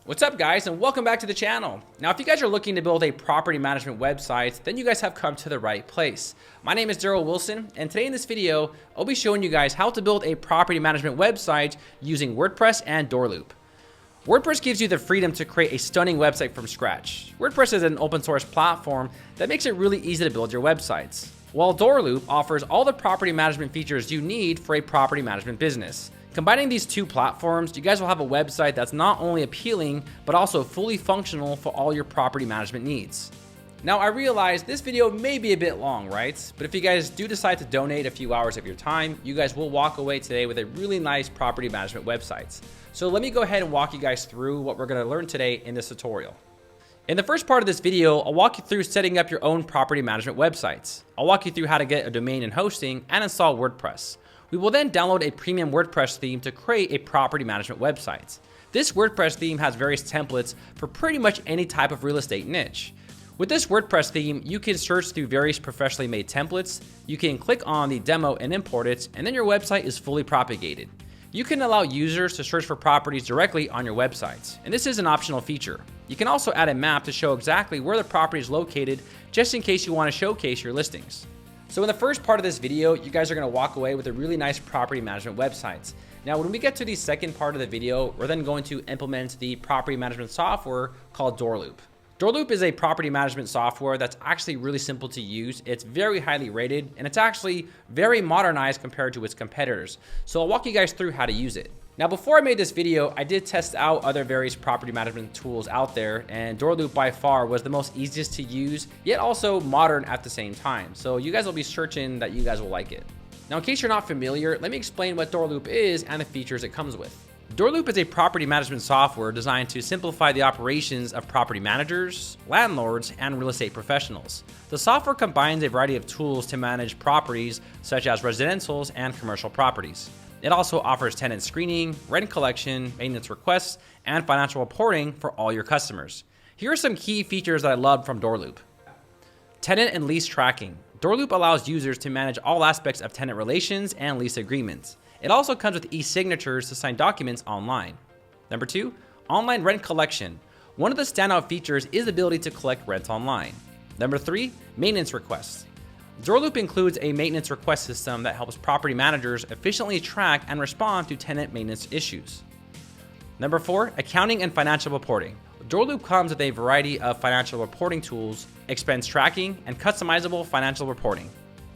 What's up guys, and welcome back to the channel. Now if you guys are looking to build a property management website, then you guys have come to the right place. My name is Daryl Wilson, and today in this video, I'll be showing you guys how to build a property management website using WordPress and Doorloop. WordPress gives you the freedom to create a stunning website from scratch. WordPress is an open source platform that makes it really easy to build your websites, while Doorloop offers all the property management features you need for a property management business. Combining these two platforms, you guys will have a website that's not only appealing, but also fully functional for all your property management needs. Now, I realize this video may be a bit long, right? But if you guys do decide to donate a few hours of your time, you guys will walk away today with a really nice property management website. So let me go ahead and walk you guys through what we're gonna learn today in this tutorial. In the first part of this video, I'll walk you through setting up your own property management websites. I'll walk you through how to get a domain and hosting and install WordPress. We will then download a premium WordPress theme to create a property management website. This WordPress theme has various templates for pretty much any type of real estate niche. With this WordPress theme, you can search through various professionally made templates, you can click on the demo and import it, and then your website is fully propagated. You can allow users to search for properties directly on your websites, and this is an optional feature. You can also add a map to show exactly where the property is located, just in case you want to showcase your listings. So in the first part of this video, you guys are going to walk away with a really nice property management website. Now, when we get to the second part of the video, we're then going to implement the property management software called Doorloop. Doorloop is a property management software that's actually really simple to use. It's very highly rated, and it's actually very modernized compared to its competitors. So I'll walk you guys through how to use it. Now, before I made this video, I did test out other various property management tools out there, and Doorloop by far was the most easiest to use, yet also modern at the same time. So you guys will be certain that you guys will like it. Now, in case you're not familiar, let me explain what Doorloop is and the features it comes with. Doorloop is a property management software designed to simplify the operations of property managers, landlords, and real estate professionals. The software combines a variety of tools to manage properties such as residential and commercial properties. It also offers tenant screening, rent collection, maintenance requests, and financial reporting for all your customers. Here are some key features that I love from Doorloop. Tenant and lease tracking. Doorloop allows users to manage all aspects of tenant relations and lease agreements. It also comes with e-signatures to sign documents online. Number 2, online rent collection. One of the standout features is the ability to collect rent online. Number 3, maintenance requests. Doorloop includes a maintenance request system that helps property managers efficiently track and respond to tenant maintenance issues. Number 4, accounting and financial reporting. Doorloop comes with a variety of financial reporting tools, expense tracking, and customizable financial reporting.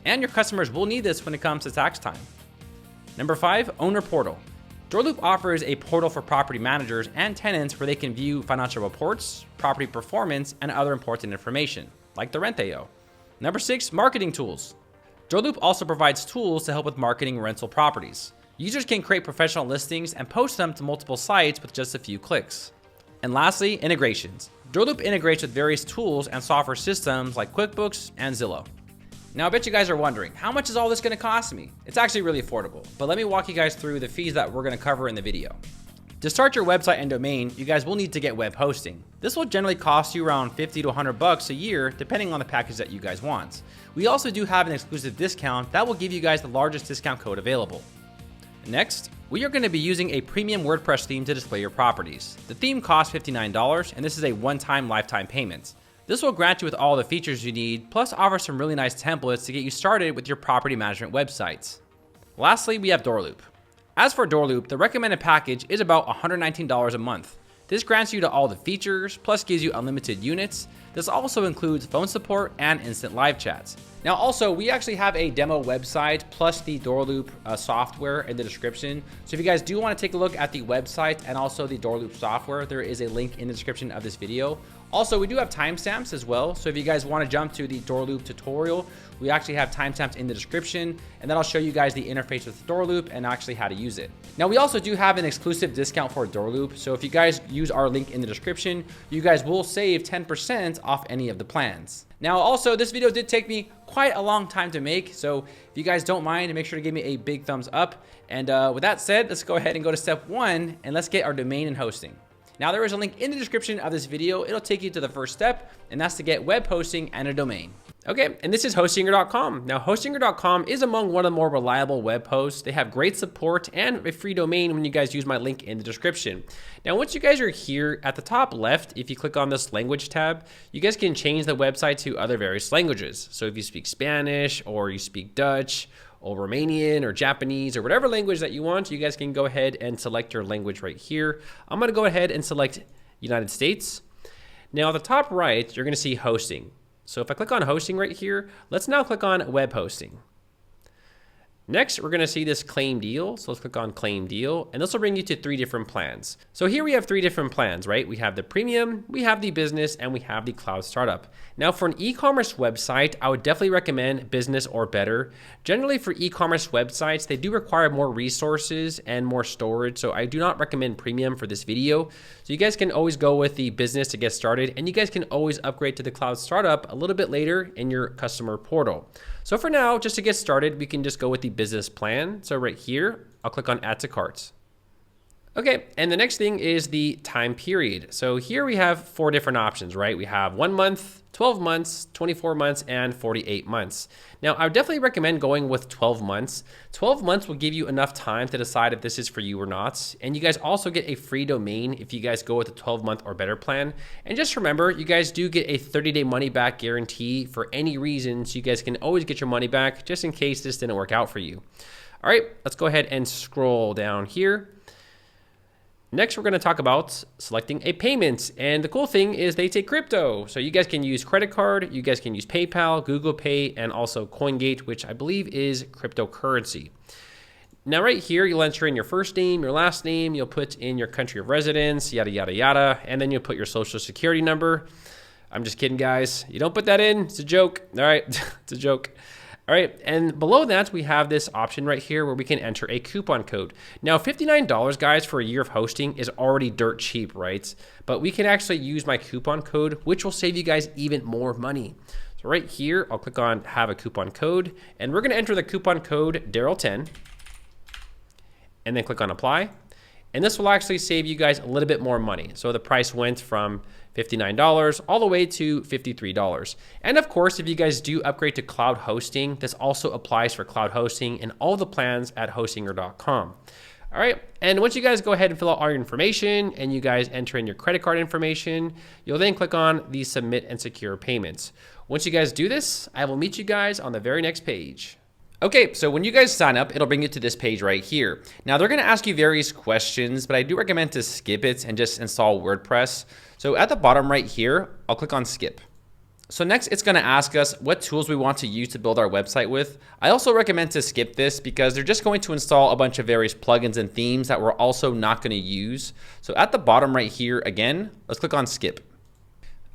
And your customers will need this when it comes to tax time. Number 5, owner portal. Doorloop offers a portal for property managers and tenants where they can view financial reports, property performance, and other important information, like the rent they owe. Number 6, marketing tools. Doorloop also provides tools to help with marketing rental properties. Users can create professional listings and post them to multiple sites with just a few clicks. And lastly, integrations. Doorloop integrates with various tools and software systems like QuickBooks and Zillow. Now, I bet you guys are wondering, how much is all this going to cost me? It's actually really affordable, but let me walk you guys through the fees that we're going to cover in the video. To start your website and domain, you guys will need to get web hosting. This will generally cost you around $50 to $100 a year, depending on the package that you guys want. We also do have an exclusive discount that will give you guys the largest discount code available. Next, we are going to be using a premium WordPress theme to display your properties. The theme costs $59, and this is a one-time lifetime payment. This will grant you with all the features you need, plus offer some really nice templates to get you started with your property management websites. Lastly, we have Doorloop. As for Doorloop, the recommended package is about $119 a month. This grants you to all the features, plus gives you unlimited units. This also includes phone support and instant live chats. Now also, we actually have a demo website plus the Doorloop software in the description. So if you guys do want to take a look at the website and also the Doorloop software, there is a link in the description of this video. Also, we do have timestamps as well. So if you guys want to jump to the Doorloop tutorial, we actually have timestamps in the description, and then I'll show you guys the interface with Doorloop and actually how to use it. Now, we also do have an exclusive discount for Doorloop. So if you guys use our link in the description, you guys will save 10% off any of the plans. Now, also, this video did take me quite a long time to make. So if you guys don't mind, make sure to give me a big thumbs up. And with that said, let's go ahead and go to step 1 and let's get our domain and hosting. Now, there is a link in the description of this video. It'll take you to the first step, and that's to get web hosting and a domain. Okay, and this is Hostinger.com. Now, Hostinger.com is among one of the more reliable web hosts. They have great support and a free domain when you guys use my link in the description. Now, once you guys are here at the top left, if you click on this language tab, you guys can change the website to other various languages. So if you speak Spanish or you speak Dutch or Romanian or Japanese or whatever language that you want, you guys can go ahead and select your language right here. I'm gonna go ahead and select United States. Now, at the top right, you're gonna see hosting. So if I click on hosting right here, let's now click on web hosting. Next, we're gonna see this claim deal. So let's click on claim deal, and this will bring you to 3 different plans. So here we have 3 different plans, right? We have the premium, we have the business, and we have the cloud startup. Now for an e-commerce website, I would definitely recommend business or better. Generally for e-commerce websites, they do require more resources and more storage. So I do not recommend premium for this video. So you guys can always go with the business to get started, and you guys can always upgrade to the cloud startup a little bit later in your customer portal. So for now, just to get started, we can just go with the business plan. So right here, I'll click on add to cart. Okay, and the next thing is the time period. So here we have 4 different options, right? We have 1 month, 12 months, 24 months, and 48 months. Now, I would definitely recommend going with 12 months. 12 months will give you enough time to decide if this is for you or not. And you guys also get a free domain if you guys go with a 12-month or better plan. And just remember, you guys do get a 30-day money-back guarantee for any reason, so you guys can always get your money back just in case this didn't work out for you. All right, let's go ahead and scroll down here. Next, we're going to talk about selecting a payment. And the cool thing is they take crypto. So you guys can use credit card, you guys can use PayPal, Google Pay, and also CoinGate, which I believe is cryptocurrency. Now right here, you'll enter in your first name, your last name, you'll put in your country of residence, yada, yada, yada, and then you'll put your social security number. I'm just kidding, guys. You don't put that in. It's a joke. All right, it's a joke. All right, and below that, we have this option right here where we can enter a coupon code. Now, $59, guys, for a year of hosting is already dirt cheap, right? But we can actually use my coupon code, which will save you guys even more money. So right here, I'll click on have a coupon code, and we're gonna enter the coupon code Daryl10, and then click on apply. And this will actually save you guys a little bit more money. So the price went from $59 all the way to $53. And of course, if you guys do upgrade to cloud hosting, this also applies for cloud hosting and all the plans at Hostinger.com. All right, and once you guys go ahead and fill out all your information and you guys enter in your credit card information, you'll then click on the submit and secure payments. Once you guys do this, I will meet you guys on the very next page. Okay, so when you guys sign up, it'll bring you to this page right here. Now they're gonna ask you various questions, but I do recommend to skip it and just install WordPress. So at the bottom right here, I'll click on skip. So next it's gonna ask us what tools we want to use to build our website with. I also recommend to skip this because they're just going to install a bunch of various plugins and themes that we're also not gonna use. So at the bottom right here, again, let's click on skip.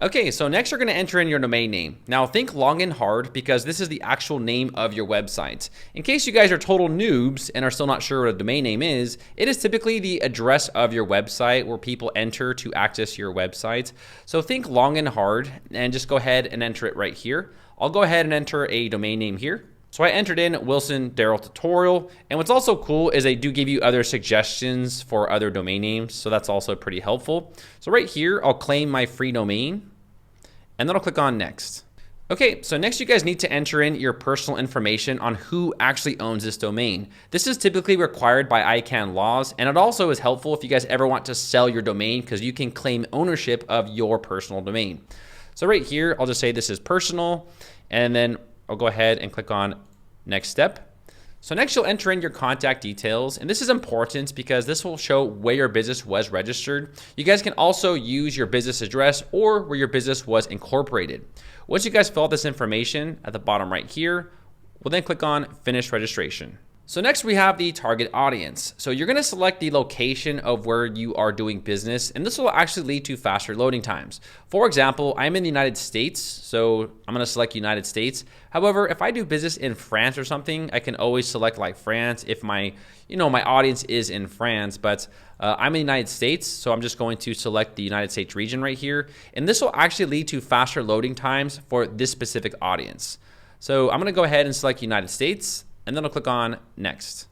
Okay, so next you're gonna enter in your domain name. Now think long and hard because this is the actual name of your website. In case you guys are total noobs and are still not sure what a domain name is, it is typically the address of your website where people enter to access your website. So think long and hard and just go ahead and enter it right here. I'll go ahead and enter a domain name here. So I entered in Wilson Daryl Tutorial, and what's also cool is they do give you other suggestions for other domain names, so that's also pretty helpful. So right here, I'll claim my free domain, and then I'll click on next. Okay, so next you guys need to enter in your personal information on who actually owns this domain. This is typically required by ICANN laws, and it also is helpful if you guys ever want to sell your domain because you can claim ownership of your personal domain. So right here, I'll just say this is personal, and then I'll go ahead and click on next step. So next you'll enter in your contact details, and this is important because this will show where your business was registered. You guys can also use your business address or where your business was incorporated. Once you guys fill out this information at the bottom right here, we'll then click on finish registration. So next we have the target audience. So you're gonna select the location of where you are doing business, and this will actually lead to faster loading times. For example, I'm in the United States, so I'm gonna select United States. However, if I do business in France or something, I can always select like France if my audience is in France, but I'm in the United States, so I'm just going to select the United States region right here, and this will actually lead to faster loading times for this specific audience. So I'm gonna go ahead and select United States, and then I'll click on next.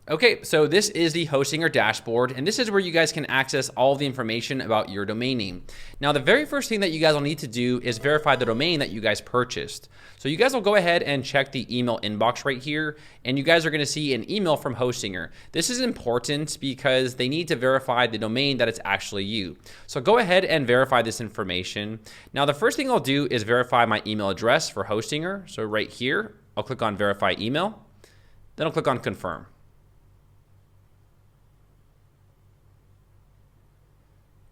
Okay, so this is the Houzez dashboard, and this is where you guys can access all the information about your domain name. Now, the very first thing that you guys will need to do is verify the domain that you guys purchased. So you guys will go ahead and check the email inbox right here, and you guys are gonna see an email from Houzez. This is important because they need to verify the domain that it's actually you. So go ahead and verify this information. Now, the first thing I'll do is verify my email address for Houzez. So right here, I'll click on verify email, then I'll click on confirm.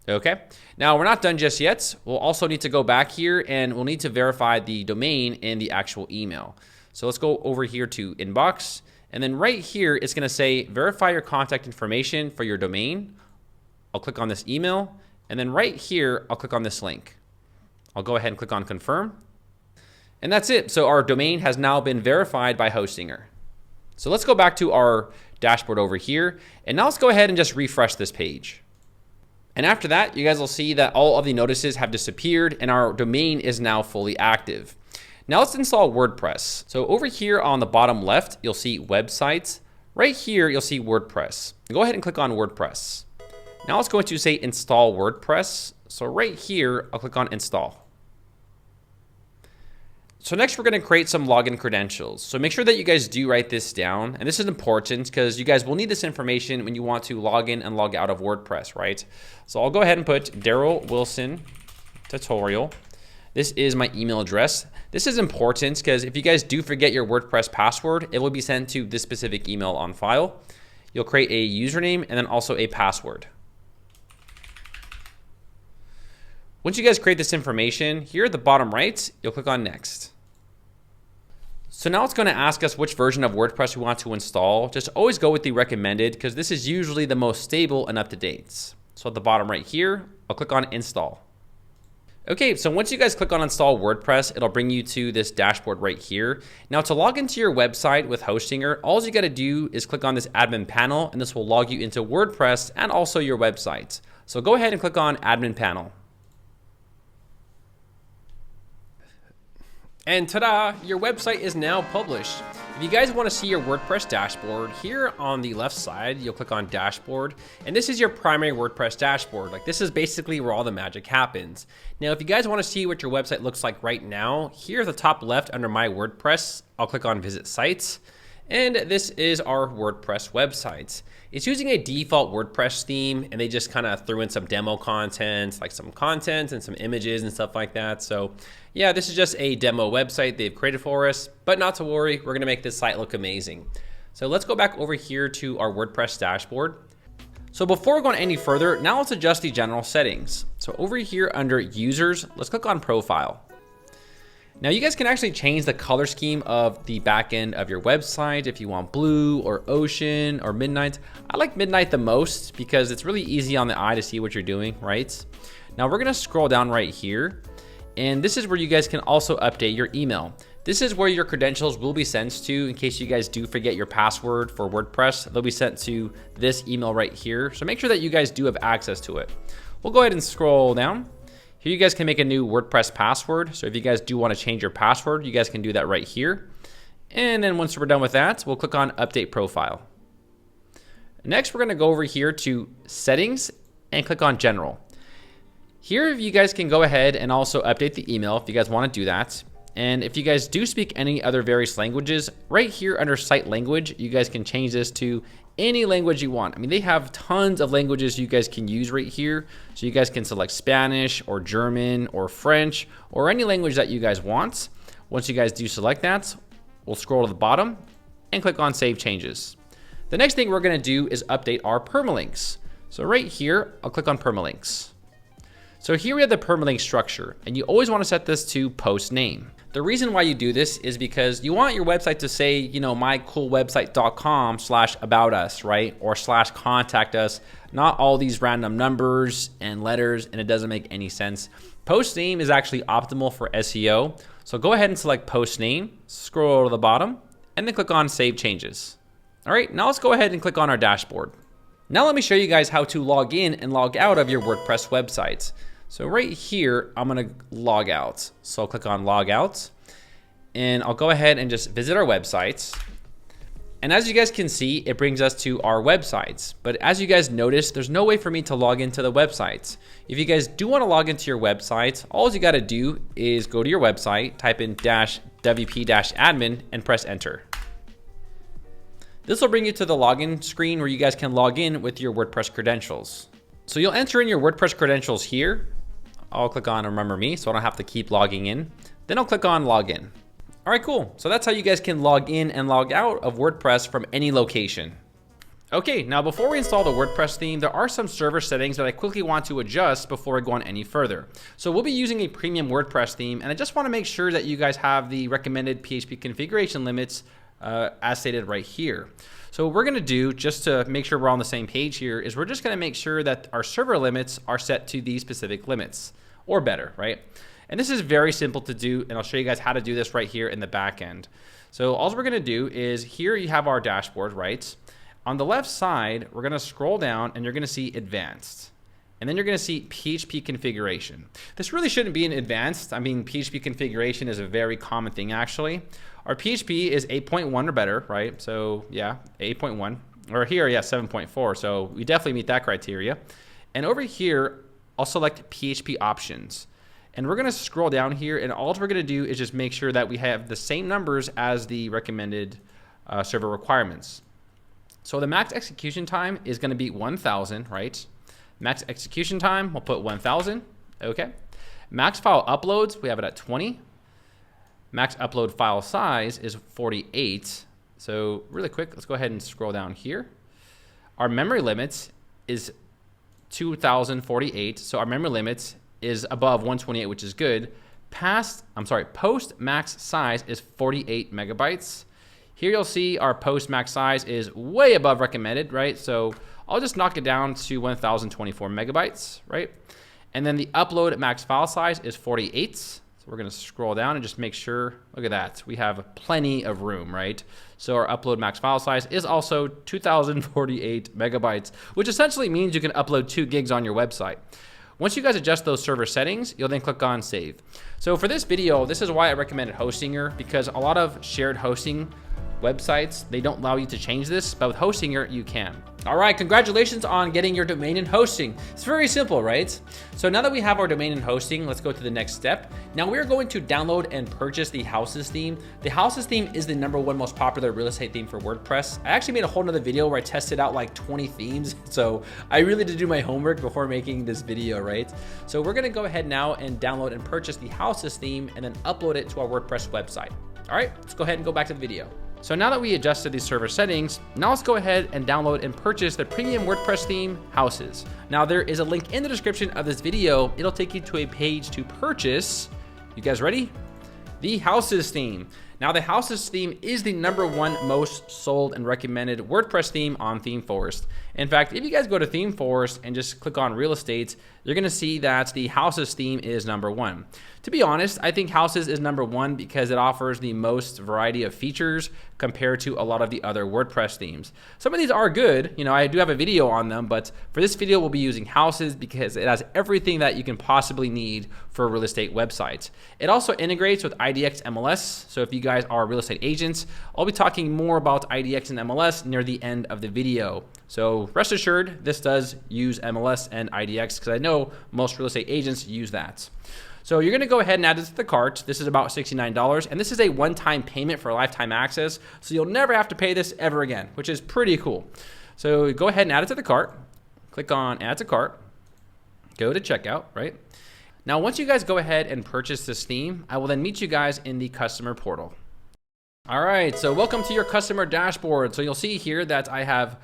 Okay, now we're not done just yet. We'll also need to go back here and we'll need to verify the domain in the actual email. So let's go over here to inbox. And then right here, it's gonna say verify your contact information for your domain. I'll click on this email. And then right here, I'll click on this link. I'll go ahead and click on confirm. And that's it. So our domain has now been verified by Houzez. So let's go back to our dashboard over here. And now let's go ahead and just refresh this page. And after that, you guys will see that all of the notices have disappeared and our domain is now fully active. Now let's install WordPress. So over here on the bottom left, you'll see websites. Right here, you'll see WordPress. Go ahead and click on WordPress. Now it's going to say install WordPress. So right here, I'll click on install. So next we're gonna create some login credentials. So make sure that you guys do write this down. And this is important because you guys will need this information when you want to log in and log out of WordPress, right? So I'll go ahead and put Daryl Wilson tutorial. This is my email address. This is important because if you guys do forget your WordPress password, it will be sent to this specific email on file. You'll create a username and then also a password. Once you guys create this information, here at the bottom right, you'll click on next. So now it's going to ask us which version of WordPress we want to install. Just always go with the recommended because this is usually the most stable and up to date. So at the bottom right here, I'll click on install. Okay, so once you guys click on install WordPress, it'll bring you to this dashboard right here. Now to log into your website with Houzez, all you got to do is click on this admin panel and this will log you into WordPress and also your website. So go ahead and click on admin panel. And ta-da, your website is now published. If you guys want to see your WordPress dashboard, here on the left side, you'll click on dashboard, and this is your primary WordPress dashboard. Like this is basically where all the magic happens. Now, if you guys want to see what your website looks like right now, here at the top left under my WordPress, I'll click on visit sites. And this is our WordPress website. It's using a default WordPress theme, and they just kind of threw in some demo content, like some content and some images and stuff like that. So yeah, this is just a demo website they've created for us, but not to worry, we're gonna make this site look amazing. So let's go back over here to our WordPress dashboard. So before going any further, now let's adjust the general settings. So over here under users, let's click on profile. Now you guys can actually change the color scheme of the back end of your website if you want blue or ocean or midnight. I like midnight the most because it's really easy on the eye to see what you're doing, right? Now we're gonna scroll down right here, and this is where you guys can also update your email. This is where your credentials will be sent to in case you guys do forget your password for WordPress. They'll be sent to this email right here. So make sure that you guys do have access to it. We'll go ahead and scroll down. Here you guys can make a new WordPress password. So if you guys do want to change your password, you guys can do that right here. And then once we're done with that, we'll click on update profile. Next, we're going to go over here to settings and click on general. Here, you guys can go ahead and also update the email if you guys want to do that. And if you guys do speak any other various languages, right here under site language, you guys can change this to any language you want. I mean, they have tons of languages you guys can use right here. So you guys can select Spanish or German or French or any language that you guys want. Once you guys do select that, we'll scroll to the bottom and click on Save Changes. The next thing we're gonna do is update our permalinks. So right here, I'll click on permalinks. So here we have the permalink structure, and you always wanna set this to post name. The reason why you do this is because you want your website to say, you know, mycoolwebsite.com/about us, right? Or /contact us, not all these random numbers and letters, and it doesn't make any sense. Post name is actually optimal for SEO. So go ahead and select post name, scroll to the bottom, and then click on Save Changes. All right, now let's go ahead and click on our dashboard. Now let me show you guys how to log in and log out of your WordPress website. So right here, I'm gonna log out. So I'll click on log out, and I'll go ahead and just visit our website. And as you guys can see, it brings us to our websites. But as you guys notice, there's no way for me to log into the websites. If you guys do want to log into your websites, all you got to do is go to your website, type in -wp-admin and press enter. This will bring you to the login screen where you guys can log in with your WordPress credentials. So you'll enter in your WordPress credentials here. I'll click on Remember Me so I don't have to keep logging in. Then I'll click on Login. All right, cool. So that's how you guys can log in and log out of WordPress from any location. Okay, now before we install the WordPress theme, there are some server settings that I quickly want to adjust before I go on any further. So we'll be using a premium WordPress theme, and I just want to make sure that you guys have the recommended PHP configuration limits as stated right here. So what we're gonna do, just to make sure we're on the same page here, is we're just gonna make sure that our server limits are set to these specific limits, or better, right? And this is very simple to do, and I'll show you guys how to do this right here in the back end. So all we're gonna do is, here you have our dashboard, right? On the left side, we're gonna scroll down and you're gonna see Advanced. And then you're gonna see PHP configuration. This really shouldn't be in Advanced. I mean, PHP configuration is a very common thing actually. Our PHP is 8.1 or better, right? So yeah, 8.1, or here, yeah, 7.4. So we definitely meet that criteria. And over here, I'll select PHP options. And we're gonna scroll down here, and all we're gonna do is just make sure that we have the same numbers as the recommended server requirements. So the max execution time is gonna be 1,000, right? Max execution time, we'll put 1,000, okay. Max file uploads, we have it at 20. Max upload file size is 48. So really quick, let's go ahead and scroll down here. Our memory limits is 2,048. So our memory limits is above 128, which is good. Post max size is 48 megabytes. Here you'll see our post max size is way above recommended, right? So I'll just knock it down to 1,024 megabytes, right? And then the upload max file size is 48. So we're gonna scroll down and just make sure, look at that. We have plenty of room, right? So our upload max file size is also 2,048 megabytes, which essentially means you can upload 2 gigs on your website. Once you guys adjust those server settings, you'll then click on Save. So for this video, this is why I recommended Hostinger, because a lot of shared hosting websites, they don't allow you to change this, but with Hostinger, you can. All right, congratulations on getting your domain and hosting. It's very simple, right? So now that we have our domain and hosting, let's go to the next step. Now we're going to download and purchase the Houzez theme. The Houzez theme is the #1 most popular real estate theme for WordPress. I actually made a whole nother video where I tested out like 20 themes. So I really did do my homework before making this video, right? So we're gonna go ahead now and download and purchase the Houzez theme and then upload it to our WordPress website. All right, let's go ahead and go back to the video. So now that we adjusted these server settings, now let's go ahead and download and purchase the premium WordPress theme, Houzez. Now there is a link in the description of this video. It'll take you to a page to purchase, you guys ready? The Houzez theme. Now the Houzez theme is the #1 most sold and recommended WordPress theme on ThemeForest. In fact, if you guys go to ThemeForest and just click on real estate, you're gonna see that the Houzez theme is #1. To be honest, I think Houzez is #1 because it offers the most variety of features compared to a lot of the other WordPress themes. Some of these are good, you know, I do have a video on them, but for this video, we'll be using Houzez because it has everything that you can possibly need for a real estate website. It also integrates with IDX MLS, so if you guys are real estate agents, I'll be talking more about IDX and MLS near the end of the video. So rest assured, this does use MLS and IDX because I know most real estate agents use that. So you're gonna go ahead and add this to the cart. This is about $69, and this is a one-time payment for lifetime access, so you'll never have to pay this ever again, which is pretty cool. So go ahead and add it to the cart. Click on Add to Cart. Go to Checkout, right? Now, once you guys go ahead and purchase this theme, I will then meet you guys in the customer portal. All right, so welcome to your customer dashboard. So you'll see here that I have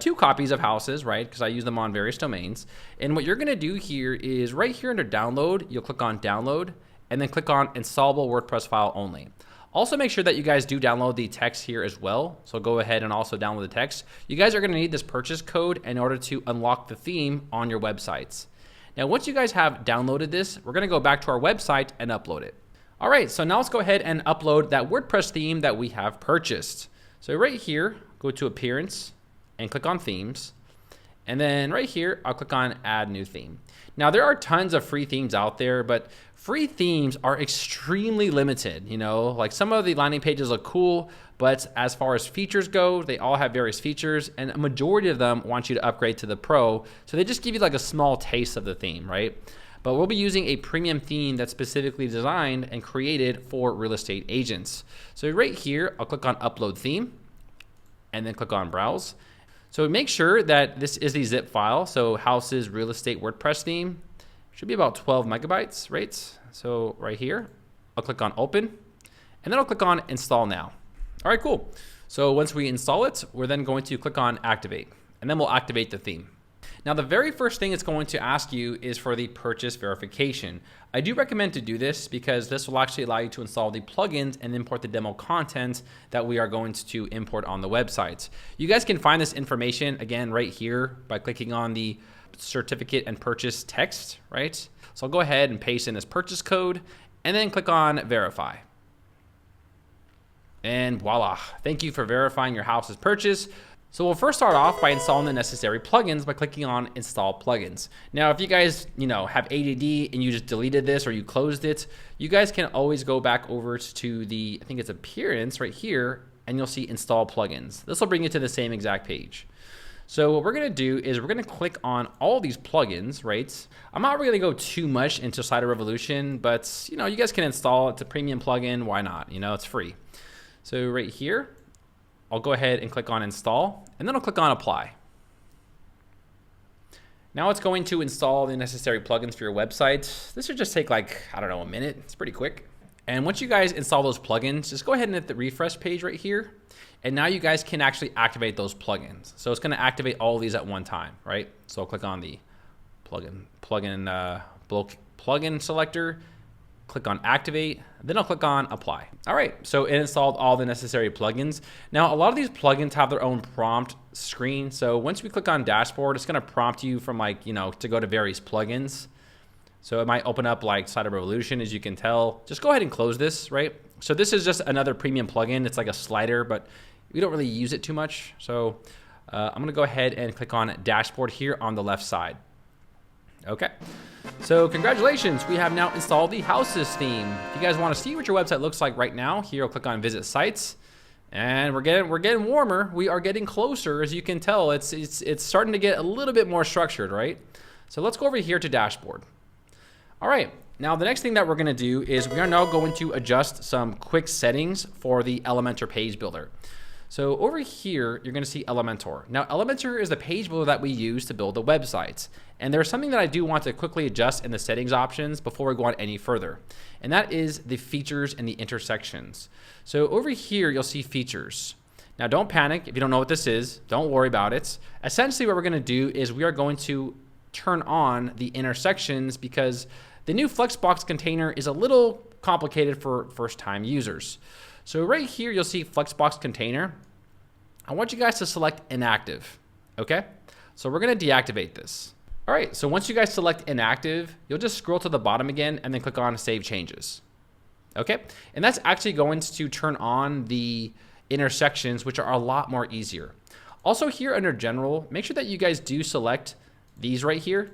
2 copies of Houzez, right? Because I use them on various domains. And what you're gonna do here is right here under download, you'll click on download and then click on installable WordPress file only. Also make sure that you guys do download the text here as well. So go ahead and also download the text. You guys are gonna need this purchase code in order to unlock the theme on your websites. Now, once you guys have downloaded this, we're gonna go back to our website and upload it. All right, so now let's go ahead and upload that WordPress theme that we have purchased. So right here, go to Appearance, and click on Themes. And then right here, I'll click on add new theme. Now there are tons of free themes out there, but free themes are extremely limited. You know, like some of the landing pages look cool, but as far as features go, they all have various features, and a majority of them want you to upgrade to the Pro. So they just give you like a small taste of the theme, right? But we'll be using a premium theme that's specifically designed and created for real estate agents. So right here, I'll click on upload theme and then click on browse. So make sure that this is the zip file. So Houzez real estate WordPress theme should be about 12 megabytes, right? So right here, I'll click on open and then I'll click on install now. All right, cool. So once we install it, we're then going to click on activate and then we'll activate the theme. Now, the very first thing it's going to ask you is for the purchase verification. I do recommend to do this because this will actually allow you to install the plugins and import the demo content that we are going to import on the website. You guys can find this information again right here by clicking on the certificate and purchase text, right? So I'll go ahead and paste in this purchase code and then click on verify. And voila, thank you for verifying your house's purchase. So we'll first start off by installing the necessary plugins by clicking on install plugins. Now, if you guys, have ADD and you just deleted this or you closed it, you guys can always go back over to the, I think it's appearance right here, and you'll see install plugins. This will bring you to the same exact page. So what we're gonna do is we're gonna click on all these plugins, right? I'm not really gonna go too much into Site Revolution, but you guys can install it. It's a premium plugin, why not? It's free. So right here, I'll go ahead and click on install and then I'll click on apply. Now it's going to install the necessary plugins for your website. This should just take like, I don't know, a minute. It's pretty quick. And once you guys install those plugins, just go ahead and hit the refresh page right here. And now you guys can actually activate those plugins. So it's going to activate all of these at one time, right? So I'll click on the plugin selector, click on activate, then I'll click on apply. All right, so it installed all the necessary plugins. Now, a lot of these plugins have their own prompt screen. So once we click on dashboard, it's gonna prompt you from to go to various plugins. So it might open up like Site Revolution, as you can tell. Just go ahead and close this, right? So this is just another premium plugin. It's like a slider, but we don't really use it too much. So I'm gonna go ahead and click on dashboard here on the left side. Okay, so congratulations, we have now installed the Houzez theme. If you guys want to see what your website looks like right now, here I'll click on visit sites, and we're getting warmer. We are getting closer, as you can tell. It's starting to get a little bit more structured, right? So let's go over here to dashboard. All right, now the next thing that we're going to do is we are now going to adjust some quick settings for the Elementor page builder. So over here, you're going to see Elementor. Now, Elementor is the page builder that we use to build the websites. And there's something that I do want to quickly adjust in the settings options before we go on any further. And that is the features and the intersections. So over here, you'll see features. Now, don't panic if you don't know what this is. Don't worry about it. Essentially, what we're going to do is we are going to turn on the intersections because the new Flexbox container is a little complicated for first-time users. So right here, you'll see Flexbox container. I want you guys to select inactive, okay? So we're gonna deactivate this. All right, so once you guys select inactive, you'll just scroll to the bottom again and then click on save changes, okay? And that's actually going to turn on the intersections, which are a lot more easier. Also here under general, make sure that you guys do select these right here.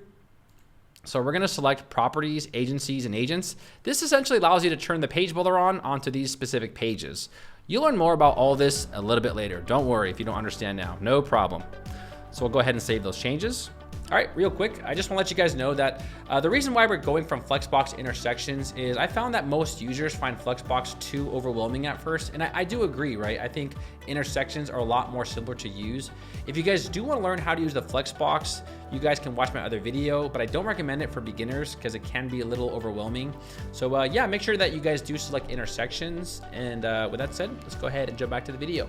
So we're gonna select properties, agencies, and agents. This essentially allows you to turn the page builder on onto these specific pages. You'll learn more about all this a little bit later. Don't worry if you don't understand now, no problem. So we'll go ahead and save those changes. All right, real quick, I just want to let you guys know that the reason why we're going from Flexbox intersections is I found that most users find Flexbox too overwhelming at first, and I do agree, right? I think intersections are a lot more simpler to use. If you guys do want to learn how to use the Flexbox, you guys can watch my other video, but I don't recommend it for beginners because it can be a little overwhelming. So yeah, make sure that you guys do select intersections, and with that said, let's go ahead and jump back to the video.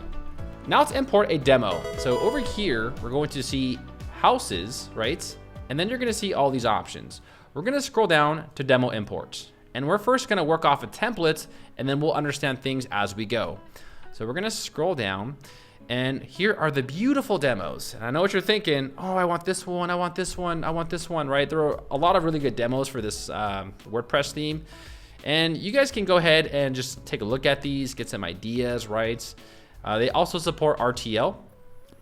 Now let's import a demo. So over here, we're going to see Houzez, right? And then you're gonna see all these options. We're gonna scroll down to demo import. And we're first gonna work off a template and then we'll understand things as we go. So we're gonna scroll down and here are the beautiful demos. And I know what you're thinking, oh, I want this one, I want this one, I want this one, right? There are a lot of really good demos for this WordPress theme. And you guys can go ahead and just take a look at these, get some ideas, right? They also support RTL.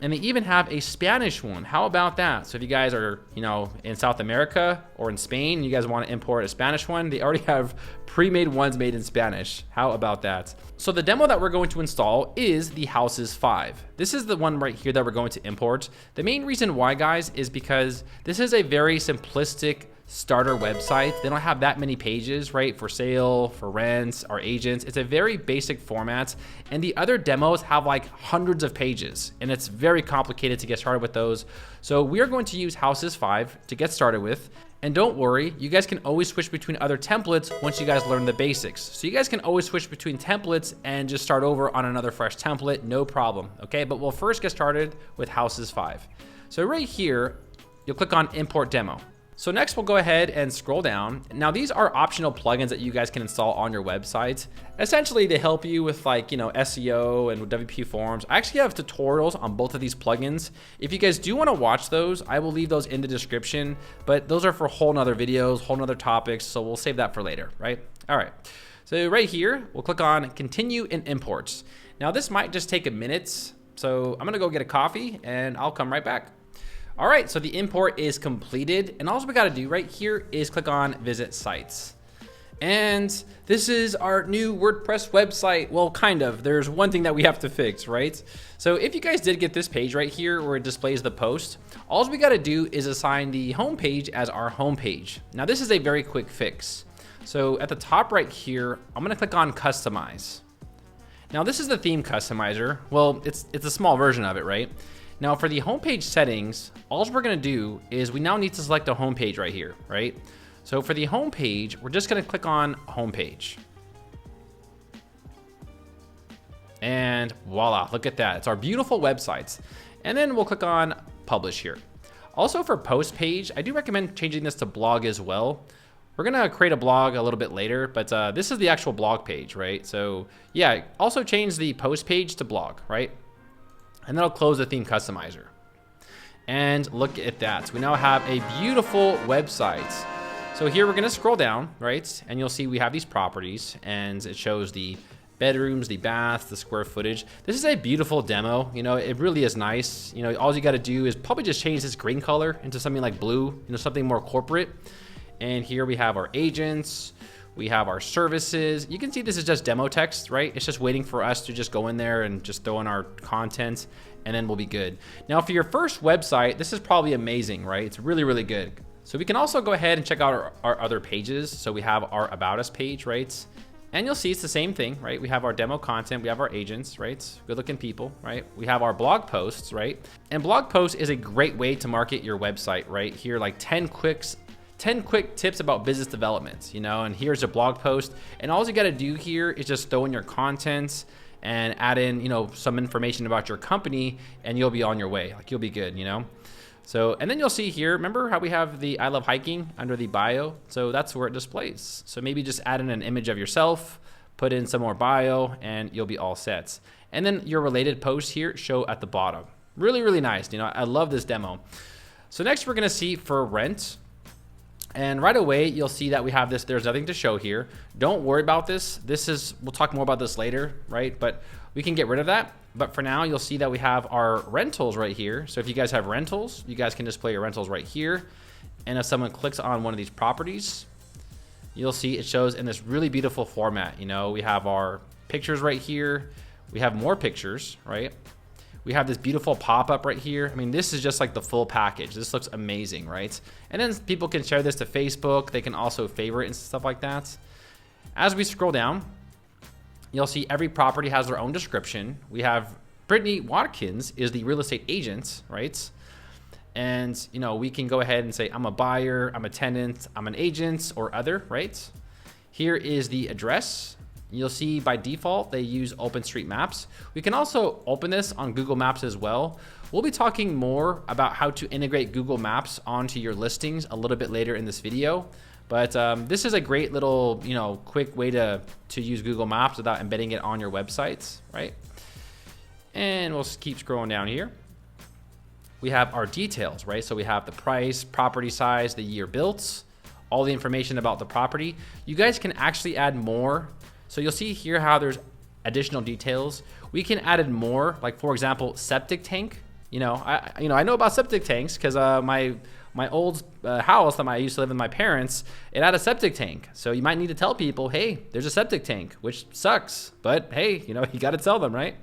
And they even have a Spanish one. How about that? So if you guys are, in South America or in Spain, you guys want to import a Spanish one, they already have pre-made ones made in Spanish. How about that? So the demo that we're going to install is the Houzez 5. This is the one right here that we're going to import. The main reason why, guys, is because this is a very simplistic starter website. They don't have that many pages, right? For sale, for rents, or agents. It's a very basic format. And the other demos have like hundreds of pages, and it's very complicated to get started with those. So we are going to use Houzez 5 to get started with. And don't worry, you guys can always switch between other templates once you guys learn the basics. So you guys can always switch between templates and just start over on another fresh template, no problem, okay? But we'll first get started with Houzez 5. So right here, you'll click on Import Demo. So next we'll go ahead and scroll down. Now these are optional plugins that you guys can install on your website. Essentially they help you with SEO and WP forms. I actually have tutorials on both of these plugins. If you guys do want to watch those, I will leave those in the description, but those are for whole nother videos, whole nother topics. So we'll save that for later, right? All right. So right here, we'll click on Continue and Imports. Now this might just take a minute. So I'm gonna go get a coffee and I'll come right back. All right, so the import is completed, and all we gotta do right here is click on Visit Sites. And this is our new WordPress website. Well, kind of. There's one thing that we have to fix, right? So if you guys did get this page right here where it displays the post, all we gotta do is assign the home page as our home page. Now this is a very quick fix. So at the top right here, I'm gonna click on Customize. Now this is the theme customizer. Well, it's a small version of it, right? Now for the homepage settings, all we're gonna do is we now need to select a homepage right here, right? So for the homepage, we're just gonna click on Homepage. And voila, look at that. It's our beautiful websites. And then we'll click on Publish here. Also for post page, I do recommend changing this to blog as well. We're gonna create a blog a little bit later, but this is the actual blog page, right? So yeah, also change the post page to blog, right? And then I'll close the theme customizer. And look at that. We now have a beautiful website. So here we're gonna scroll down, right? And you'll see we have these properties and it shows the bedrooms, the baths, the square footage. This is a beautiful demo. It really is nice. All you gotta do is probably just change this green color into something like blue, something more corporate. And here we have our agents. We have our services. You can see this is just demo text, right? It's just waiting for us to just go in there and just throw in our content, and then we'll be good. Now for your first website, this is probably amazing, right? It's really, really good. So we can also go ahead and check out our other pages. So we have our About Us page, right? And you'll see it's the same thing, right? We have our demo content, we have our agents, right? Good looking people, right? We have our blog posts, right? And blog posts is a great way to market your website, right? Here, like 10 quick tips about business development, and here's a blog post. And all you got to do here is just throw in your content and add in, some information about your company, and you'll be on your way. Like you'll be good, So, and then you'll see here, remember how we have the I love hiking under the bio? So that's where it displays. So maybe just add in an image of yourself, put in some more bio, and you'll be all set. And then your related posts here show at the bottom. Really, really nice. I love this demo. So next we're going to see for rent. And right away, you'll see that we have this, there's nothing to show here. Don't worry about this. We'll talk more about this later, right? But we can get rid of that. But for now, you'll see that we have our rentals right here. So if you guys have rentals, you guys can display your rentals right here. And if someone clicks on one of these properties, you'll see it shows in this really beautiful format. We have our pictures right here. We have more pictures, right? We have this beautiful pop-up right here. I mean, this is just like the full package. This looks amazing, right? And then people can share this to Facebook. They can also favorite and stuff like that. As we scroll down, you'll see every property has their own description. We have Brittany Watkins is the real estate agent, right? And, we can go ahead and say, I'm a buyer, I'm a tenant, I'm an agent, or other, right? Here is the address. You'll see by default, they use OpenStreetMaps. We can also open this on Google Maps as well. We'll be talking more about how to integrate Google Maps onto your listings a little bit later in this video. But this is a great little, quick way to use Google Maps without embedding it on your websites, right? And we'll keep scrolling down here. We have our details, right? So we have the price, property size, the year built, all the information about the property. You guys can actually add more. So you'll see here how there's additional details. We can add in more, like for example, septic tank. I know about septic tanks because my old house that I used to live with my parents, it had a septic tank. So you might need to tell people, hey, there's a septic tank, which sucks, but hey, you got to tell them, right?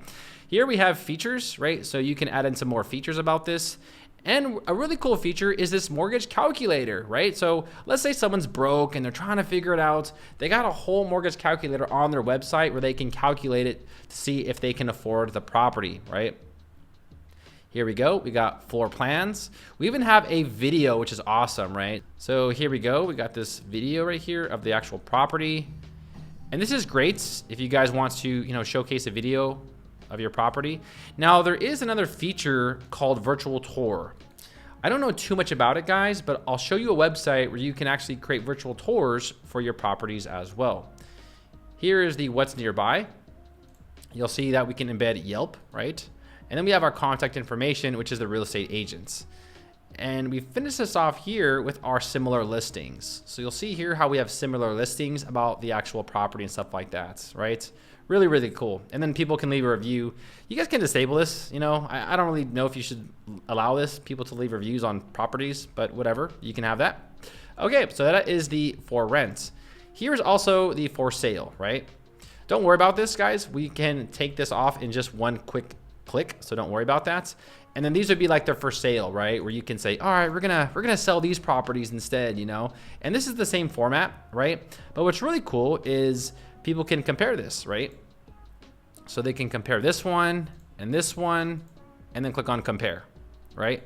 Here we have features, right? So you can add in some more features about this. And a really cool feature is this mortgage calculator, right? So let's say someone's broke and they're trying to figure it out. They got a whole mortgage calculator on their website where they can calculate it to see if they can afford the property, right? Here we go. We got floor plans. We even have a video, which is awesome, right? So here we go. We got this video right here of the actual property. And this is great if you guys want to, showcase a video of your property. Now, there is another feature called virtual tour. I don't know too much about it, guys, but I'll show you a website where you can actually create virtual tours for your properties as well. Here is the what's nearby. You'll see that we can embed Yelp, right? And then we have our contact information, which is the real estate agents. And we finish this off here with our similar listings. So you'll see here how we have similar listings about the actual property and stuff like that, right? Really, really cool. And then people can leave a review. You guys can disable this. I don't really know if you should allow people to leave reviews on properties, but whatever, you can have that. Okay, so that is the for rent. Here's also the for sale, right? Don't worry about this, guys. We can take this off in just one quick click, so don't worry about that. And then these would be like their for sale, right? Where you can say, all right, we're gonna sell these properties instead, And this is the same format, right? But what's really cool is people can compare this, right? So they can compare this one, and then click on compare, right?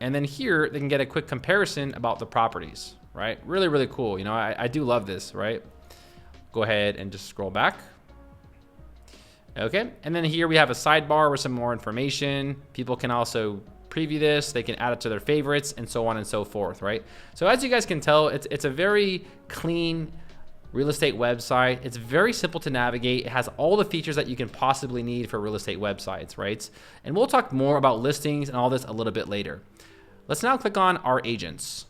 And then here they can get a quick comparison about the properties, right? Really, really cool. I do love this, right? Go ahead and just scroll back. Okay, and then here we have a sidebar with some more information. People can also preview this, they can add it to their favorites, and so on and so forth, right? So as you guys can tell, it's a very clean real estate website. It's very simple to navigate. It has all the features that you can possibly need for real estate websites, right? And we'll talk more about listings and all this a little bit later. Let's now click on our agents.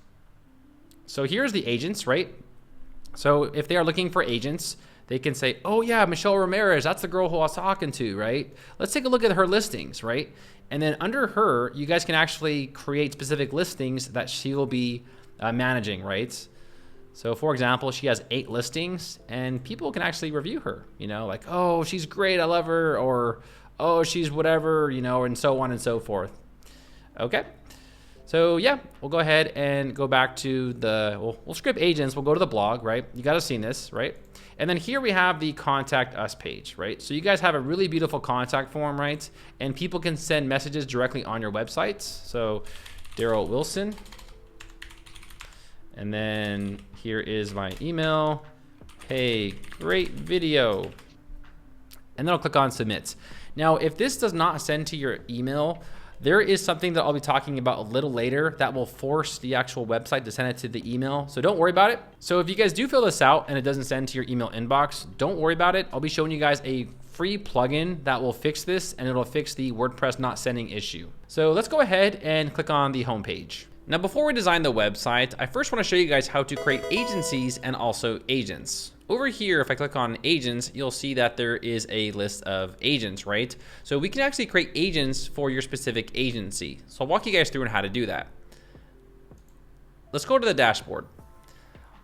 So here's the agents, right? So if they are looking for agents, they can say, oh yeah, Michelle Ramirez, that's the girl who I was talking to, right? Let's take a look at her listings, right? And then under her, you guys can actually create specific listings that she will be managing, right? So for example, she has 8 listings and people can actually review her, like, oh, she's great, I love her, or oh, she's whatever, and so on and so forth. Okay. So yeah, we'll go ahead and go back to we'll skip agents, we'll go to the blog, right? You guys have seen this, right? And then here we have the contact us page, right? So you guys have a really beautiful contact form, right? And people can send messages directly on your websites. So Daryl Wilson. And then here is my email. Hey, great video. And then I'll click on submit. Now, if this does not send to your email, there is something that I'll be talking about a little later that will force the actual website to send it to the email. So don't worry about it. So if you guys do fill this out and it doesn't send to your email inbox, don't worry about it. I'll be showing you guys a free plugin that will fix this, and it'll fix the WordPress not sending issue. So let's go ahead and click on the home page. Now, before we design the website, I first want to show you guys how to create agencies and also agents. Over here, if I click on agents, you'll see that there is a list of agents, right? So we can actually create agents for your specific agency. So I'll walk you guys through on how to do that. Let's go to the dashboard.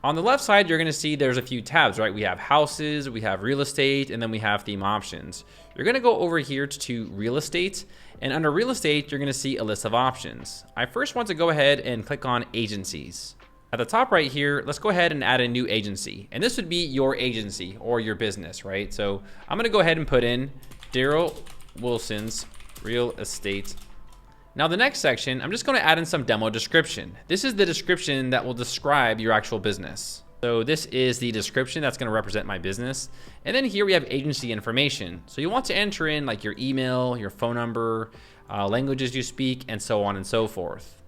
On the left side, you're gonna see there's a few tabs, right? We have houses, we have real estate, and then we have theme options. You're gonna go over here to real estate, and under real estate, you're gonna see a list of options. I first want to go ahead and click on agencies. At the top right here, let's go ahead and add a new agency. And this would be your agency or your business, right? So I'm gonna go ahead and put in Daryl Wilson's Real Estate. Now the next section, I'm just gonna add in some demo description. This is the description that will describe your actual business. So this is the description that's gonna represent my business. And then here we have agency information. So you want to enter in like your email, your phone number, languages you speak, and so on and so forth.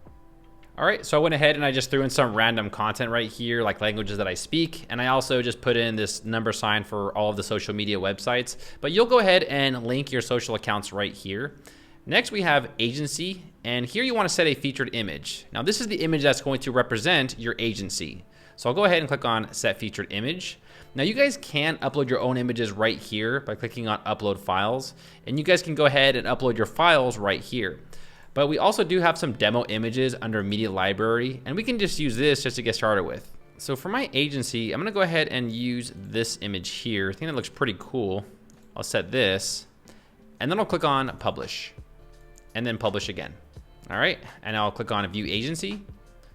All right, so I went ahead and I just threw in some random content right here, like languages that I speak. And I also just put in this number sign for all of the social media websites. But you'll go ahead and link your social accounts right here. Next, we have agency. And here you want to set a featured image. Now, this is the image that's going to represent your agency. So I'll go ahead and click on set featured image. Now you guys can upload your own images right here by clicking on upload files. And you guys can go ahead and upload your files right here. But we also do have some demo images under media library, and we can just use this just to get started with. So for my agency, I'm gonna go ahead and use this image here. I think that looks pretty cool. I'll set this, and then I'll click on publish, and then publish again. All right, and I'll click on view agency.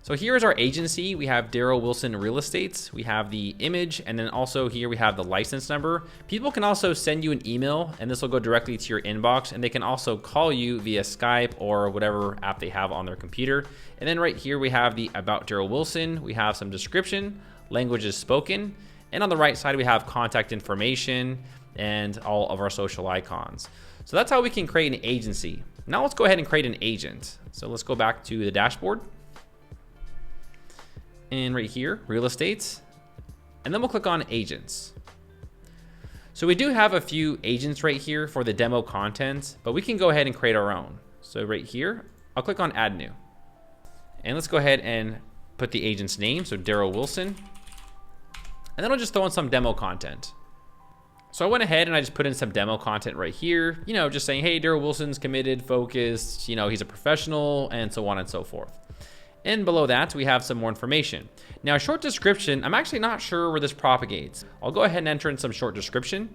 So here is our agency. We have Daryl Wilson Real Estates. We have the image, and then also here we have the license number. People can also send you an email, and this will go directly to your inbox, and they can also call you via Skype or whatever app they have on their computer. And then right here we have the About Daryl Wilson. We have some description, languages spoken, and on the right side we have contact information and all of our social icons. So that's how we can create an agency. Now let's go ahead and create an agent. So let's go back to the dashboard. And right here, real estate, and then we'll click on agents. So we do have a few agents right here for the demo content, but we can go ahead and create our own. So right here, I'll click on add new. And let's go ahead and put the agent's name, so Daryl Wilson. And then I'll just throw in some demo content. So I went ahead and I just put in some demo content right here, you know, just saying, hey, Daryl Wilson's committed, focused, you know, he's a professional, and so on and so forth. And below that, we have some more information. Now, a short description, I'm actually not sure where this propagates. I'll go ahead and enter in some short description.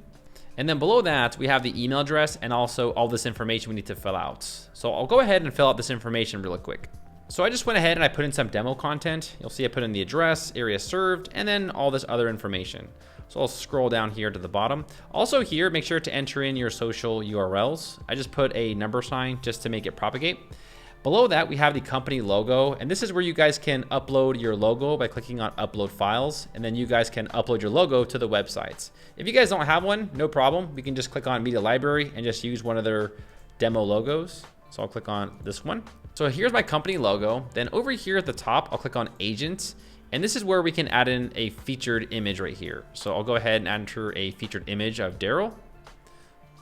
And then below that, we have the email address and also all this information we need to fill out. So I'll go ahead and fill out this information really quick. So I just went ahead and I put in some demo content. You'll see I put in the address, area served, and then all this other information. So I'll scroll down here to the bottom. Also here, make sure to enter in your social URLs. I just put a number sign just to make it propagate. Below that, we have the company logo, and this is where you guys can upload your logo by clicking on upload files, and then you guys can upload your logo to the websites. If you guys don't have one, no problem. We can just click on media library and just use one of their demo logos. So I'll click on this one. So here's my company logo. Then over here at the top, I'll click on agents, and this is where we can add in a featured image right here. So I'll go ahead and enter a featured image of Daryl.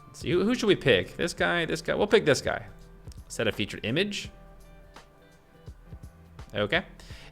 Let's see, who should we pick? This guy, this guy. We'll pick this guy. Set a featured image. Okay.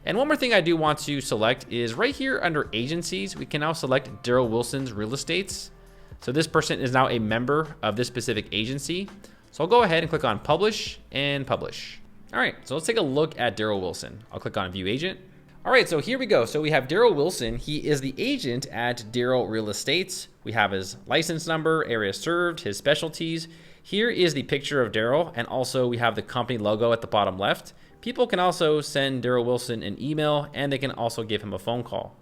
And one more thing I do want to select is right here under agencies, we can now select Daryl Wilson's Real Estates. So this person is now a member of this specific agency. So I'll go ahead and click on publish and publish. All right, so let's take a look at Daryl Wilson. I'll click on view agent. All right, so here we go. So we have Daryl Wilson. He is the agent at Daryl Real Estates. We have his license number, area served, his specialties. Here is the picture of Daryl, and also we have the company logo at the bottom left. People can also send Daryl Wilson an email, and they can also give him a phone call.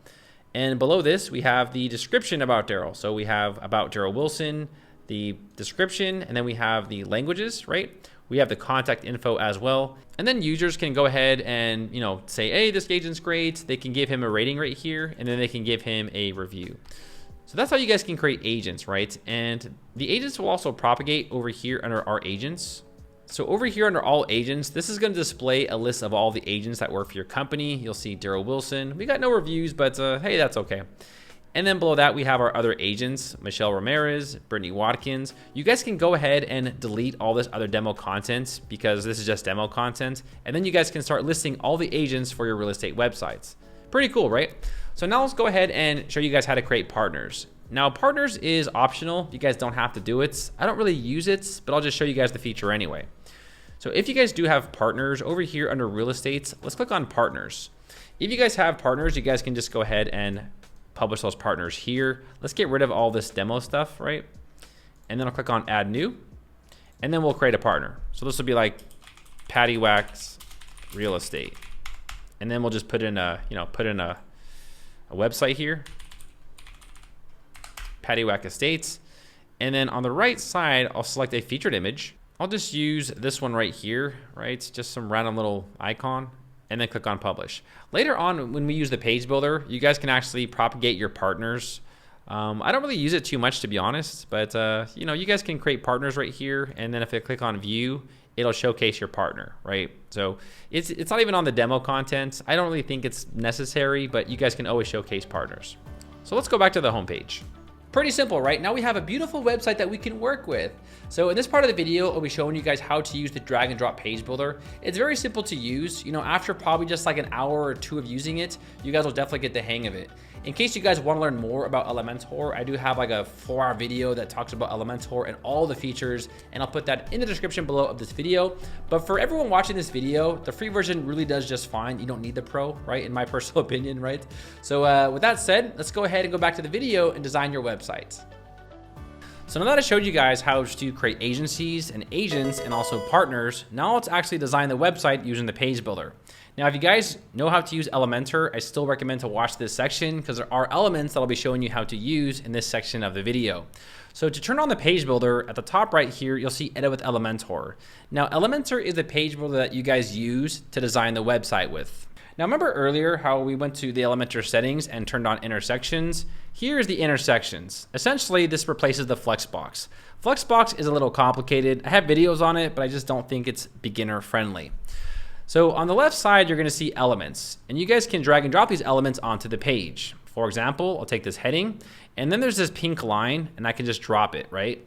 And below this, we have the description about Daryl. So we have about Daryl Wilson, the description, and then we have the languages, right? We have the contact info as well. And then users can go ahead and, you know, say, hey, this agent's great. They can give him a rating right here, and then they can give him a review. So that's how you guys can create agents, right? And the agents will also propagate over here under our agents. So over here under all agents, this is going to display a list of all the agents that work for your company. You'll see Daryl Wilson. We got no reviews, but hey, that's okay. And then below that, we have our other agents, Michelle Ramirez, Brittany Watkins. You guys can go ahead and delete all this other demo content because this is just demo content. And then you guys can start listing all the agents for your real estate websites. Pretty cool, right? So now let's go ahead and show you guys how to create partners. Now, partners is optional. You guys don't have to do it. I don't really use it, but I'll just show you guys the feature anyway. So if you guys do have partners over here under real estate, let's click on partners. If you guys have partners, you guys can just go ahead and publish those partners here. Let's get rid of all this demo stuff, right? And then I'll click on add new, and then we'll create a partner. So this will be like Patty Wax Real Estate. And then we'll just put in a, a website here, Patty Wax Estates. And then on the right side, I'll select a featured image. I'll just use this one right here, right? It's just some random little icon, and then click on publish. Later on, when we use the page builder, you guys can actually propagate your partners. I don't really use it too much, to be honest, but you guys can create partners right here, and then if I click on view, it'll showcase your partner, right? So it's not even on the demo content. I don't really think it's necessary, but you guys can always showcase partners. So let's go back to the home page. Pretty simple, right? Now we have a beautiful website that we can work with. So in this part of the video, I'll be showing you guys how to use the drag and drop page builder. It's very simple to use. You know, after probably just like an hour or two of using it, you guys will definitely get the hang of it. In case you guys want to learn more about Elementor, I do have like a 4-hour video that talks about Elementor and all the features, and I'll put that in the description below of this video. But for everyone watching this video, the free version really does just fine. You don't need the pro, right? In my personal opinion, right? So with that said, let's go ahead and go back to the video and design your website. So now that I showed you guys how to create agencies and agents and also partners, now let's actually design the website using the page builder. Now, if you guys know how to use Elementor, I still recommend to watch this section because there are elements that I'll be showing you how to use in this section of the video. So to turn on the page builder, at the top right here, you'll see Edit with Elementor. Now, Elementor is the page builder that you guys use to design the website with. Now, remember earlier how we went to the Elementor settings and turned on intersections? Here's the intersections. Essentially, this replaces the Flexbox. Flexbox is a little complicated. I have videos on it, but I just don't think it's beginner friendly. So on the left side, you're gonna see elements, and you guys can drag and drop these elements onto the page. For example, I'll take this heading, and then there's this pink line, and I can just drop it, right?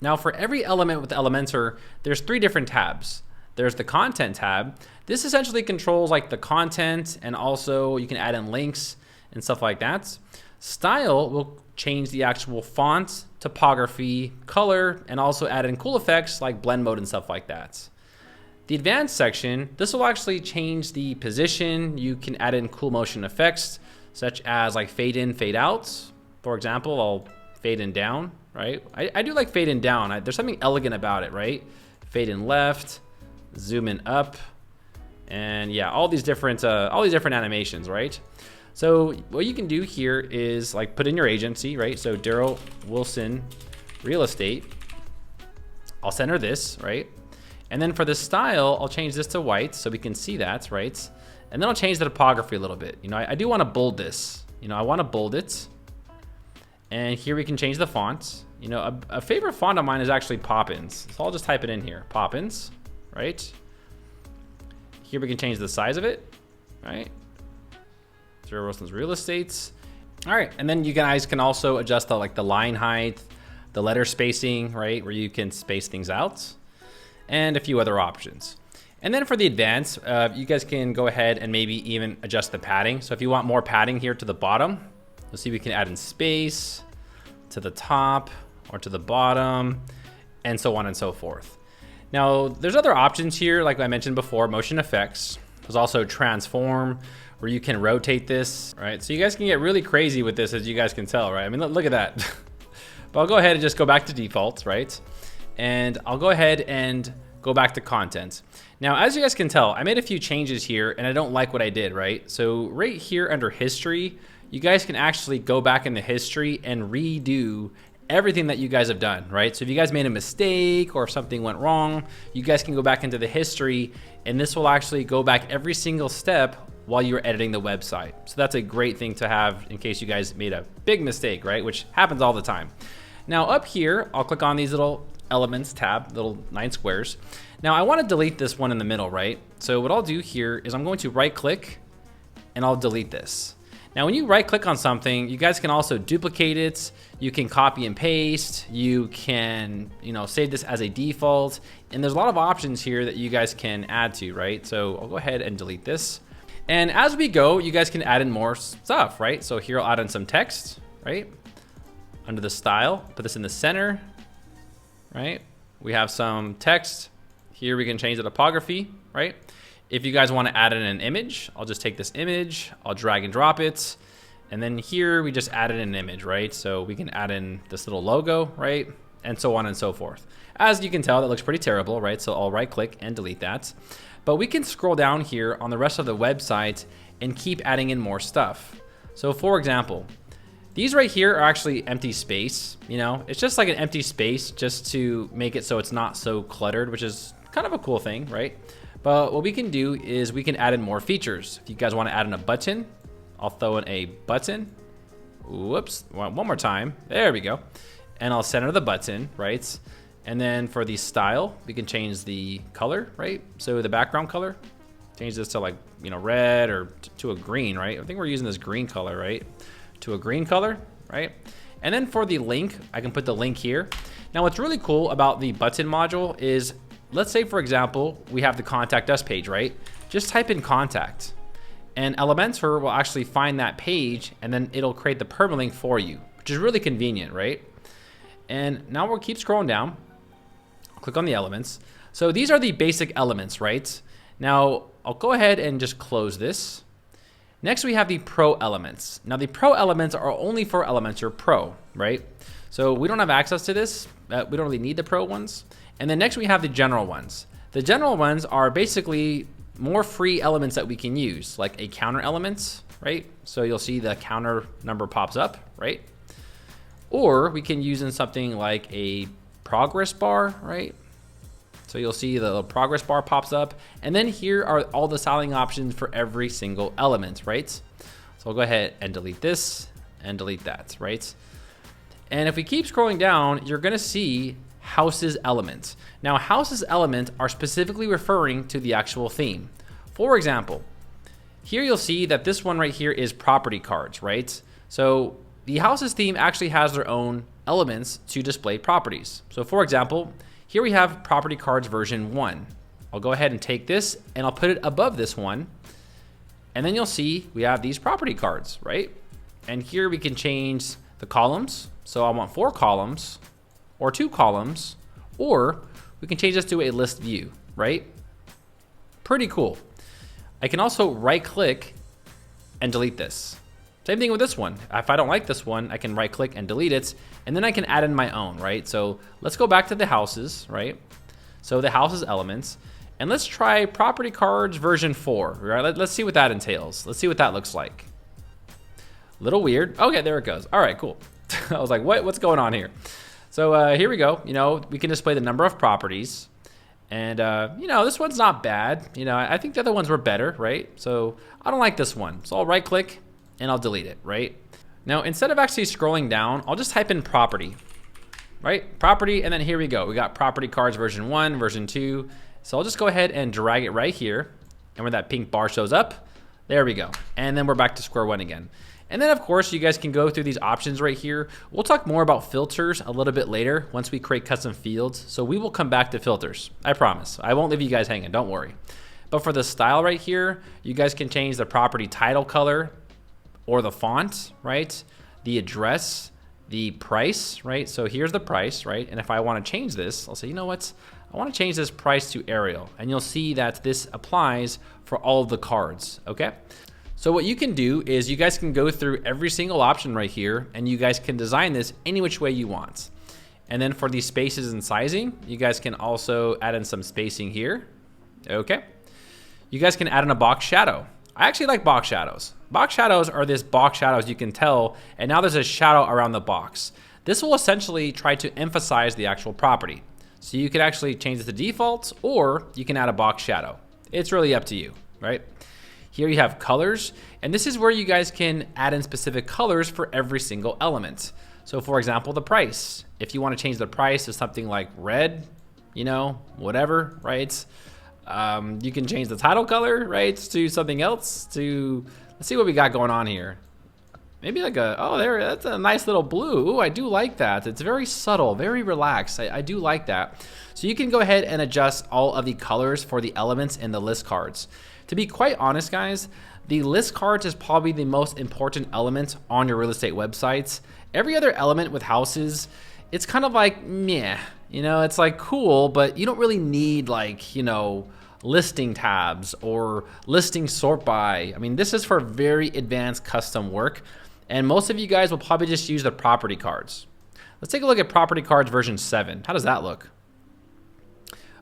Now for every element with Elementor, there's 3 different tabs. There's the content tab. This essentially controls like the content, and also you can add in links and stuff like that. Style will change the actual font, typography, color, and also add in cool effects like blend mode and stuff like that. The advanced section, this will actually change the position. You can add in cool motion effects, such as like fade in, fade out. For example, I'll fade in down, right? I do like fade in down. There's something elegant about it, right? Fade in left, zoom in up, and yeah, all these different animations, right? So what you can do here is like put in your agency, right? So Daryl Wilson Real Estate. I'll center this, right? And then for the style, I'll change this to white so we can see that, right? And then I'll change the typography a little bit. You know, I do want to bold this. You know, I want to bold it. And here we can change the font. You know, a favorite font of mine is actually Poppins. So I'll just type it in here, Poppins, right? Here we can change the size of it, right? Daryl Wilson's Real Estates. All right, and then you guys can also adjust the line height, the letter spacing, right? Where you can space things out, and a few other options. And then for the advanced, you guys can go ahead and maybe even adjust the padding. So if you want more padding here to the bottom, you'll see we can add in space to the top or to the bottom, and so on and so forth. Now, there's other options here, like I mentioned before, motion effects. There's also transform, where you can rotate this, right? So you guys can get really crazy with this, as you guys can tell, right? I mean, look at that. But I'll go ahead and just go back to default, right? And I'll go ahead and go back to content. Now, as you guys can tell, I made a few changes here and I don't like what I did, right? So right here under history, you guys can actually go back into history and redo everything that you guys have done, right? So if you guys made a mistake or if something went wrong, you guys can go back into the history, and this will actually go back every single step while you're editing the website. So that's a great thing to have in case you guys made a big mistake, right? Which happens all the time. Now up here, I'll click on these little elements tab, little 9 squares. Now I want to delete this one in the middle, right? So what I'll do here is I'm going to right click and I'll delete this. Now, when you right click on something, you guys can also duplicate it. You can copy and paste. You can, save this as a default. And there's a lot of options here that you guys can add to, right? So I'll go ahead and delete this. And as we go, you guys can add in more stuff, right? So here I'll add in some text, right? Under the style, put this in the center, right? We have some text. Here we can change the typography, right? If you guys want to add in an image, I'll just take this image, I'll drag and drop it. And then here we just added an image, right? So we can add in this little logo, right? And so on and so forth. As you can tell, that looks pretty terrible, right? So I'll right click and delete that. But we can scroll down here on the rest of the website and keep adding in more stuff. So for example, these right here are actually empty space. It's just like an empty space just to make it so it's not so cluttered, which is kind of a cool thing, right? But what we can do is we can add in more features. If you guys want to add in a button, I'll throw in a button. Whoops, one more time. There we go. And I'll center the button, right? And then for the style, we can change the color, right? So the background color, change this to like, red or to a green, right? I think we're using this green color, right? To a green color, right? And then for the link, I can put the link here. Now what's really cool about the button module is, let's say for example, we have the contact us page, right? Just type in contact and Elementor will actually find that page and then it'll create the permalink for you, which is really convenient, right? And now we'll keep scrolling down, click on the elements. So these are the basic elements, right? Now I'll go ahead and just close this. Next we have the Pro elements. Now the Pro elements are only for Elementor Pro, right? So we don't have access to this. We don't really need the Pro ones. And then next we have the general ones. The general ones are basically more free elements that we can use, like a counter element, right? So you'll see the counter number pops up, right? Or we can use in something like a progress bar, right? So you'll see the progress bar pops up, and then here are all the styling options for every single element, right? So I'll go ahead and delete this and delete that, right? And if we keep scrolling down, you're gonna see Houzez elements. Now Houzez elements are specifically referring to the actual theme. For example, here you'll see that this one right here is property cards, right? So the Houzez theme actually has their own elements to display properties. So for example, here we have property cards version 1. I'll go ahead and take this and I'll put it above this one. And then you'll see we have these property cards, right? And here we can change the columns. So I want 4 columns or 2 columns, or we can change this to a list view, right? Pretty cool. I can also right click and delete this. Same thing with this one. If I don't like this one, I can right click and delete it, and then I can add in my own, right? So let's go back to the Houzez, right? So the Houzez elements, and let's try property cards version 4, right? Let's see what that entails. Let's see what that looks like. Little weird. Okay, there it goes. All right, cool. I was like, what's going on here? So here we go. You know, we can display the number of properties, and you know, this one's not bad. You know, I think the other ones were better, right? So I don't like this one. So I'll right click and I'll delete it, right? Now, instead of actually scrolling down, I'll just type in property, right? Property, and then here we go. We got property cards version 1, version 2. So I'll just go ahead and drag it right here. And where that pink bar shows up, there we go. And then we're back to square one again. And then of course, you guys can go through these options right here. We'll talk more about filters a little bit later once we create custom fields. So we will come back to filters, I promise. I won't leave you guys hanging, don't worry. But for the style right here, you guys can change the property title color, or the font, right? The address, the price, right? So here's the price, right? And if I wanna change this, I'll say, you know what? I wanna change this price to Arial. And you'll see that this applies for all of the cards, okay? So what you can do is you guys can go through every single option right here and you guys can design this any which way you want. And then for these spaces and sizing, you guys can also add in some spacing here, okay? You guys can add in a box shadow. I actually like box shadows. Box shadows are this box shadows you can tell, and now there's a shadow around the box. This will essentially try to emphasize the actual property. So you can actually change it to default, or you can add a box shadow. It's really up to you, right? Here you have colors, and this is where you guys can add in specific colors for every single element. So for example, the price. If you want to change the price to something like red, you know, whatever, right? You can change the title color, right, to something else. Let's see what we got going on here. Maybe like that's a nice little blue. Ooh, I do like that. It's very subtle, very relaxed. I do like that. So you can go ahead and adjust all of the colors for the elements in the list cards. To be quite honest, guys, the list cards is probably the most important element on your real estate websites. Every other element with Houzez, it's kind of like meh. You know, it's like cool, but you don't really need like, you know, listing tabs or listing sort by. I mean, this is for very advanced custom work, and most of you guys will probably just use the property cards. Let's take a look at property cards version 7. How does that look?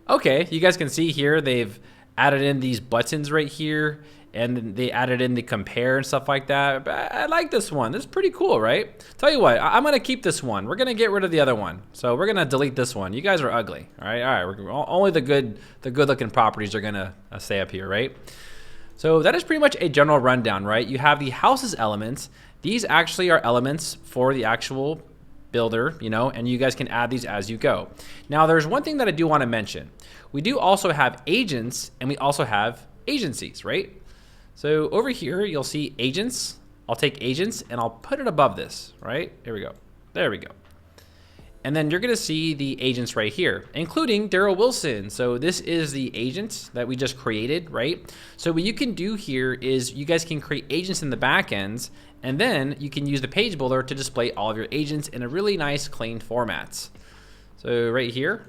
Okay, you guys can see here they've added in these buttons right here, and they added in the compare and stuff like that. I like this one. This is pretty cool, right? Tell you what, I'm gonna keep this one. We're gonna get rid of the other one. So we're gonna delete this one. You guys are ugly, all right? Only the good looking properties are gonna stay up here, right? So that is pretty much a general rundown, right? You have the Houzez elements. These actually are elements for the actual builder, you know, and you guys can add these as you go. Now, there's one thing that I do want to mention. We do also have agents, and we also have agencies, right? So over here, you'll see agents. I'll take agents and I'll put it above this, right? Here we go. There we go. And then you're gonna see the agents right here, including Daryl Wilson. So this is the agent that we just created, right? So what you can do here is you guys can create agents in the back ends, and then you can use the page builder to display all of your agents in a really nice, clean format. So right here,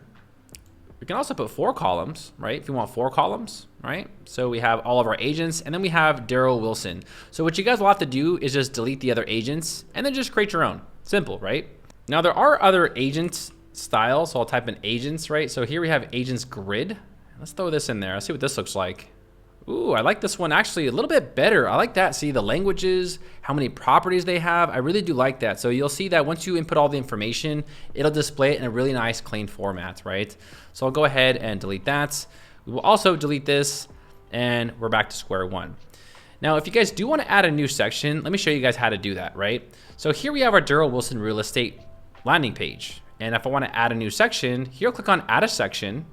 we can also put 4 columns, right? If you want 4 columns, right? So we have all of our agents, and then we have Daryl Wilson. So what you guys will have to do is just delete the other agents, and then just create your own. Simple, right? Now there are other agent styles, so I'll type in agents, right? So here we have agents grid. Let's throw this in there. Let's see what this looks like. Ooh, I like this one actually a little bit better. I like that. See the languages, how many properties they have. I really do like that. So you'll see that once you input all the information, it'll display it in a really nice, clean format, right? So I'll go ahead and delete that. We will also delete this, and we're back to square one. Now, if you guys do want to add a new section, let me show you guys how to do that, right? So here we have our Daryl Wilson real estate landing page. And if I want to add a new section, here I'll click on add a section,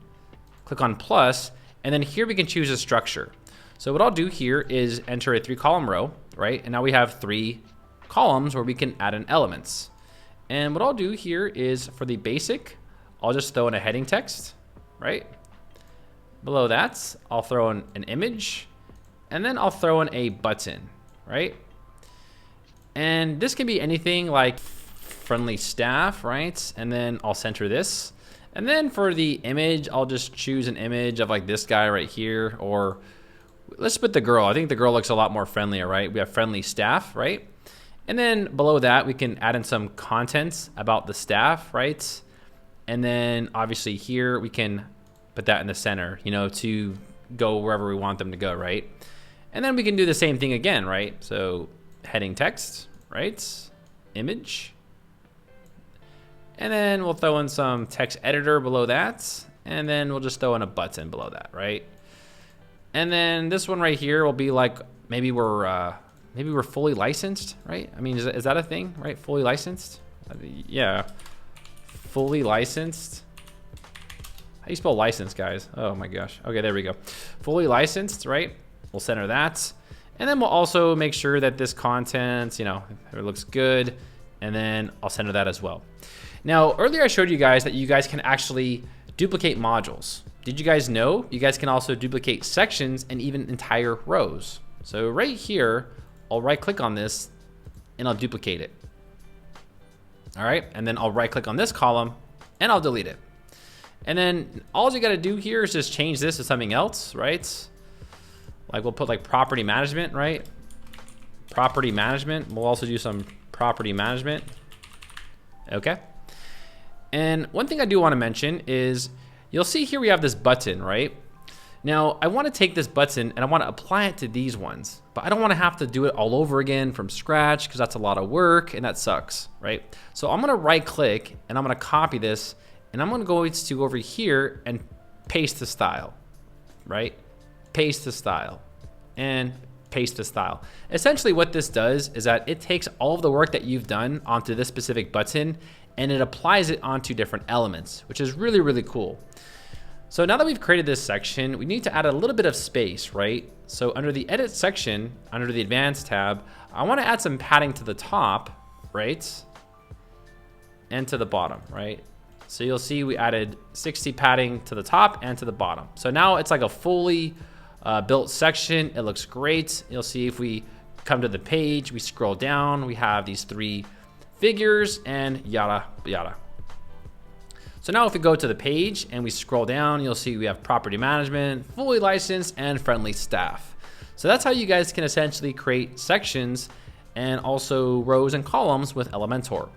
click on plus, and then here we can choose a structure. So what I'll do here is enter a 3-column row, right? And now we have 3 columns where we can add in elements. And what I'll do here is for the basic, I'll just throw in a heading text, right? Below that, I'll throw in an image, and then I'll throw in a button, right? And this can be anything like friendly staff, right? And then I'll center this. And then for the image, I'll just choose an image of like this guy right here, or let's put the girl. I think the girl looks a lot more friendlier, right? We have friendly staff, right? And then below that, we can add in some contents about the staff, right? And then obviously here, we can put that in the center, you know, to go wherever we want them to go, right? And then we can do the same thing again, right? So heading text, right? Image. And then we'll throw in some text editor below that. And then we'll just throw in a button below that, right? And then this one right here will be like, maybe we're fully licensed, right? I mean, is that a thing, right? Fully licensed? Yeah, fully licensed. How do you spell license, guys? Oh my gosh. Okay, there we go. Fully licensed, right? We'll center that. And then we'll also make sure that this content, you know, it looks good. And then I'll center that as well. Now, earlier I showed you guys that you guys can actually duplicate modules. Did you guys know you guys can also duplicate sections and even entire rows? So right here, I'll right click on this and I'll duplicate it. All right, and then I'll right click on this column and I'll delete it. And then all you gotta do here is just change this to something else, right? Like we'll put like property management, right? Property management, we'll also do some property management, okay? And one thing I do wanna mention is, you'll see here we have this button, right? Now, I wanna take this button and I wanna apply it to these ones, but I don't wanna have to do it all over again from scratch because that's a lot of work and that sucks, right? So I'm gonna right click and I'm gonna copy this and I'm gonna go to over here and paste the style, right? Paste the style and paste the style. Essentially what this does is that it takes all of the work that you've done onto this specific button and it applies it onto different elements, which is really, really cool. So now that we've created this section, we need to add a little bit of space, right? So under the edit section, under the advanced tab, I wanna add some padding to the top, right? And to the bottom, right? So you'll see we added 60 padding to the top and to the bottom. So now it's like a fully built section. It looks great. You'll see if we come to the page, we scroll down, we have these 3 figures and yada, yada. So now if we go to the page and we scroll down, you'll see we have property management, fully licensed, and friendly staff. So that's how you guys can essentially create sections and also rows and columns with Elementor.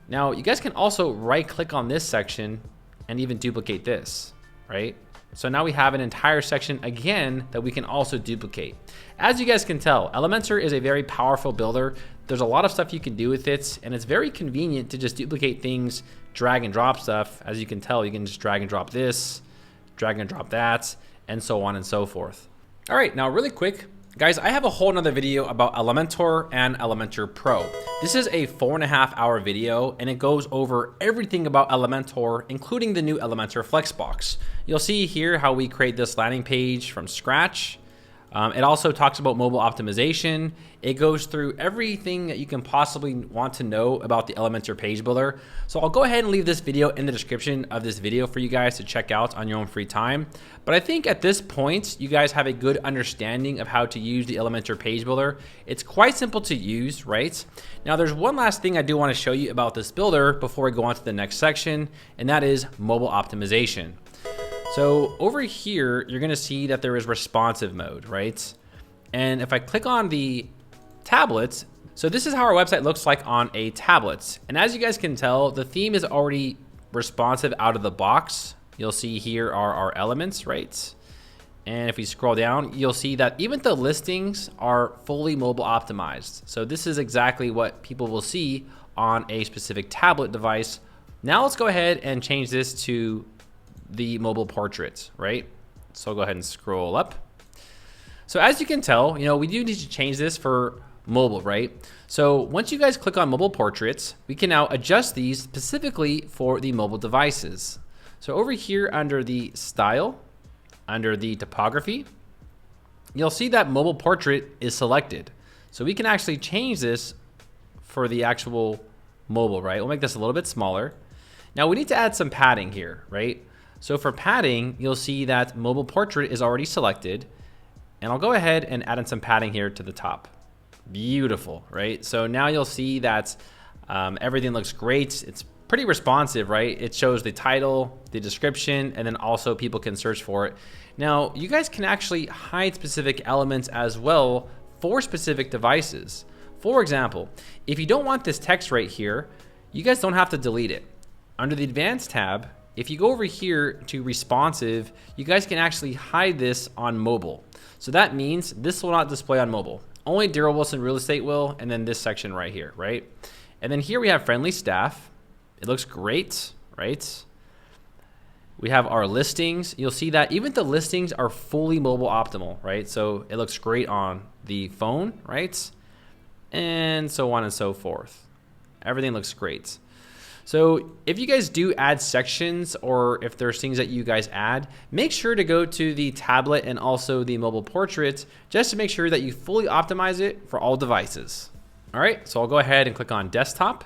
Now you guys can also right click on this section and even duplicate this, right? So now we have an entire section again that we can also duplicate. As you guys can tell, Elementor is a very powerful builder. There's a lot of stuff you can do with it, and it's very convenient to just duplicate things, drag and drop stuff. As you can tell, you can just drag and drop this, drag and drop that, and so on and so forth. All right, now really quick, guys, I have a whole nother video about Elementor and Elementor Pro. This is a 4.5-hour video, and it goes over everything about Elementor, including the new Elementor Flexbox. You'll see here how we create this landing page from scratch. It also talks about mobile optimization. It goes through everything that you can possibly want to know about the Elementor page builder. So I'll go ahead and leave this video in the description of this video for you guys to check out on your own free time. But I think at this point, you guys have a good understanding of how to use the Elementor page builder. It's quite simple to use, right? Now there's one last thing I do want to show you about this builder before we go on to the next section, and that is mobile optimization. So over here, you're gonna see that there is responsive mode, right? And if I click on the tablets, so this is how our website looks like on a tablet. And as you guys can tell, the theme is already responsive out of the box. You'll see here are our elements, right? And if we scroll down, you'll see that even the listings are fully mobile optimized. So this is exactly what people will see on a specific tablet device. Now let's go ahead and change this to the mobile portraits, right? So I'll go ahead and scroll up. So as you can tell, we do need to change this for mobile, right? So once you guys click on mobile portraits, we can now adjust these specifically for the mobile devices. So over here under the style, under the topography, you'll see that mobile portrait is selected. So we can actually change this for the actual mobile, right? We'll make this a little bit smaller. Now we need to add some padding here, right? So for padding, you'll see that mobile portrait is already selected, and I'll go ahead and add in some padding here to the top. Beautiful, right? So now you'll see that everything looks great. It's pretty responsive, right? It shows the title, the description, and then also people can search for it. Now, you guys can actually hide specific elements as well for specific devices. For example, if you don't want this text right here, you guys don't have to delete it. Under the Advanced tab, if you go over here to responsive, you guys can actually hide this on mobile. So that means this will not display on mobile. Only Daryl Wilson Real Estate will, and then this section right here, right? And then here we have friendly staff. It looks great, right? We have our listings. You'll see that even the listings are fully mobile optimal, right? So it looks great on the phone, right? And so on and so forth. Everything looks great. So if you guys do add sections, or if there's things that you guys add, make sure to go to the tablet and also the mobile portrait just to make sure that you fully optimize it for all devices. All right, so I'll go ahead and click on desktop,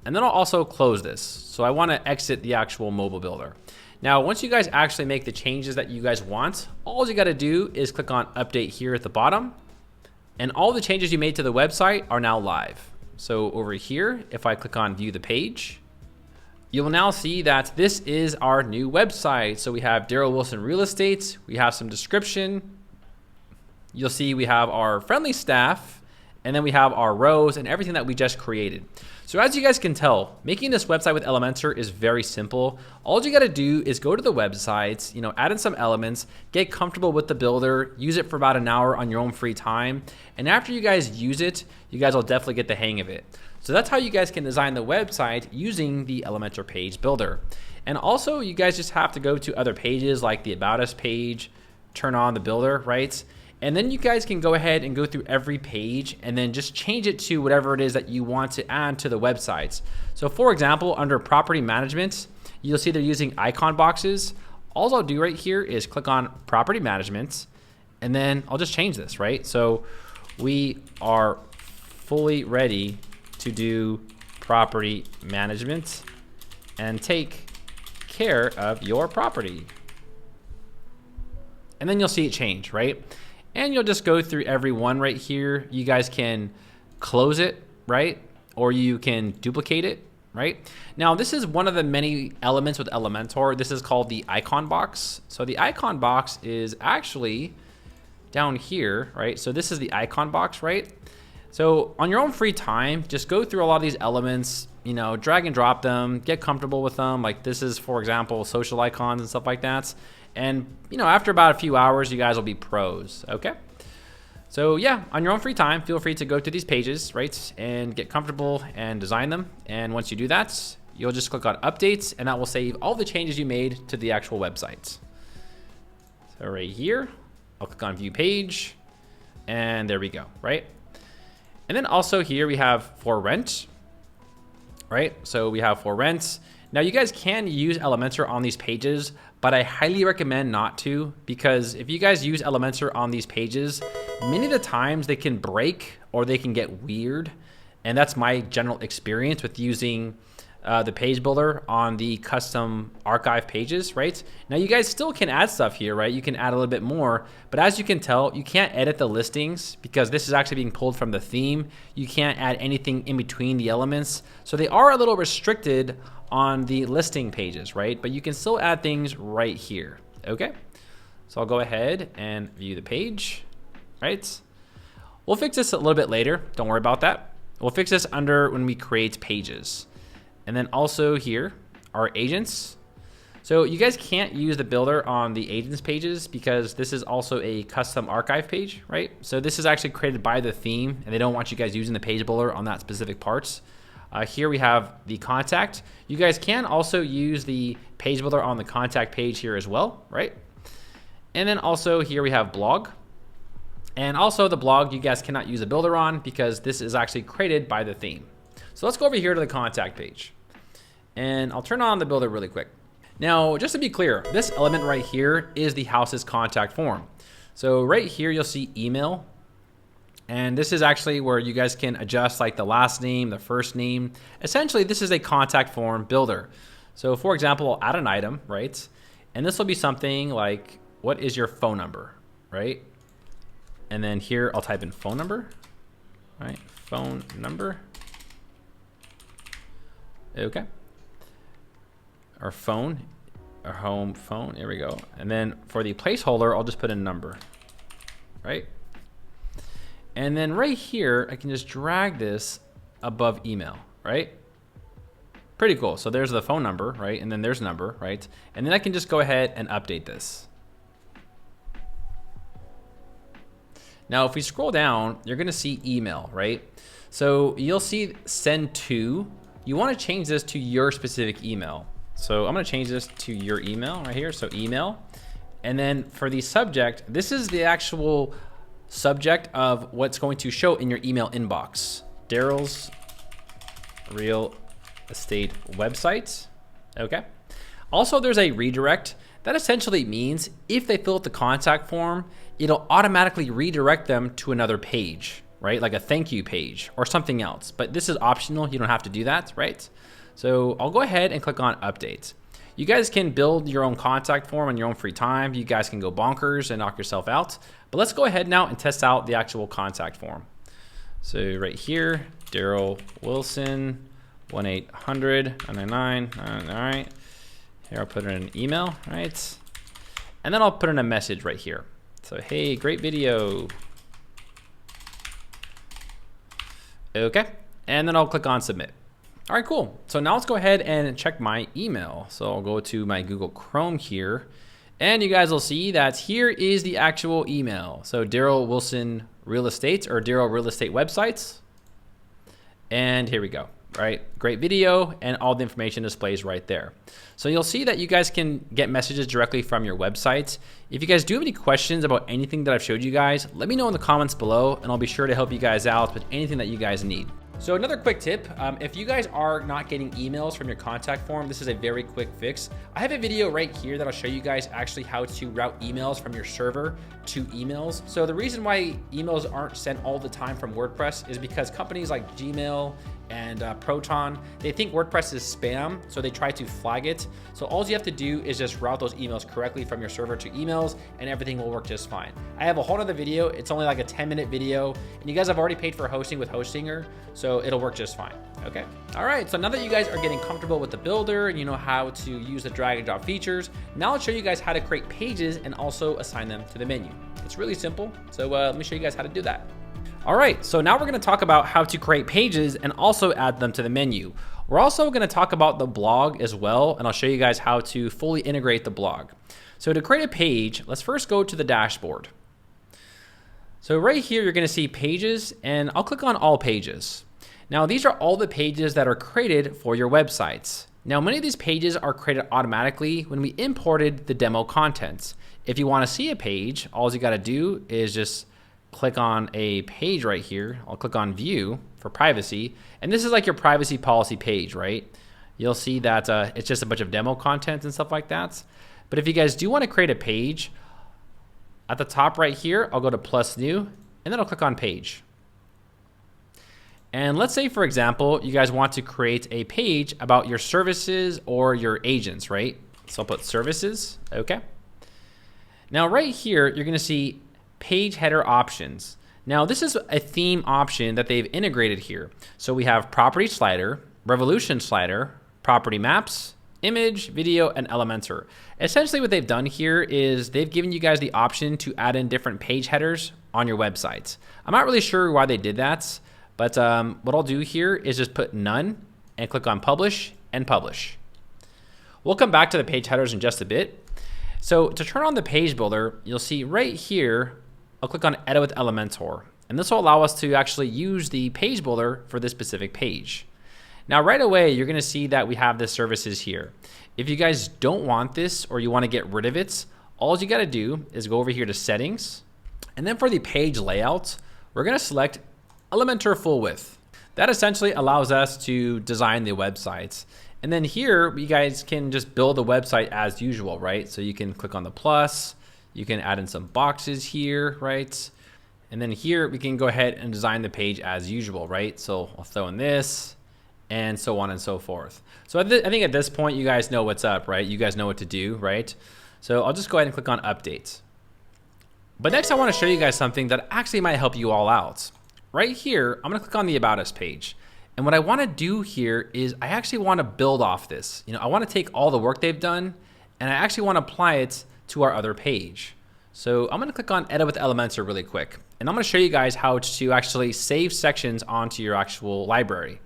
and then I'll also close this. So I want to exit the actual mobile builder. Now, once you guys actually make the changes that you guys want, all you got to do is click on update here at the bottom, and all the changes you made to the website are now live. So over here, if I click on view the page, you will now see that this is our new website. So we have Daryl Wilson Real Estate, we have some description, you'll see we have our friendly staff, and then we have our rows and everything that we just created. So as you guys can tell, making this website with Elementor is very simple. All you gotta do is go to the website, add in some elements, get comfortable with the builder, use it for about an hour on your own free time. And after you guys use it, you guys will definitely get the hang of it. So that's how you guys can design the website using the Elementor page builder. And also you guys just have to go to other pages like the About Us page, turn on the builder, right? And then you guys can go ahead and go through every page and then just change it to whatever it is that you want to add to the websites. So for example, under property management, you'll see they're using icon boxes. All I'll do right here is click on property management, and then I'll just change this, right? So we are fully ready to do property management and take care of your property. And then you'll see it change, right? And you'll just go through every one right here. You guys can close it, right? Or you can duplicate it, right? Now, this is one of the many elements with Elementor. This is called the icon box. So the icon box is actually down here, right? So this is the icon box, right? So on your own free time, just go through a lot of these elements, drag and drop them, get comfortable with them. Like this is, for example, social icons and stuff like that. And, after about a few hours, you guys will be pros, okay? So yeah, on your own free time, feel free to go to these pages, right? And get comfortable and design them. And once you do that, you'll just click on updates, and that will save all the changes you made to the actual website. So right here, I'll click on view page, and there we go, right? And then also here we have for rent, right? So we have for rent. Now you guys can use Elementor on these pages, but I highly recommend not to, because if you guys use Elementor on these pages, many of the times they can break or they can get weird. And that's my general experience with using the page builder on the custom archive pages, right? Now you guys still can add stuff here, right? You can add a little bit more, but as you can tell, you can't edit the listings because this is actually being pulled from the theme. You can't add anything in between the elements. So they are a little restricted on the listing pages, right? But you can still add things right here, okay? So I'll go ahead and view the page, right? We'll fix this a little bit later. Don't worry about that. We'll fix this under when we create pages. And then also here, our agents. So you guys can't use the builder on the agents pages because this is also a custom archive page, right? So this is actually created by the theme and they don't want you guys using the page builder on that specific parts. Here we have the contact. You guys can also use the page builder on the contact page here as well, right? And then also here we have blog. And also the blog you guys cannot use a builder on because this is actually created by the theme. So let's go over here to the contact page. And I'll turn on the builder really quick. Now, just to be clear, this element right here is the Houzez contact form. So right here, you'll see email. And this is actually where you guys can adjust like the last name, the first name. Essentially, this is a contact form builder. So for example, I'll add an item, right? And this will be something like, what is your phone number, right? And then here, I'll type in phone number, right? Phone number. Okay. Our phone, our home phone, there we go. And then for the placeholder, I'll just put in number, right? And then right here, I can just drag this above email, right? Pretty cool. So there's the phone number, right? And then there's number, right? And then I can just go ahead and update this. Now, if we scroll down, you're gonna see email, right? So you'll see send to. You wanna change this to your specific email. So I'm gonna change this to your email right here, so email. And then for the subject, this is the actual subject of what's going to show in your email inbox. Daryl's real estate website, okay? Also, there's a redirect. That essentially means if they fill out the contact form, it'll automatically redirect them to another page, right? Like a thank you page or something else. But this is optional, you don't have to do that, right? So I'll go ahead and click on update. You guys can build your own contact form on your own free time. You guys can go bonkers and knock yourself out. But let's go ahead now and test out the actual contact form. So right here, Daryl Wilson, 1-800-999, all right. Here I'll put in an email, right? And then I'll put in a message right here. So, hey, great video. Okay, and then I'll click on submit. All right, cool. So now let's go ahead and check my email. So I'll go to my Google Chrome here, and you guys will see that here is the actual email. So Daryl Wilson Real Estate or Daryl Real Estate Websites. And here we go, right? Great video, and all the information displays right there. So you'll see that you guys can get messages directly from your website. If you guys do have any questions about anything that I've showed you guys, let me know in the comments below, and I'll be sure to help you guys out with anything that you guys need. So another quick tip, if you guys are not getting emails from your contact form, this is a very quick fix. I have a video right here that'll show you guys actually how to route emails from your server to emails. So the reason why emails aren't sent all the time from WordPress is because companies like Gmail and Proton, they think WordPress is spam, so they try to flag it. So all you have to do is just route those emails correctly from your server to emails, and everything will work just fine. I have a whole other video. It's only like a 10-minute video, and you guys have already paid for hosting with Hostinger, so it'll work just fine, okay? All right, so now that you guys are getting comfortable with the builder and you know how to use the drag and drop features, now I'll show you guys how to create pages and also assign them to the menu. It's really simple, so let me show you guys how to do that. All right, so now we're gonna talk about how to create pages and also add them to the menu. We're also gonna talk about the blog as well, and I'll show you guys how to fully integrate the blog. So to create a page, let's first go to the dashboard. So right here, you're gonna see pages, and I'll click on all pages. Now, these are all the pages that are created for your websites. Now, many of these pages are created automatically when we imported the demo contents. If you wanna see a page, all you gotta do is just click on a page right here. I'll click on view for privacy. And this is like your privacy policy page, right? you'll see that it's just a bunch of demo content and stuff like that. But if you guys do want to create a page, at the top right here, I'll go to plus new, and then I'll click on page. And let's say, for example, you guys want to create a page about your services or your agents, right? So I'll put services, okay. Now right here, you're gonna see page header options. Now this is a theme option that they've integrated here. So we have property slider, revolution slider, property maps, image, video, and Elementor. Essentially what they've done here is they've given you guys the option to add in different page headers on your websites. I'm not really sure why they did that, but what I'll do here is just put none and click on publish and publish. We'll come back to the page headers in just a bit. So to turn on the page builder, you'll see right here, I'll click on edit with Elementor. And this will allow us to actually use the page builder for this specific page. Now right away, you're gonna see that we have the services here. If you guys don't want this or you wanna get rid of it, all you gotta do is go over here to settings. And then for the page layout, we're gonna select Elementor full width. That essentially allows us to design the websites. And then here, you guys can just build the website as usual, right? So you can click on the plus, you can add in some boxes here, right? And then here, we can go ahead and design the page as usual, right? So I'll throw in this, and so on and so forth. So I think at this point, you guys know what's up, right? You guys know what to do, right? So I'll just go ahead and click on update. But next, I wanna show you guys something that actually might help you all out. Right here, I'm gonna click on the About Us page. And what I wanna do here is I actually wanna build off this. I wanna take all the work they've done and I actually wanna apply it to our other page. So I'm gonna click on Edit with Elementor really quick. And I'm gonna show you guys how to actually save sections onto your actual library.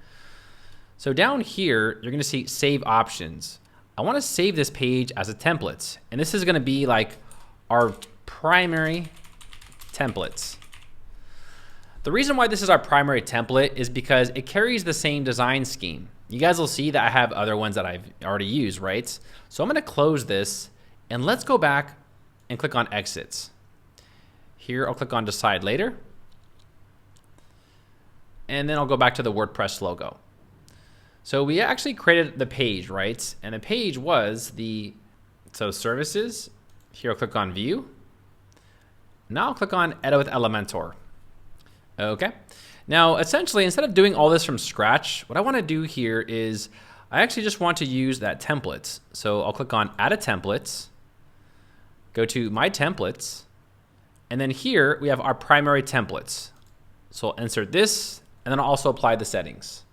So down here, you're gonna see Save Options. I wanna save this page as a template. And this is gonna be like our primary templates. The reason why this is our primary template is because it carries the same design scheme. You guys will see that I have other ones that I've already used, right? So I'm gonna close this and let's go back and click on Exits. Here, I'll click on Decide Later. And then I'll go back to the WordPress logo. So we actually created the page, right? And the page was services. Here, I'll click on View. Now I'll click on Edit with Elementor. Okay. Now, essentially, instead of doing all this from scratch, what I want to do here is I actually just want to use that template. So I'll click on Add a Template, go to My Templates, and then here we have our primary templates. So I'll insert this, and then I'll also apply the settings.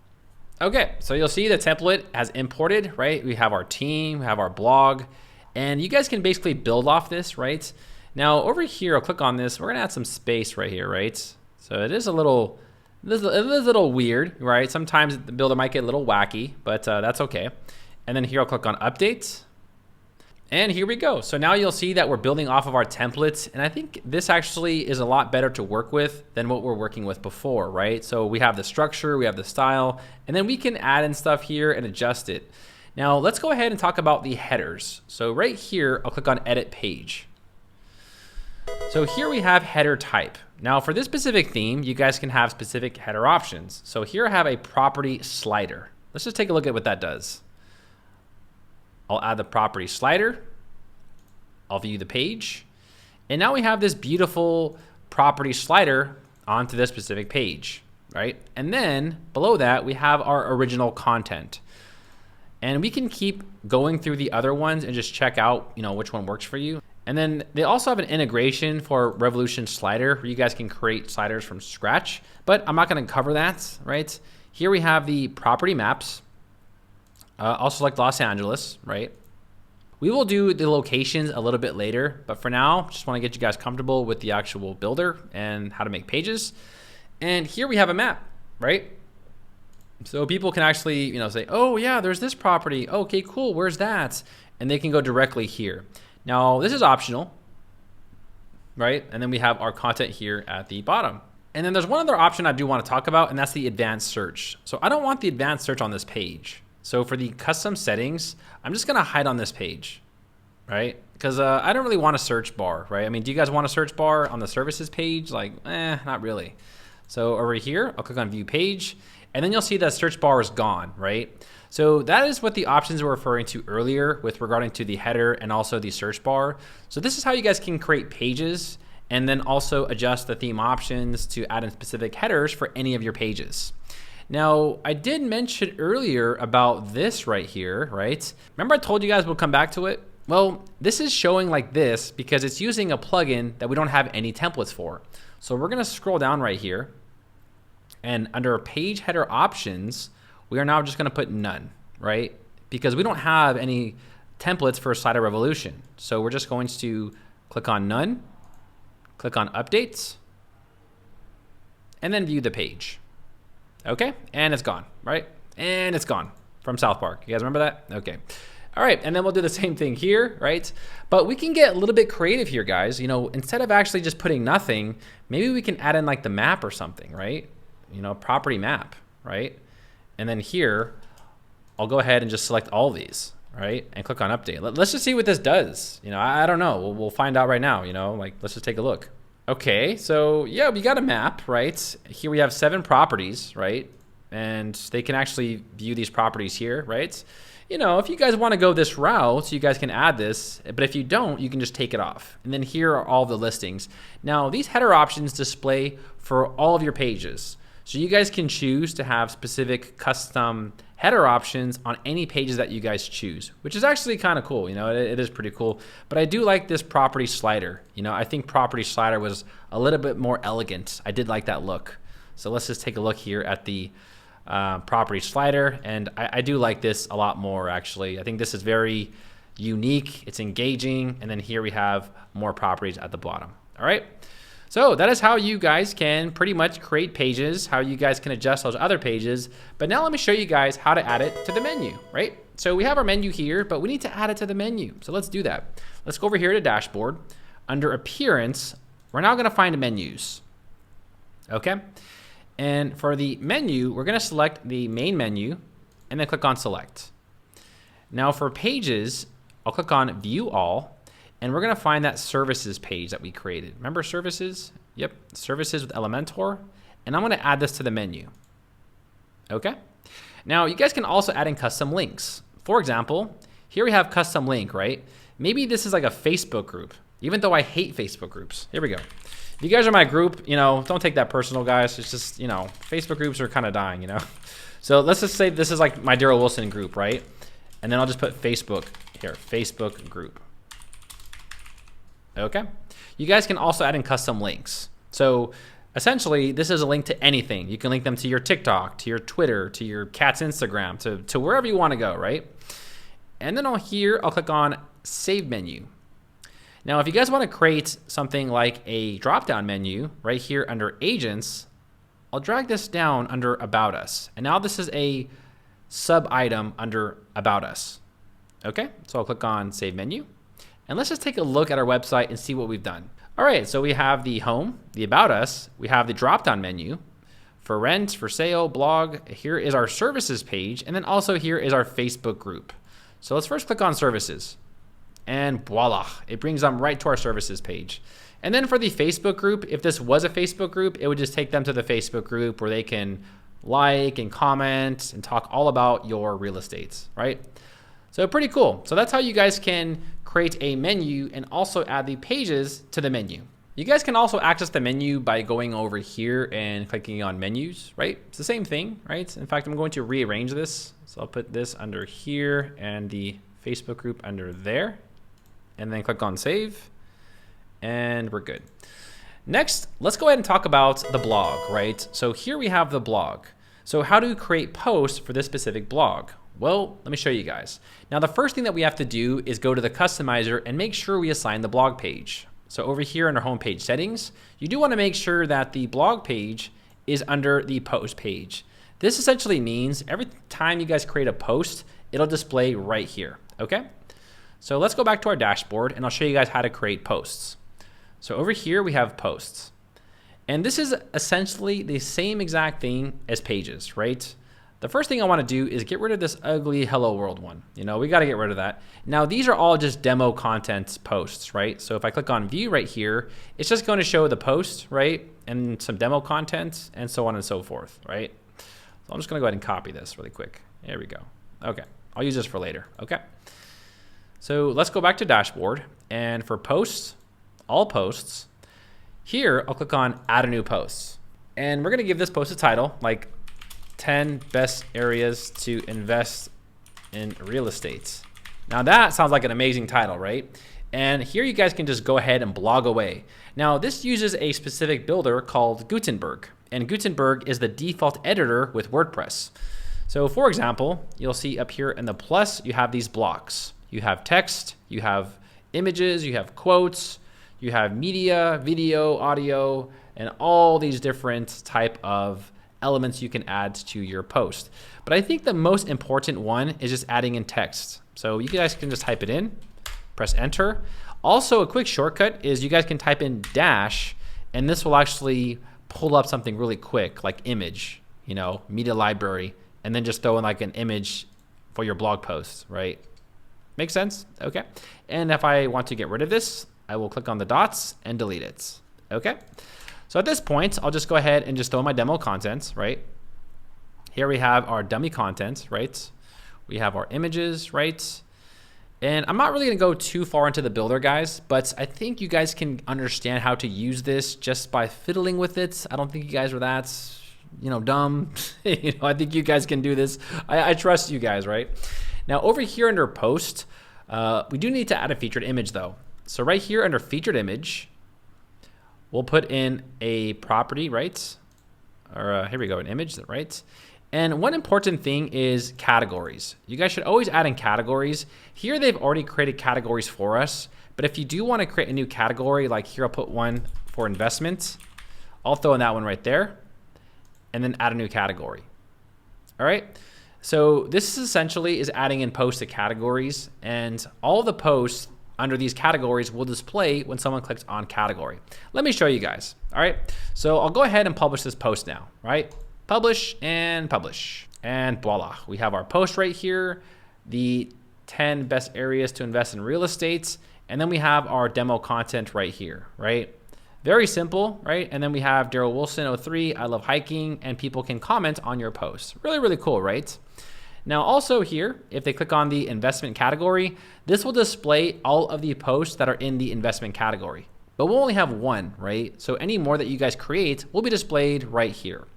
Okay, so you'll see the template has imported, right? We have our team, we have our blog, and you guys can basically build off this, right? Now, over here, I'll click on this. We're going to add some space right here, right? So it is a little weird, right? Sometimes the builder might get a little wacky, but that's okay. And then here I'll click on Update. And here we go. So now you'll see that we're building off of our templates. And I think this actually is a lot better to work with than what we're working with before, right? So we have the structure, we have the style, and then we can add in stuff here and adjust it. Now let's go ahead and talk about the headers. So right here, I'll click on Edit Page. So here we have header type. Now for this specific theme, you guys can have specific header options. So here I have a property slider. Let's just take a look at what that does. I'll add the property slider. I'll view the page. And now we have this beautiful property slider onto this specific page, right? And then below that, we have our original content. And we can keep going through the other ones and just check out, which one works for you. And then they also have an integration for Revolution Slider where you guys can create sliders from scratch, but I'm not gonna cover that, right? Here we have the property maps. I'll select Los Angeles, right? We will do the locations a little bit later, but for now, just wanna get you guys comfortable with the actual builder and how to make pages. And here we have a map, right? So people can actually, say, oh yeah, there's this property. Okay, cool, where's that? And they can go directly here. Now, this is optional, right? And then we have our content here at the bottom. And then there's one other option I do want to talk about, and that's the advanced search. So I don't want the advanced search on this page. So for the custom settings, I'm just going to hide on this page, right? Because I don't really want a search bar, right? I mean, do you guys want a search bar on the services page? Like, not really. So over here, I'll click on View Page. and then you'll see that search bar is gone, right? So that is what the options were referring to earlier with regarding to the header and also the search bar. So this is how you guys can create pages and then also adjust the theme options to add in specific headers for any of your pages. Now, I did mention earlier about this right here, right? Remember I told you guys we'll come back to it? Well, this is showing like this because it's using a plugin that we don't have any templates for. So we're gonna scroll down right here, and under page header options, we are now just gonna put none, right? Because we don't have any templates for Slider Revolution. So we're just going to click on none, click on updates, and then view the page. Okay, and it's gone, right? And it's gone from South Park. You guys remember that? Okay. All right, and then we'll do the same thing here, right? But we can get a little bit creative here, guys. You know, instead of actually just putting nothing, maybe we can add in like the map or something, right? You know, property map, right? And then here, I'll go ahead and just select all of these, right? And click on update. Let's just see what this does. You know, I don't know. We'll find out right now, you know, like let's just take a look. Okay, so yeah, we got a map, right? Here we have 7 properties, right? And they can actually view these properties here, right? You know, if you guys want to go this route, you guys can add this, but if you don't, you can just take it off. And then here are all the listings. Now, these header options display for all of your pages. So you guys can choose to have specific custom header options on any pages that you guys choose, which is actually kind of cool. You know, it is pretty cool. But I do like this property slider. You know, I think property slider was a little bit more elegant. I did like that look. So let's just take a look here at the property slider, and I do like this a lot more actually. I think this is very unique, it's engaging, and then here we have more properties at the bottom. All right, so that is how you guys can pretty much create pages, how you guys can adjust those other pages. But now let me show you guys how to add it to the menu, right? So we have our menu here, but we need to add it to the menu. So let's do that. Let's go over here to dashboard. Under appearance, we're now gonna find menus, okay? And for the menu, we're gonna select the main menu and then click on select. Now for pages, I'll click on view all, and we're gonna find that services page that we created. Remember services? Yep, services with Elementor. And I'm gonna add this to the menu, okay? Now you guys can also add in custom links. For example, here we have custom link, right? Maybe this is like a Facebook group, even though I hate Facebook groups. Here we go. If you guys are my group, you know, don't take that personal, guys. It's just, you know, Facebook groups are kind of dying, you know. So let's just say this is like my Daryl Wilson group, right? And then I'll just put Facebook here, Facebook group. Okay. You guys can also add in custom links. So essentially, this is a link to anything. You can link them to your TikTok, to your Twitter, to your cat's Instagram, to wherever you want to go, right? And then I'll click on Save Menu. Now, if you guys want to create something like a drop-down menu right here under Agents, I'll drag this down under About Us. And now this is a sub-item under About Us. Okay, so I'll click on Save Menu. And let's just take a look at our website and see what we've done. All right, so we have the Home, the About Us, we have the drop-down menu, for rent, for sale, blog. Here is our services page, and then also here is our Facebook group. So let's first click on Services. And voila, it brings them right to our services page. And then for the Facebook group, if this was a Facebook group, it would just take them to the Facebook group where they can like and comment and talk all about your real estate, right? So pretty cool. So that's how you guys can create a menu and also add the pages to the menu. You guys can also access the menu by going over here and clicking on menus, right? It's the same thing, right? In fact, I'm going to rearrange this. So I'll put this under here and the Facebook group under there. And then click on save, and we're good. Next, let's go ahead and talk about the blog, right? So here we have the blog. So how do we create posts for this specific blog? Well, let me show you guys. Now, the first thing that we have to do is go to the customizer and make sure we assign the blog page. So over here under homepage settings, you do want to make sure that the blog page is under the post page. This essentially means every time you guys create a post, it'll display right here, okay? So let's go back to our dashboard and I'll show you guys how to create posts. So over here we have posts. And this is essentially the same exact thing as pages, right? The first thing I want to do is get rid of this ugly hello world one. You know, we got to get rid of that. Now these are all just demo content posts, right? So if I click on view right here, it's just going to show the post, right? And some demo content and so on and so forth, right? I'm just gonna go ahead and copy this really quick. There we go. Okay, I'll use this for later. Okay. So let's go back to dashboard, and for posts, all posts, here I'll click on add a new post. And we're gonna give this post a title like 10 best areas to invest in real estate. Now that sounds like an amazing title, right? And here you guys can just go ahead and blog away. Now this uses a specific builder called Gutenberg, and Gutenberg is the default editor with WordPress. So for example, you'll see up here in the plus, you have these blocks. You have text, you have images, you have quotes, you have media, video, audio, and all these different type of elements you can add to your post. But I think the most important one is just adding in text. So you guys can just type it in, press enter. Also, a quick shortcut is you guys can type in dash, and this will actually pull up something really quick, like image, you know, media library, and then just throw in like an image for your blog post, right? Make sense? Okay. And if I want to get rid of this, I will click on the dots and delete it. Okay. So at this point, I'll just go ahead and just throw in my demo content, right? Here we have our dummy content, right? We have our images, right? And I'm not really gonna go too far into the builder, guys, but I think you guys can understand how to use this just by fiddling with it. I don't think you guys are that, you know, dumb. You know, I think you guys can do this. I trust you guys, right? Now over here under post, we do need to add a featured image though. So right here under featured image, we'll put in a property, right? Or here we go, an image, right? And one important thing is categories. You guys should always add in categories. Here they've already created categories for us, but if you do want to create a new category, like here I'll put one for investment, I'll throw in that one right there, and then add a new category. All right. So this is essentially is adding in posts to categories, and all the posts under these categories will display when someone clicks on category. Let me show you guys. All right. So I'll go ahead and publish this post now, right? Publish, and voila. We have our post right here, the 10 best areas to invest in real estate. And then we have our demo content right here, right? Very simple, right? And then we have Daryl Wilson 03, I love hiking, and people can comment on your post. Really, really cool, right? Now also here, if they click on the investment category, this will display all of the posts that are in the investment category, but we'll only have one, right? So any more that you guys create will be displayed right here.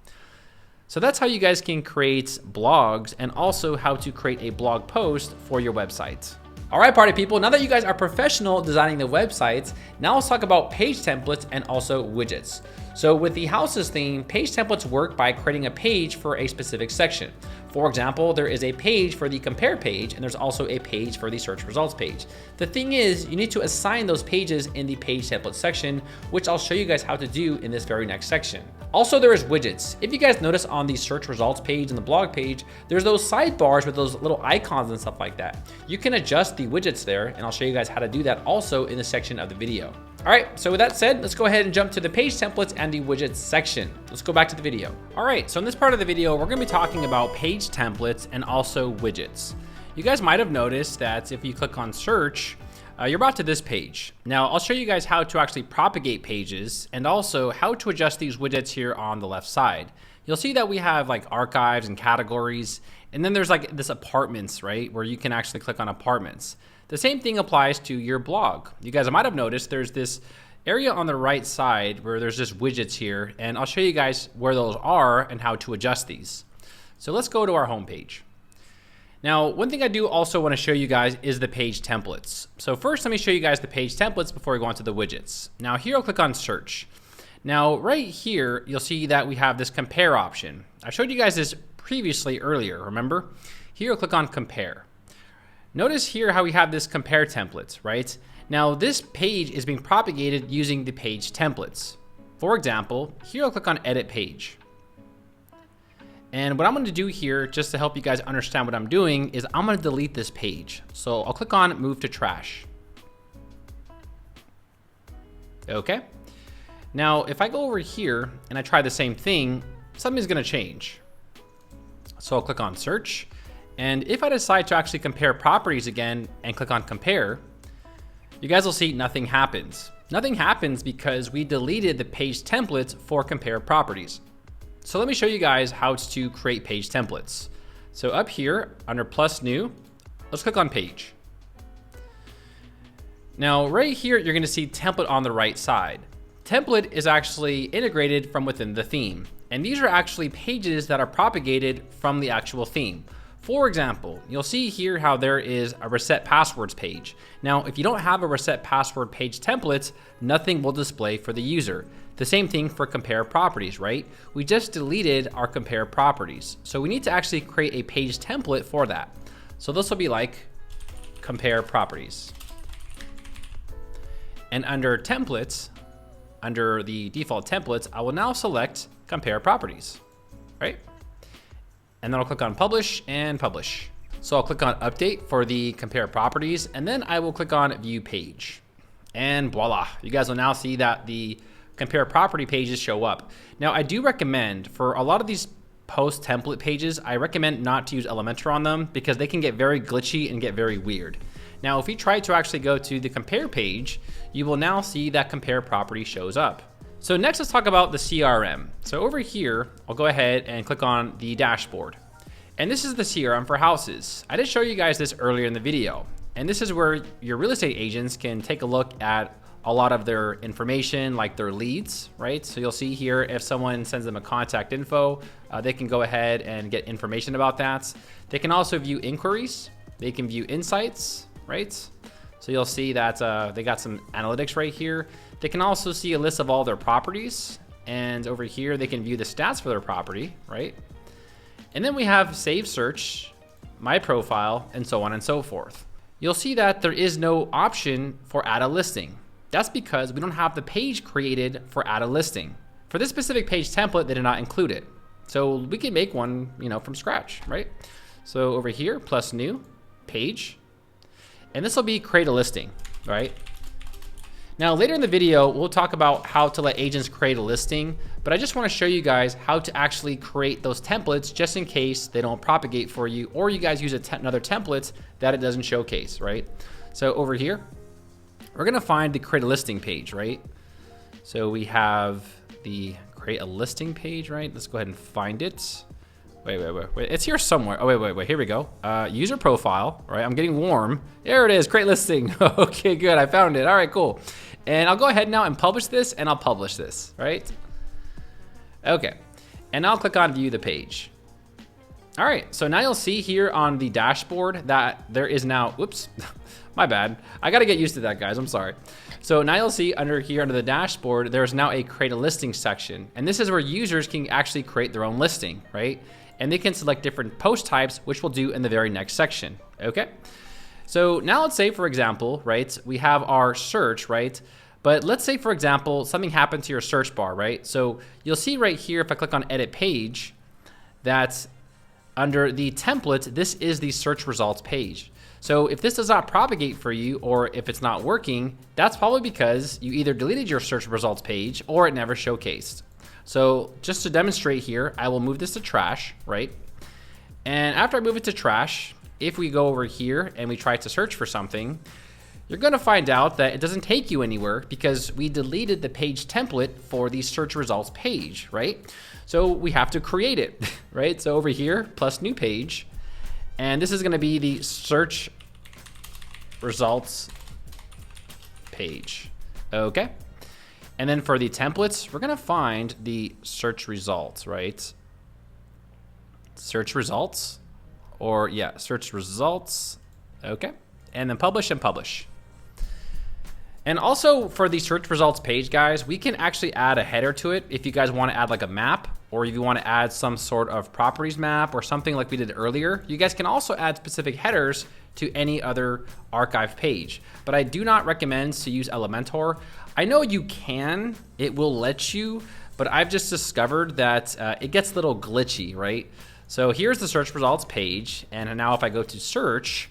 So that's how you guys can create blogs, and also how to create a blog post for your website. All right, party people, now that you guys are professional designing the websites, now let's talk about page templates and also widgets. So with the Houzez theme, page templates work by creating a page for a specific section. For example, there is a page for the compare page, and there's also a page for the search results page. The thing is, you need to assign those pages in the page template section, which I'll show you guys how to do in this very next section. Also, there is widgets. If you guys notice on the search results page and the blog page, there's those sidebars with those little icons and stuff like that. You can adjust the widgets there, and I'll show you guys how to do that also in this section of the video. All right, so with that said, let's go ahead and jump to the page templates and the widgets section. Let's go back to the video. All right, so in this part of the video, we're gonna be talking about page templates and also widgets. You guys might have noticed that if you click on search, you're brought to this page. Now, I'll show you guys how to actually propagate pages, and also how to adjust these widgets here on the left side. You'll see that we have like archives and categories, and then there's like this apartments, right? Where you can actually click on apartments. The same thing applies to your blog. You guys might have noticed there's this area on the right side where there's just widgets here, and I'll show you guys where those are and how to adjust these. So let's go to our home page. Now, one thing I do also want to show you guys is the page templates. So first, let me show you guys the page templates before we go on to the widgets. Now here, I'll click on search. Now right here, you'll see that we have this compare option. I showed you guys this previously earlier, remember? Here, I'll click on compare. Notice here how we have this compare templates, right? Now this page is being propagated using the page templates. For example, here I'll click on edit page. And what I'm going to do here, just to help you guys understand what I'm doing, is I'm going to delete this page. So I'll click on move to trash. Okay. Now, if I go over here and I try the same thing, something's going to change. So I'll click on search. And if I decide to actually compare properties again and click on compare, you guys will see nothing happens. Nothing happens because we deleted the page templates for compare properties. So let me show you guys how to create page templates. So up here under plus new, let's click on page. Now right here, you're gonna see template on the right side. Template is actually integrated from within the theme. And these are actually pages that are propagated from the actual theme. For example, you'll see here how there is a reset passwords page. Now, if you don't have a reset password page template, nothing will display for the user. The same thing for compare properties, right? We just deleted our compare properties. So we need to actually create a page template for that. So this will be like compare properties. And under templates, under the default templates, I will now select compare properties, right? And then I'll click on publish and publish. So I'll click on update for the compare properties, and then I will click on view page. And voila, you guys will now see that the compare property pages show up. Now I do recommend for a lot of these post template pages, I recommend not to use Elementor on them because they can get very glitchy and get very weird. Now, if we try to actually go to the compare page, you will now see that compare property shows up. So next, let's talk about the CRM. So over here, I'll go ahead and click on the dashboard. And this is the CRM for Houzez. I did show you guys this earlier in the video. And this is where your real estate agents can take a look at a lot of their information, like their leads, right? So you'll see here, if someone sends them a contact info, they can go ahead and get information about that. They can also view inquiries. They can view insights, right? So you'll see that they got some analytics right here. They can also see a list of all their properties. And over here, they can view the stats for their property, right? And then we have save search, my profile, and so on and so forth. You'll see that there is no option for add a listing. That's because we don't have the page created for add a listing. For this specific page template, they did not include it. So we can make one, from scratch, right? So over here, plus new, page. And this will be create a listing, right? Now later in the video, we'll talk about how to let agents create a listing, but I just want to show you guys how to actually create those templates just in case they don't propagate for you, or you guys use another template that it doesn't showcase, right? So over here, we're gonna find the create a listing page, right? So we have the create a listing page, right? Let's go ahead and find it. Wait, it's here somewhere. Oh, wait, here we go. User profile, right? I'm getting warm. There it is, create listing. Okay, good, I found it. All right, cool. And I'll go ahead now and publish this, and I'll publish this, right? Okay, and I'll click on view the page. All right, so now you'll see here on the dashboard that there is now, whoops, my bad. I gotta get used to that, guys, I'm sorry. So now you'll see under the dashboard, there's now a create a listing section. And this is where users can actually create their own listing, right? And they can select different post types, which we'll do in the very next section, okay? So now let's say, for example, right, we have our search, right? But let's say, for example, something happened to your search bar, right? So you'll see right here, if I click on edit page, that under the template, this is the search results page. So if this does not propagate for you, or if it's not working, that's probably because you either deleted your search results page or it never showcased. So just to demonstrate here, I will move this to trash, right? And after I move it to trash, if we go over here and we try to search for something, you're gonna find out that it doesn't take you anywhere because we deleted the page template for the search results page, right? So we have to create it, right? So over here, plus new page, and this is gonna be the search results page, okay? And then for the templates, we're gonna find the search results, right? Search results, or yeah, search results, okay? And then publish and publish. And also for the search results page, guys, we can actually add a header to it if you guys wanna add like a map, or if you wanna add some sort of properties map or something like we did earlier. You guys can also add specific headers to any other archive page, but I do not recommend to use Elementor. I know you can, it will let you, but I've just discovered that it gets a little glitchy, right? So here's the search results page, and now if I go to search,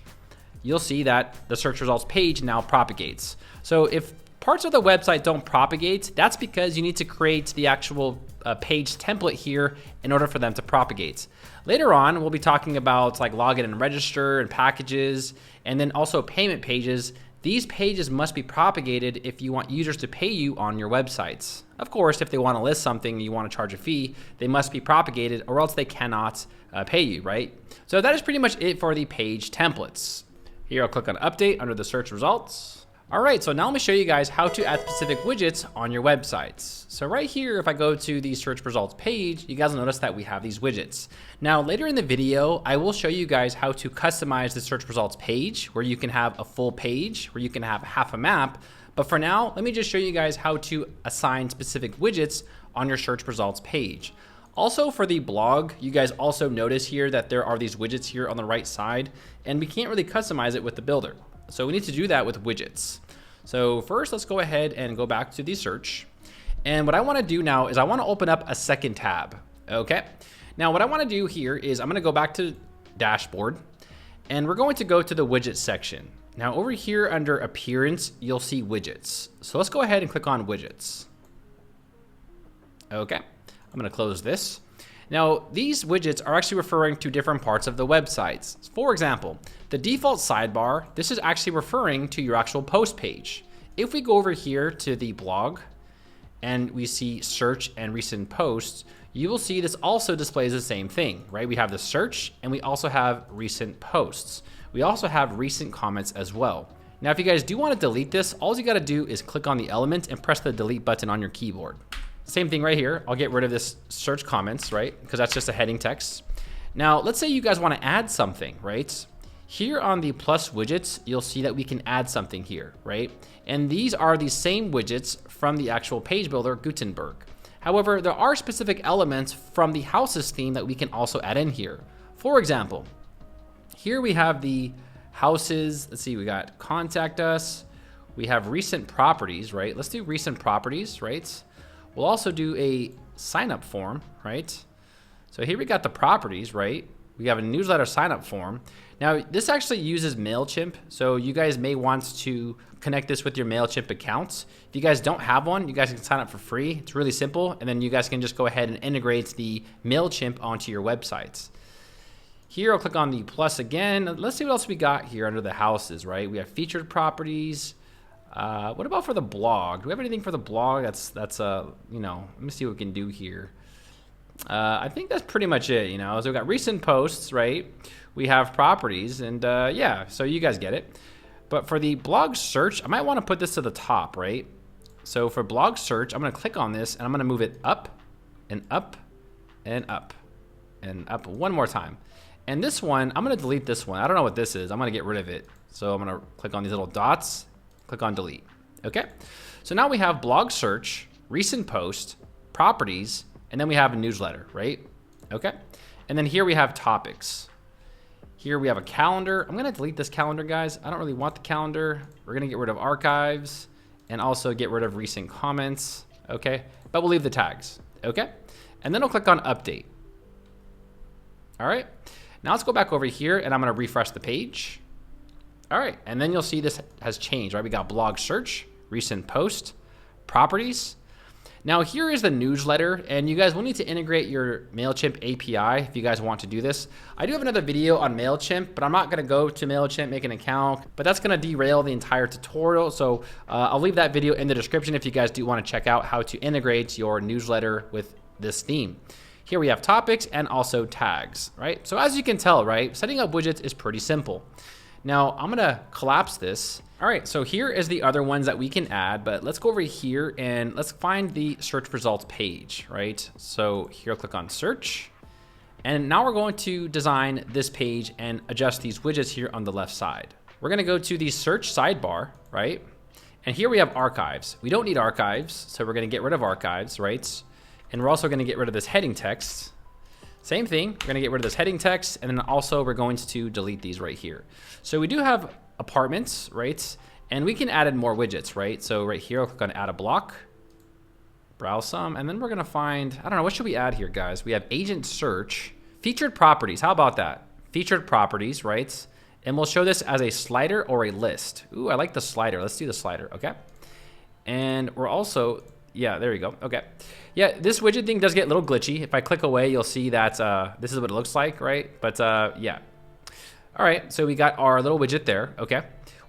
you'll see that the search results page now propagates. So if parts of the website don't propagate, that's because you need to create the actual page template here in order for them to propagate. Later on, we'll be talking about like login and register and packages, and then also payment pages. These pages must be propagated if you want users to pay you on your websites. Of course, if they want to list something and you want to charge a fee, they must be propagated or else they cannot pay you, right? So that is pretty much it for the page templates. Here I'll click on update under the search results. All right, so now let me show you guys how to add specific widgets on your websites. So right here, if I go to the search results page, you guys will notice that we have these widgets. Now later in the video, I will show you guys how to customize the search results page where you can have a full page, where you can have half a map. But for now, let me just show you guys how to assign specific widgets on your search results page. Also for the blog, you guys also notice here that there are these widgets here on the right side, and we can't really customize it with the builder. So we need to do that with widgets. So first, let's go ahead and go back to the search. And what I want to do now is I want to open up a second tab. Okay. Now what I want to do here is I'm going to go back to dashboard, and we're going to go to the widget section. Now over here under appearance, you'll see widgets. So let's go ahead and click on widgets. Okay. I'm going to close this. Now, these widgets are actually referring to different parts of the websites. For example, the default sidebar, this is actually referring to your actual post page. If we go over here to the blog and we see search and recent posts, you will see this also displays the same thing, right? We have the search and we also have recent posts. We also have recent comments as well. Now, if you guys do want to delete this, all you got to do is click on the element and press the delete button on your keyboard. Same thing right here. I'll get rid of this search comments, right? Because that's just a heading text. Now, let's say you guys want to add something, right? Here on the plus widgets, you'll see that we can add something here, right? And these are the same widgets from the actual page builder, Gutenberg. However, there are specific elements from the Houzez theme that we can also add in here. For example, here we have the Houzez. Let's see, we got contact us. We have recent properties, right? Let's do recent properties, right? We'll also do a sign up form, right? So here we got the properties, right? We have a newsletter sign up form. Now this actually uses MailChimp. So you guys may want to connect this with your MailChimp accounts. If you guys don't have one, you guys can sign up for free. It's really simple. And then you guys can just go ahead and integrate the MailChimp onto your websites. Here I'll click on the plus again. Let's see what else we got here under the Houzez, right? We have featured properties. What about for the blog? Do we have anything for the blog? That's you know, let me see what we can do here. I think that's pretty much it, you know. So we've got recent posts, right? We have properties, and yeah, so you guys get it. But for the blog search, I might want to put this to the top, right? So for blog search, I'm going to click on this, and I'm going to move it up and up and up and up one more time. And this one, I'm going to delete this one. I don't know what this is. I'm going to get rid of it. So I'm going to click on these little dots. Click on delete. Okay. So now we have blog search, recent post, properties, and then we have a newsletter, right? Okay. And then here we have topics. Here we have a calendar. I'm going to delete this calendar, guys. I don't really want the calendar. We're going to get rid of archives and also get rid of recent comments. Okay. But we'll leave the tags. Okay. And then I'll click on update. All right. Now let's go back over here and I'm going to refresh the page. All right, and then you'll see this has changed, right? We got blog search, recent post, properties. Now here is the newsletter, and you guys will need to integrate your MailChimp API if you guys want to do this. I do have another video on MailChimp, but I'm not gonna go to MailChimp, make an account, but that's gonna derail the entire tutorial. So I'll leave that video in the description if you guys do wanna check out how to integrate your newsletter with this theme. Here we have topics and also tags, right? So as you can tell, right, setting up widgets is pretty simple. Now I'm gonna collapse this. All right, so here is the other ones that we can add, but let's go over here and let's find the search results page, right? So here I'll click on search. And now we're going to design this page and adjust these widgets here on the left side. We're gonna go to the search sidebar, right? And here we have archives. We don't need archives, so we're gonna get rid of archives, right? And we're also gonna get rid of this heading text. Same thing, we're gonna get rid of this heading text, and then also we're going to delete these right here. So we do have apartments, right? And we can add in more widgets, right? So right here, I'll click on add a block, browse some, and then we're gonna find, I don't know, what should we add here, guys? We have agent search, featured properties, how about that? Featured properties, right? And we'll show this as a slider or a list. Ooh, I like the slider, let's do the slider, okay? And we're also, yeah, there you go, okay. Yeah, this widget thing does get a little glitchy. If I click away, you'll see that this is what it looks like, right? But yeah. All right, so we got our little widget there, okay?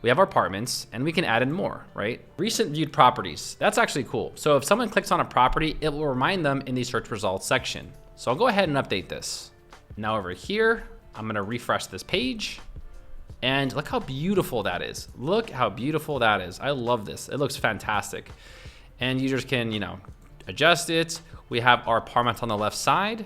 we have our apartments, and we can add in more, right? Recent viewed properties. That's actually cool. So if someone clicks on a property, it will remind them in the search results section. So I'll go ahead and update this. Now over here, I'm gonna refresh this page. And look how beautiful that is. Look how beautiful that is. I love this. It looks fantastic. And users can, you know, adjust it. We have our apartments on the left side.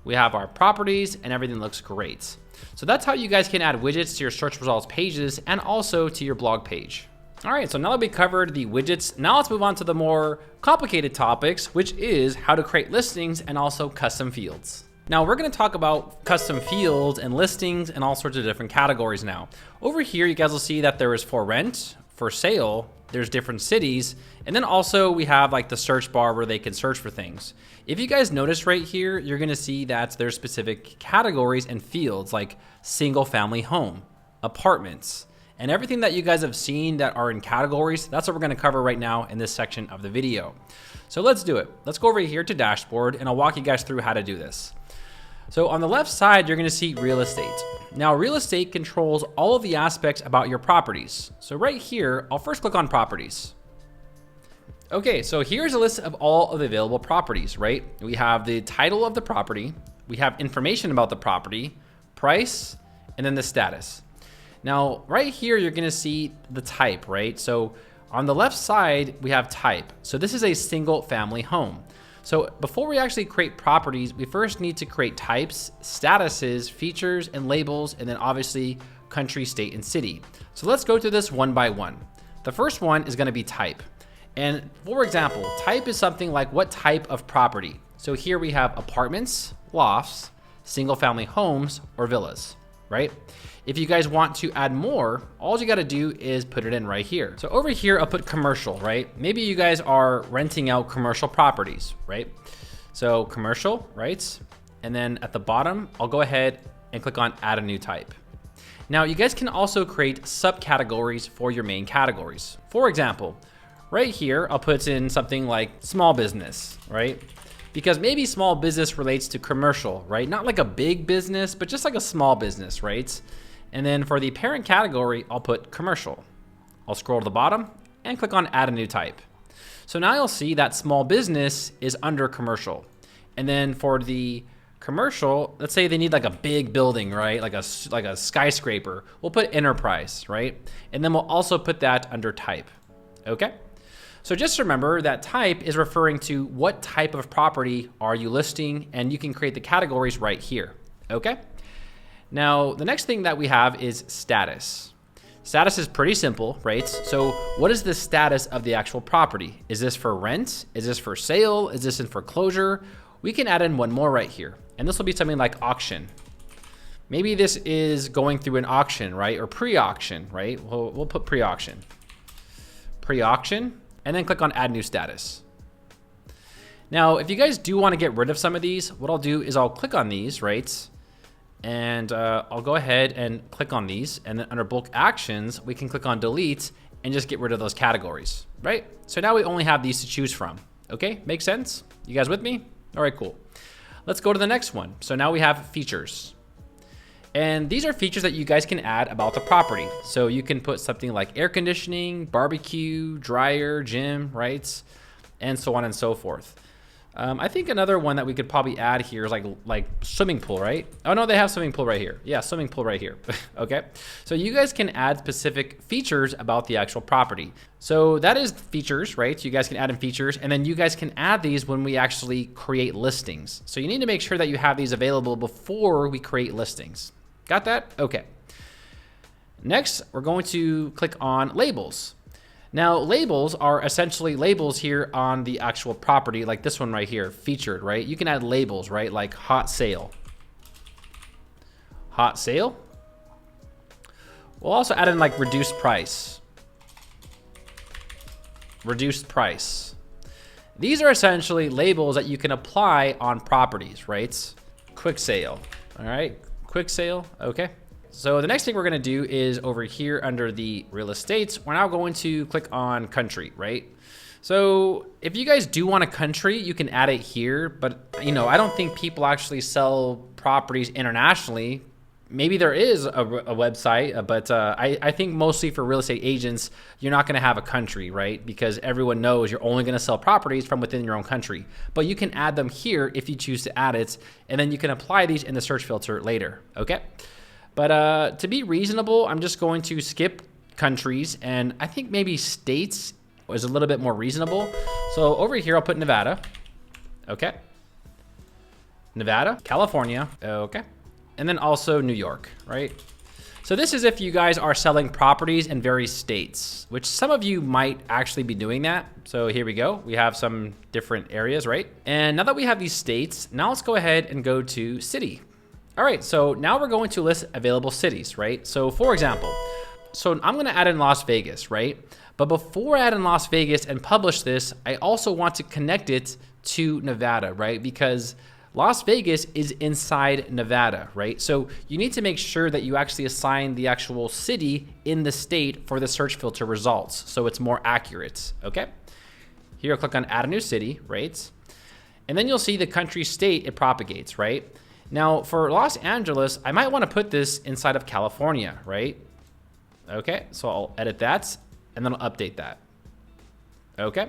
We have our properties and everything looks great. So that's how you guys can add widgets to your search results pages and also to your blog page. All right, so now that we covered the widgets, now let's move on to the more complicated topics, which is how to create listings and also custom fields. Now we're gonna talk about custom fields and listings and all sorts of different categories now. Over here, you guys will see that there is for rent, for sale, there's different cities, and then also we have like the search bar where they can search for things. If you guys notice right here, you're gonna see that there's specific categories and fields like single family home, apartments, and everything that you guys have seen that are in categories, that's what we're gonna cover right now in this section of the video. So let's do it. Let's go over here to dashboard and I'll walk you guys through how to do this. So on the left side, you're gonna see real estate. Now real estate controls all of the aspects about your properties. So right here, I'll first click on properties. Okay, so here's a list of all of the available properties, right? We have the title of the property, we have information about the property, price, and then the status. Now right here, you're gonna see the type, right? So on the left side, we have type. So this is a single family home. So before we actually create properties, we first need to create types, statuses, features, and labels, and then obviously country, state, and city. So let's go through this one by one. The first one is gonna be type. And for example, type is something like what type of property. So here we have apartments, lofts, single family homes, or villas, right? If you guys want to add more, all you gotta do is put it in right here. So over here, I'll put commercial, right? Maybe you guys are renting out commercial properties, right? So commercial, right? And then at the bottom, I'll go ahead and click on add a new type. Now you guys can also create subcategories for your main categories. For example, right here, I'll put in something like small business, right? Because maybe small business relates to commercial, right? Not like a big business, but just like a small business, right? And then for the parent category, I'll put commercial. I'll scroll to the bottom and click on add a new type. So now you'll see that small business is under commercial. And then for the commercial, let's say they need like a big building, right? Like a skyscraper. We'll put enterprise, right? And then we'll also put that under type, okay? So just remember that type is referring to what type of property are you listing, and you can create the categories right here, okay? Now, the next thing that we have is status. Status is pretty simple, right? So what is the status of the actual property? Is this for rent? Is this for sale? Is this in foreclosure? We can add in one more right here. And this will be something like auction. Maybe this is going through an auction, right? Or pre-auction, right? We'll put pre-auction. Pre-auction, and then click on add new status. Now, if you guys do want to get rid of some of these, what I'll do is I'll click on these, right? And I'll go ahead and click on these, and then under bulk actions, we can click on delete and just get rid of those categories, right? So now we only have these to choose from. Okay, makes sense? You guys with me? All right, cool. Let's go to the next one. So now we have features. And these are features that you guys can add about the property. So you can put something like air conditioning, barbecue, dryer, gym, right? And so on and so forth. I think another one that we could probably add here is like swimming pool, right? Oh no, they have swimming pool right here. Yeah, swimming pool right here. Okay. So you guys can add specific features about the actual property. So that is features, right? You guys can add in features, and then you guys can add these when we actually create listings. So you need to make sure that you have these available before we create listings. Got that? Okay. Next, we're going to click on labels. Now, labels are essentially labels here on the actual property, like this one right here, featured, right? You can add labels, right? Like hot sale. Hot sale. We'll also add in like reduced price. Reduced price. These are essentially labels that you can apply on properties, right? Quick sale, all right? Quick sale, okay. So the next thing we're gonna do is over here under the real estate, we're now going to click on country, right? So if you guys do want a country, you can add it here, but you know, I don't think people actually sell properties internationally, maybe there is a website, but I think mostly for real estate agents, you're not going to have a country, right? Because everyone knows you're only going to sell properties from within your own country. But you can add them here if you choose to add it, and then you can apply these in the search filter later, okay? But to be reasonable, I'm just going to skip countries, and I think maybe states is a little bit more reasonable. So over here, I'll put Nevada, okay? Nevada, California, okay? And then also New York, right? So this is if you guys are selling properties in various states, which some of you might actually be doing that. So here we go. We have some different areas, right? And now that we have these states, now let's go ahead and go to city. All right, so now we're going to list available cities, right? So for example, so I'm gonna add in Las Vegas, right? But before I add in Las Vegas and publish this, I also want to connect it to Nevada, right? Because Las Vegas is inside Nevada, right? So you need to make sure that you actually assign the actual city in the state for the search filter results, so it's more accurate, okay? Here I'll click on add a new city, right? And then you'll see the country state it propagates, right? Now for Los Angeles, I might want to put this inside of California, right? Okay, so I'll edit that and then I'll update that. Okay,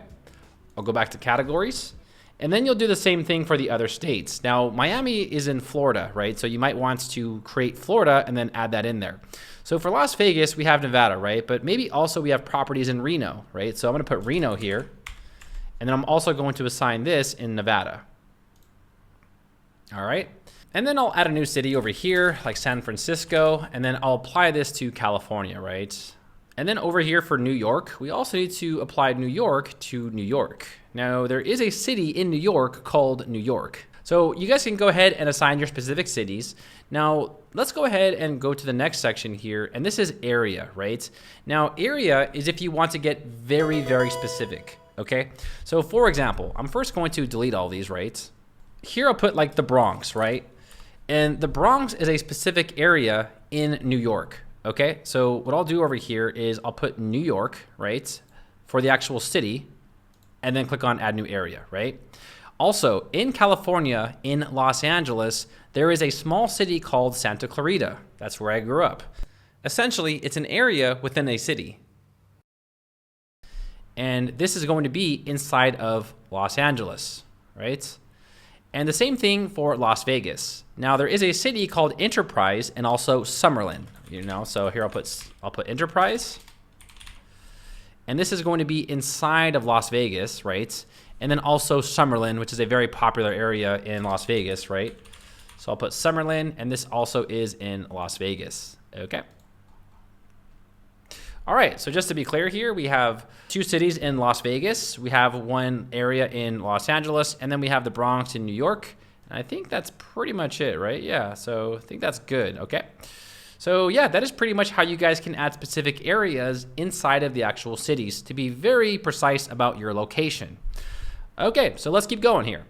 I'll go back to categories. And then you'll do the same thing for the other states. Now, Miami is in Florida, right? So you might want to create Florida and then add that in there. So for Las Vegas, we have Nevada, right? But maybe also we have properties in Reno, right? So I'm gonna put Reno here. And then I'm also going to assign this in Nevada. All right. And then I'll add a new city over here, like San Francisco. And then I'll apply this to California, right? And then over here for New York, we also need to apply New York to New York. Now, there is a city in New York called New York. So you guys can go ahead and assign your specific cities. Now, let's go ahead and go to the next section here, and this is area, right? Now, area is if you want to get very, very specific, okay? So for example, I'm first going to delete all these, right? Here I'll put like the Bronx, right? And the Bronx is a specific area in New York. Okay, so what I'll do over here is I'll put New York, right, for the actual city, and then click on add new area, right? Also, in California, in Los Angeles, there is a small city called Santa Clarita. That's where I grew up. Essentially, it's an area within a city. And this is going to be inside of Los Angeles, right? And the same thing for Las Vegas. Now there is a city called Enterprise and also Summerlin, you know, so here I'll put Enterprise. And this is going to be inside of Las Vegas, right? And then also Summerlin, which is a very popular area in Las Vegas, right? So I'll put Summerlin, and this also is in Las Vegas, okay? All right, so just to be clear here, we have 2 cities in Las Vegas, we have 1 area in Los Angeles, and then we have the Bronx in New York. And I think that's pretty much it, right? Yeah, so I think that's good, okay? So yeah, that is pretty much how you guys can add specific areas inside of the actual cities to be very precise about your location. Okay, so let's keep going here.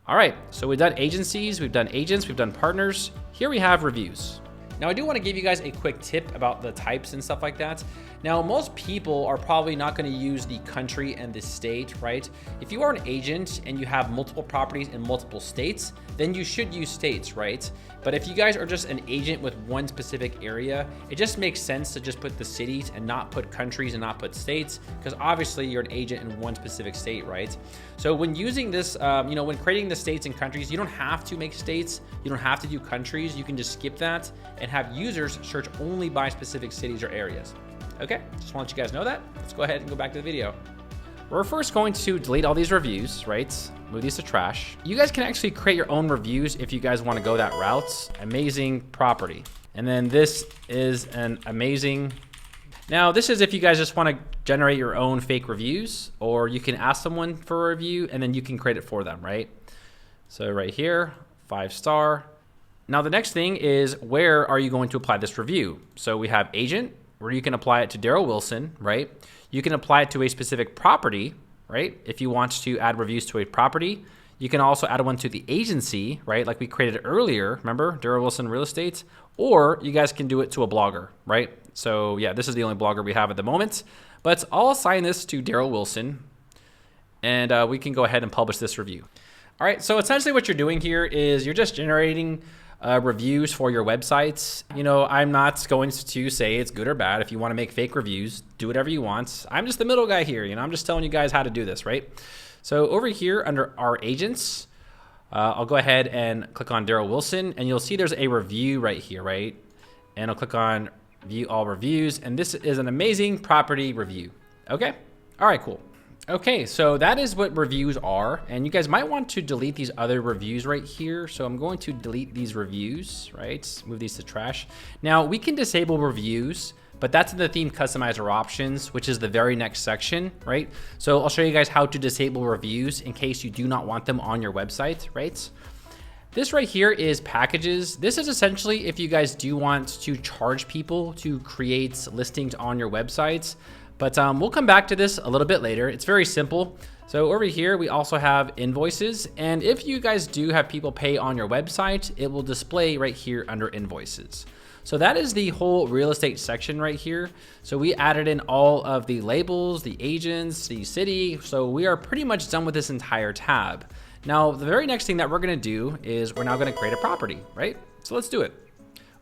All right, so we've done agencies, we've done agents, we've done partners. Here we have reviews. Now I do want to give you guys a quick tip about the types and stuff like that. Now most people are probably not going to use the country and the state, right? If you are an agent and you have multiple properties in multiple states, then you should use states, right? But if you guys are just an agent with one specific area, it just makes sense to just put the cities and not put countries and not put states, because obviously you're an agent in one specific state, right? So when using this, when creating the states and countries, you don't have to make states, you don't have to do countries, you can just skip that and have users search only by specific cities or areas. Okay, just want to let you guys know that. Let's go ahead and go back to the video. We're first going to delete all these reviews, right? Move these to trash. You guys can actually create your own reviews if you guys want to go that route. Amazing property. And then this is an amazing. Now this is if you guys just want to generate your own fake reviews, or you can ask someone for a review and then you can create it for them, right? So right here, 5-star. Now the next thing is, where are you going to apply this review? So we have agent, where you can apply it to Daryl Wilson, right? You can apply it to a specific property, right? If you want to add reviews to a property, you can also add one to the agency, right? Like we created earlier, remember, Daryl Wilson Real Estate, or you guys can do it to a blogger, right? So yeah, this is the only blogger we have at the moment, but I'll assign this to Daryl Wilson, and we can go ahead and publish this review. All right, so essentially what you're doing here is you're just generating reviews for your websites. You know, I'm not going to say it's good or bad. If you want to make fake reviews, do whatever you want. I'm just the middle guy here. You know, I'm just telling you guys how to do this, right? So over here under our agents, I'll go ahead and click on Daryl Wilson, and you'll see there's a review right here, right? And I'll click on view all reviews, and this is an amazing property review. Okay, all right, cool. Okay, so that is what reviews are, and you guys might want to delete these other reviews right here. So I'm going to delete these reviews, right? Move these to trash. Now we can disable reviews, but that's in the theme customizer options, which is the very next section, right? So I'll show you guys how to disable reviews in case you do not want them on your website, right? This right here is packages. This is essentially if you guys do want to charge people to create listings on your websites. But we'll come back to this a little bit later. It's very simple. So over here, we also have invoices. And if you guys do have people pay on your website, it will display right here under invoices. So that is the whole real estate section right here. So we added in all of the labels, the agents, the city. So we are pretty much done with this entire tab. Now, the very next thing that we're gonna do is we're now gonna create a property, right? So let's do it.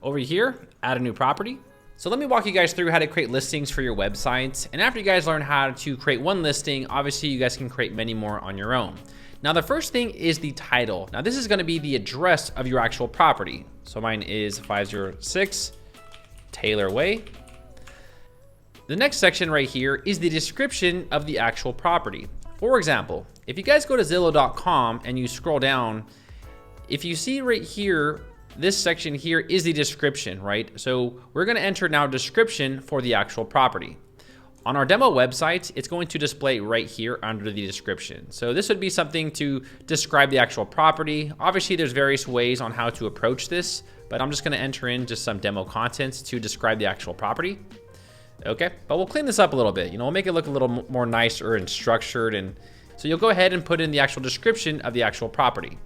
Over here, add a new property. So let me walk you guys through how to create listings for your website. And after you guys learn how to create one listing, obviously you guys can create many more on your own. Now the first thing is the title. Now this is gonna be the address of your actual property. So mine is 506 Taylor Way. The next section right here is the description of the actual property. For example, if you guys go to Zillow.com and you scroll down, if you see right here, this section here is the description, right? So we're gonna enter now description for the actual property. On our demo website, it's going to display right here under the description. So this would be something to describe the actual property. Obviously there's various ways on how to approach this, but I'm just gonna enter in just some demo content to describe the actual property. Okay, but we'll clean this up a little bit. You know, we'll make it look a little more nicer and structured. And so you'll go ahead and put in the actual description of the actual property.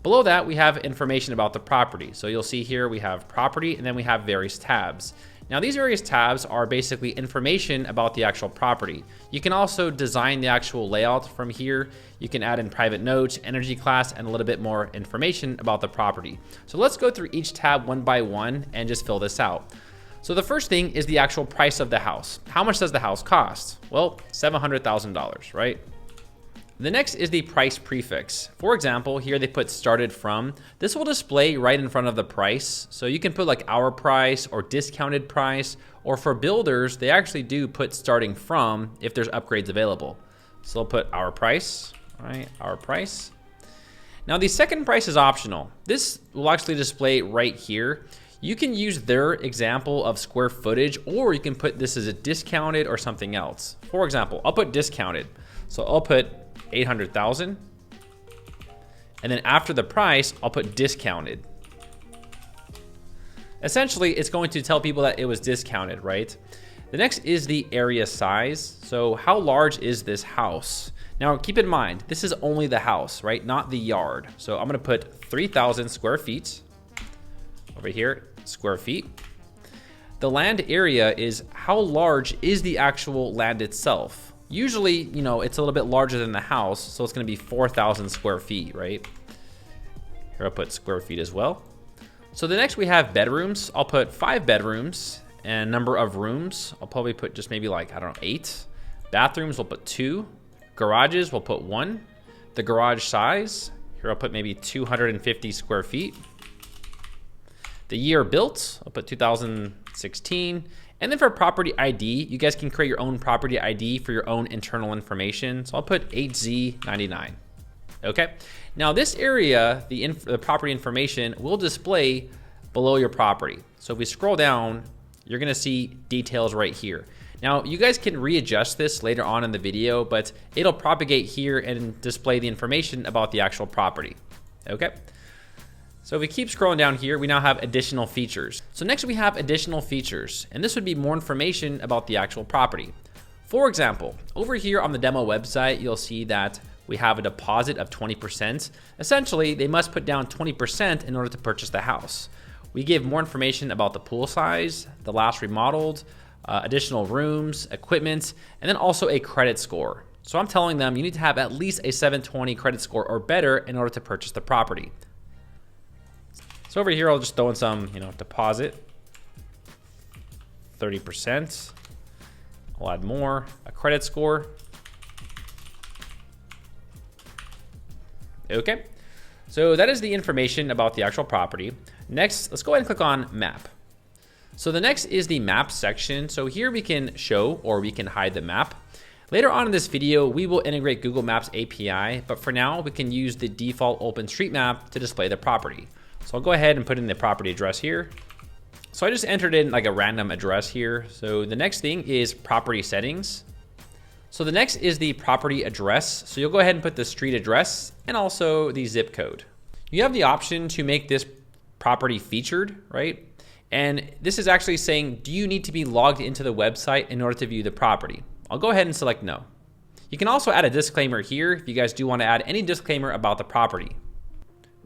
Below that, we have information about the property. So you'll see here we have property, and then we have various tabs. Now these various tabs are basically information about the actual property. You can also design the actual layout from here. You can add in private notes, energy class, and a little bit more information about the property. So let's go through each tab one by one and just fill this out. So the first thing is the actual price of the house. How much does the house cost? Well, $700,000, right? The next is the price prefix. For example, here they put started from. This will display right in front of the price. So you can put like our price or discounted price, or for builders, they actually do put starting from if there's upgrades available. So they'll put our price, right? Our price. Now the second price is optional. This will actually display right here. You can use their example of square footage, or you can put this as a discounted or something else. For example, I'll put discounted. So I'll put 800,000, and then after the price, I'll put discounted. Essentially, it's going to tell people that it was discounted, right? The next is the area size. So how large is this house? Now keep in mind, this is only the house, right? Not the yard. So I'm gonna put 3,000 square feet. Over here, square feet. The land area is how large is the actual land itself. Usually, you know, it's a little bit larger than the house, so it's gonna be 4,000 square feet, right? Here I'll put square feet as well. So the next we have bedrooms. I'll put 5 bedrooms, and number of rooms, I'll probably put just maybe like, I don't know, 8. Bathrooms, we'll put 2. Garages, we'll put 1. The garage size, here I'll put maybe 250 square feet. The year built, I'll put 2016. And then for property ID, you guys can create your own property ID for your own internal information. So I'll put 8Z99. Okay. Now this area, the property information will display below your property. So if we scroll down, you're gonna see details right here. Now you guys can readjust this later on in the video, but it'll propagate here and display the information about the actual property. Okay. So if we keep scrolling down here, we now have additional features. So next we have additional features, and this would be more information about the actual property. For example, over here on the demo website, you'll see that we have a deposit of 20%. Essentially, they must put down 20% in order to purchase the house. We give more information about the pool size, the last remodeled, additional rooms, equipment, and then also a credit score. So I'm telling them you need to have at least a 720 credit score or better in order to purchase the property. So over here, I'll just throw in some, deposit, 30%. I'll add more, a credit score. Okay, so that is the information about the actual property. Next, let's go ahead and click on map. So the next is the map section. So here we can show or we can hide the map. Later on in this video, we will integrate Google Maps API, but for now we can use the default OpenStreetMap to display the property. So I'll go ahead and put in the property address here. So I just entered in like a random address here. So the next thing is property settings. So the next is the property address. So you'll go ahead and put the street address and also the zip code. You have the option to make this property featured, right? And this is actually saying, do you need to be logged into the website in order to view the property? I'll go ahead and select no. You can also add a disclaimer here if you guys do want to add any disclaimer about the property.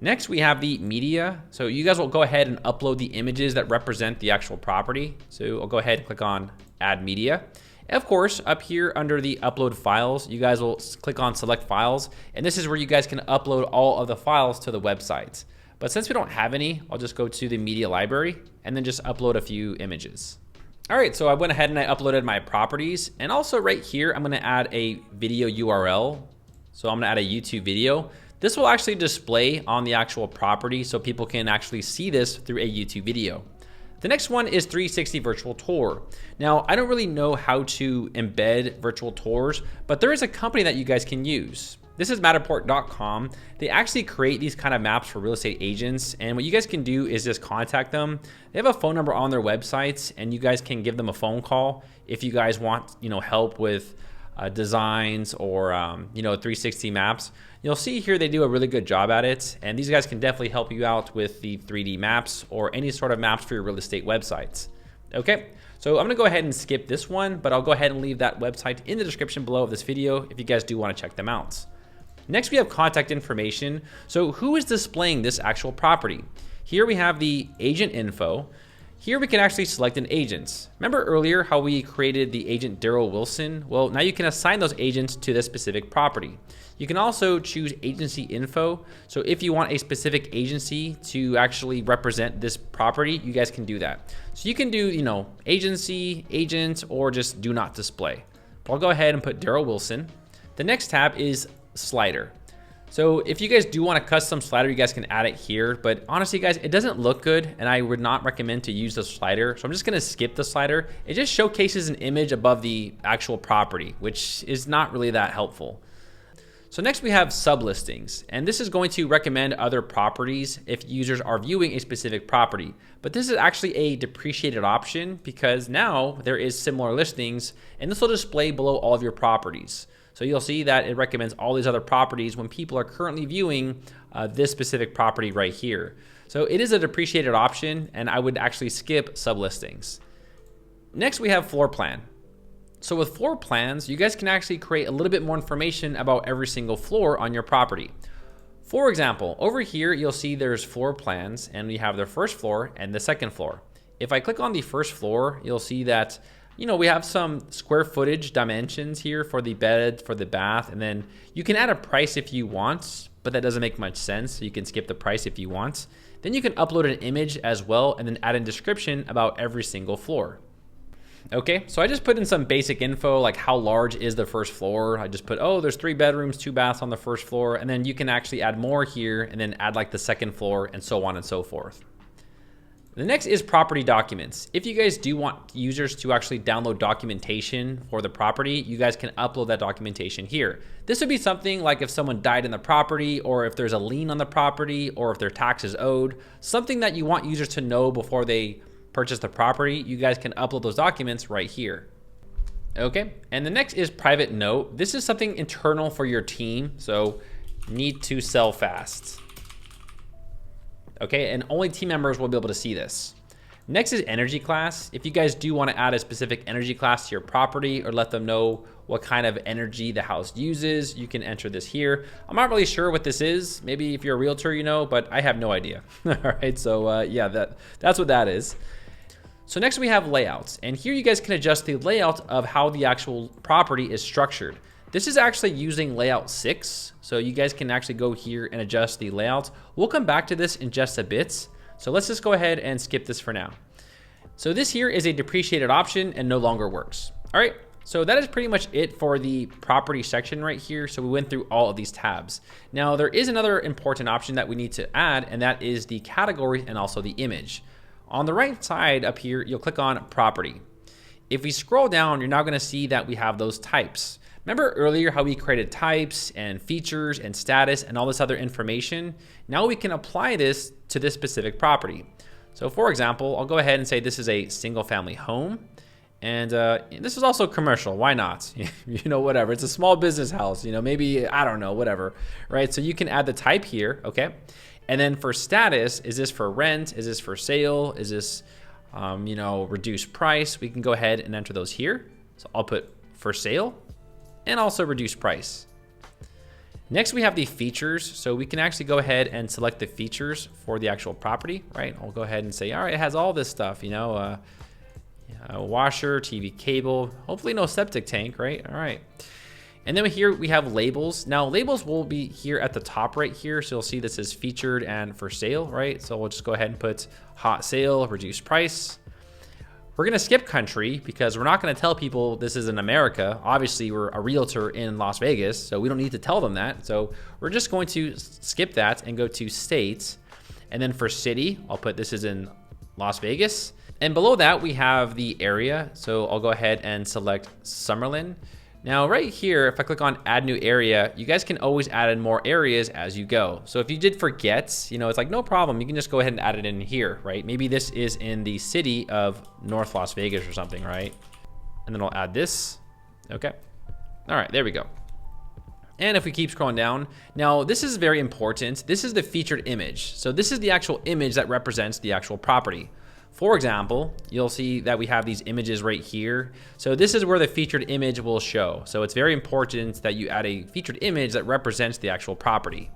Next, we have the media. So you guys will go ahead and upload the images that represent the actual property. So I'll go ahead and click on add media. Of course, up here under the upload files, you guys will click on select files, and this is where you guys can upload all of the files to the website. But since we don't have any, I'll just go to the media library and then just upload a few images. All right, so I went ahead and I uploaded my properties, and also right here, I'm gonna add a video URL. So I'm gonna add a YouTube video. This will actually display on the actual property so people can actually see this through a YouTube video. The next one is 360 virtual tour. Now, I don't really know how to embed virtual tours, but there is a company that you guys can use. This is Matterport.com. They actually create these kind of maps for real estate agents. And what you guys can do is just contact them. They have a phone number on their websites, and you guys can give them a phone call if you guys want, help with designs or 360 maps. You'll see here they do a really good job at it, and these guys can definitely help you out with the 3D maps or any sort of maps for your real estate websites. Okay, so I'm gonna go ahead and skip this one, but I'll go ahead and leave that website in the description below of this video if you guys do want to check them out. Next, we have contact information. So who is displaying this actual property? Here we have the agent info. Here we can actually select an agent. Remember earlier how we created the agent Daryl Wilson? Well, now you can assign those agents to this specific property. You can also choose agency info. So if you want a specific agency to actually represent this property, you guys can do that. So you can do, agency, agent, or just do not display. But I'll go ahead and put Daryl Wilson. The next tab is slider. So if you guys do want a custom slider, you guys can add it here, but honestly guys, it doesn't look good and I would not recommend to use the slider. So I'm just gonna skip the slider. It just showcases an image above the actual property, which is not really that helpful. So next we have sublistings, and this is going to recommend other properties if users are viewing a specific property. But this is actually a depreciated option because now there is similar listings, and this will display below all of your properties. So you'll see that it recommends all these other properties when people are currently viewing this specific property right here. So it is a depreciated option, and I would actually skip sublistings. Next, we have floor plan. So with floor plans, you guys can actually create a little bit more information about every single floor on your property. For example, over here, you'll see there's floor plans, and we have the first floor and the second floor. If I click on the first floor, you'll see that we have some square footage dimensions here for the bed, for the bath, and then you can add a price if you want, but that doesn't make much sense. So you can skip the price if you want. Then you can upload an image as well, and then add a description about every single floor. Okay, so I just put in some basic info, like how large is the first floor. I just put, there's 3 bedrooms, 2 baths on the first floor, and then you can actually add more here and then add like the second floor and so on and so forth. The next is property documents. If you guys do want users to actually download documentation for the property, you guys can upload that documentation here. This would be something like if someone died in the property, or if there's a lien on the property, or if their tax is owed, something that you want users to know before they purchase the property, you guys can upload those documents right here. Okay, and the next is private note. This is something internal for your team, so need to sell fast. Okay, and only team members will be able to see this. Next is energy class. If you guys do want to add a specific energy class to your property or let them know what kind of energy the house uses, you can enter this here. I'm not really sure what this is. Maybe if you're a realtor, but I have no idea. All right, so yeah, that's what that is. So next we have layouts, and here you guys can adjust the layout of how the actual property is structured. This is actually using layout 6, so you guys can actually go here and adjust the layout. We'll come back to this in just a bit. So let's just go ahead and skip this for now. So this here is a depreciated option and no longer works. All right, so that is pretty much it for the property section right here. So we went through all of these tabs. Now there is another important option that we need to add, and that is the category and also the image. On the right side up here, you'll click on property. If we scroll down, you're now gonna see that we have those types. Remember earlier how we created types and features and status and all this other information? Now we can apply this to this specific property. So for example, I'll go ahead and say this is a single family home. And this is also commercial, why not? You know, whatever, it's a small business house, you know, maybe, I don't know, whatever, right? So you can add the type here, okay? And then for status, is this for rent? Is this for sale? Is this, you know, reduced price? We can go ahead and enter those here. So I'll put for sale and also reduced price. Next, we have the features. So we can actually go ahead and select the features for the actual property, right? I'll go ahead and say, all right, it has all this stuff, you know, washer, TV cable, hopefully no septic tank, right? All right. And then here we have labels. Now labels will be here at the top right here. So you'll see this is featured and for sale, right? So we'll just go ahead and put hot sale, reduced price. We're gonna skip country because we're not gonna tell people this is in America. Obviously we're a realtor in Las Vegas, so we don't need to tell them that. So we're just going to skip that and go to states. And then for city, I'll put this is in Las Vegas. And below that we have the area. So I'll go ahead and select Summerlin. Now right here, if I click on add new area, you guys can always add in more areas as you go. So if you did forget, you know, it's like no problem. You can just go ahead and add it in here, right? Maybe this is in the city of North Las Vegas or something, right? And then I'll add this, okay. All right, there we go. And if we keep scrolling down, now this is very important. This is the featured image. So this is the actual image that represents the actual property. For example, you'll see that we have these images right here. So this is where the featured image will show. So it's very important that you add a featured image that represents the actual property.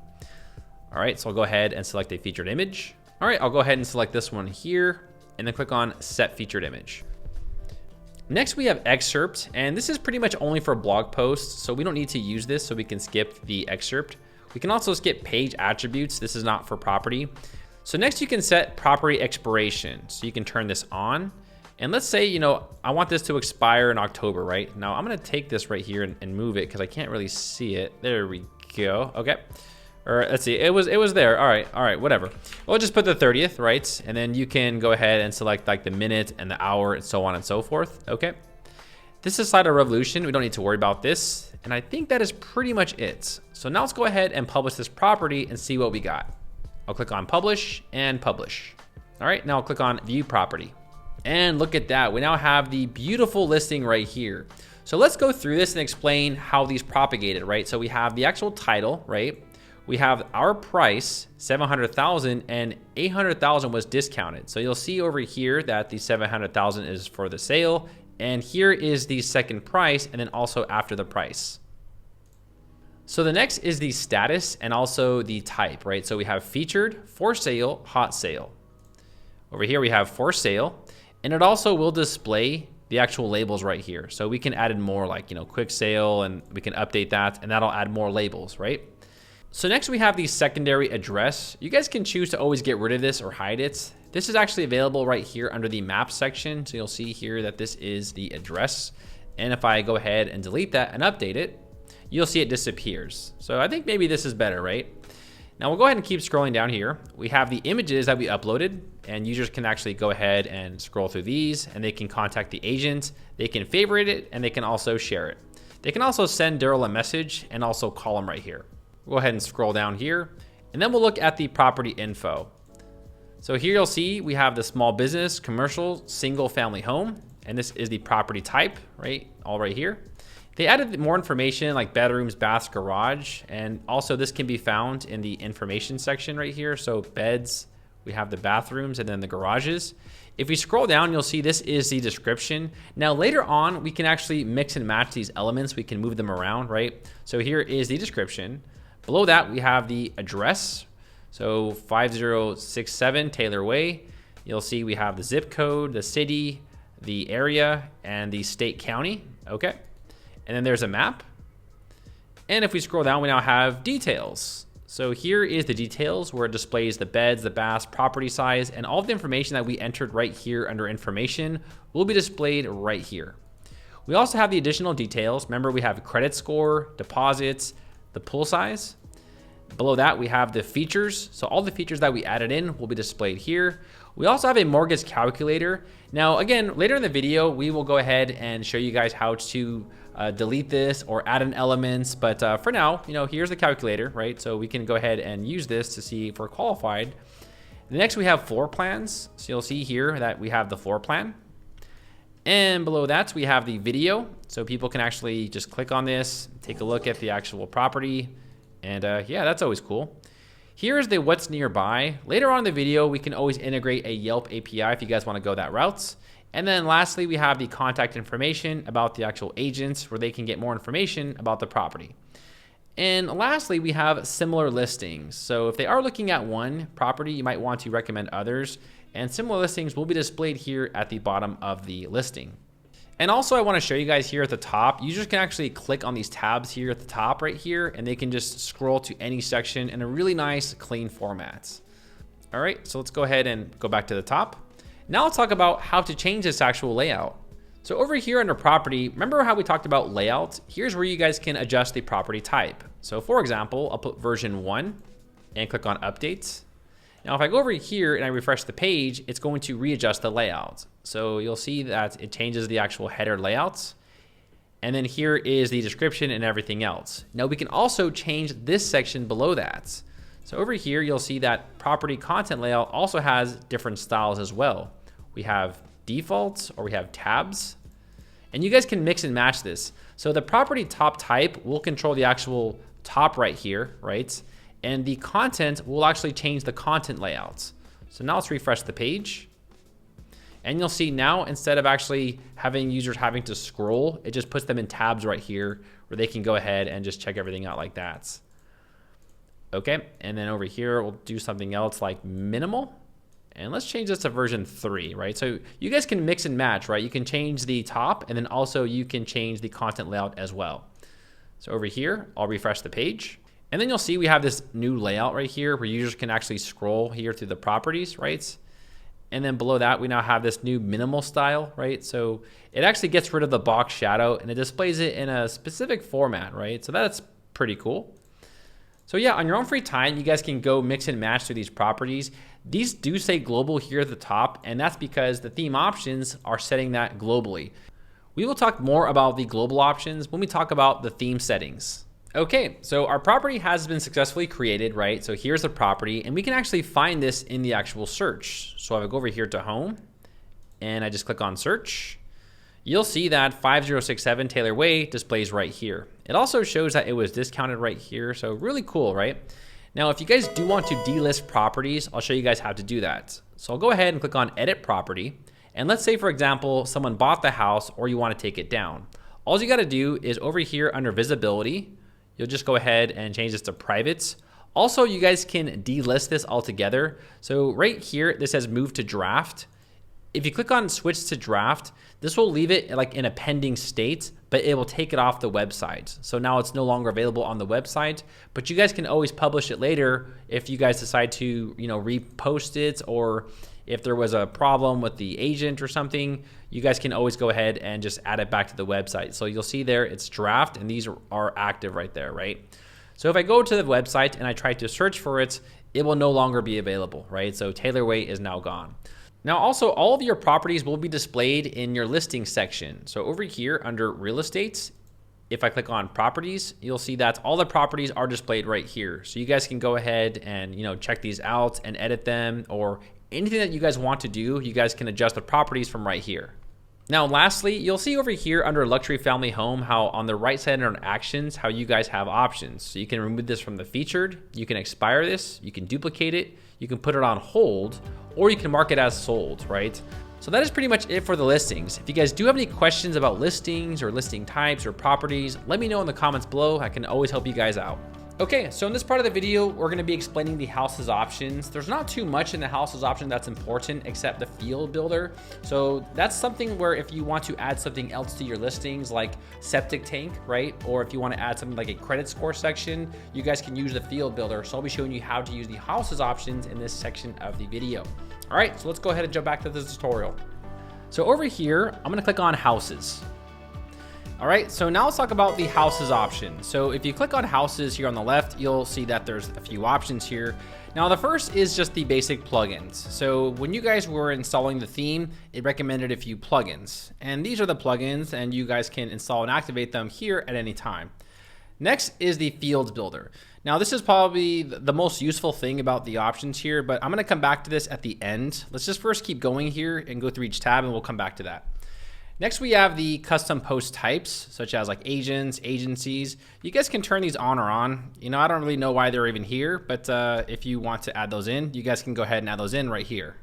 All right, so I'll go ahead and select a featured image. All right, I'll go ahead and select this one here and then click on set featured image. Next, we have excerpt, and this is pretty much only for blog posts. So we don't need to use this, so we can skip the excerpt. We can also skip page attributes. This is not for property. So next you can set property expiration. So you can turn this on. And let's say, you know, I want this to expire in October, right? Now I'm gonna take this right here and move it because I can't really see it. There we go, okay. Or let's see, it was there, all right, whatever. We'll just put the 30th, right? And then you can go ahead and select like the minute and the hour and so on and so forth, okay. This is Slider Revolution, we don't need to worry about this. And I think that is pretty much it. So now let's go ahead and publish this property and see what we got. I'll click on publish and publish. All right, now I'll click on view property. And look at that, we now have the beautiful listing right here. So let's go through this and explain how these propagated, right? So we have the actual title, right? We have our price, 700,000, and 800,000 was discounted. So you'll see over here that the 700,000 is for the sale, and here is the second price, and then also after the price. So the next is the status and also the type, right? So we have featured, for sale, hot sale. Over here we have for sale, and it also will display the actual labels right here. So we can add in more like, you know, quick sale, and we can update that, and that'll add more labels, right? So next we have the secondary address. You guys can choose to always get rid of this or hide it. This is actually available right here under the map section. So you'll see here that this is the address. And if I go ahead and delete that and update it, you'll see it disappears. So I think maybe this is better, right? Now we'll go ahead and keep scrolling down here. We have the images that we uploaded, and users can actually go ahead and scroll through these, and they can contact the agent, they can favorite it, and they can also share it. They can also send Daryl a message and also call him right here. We'll go ahead and scroll down here, and then we'll look at the property info. So here you'll see we have the small business, commercial, single family home, and this is the property type, right? All right here. They added more information like bedrooms, baths, garage, and also this can be found in the information section right here. So beds, we have the bathrooms, and then the garages. If we scroll down, you'll see this is the description. Now later on, we can actually mix and match these elements. We can move them around, right? So here is the description. Below that, we have the address. So 5067 Taylor Way. You'll see we have the zip code, the city, the area, and the state county, okay? And then there's a map. And if we scroll down, we now have details. So here is the details where it displays the beds, the baths, property size, and all of the information that we entered right here under information will be displayed right here. We also have the additional details. Remember, we have credit score, deposits, the pool size. Below that, we have the features. So all the features that we added in will be displayed here. We also have a mortgage calculator. Now, again, later in the video, we will go ahead and show you guys how to delete this or add in elements. But for now, here's the calculator, right? So we can go ahead and use this to see if we're qualified. Next, we have floor plans. So you'll see here that we have the floor plan. And below that, we have the video. So people can actually just click on this, take a look at the actual property. And yeah, that's always cool. Here's the what's nearby. Later on in the video, we can always integrate a Yelp API if you guys want to go that route. And then lastly, we have the contact information about the actual agents where they can get more information about the property. And lastly, we have similar listings. So if they are looking at one property, you might want to recommend others. And similar listings will be displayed here at the bottom of the listing. And also I want to show you guys here at the top, users can actually click on these tabs here at the top right here, and they can just scroll to any section in a really nice, clean format. All right, so let's go ahead and go back to the top. Now let's talk about how to change this actual layout. So over here under property, remember how we talked about layout? Here's where you guys can adjust the property type. So for example, I'll put version 1 and click on updates. Now, if I go over here and I refresh the page, it's going to readjust the layout. So you'll see that it changes the actual header layouts. And then here is the description and everything else. Now we can also change this section below that. So over here, you'll see that property content layout also has different styles as well. We have defaults or we have tabs, and you guys can mix and match this. So the property top type will control the actual top right here, right? And the content will actually change the content layouts. So now let's refresh the page. And you'll see now, instead of actually having users having to scroll, it just puts them in tabs right here where they can go ahead and just check everything out like that. Okay, and then over here, we'll do something else like minimal. And let's change this to version 3, right? So you guys can mix and match, right? You can change the top, and then also you can change the content layout as well. So over here, I'll refresh the page. And then you'll see we have this new layout right here where users can actually scroll here through the properties, right? And then below that, we now have this new minimal style, right? So it actually gets rid of the box shadow and it displays it in a specific format, right? So that's pretty cool. So yeah, on your own free time, you guys can go mix and match through these properties. These do say global here at the top, and that's because the theme options are setting that globally. We will talk more about the global options when we talk about the theme settings. Okay, so our property has been successfully created, right? So here's the property, and we can actually find this in the actual search. So if I go over here to home, and I just click on search, you'll see that 5067 Taylor Way displays right here. It also shows that it was discounted right here, so really cool, right? Now, if you guys do want to delist properties, I'll show you guys how to do that. So I'll go ahead and click on edit property, and let's say, for example, someone bought the house or you want to take it down. All you gotta do is over here under visibility, you'll just go ahead and change this to privates. Also, you guys can delist this altogether. So right here, this says move to draft. If you click on switch to draft, this will leave it like in a pending state, but it will take it off the website. So now it's no longer available on the website, but you guys can always publish it later if you guys decide to, repost it, or if there was a problem with the agent or something, you guys can always go ahead and just add it back to the website. So you'll see there it's draft, and these are active right there, right? So if I go to the website and I try to search for it, it will no longer be available, right? So Taylor Way is now gone. Now also, all of your properties will be displayed in your listing section. So over here under real estate, if I click on properties, you'll see that all the properties are displayed right here. So you guys can go ahead and check these out and edit them, or anything that you guys want to do, you guys can adjust the properties from right here. Now, lastly, you'll see over here under luxury family home, how on the right side under actions, how you guys have options. So you can remove this from the featured, you can expire this, you can duplicate it, you can put it on hold, or you can mark it as sold, right? So that is pretty much it for the listings. If you guys do have any questions about listings or listing types or properties, let me know in the comments below. I can always help you guys out. Okay, so in this part of the video, we're gonna be explaining the Houzez options. There's not too much in the Houzez option that's important except the field builder. So that's something where if you want to add something else to your listings like septic tank, right? Or if you wanna add something like a credit score section, you guys can use the field builder. So I'll be showing you how to use the Houzez options in this section of the video. All right, so let's go ahead and jump back to this tutorial. So over here, I'm gonna click on Houzez. All right, so now let's talk about the Houzez option. So if you click on Houzez here on the left, you'll see that there's a few options here. Now the first is just the basic plugins. So when you guys were installing the theme, it recommended a few plugins. And these are the plugins, and you guys can install and activate them here at any time. Next is the fields builder. Now this is probably the most useful thing about the options here, but I'm gonna come back to this at the end. Let's just first keep going here and go through each tab, and we'll come back to that. Next, we have the custom post types, such as like agents, agencies. You guys can turn these on or on. You know, I don't really know why they're even here, but if you want to add those in, you guys can go ahead and add those in right here.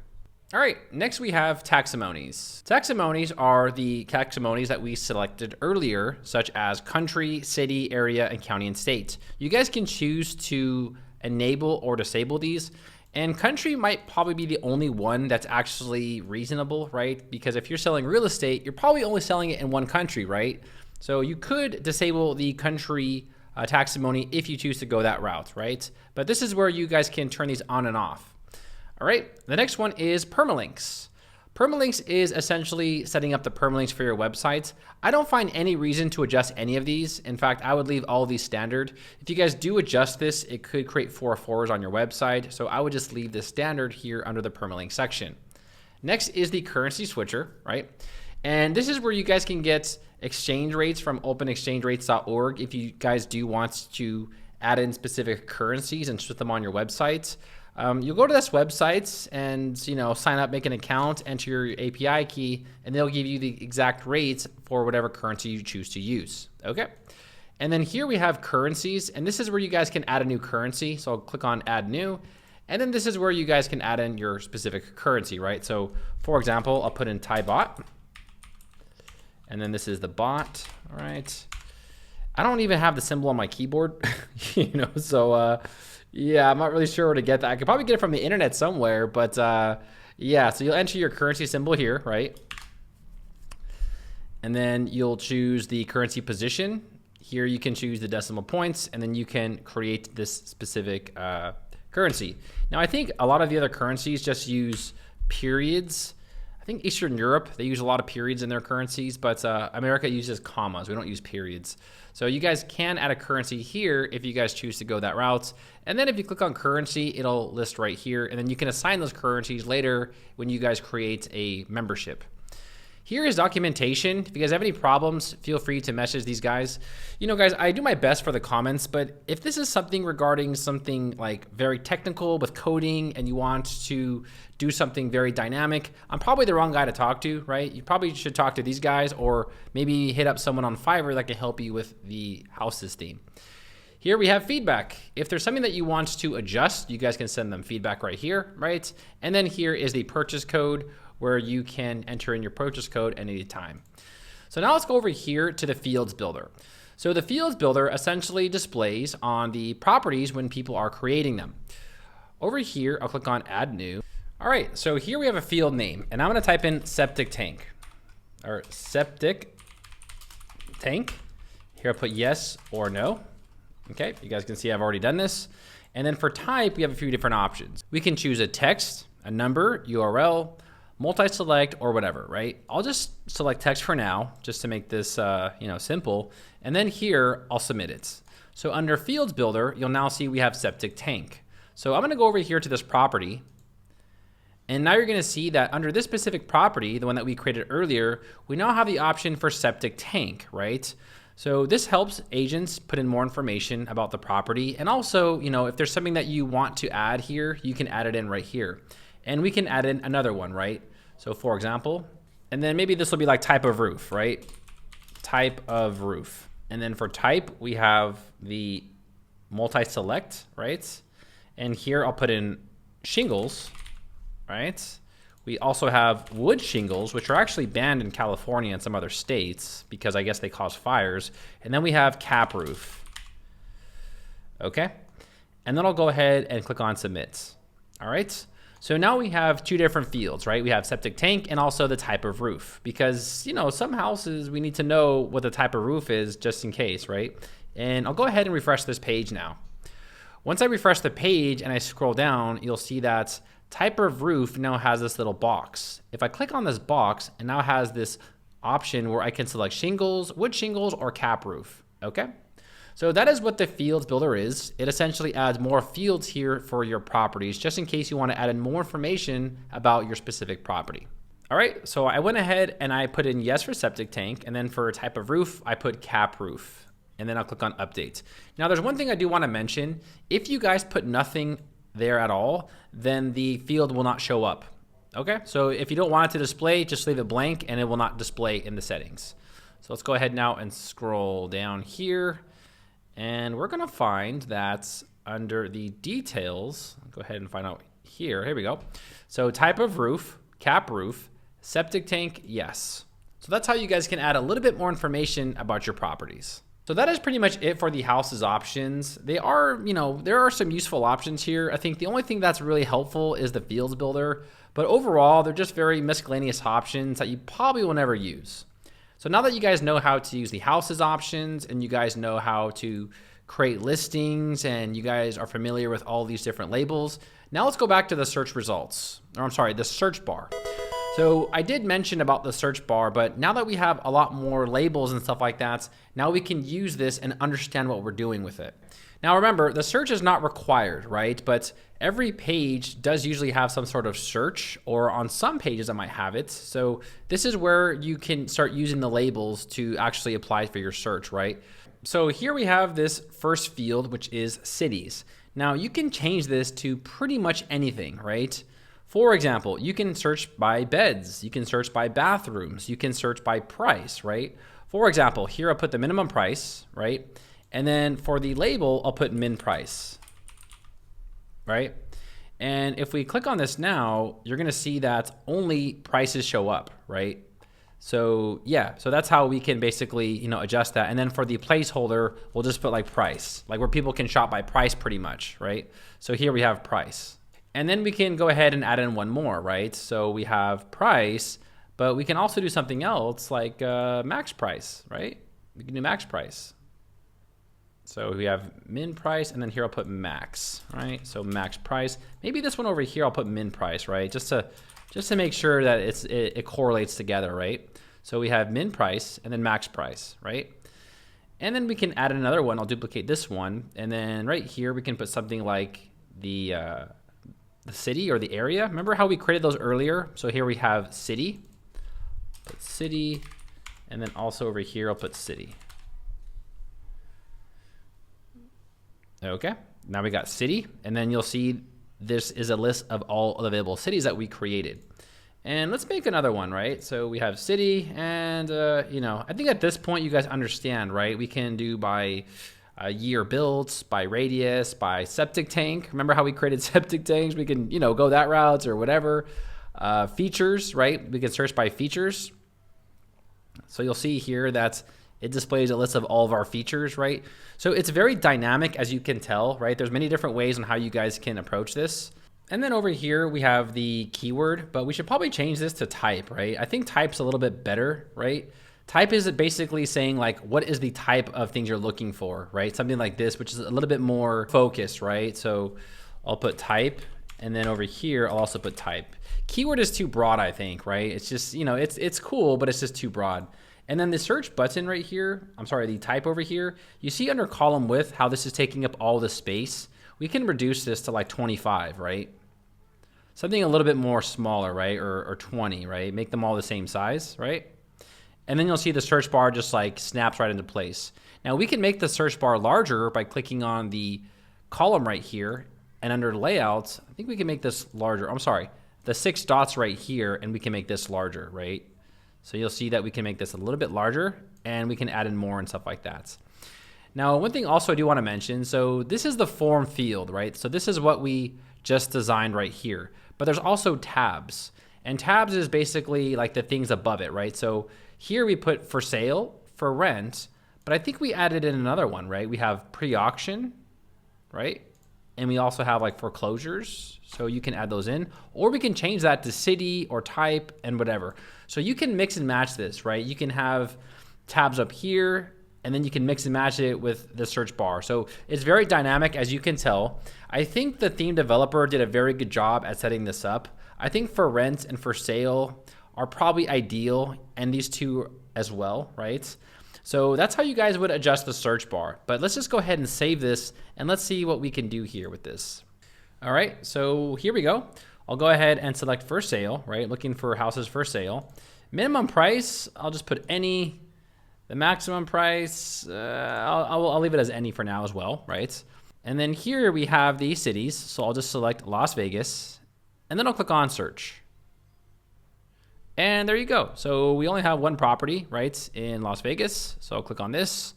All right, next we have taxonomies. Taxonomies are the taxonomies that we selected earlier, such as country, city, area, and county and state. You guys can choose to enable or disable these. And country might probably be the only one that's actually reasonable, right? Because if you're selling real estate, you're probably only selling it in one country, right? So you could disable the country taxonomy if you choose to go that route, right? But this is where you guys can turn these on and off. All right, the next one is permalinks. Permalinks is essentially setting up the permalinks for your websites. I don't find any reason to adjust any of these. In fact, I would leave all of these standard. If you guys do adjust this, it could create 404s on your website. So I would just leave this standard here under the permalink section. Next is the currency switcher, right? And this is where you guys can get exchange rates from openexchangerates.org if you guys do want to add in specific currencies and switch them on your websites. You'll go to this website and sign up, make an account, enter your API key, and they'll give you the exact rates for whatever currency you choose to use. Okay. And then here we have currencies, and this is where you guys can add a new currency. So I'll click on add new, and then this is where you guys can add in your specific currency, right? So for example, I'll put in Thai baht, and then this is the baht. All right. I don't even have the symbol on my keyboard, yeah, I'm not really sure where to get that. I could probably get it from the internet somewhere, but yeah, so you'll enter your currency symbol here, right? And then you'll choose the currency position. Here you can choose the decimal points, and then you can create this specific currency. Now, I think a lot of the other currencies just use periods. I think Eastern Europe, they use a lot of periods in their currencies, but America uses commas. We don't use periods. So you guys can add a currency here if you guys choose to go that route. And then if you click on currency, it'll list right here. And then you can assign those currencies later when you guys create a membership. Here is documentation. If you guys have any problems, feel free to message these guys. Guys, I do my best for the comments, but if this is something regarding something like very technical with coding and you want to do something very dynamic, I'm probably the wrong guy to talk to, right? You probably should talk to these guys or maybe hit up someone on Fiverr that can help you with the Houzez theme. Here we have feedback. If there's something that you want to adjust, you guys can send them feedback right here, right? And then here is the purchase code, where you can enter in your purchase code at any time. So now let's go over here to the fields builder. So the fields builder essentially displays on the properties when people are creating them. Over here, I'll click on add new. All right, so here we have a field name, and I'm gonna type in septic tank, or septic tank. Here I'll put yes or no. Okay, you guys can see I've already done this. And then for type, we have a few different options. We can choose a text, a number, URL, multi-select, or whatever, right? I'll just select text for now, just to make this simple. And then here, I'll submit it. So under Fields Builder, you'll now see we have septic tank. So I'm gonna go over here to this property, and now you're gonna see that under this specific property, the one that we created earlier, we now have the option for septic tank, right? So this helps agents put in more information about the property. And also, if there's something that you want to add here, you can add it in right here. And we can add in another one, right? So for example, and then maybe this will be like type of roof, right? Type of roof. And then for type, we have the multi-select, right? And here I'll put in shingles, right? We also have wood shingles, which are actually banned in California and some other states because I guess they cause fires. And then we have cap roof. Okay. And then I'll go ahead and click on submit. All right. So now we have two different fields, right? We have septic tank and also the type of roof, because, you know, some houses we need to know what the type of roof is just in case, right? And I'll go ahead and refresh this page now. Once I refresh the page and I scroll down, you'll see that type of roof now has this little box. If I click on this box, it now has this option where I can select shingles, wood shingles, or cap roof. Okay. So that is what the fields builder is. It essentially adds more fields here for your properties, just in case you want to add in more information about your specific property. All right, so I went ahead and I put in yes for septic tank, and then for type of roof, I put cap roof, and then I'll click on update. Now there's one thing I do want to mention. If you guys put nothing there at all, then the field will not show up. Okay, so if you don't want it to display, just leave it blank and it will not display in the settings. So let's go ahead now and scroll down here. And we're going to find that under the details, go ahead and find out here. Here we go. So type of roof, cap roof, septic tank, yes. So that's how you guys can add a little bit more information about your properties. So that is pretty much it for the Houzez options. They are, you know, there are some useful options here. I think the only thing that's really helpful is the fields builder, but overall, they're just very miscellaneous options that you probably will never use. So now that you guys know how to use the Houzez options and you guys know how to create listings and you guys are familiar with all these different labels, now let's go back to the search results, or I'm sorry, the search bar. So I did mention about the search bar, but now that we have a lot more labels and stuff like that, now we can use this and understand what we're doing with it. Now remember, the search is not required, right? But every page does usually have some sort of search, or on some pages I might have it. So this is where you can start using the labels to actually apply for your search, right? So here we have this first field, which is cities. Now you can change this to pretty much anything, right? For example, you can search by beds, you can search by bathrooms, you can search by price, right? For example, here I'll put the minimum price, right? And then for the label, I'll put min price, right? And if we click on this now, you're gonna see that only prices show up, right? So yeah, so that's how we can basically, you know, adjust that. And then for the placeholder, we'll just put like price, like where people can shop by price pretty much, right? So here we have price. And then we can go ahead and add in one more, right? So we have price, but we can also do something else like max price, right? We can do max price. So we have min price, and then here I'll put max, right? So max price. Maybe this one over here I'll put min price, right? Just to make sure that it correlates together, right? So we have min price and then max price, right? And then we can add another one. I'll duplicate this one, and then right here we can put something like the city or the area. Remember how we created those earlier? So here we have city, put city, and then also over here I'll put city. Okay, now we got city, and then you'll see this is a list of all available cities that we created. And let's make another one, right? So we have city, and you know, I think at this point you guys understand, right? We can do by year built, by radius, by septic tank. Remember how we created septic tanks? We can, you know, go that route or whatever. Features, right? We can search by features. So you'll see here that it displays a list of all of our features, right? So it's very dynamic, as you can tell, right? There's many different ways on how you guys can approach this. And then over here, we have the keyword, but we should probably change this to type, right? I think type's a little bit better, right? Type is basically saying like, what is the type of things you're looking for, right? Something like this, which is a little bit more focused, right? So I'll put type, and then over here, I'll also put type. Keyword is too broad, I think, right? It's just, you know, it's cool, but it's just too broad. And then the search button right here, I'm sorry, the type over here, you see under column width how this is taking up all the space. We can reduce this to like 25, right? Something a little bit more smaller, right? Or 20, right? Make them all the same size, right? And then you'll see the search bar just like snaps right into place. Now we can make the search bar larger by clicking on the column right here, and under layouts, I think we can make this larger. I'm sorry, the 6 dots right here, and we can make this larger, right? So you'll see that we can make this a little bit larger, and we can add in more and stuff like that. Now, one thing also I do want to mention, so this is the form field, right? So this is what we just designed right here, but there's also tabs, and tabs is basically like the things above it, right? So here we put for sale, for rent, but I think we added in another one, right? We have pre-auction, right? And we also have like foreclosures, so you can add those in, or we can change that to city or type and whatever. So you can mix and match this, right? You can have tabs up here, and then you can mix and match it with the search bar. So it's very dynamic, as you can tell. I think the theme developer did a very good job at setting this up. I think for rent and for sale are probably ideal, and these two as well, right? So that's how you guys would adjust the search bar. But let's just go ahead and save this, and let's see what we can do here with this. All right, so here we go. I'll go ahead and select for sale, right? Looking for houses for sale. Minimum price, I'll just put any. The maximum price, I'll leave it as any for now as well, right? And then here we have the cities. So I'll just select Las Vegas, and then I'll click on search. And there you go. So we only have one property, right, in Las Vegas. So I'll click on this,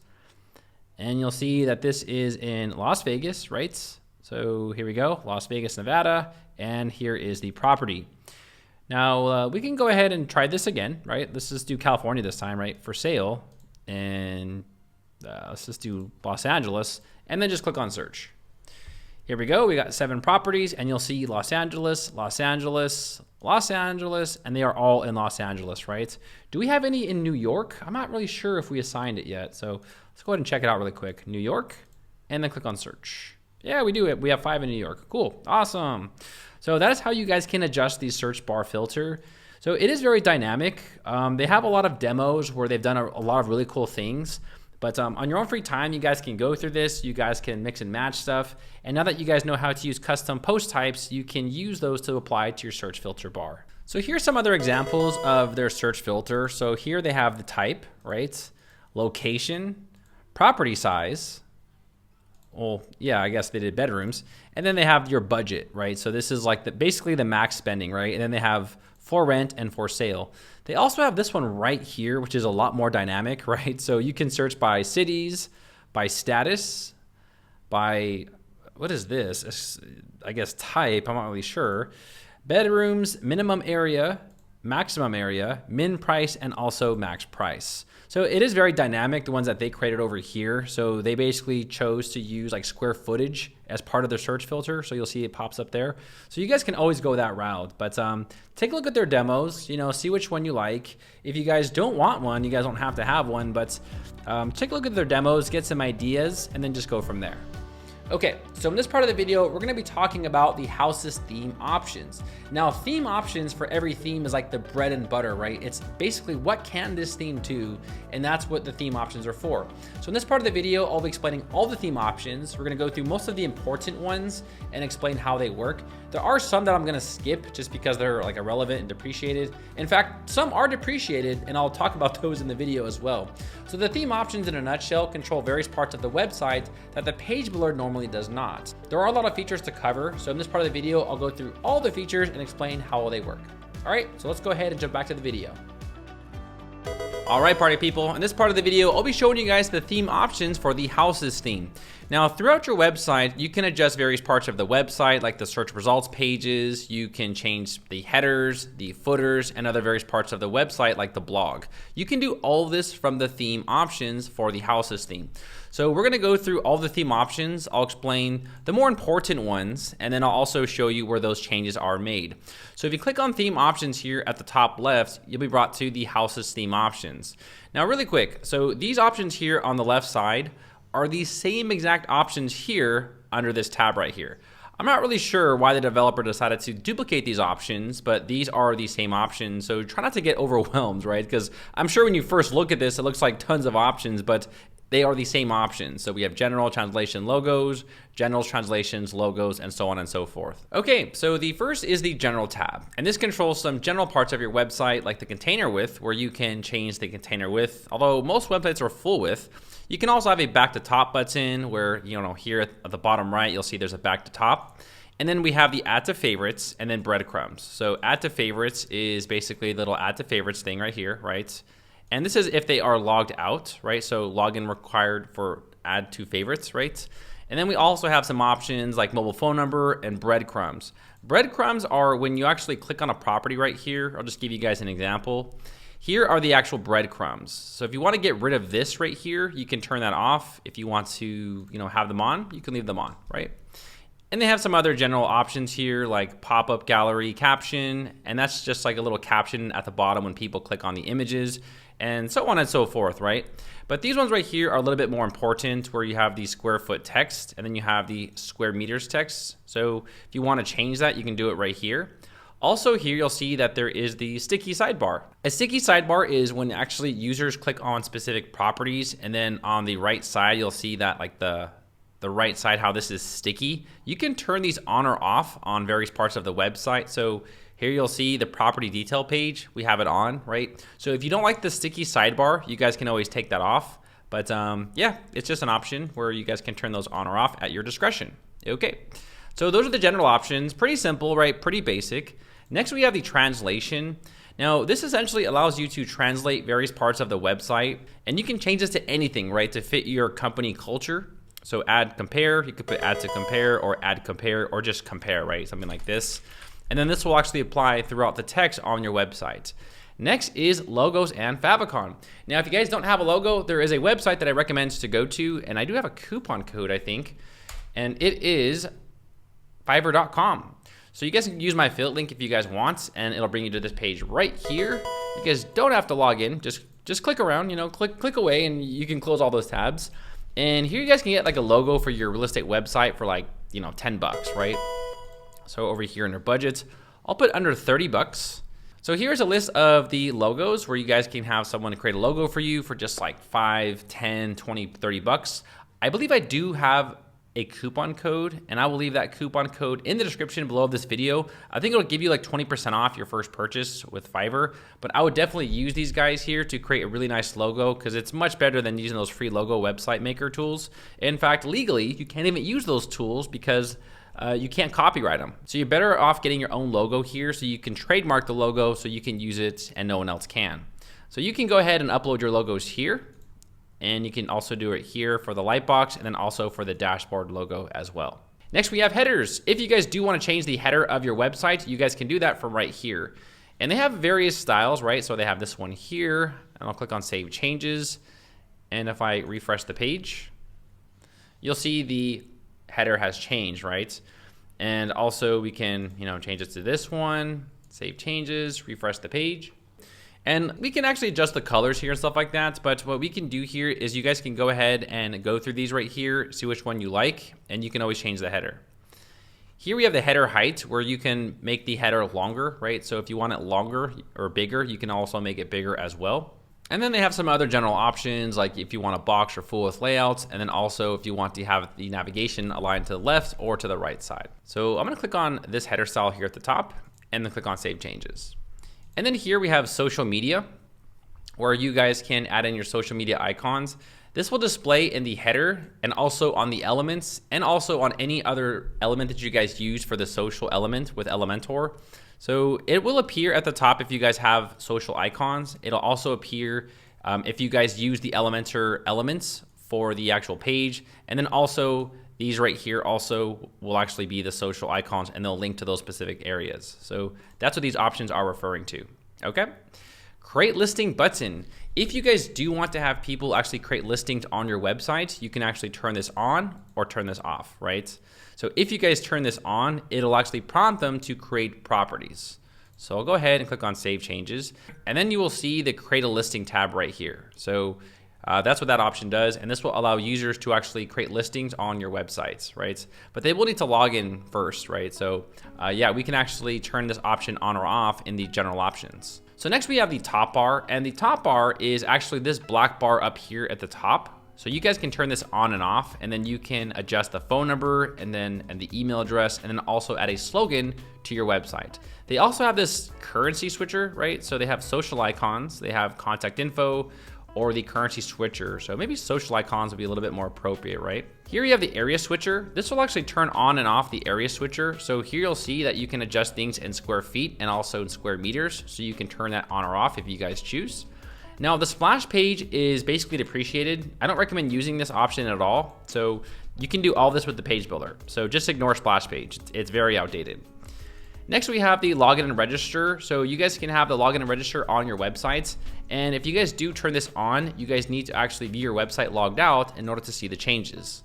and you'll see that this is in Las Vegas, right? So here we go, Las Vegas, Nevada, and here is the property. Now we can go ahead and try this again, right? Let's just do California this time, right, for sale. And let's just do Los Angeles, and then just click on search. Here we go. We got 7 properties, and you'll see Los Angeles, Los Angeles, Los Angeles, and they are all in Los Angeles, right? Do we have any in New York? I'm not really sure if we assigned it yet. So let's go ahead and check it out really quick. New York, and then click on search. Yeah, we do it. We have 5 in New York. Cool. Awesome. So that is how you guys can adjust the search bar filter. So it is very dynamic. They have a lot of demos where they've done a lot of really cool things. But on your own free time, you guys can go through this. You guys can mix and match stuff. And now that you guys know how to use custom post types, you can use those to apply to your search filter bar. So here's some other examples of their search filter. So here they have the type, right? Location, property size. Well, yeah, I guess they did bedrooms. And then they have your budget, right? So this is like basically the max spending, right? And then they have for rent and for sale. They also have this one right here, which is a lot more dynamic, right? So you can search by cities, by status, by, what is this? I guess type, I'm not really sure. Bedrooms, minimum area, maximum area, min price, and also max price. So it is very dynamic, the ones that they created over here. So they basically chose to use like square footage as part of their search filter. So you'll see it pops up there. So you guys can always go that route, but take a look at their demos, see which one you like. If you guys don't want one, you guys don't have to have one, but take a look at their demos, get some ideas, and then just go from there. Okay, so in this part of the video, we're gonna be talking about the Houzez theme options. Now, theme options for every theme is like the bread and butter, right? It's basically what can this theme do, and that's what the theme options are for. So in this part of the video, I'll be explaining all the theme options. We're gonna go through most of the important ones and explain how they work. There are some that I'm gonna skip just because they're like irrelevant and depreciated. In fact, some are depreciated, and I'll talk about those in the video as well. So the theme options in a nutshell control various parts of the website that the page builder normally does not. There are a lot of features to cover, so in this part of the video, I'll go through all the features and explain how they work. All right, so let's go ahead and jump back to the video. All right, party people, in this part of the video, I'll be showing you guys the theme options for the Houzez theme. Now, throughout your website, you can adjust various parts of the website, like the search results pages. You can change the headers, the footers, and other various parts of the website, like the blog. You can do all of this from the theme options for the Houzez theme. So we're gonna go through all the theme options. I'll explain the more important ones, and then I'll also show you where those changes are made. So if you click on theme options here at the top left, you'll be brought to the Houzez theme options. Now, really quick, so these options here on the left side are the same exact options here under this tab right here. I'm not really sure why the developer decided to duplicate these options, but these are the same options. So try not to get overwhelmed, right? Because I'm sure when you first look at this, it looks like tons of options, but they are the same options. So we have general, translation, logos, generals, translations, logos, and so on and so forth. Okay, so the first is the general tab. And this controls some general parts of your website, like the container width, where you can change the container width. Although most websites are full width, you can also have a back to top button where, here at the bottom right, you'll see there's a back to top. And then we have the add to favorites and then breadcrumbs. So add to favorites is basically the little add to favorites thing right here, right? And this is if they are logged out, right? So login required for add to favorites, right? And then we also have some options like mobile phone number and breadcrumbs. Breadcrumbs are when you actually click on a property right here. I'll just give you guys an example. Here are the actual breadcrumbs. So if you want to get rid of this right here, you can turn that off. If you want to, have them on, you can leave them on, right? And they have some other general options here like pop-up gallery caption, and that's just like a little caption at the bottom when people click on the images, and so on and so forth, right? But these ones right here are a little bit more important, where you have the square foot text and then you have the square meters text. So if you want to change that, you can do it right here. Also here, you'll see that there is the sticky sidebar. A sticky sidebar is when actually users click on specific properties, and then on the right side, you'll see that like the right side, how this is sticky. You can turn these on or off on various parts of the website. So here you'll see the property detail page, we have it on, right? So if you don't like the sticky sidebar, you guys can always take that off. But yeah, it's just an option where you guys can turn those on or off at your discretion. Okay, so those are the general options. Pretty simple, right? Pretty basic. Next, we have the translation. Now, this essentially allows you to translate various parts of the website, and you can change this to anything, right, to fit your company culture. So add compare, you could put add to compare or add compare or just compare, right? Something like this. And then this will actually apply throughout the text on your website. Next is logos and favicon. Now, if you guys don't have a logo, there is a website that I recommend to go to, and I do have a coupon code, I think, and it is Fiverr.com. So you guys can use my affiliate link if you guys want, and it'll bring you to this page right here. You guys don't have to log in, just click around, click away, and you can close all those tabs. And here you guys can get like a logo for your real estate website for like, $10, right? So over here under budget, I'll put under 30 bucks. So here's a list of the logos where you guys can have someone create a logo for you for just like 5, 10, 20, 30 bucks. I believe I do have a coupon code, and I will leave that coupon code in the description below this video. I think it'll give you like 20% off your first purchase with Fiverr, but I would definitely use these guys here to create a really nice logo, because it's much better than using those free logo website maker tools. In fact, legally, you can't even use those tools because you can't copyright them. So you're better off getting your own logo here so you can trademark the logo so you can use it and no one else can. So you can go ahead and upload your logos here. And you can also do it here for the lightbox and then also for the dashboard logo as well. Next, we have headers. If you guys do want to change the header of your website, you guys can do that from right here. And they have various styles, right? So they have this one here, and I'll click on Save Changes. And if I refresh the page, you'll see the header has changed, right? And also we can, change it to this one, Save Changes, refresh the page. And we can actually adjust the colors here and stuff like that, but what we can do here is you guys can go ahead and go through these right here, see which one you like, and you can always change the header. Here we have the header height, where you can make the header longer, right? So if you want it longer or bigger, you can also make it bigger as well. And then they have some other general options, like if you want a box or full width layouts, and then also if you want to have the navigation aligned to the left or to the right side. So I'm gonna click on this header style here at the top, and then click on Save Changes. And then here we have social media, where you guys can add in your social media icons. This will display in the header and also on the elements and also on any other element that you guys use for the social element with Elementor. So it will appear at the top if you guys have social icons. It'll also appear if you guys use the Elementor elements for the actual page. And then also these right here also will actually be the social icons, and they'll link to those specific areas. So that's what these options are referring to, okay? Create listing button. If you guys do want to have people actually create listings on your website, you can actually turn this on or turn this off, right? So if you guys turn this on, it'll actually prompt them to create properties. So I'll go ahead and click on Save Changes, and then you will see the Create a Listing tab right here. So that's what that option does, and this will allow users to actually create listings on your websites, right? But they will need to log in first, right? So yeah, we can actually turn this option on or off in the general options. So next we have the top bar, and the top bar is actually this black bar up here at the top. So you guys can turn this on and off, and then you can adjust the phone number and the email address, and then also add a slogan to your website. They also have this currency switcher, right? So they have social icons, they have contact info, or the currency switcher. So maybe social icons would be a little bit more appropriate, right? Here you have the area switcher. This will actually turn on and off the area switcher. So here you'll see that you can adjust things in square feet and also in square meters. So you can turn that on or off if you guys choose. Now the splash page is basically depreciated. I don't recommend using this option at all. So you can do all this with the page builder. So just ignore splash page. It's very outdated. Next, we have the login and register. So you guys can have the login and register on your websites. And if you guys do turn this on, you guys need to actually view your website logged out in order to see the changes.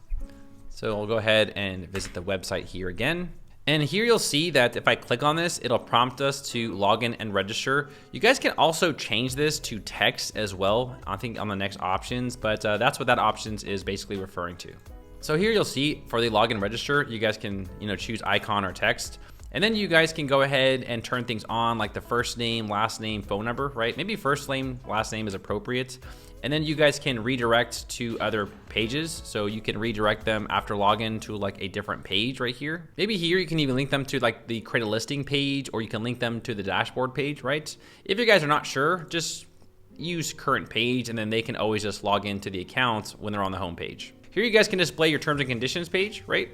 So I'll go ahead and visit the website here again. And here you'll see that if I click on this, it'll prompt us to log in and register. You guys can also change this to text as well, I think on the next options, but that's what that options is basically referring to. So here you'll see for the login register, you guys can choose icon or text. And then you guys can go ahead and turn things on, like the first name, last name, phone number, right? Maybe first name, last name is appropriate. And then you guys can redirect to other pages. So you can redirect them after login to like a different page right here. Maybe here you can even link them to like the create a listing page, or you can link them to the dashboard page, right? If you guys are not sure, just use current page, and then they can always just log into the account when they're on the home page. Here you guys can display your terms and conditions page, right?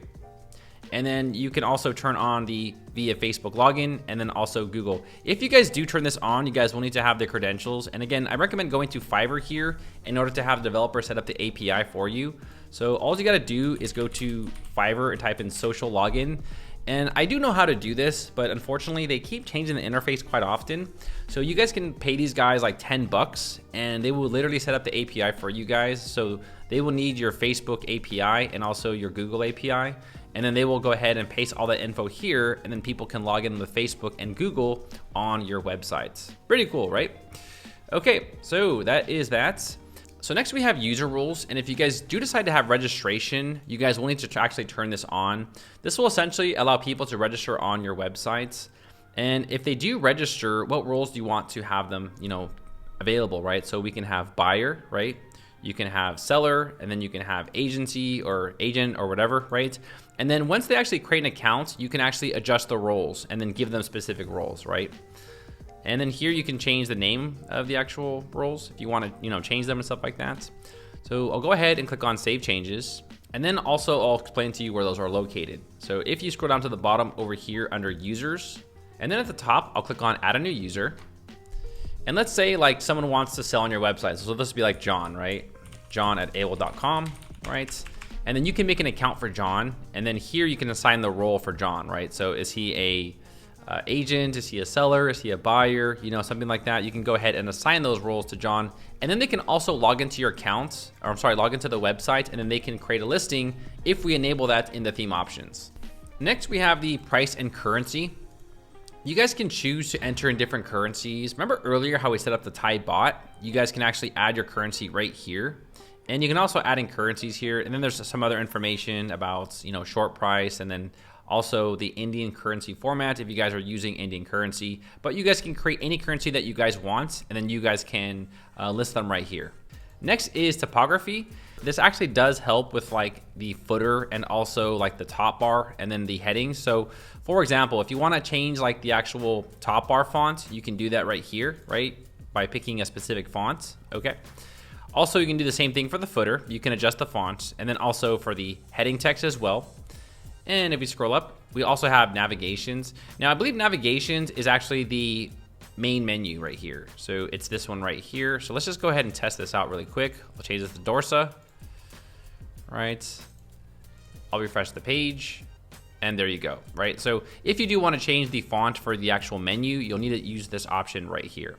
And then you can also turn on the via Facebook login, and then also Google. If you guys do turn this on, you guys will need to have the credentials. And again, I recommend going to Fiverr here in order to have the developer set up the API for you. So all you gotta do is go to Fiverr and type in social login. And I do know how to do this, but unfortunately they keep changing the interface quite often. So you guys can pay these guys like 10 bucks and they will literally set up the API for you guys. So they will need your Facebook API and also your Google API. And then they will go ahead and paste all that info here, and then people can log in with Facebook and Google on your websites. Pretty cool, right? Okay, so that is that. So next we have user rules, and if you guys do decide to have registration, you guys will need to actually turn this on. This will essentially allow people to register on your websites. And if they do register, what rules do you want to have them, available, right? So we can have buyer, right? You can have seller, and then you can have agency or agent or whatever, right? And then once they actually create an account, you can actually adjust the roles and then give them specific roles, right? And then here you can change the name of the actual roles if you want to, change them and stuff like that. So I'll go ahead and click on Save Changes. And then also I'll explain to you where those are located. So if you scroll down to the bottom over here under Users, and then at the top, I'll click on Add a New User. And let's say like someone wants to sell on your website. So this would be like John, right? John@AOL.com, right? And then you can make an account for John, and then here you can assign the role for John, right? So is he a agent? Is he a seller? Is he a buyer? Something like that. You can go ahead and assign those roles to John, and then they can also log into your account, log into the website, and then they can create a listing if we enable that in the theme options. Next, we have the price and currency. You guys can choose to enter in different currencies. Remember earlier how we set up the Thai bot? You guys can actually add your currency right here. And you can also add in currencies here. And then there's some other information about, short price, and then also the Indian currency format if you guys are using Indian currency. But you guys can create any currency that you guys want, and then you guys can list them right here. Next is typography. This actually does help with like the footer and also like the top bar and then the headings. So for example, if you want to change like the actual top bar font, you can do that right here, right? By picking a specific font, okay? Also, you can do the same thing for the footer. You can adjust the font, and then also for the heading text as well. And if we scroll up, we also have navigations. Now, I believe navigations is actually the main menu right here. So it's this one right here. So let's just go ahead and test this out really quick. I'll change this to Dorsa, right? I'll refresh the page, and there you go, right? So if you do want to change the font for the actual menu, you'll need to use this option right here.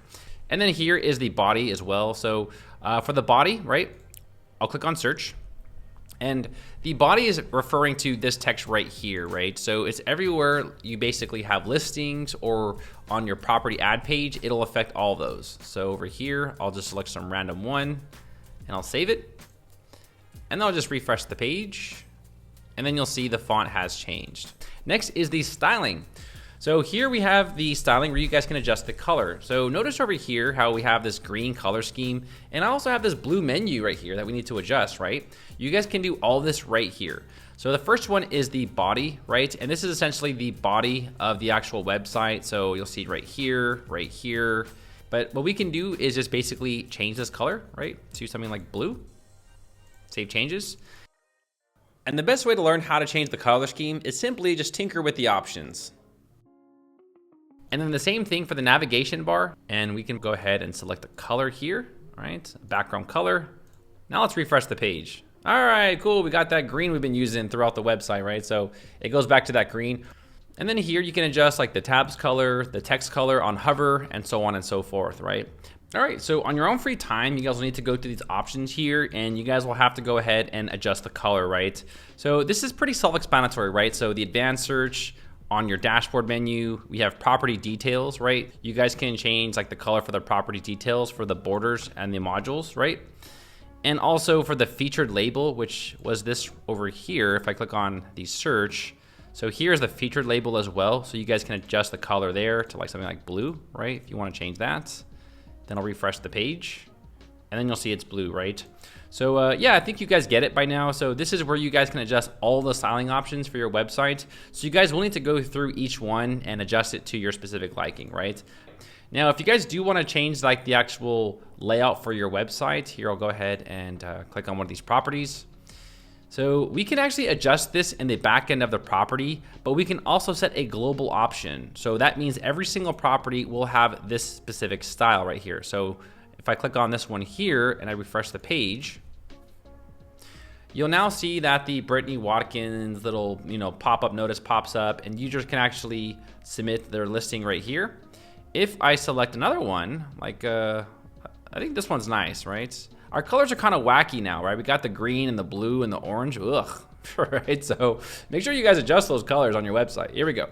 And then here is the body as well. So for the body, right, I'll click on search. And the body is referring to this text right here, right? So it's everywhere you basically have listings or on your property ad page, it'll affect all those. So over here, I'll just select some random one and I'll save it. And then I'll just refresh the page. And then you'll see the font has changed. Next is the styling. So here we have the styling where you guys can adjust the color. So notice over here how we have this green color scheme, and I also have this blue menu right here that we need to adjust, right? You guys can do all this right here. So the first one is the body, right? And this is essentially the body of the actual website. So you'll see right here, right here. But what we can do is just basically change this color, right? To something like blue. Save changes. And the best way to learn how to change the color scheme is simply just tinker with the options. And then the same thing for the navigation bar, and we can go ahead and select the color here, right? Background color. Now let's refresh the page. All right, cool, we got that green we've been using throughout the website, right? So it goes back to that green. And then here you can adjust like the tabs color, the text color on hover, and so on and so forth, right? All right, so on your own free time, you guys will need to go through these options here, and you guys will have to go ahead and adjust the color, right? So this is pretty self-explanatory, right? So the advanced search on your dashboard menu, we have property details, right? You guys can change like the color for the property details for the borders and the modules, right? And also for the featured label, which was this over here, if I click on the search, so here's the featured label as well. So you guys can adjust the color there to like something like blue, right? If you want to change that, then I'll refresh the page and then you'll see it's blue, right? So yeah, I think you guys get it by now. So this is where you guys can adjust all the styling options for your website. So you guys will need to go through each one and adjust it to your specific liking, right? Now, if you guys do want to change like the actual layout for your website, here I'll go ahead and click on one of these properties. So we can actually adjust this in the back end of the property, but we can also set a global option. So that means every single property will have this specific style right here. So if I click on this one here and I refresh the page, you'll now see that the Brittany Watkins little, pop-up notice pops up, and users can actually submit their listing right here. If I select another one, like I think this one's nice, right? Our colors are kind of wacky now, right? We got the green and the blue and the orange, ugh, right? So make sure you guys adjust those colors on your website. Here we go.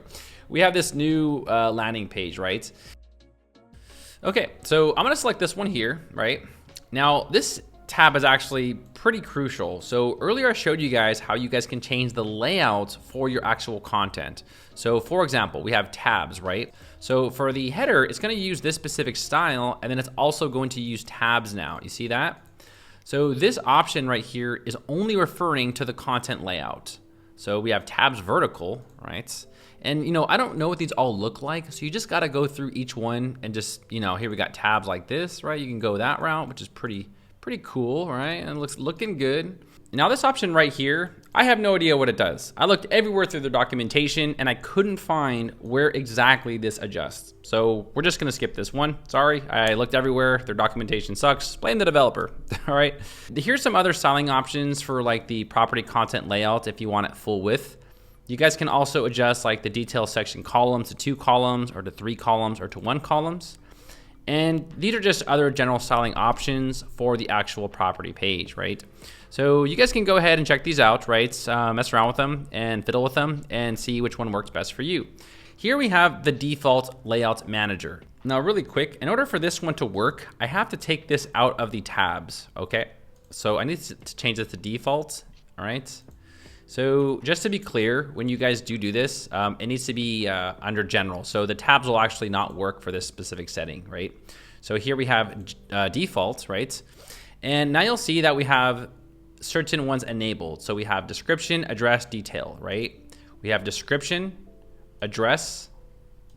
We have this new landing page, right? Okay, so I'm gonna select this one here, right? Now this tab is actually pretty crucial. So earlier I showed you guys how you guys can change the layout for your actual content. So for example, we have tabs, right? So for the header, it's gonna use this specific style, and then it's also going to use tabs now. You see that? So this option right here is only referring to the content layout. So we have tabs vertical, right? And I don't know what these all look like, so you just gotta go through each one and just, here we got tabs like this, right? You can go that route, which is pretty cool, right? And it looking good. Now this option right here, I have no idea what it does. I looked everywhere through the documentation and I couldn't find where exactly this adjusts. So we're just gonna skip this one. Sorry, I looked everywhere. Their documentation sucks. Blame the developer, all right? Here's some other styling options for like the property content layout if you want it full width. You guys can also adjust like the detail section columns to 2 columns or to 3 columns or to 1 columns. And these are just other general styling options for the actual property page, right? So you guys can go ahead and check these out, right? Mess around with them and fiddle with them and see which one works best for you. Here we have the default layout manager. Now really quick, in order for this one to work, I have to take this out of the tabs, okay? So I need to change this to default, all right? So just to be clear, when you guys do this, it needs to be under general. So the tabs will actually not work for this specific setting, right? So here we have default, right? And now you'll see that we have certain ones enabled. So we have description, address, detail, right? We have description, address,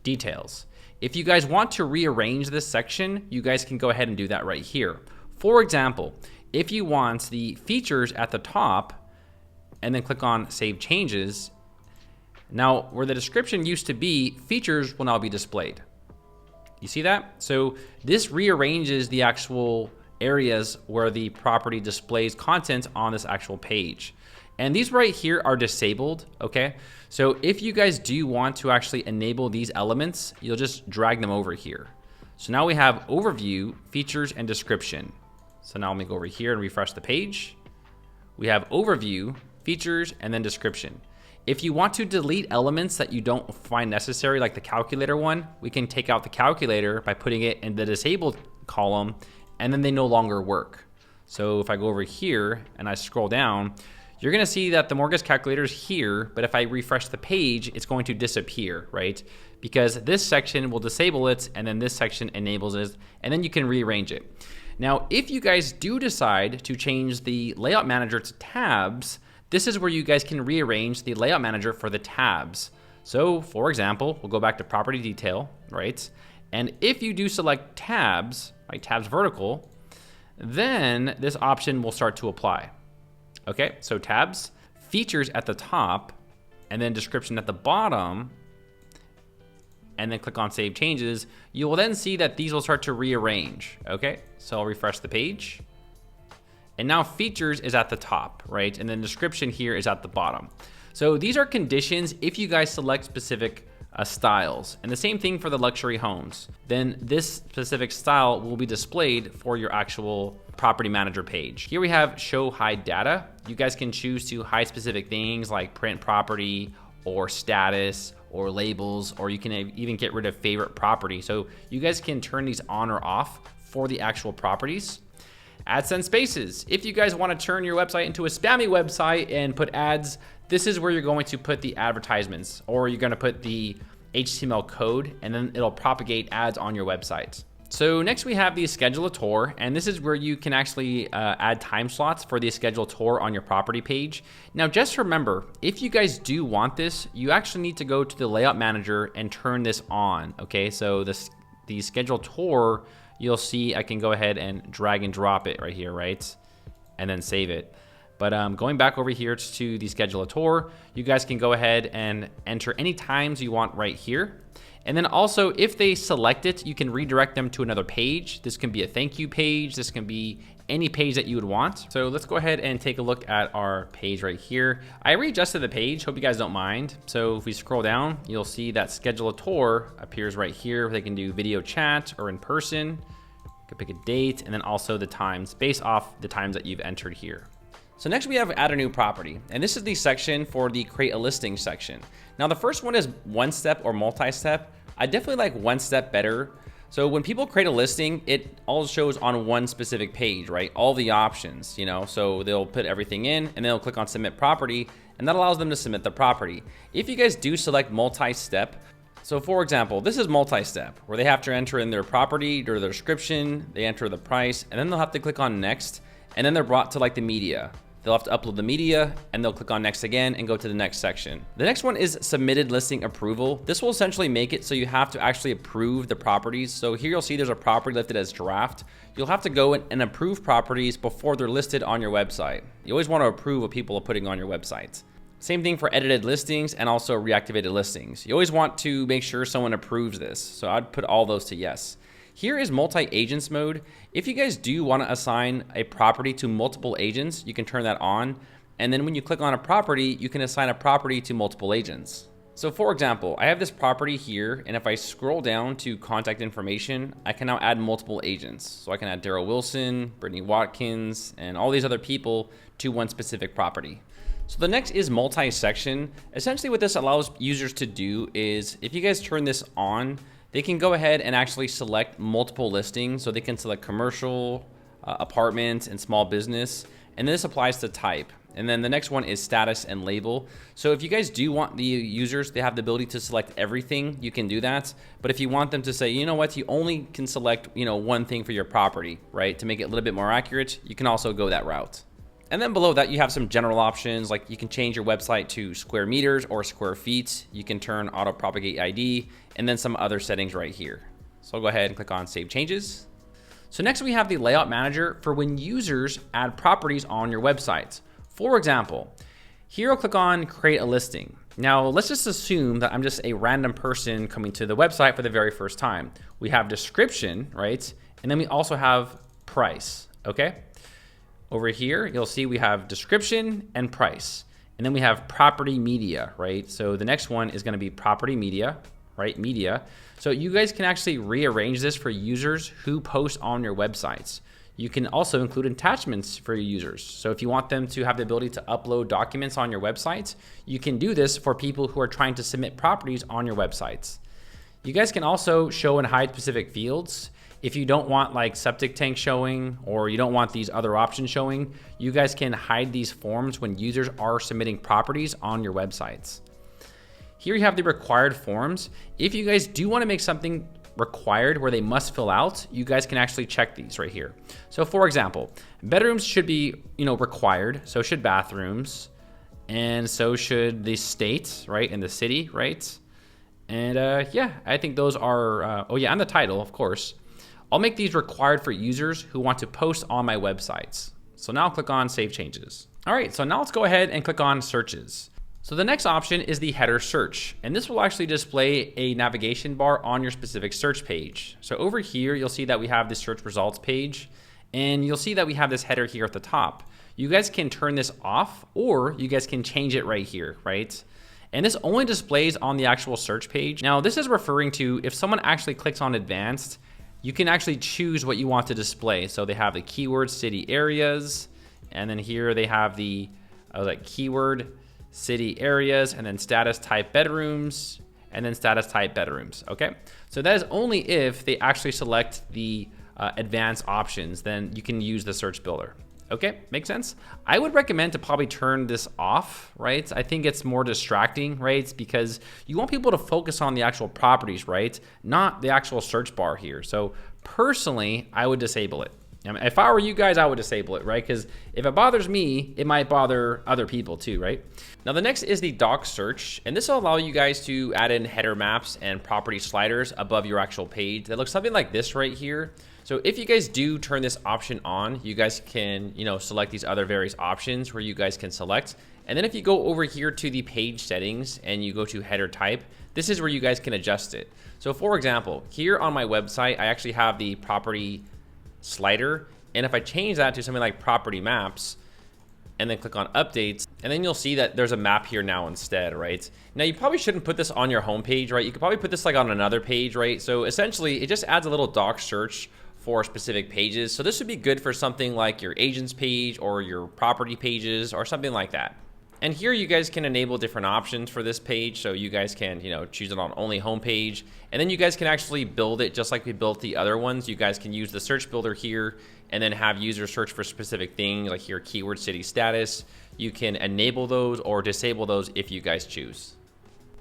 details. If you guys want to rearrange this section, you guys can go ahead and do that right here. For example, if you want the features at the top, and then click on Save Changes. Now, where the description used to be, features will now be displayed. You see that? So this rearranges the actual areas where the property displays content on this actual page. And these right here are disabled, okay? So if you guys do want to actually enable these elements, you'll just drag them over here. So now we have Overview, Features, and Description. So now let me go over here and refresh the page. We have Overview, Features, and then Description. If you want to delete elements that you don't find necessary, like the calculator one, we can take out the calculator by putting it in the disabled column, and then they no longer work. So if I go over here and I scroll down, you're gonna see that the mortgage calculator is here, but if I refresh the page, it's going to disappear, right? Because this section will disable it, and then this section enables it, and then you can rearrange it. Now, if you guys do decide to change the layout manager to tabs, this is where you guys can rearrange the layout manager for the tabs. So for example, we'll go back to property detail, right? And if you do select tabs, like tabs vertical, then this option will start to apply. Okay, so tabs, features at the top, and then description at the bottom, and then click on Save Changes. You will then see that these will start to rearrange, okay? So I'll refresh the page. And now features is at the top, right? And then description here is at the bottom. So these are conditions if you guys select specific styles. And the same thing for the luxury homes. Then this specific style will be displayed for your actual property manager page. Here we have show hide data. You guys can choose to hide specific things like print property or status or labels, or you can even get rid of favorite property. So you guys can turn these on or off for the actual properties. AdSense spaces. If you guys want to turn your website into a spammy website and put ads, this is where you're going to put the advertisements, or you're going to put the HTML code, and then it'll propagate ads on your website. So next we have the schedule a tour, and this is where you can actually add time slots for the schedule tour on your property page. Now just remember, if you guys do want this, you actually need to go to the layout manager and turn this on, okay? So the schedule tour, you'll see I can go ahead and drag and drop it right here, right? And then save it. But going back over here to the schedule a tour, you guys can go ahead and enter any times you want right here. And then also, if they select it, you can redirect them to another page. This can be a thank you page. This can be any page that you would want. So let's go ahead and take a look at our page right here. I readjusted the page, hope you guys don't mind. So if we scroll down, you'll see that schedule a tour appears right here. They can do video chat or in person. You can pick a date, and then also the times based off the times that you've entered here. So next we have add a new property, and this is the section for the create a listing section. Now the first one is one step or multi-step. I definitely like one step better. So when people create a listing, it all shows on one specific page, right? All the options, you know, so they'll put everything in and they'll click on submit property, and that allows them to submit the property. If you guys do select multi-step, so for example, this is multi-step where they have to enter in their property or their description, they enter the price, and then they'll have to click on next, and then they're brought to like the media. They'll have to upload the media, and they'll click on next again and go to the next section. The next one is submitted listing approval. This will essentially make it so you have to actually approve the properties. So here you'll see there's a property listed as draft. You'll have to go and approve properties before they're listed on your website. You always want to approve what people are putting on your website. Same thing for edited listings and also reactivated listings. You always want to make sure someone approves this. So I'd put all those to yes. Here is multi-agents mode. If you guys do want to assign a property to multiple agents, you can turn that on. And then when you click on a property, you can assign a property to multiple agents. So for example, I have this property here, and if I scroll down to contact information, I can now add multiple agents. So I can add Daryl Wilson, Brittany Watkins, and all these other people to one specific property. So the next is multi-section. Essentially what this allows users to do is, if you guys turn this on, they can go ahead and actually select multiple listings. So they can select commercial, apartments, and small business. And this applies to type. And then the next one is status and label. So if you guys do want the users, they have the ability to select everything, you can do that. But if you want them to say, you know what, you only can select, one thing for your property, right? To make it a little bit more accurate, you can also go that route. And then below that, you have some general options, like you can change your website to square meters or square feet. You can turn auto propagate ID, and then some other settings right here. So I'll go ahead and click on save changes. So next we have the layout manager for when users add properties on your website. For example, here I'll click on create a listing. Now let's just assume that I'm just a random person coming to the website for the very first time. We have description, right? And then we also have price, okay? Over here, you'll see we have description and price. And then we have property media, right? So the next one is gonna be property media, right? Media. So you guys can actually rearrange this for users who post on your websites. You can also include attachments for your users. So if you want them to have the ability to upload documents on your websites, you can do this for people who are trying to submit properties on your websites. You guys can also show and hide specific fields. If you don't want like septic tank showing, or you don't want these other options showing, you guys can hide these forms when users are submitting properties on your websites. Here you have the required forms. If you guys do want to make something required where they must fill out, you guys can actually check these right here. So for example, bedrooms should be, required. So should bathrooms, and so should the state, right? And the city, right? And yeah, I think those are, and the title, of course. I'll make these required for users who want to post on my websites. So now I'll click on Save Changes. All right, so now let's go ahead and click on Searches. So the next option is the header search, and this will actually display a navigation bar on your specific search page. So over here, you'll see that we have the search results page, And you'll see that we have this header here at the top. You guys can turn this off, or you guys can change it right here, right? And this only displays on the actual search page. Now, this is referring to if someone actually clicks on advanced, you can actually choose what you want to display. So they have the keyword city areas, and then here they have the like keyword city areas, and then status type bedrooms, and then status type bedrooms, okay? So that is only if they actually select the advanced options, then you can use the search builder. Okay, makes sense? I would recommend to probably turn this off, right? I think it's more distracting, right? Because you want people to focus on the actual properties, right? Not the actual search bar here. So personally, I would disable it. I mean, if I were you guys, I would disable it, right? Because if it bothers me, it might bother other people too, right? Now the next is the doc search, and this will allow you guys to add in header maps and property sliders above your actual page. That looks something like this right here. So if you guys do turn this option on, you guys can, select these other various options where you guys can select. And then if you go over here to the page settings and you go to header type, this is where you guys can adjust it. So for example, here on my website, I actually have the property slider. And if I change that to something like property maps and then click on updates, and then you'll see that there's a map here now instead, right? Now you probably shouldn't put this on your home page, right? You could probably put this like on another page, right? So essentially it just adds a little doc search for specific pages. So this would be good for something like your agents page or your property pages or something like that. And here you guys can enable different options for this page. So you guys can, choose it on only homepage. And then you guys can actually build it just like we built the other ones. You guys can use the search builder here and then have users search for specific things like here, keyword city status. You can enable those or disable those if you guys choose.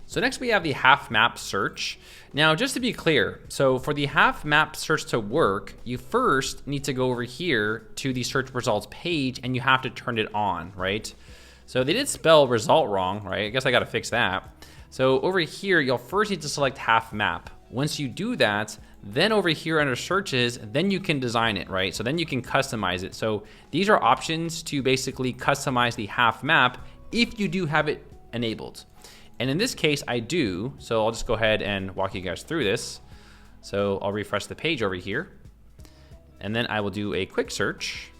So next we have the half map search. Now, just to be clear, so for the half map search to work, you first need to go over here to the search results page and you have to turn it on, right? So they did spell result wrong, right? I guess I got to fix that. So over here, you'll first need to select half map. Once you do that, then over here under searches, then you can design it, right? So then you can customize it. So these are options to basically customize the half map if you do have it enabled. And in this case, I do. So I'll just go ahead and walk you guys through this. So I'll refresh the page over here. And then I will do a quick search.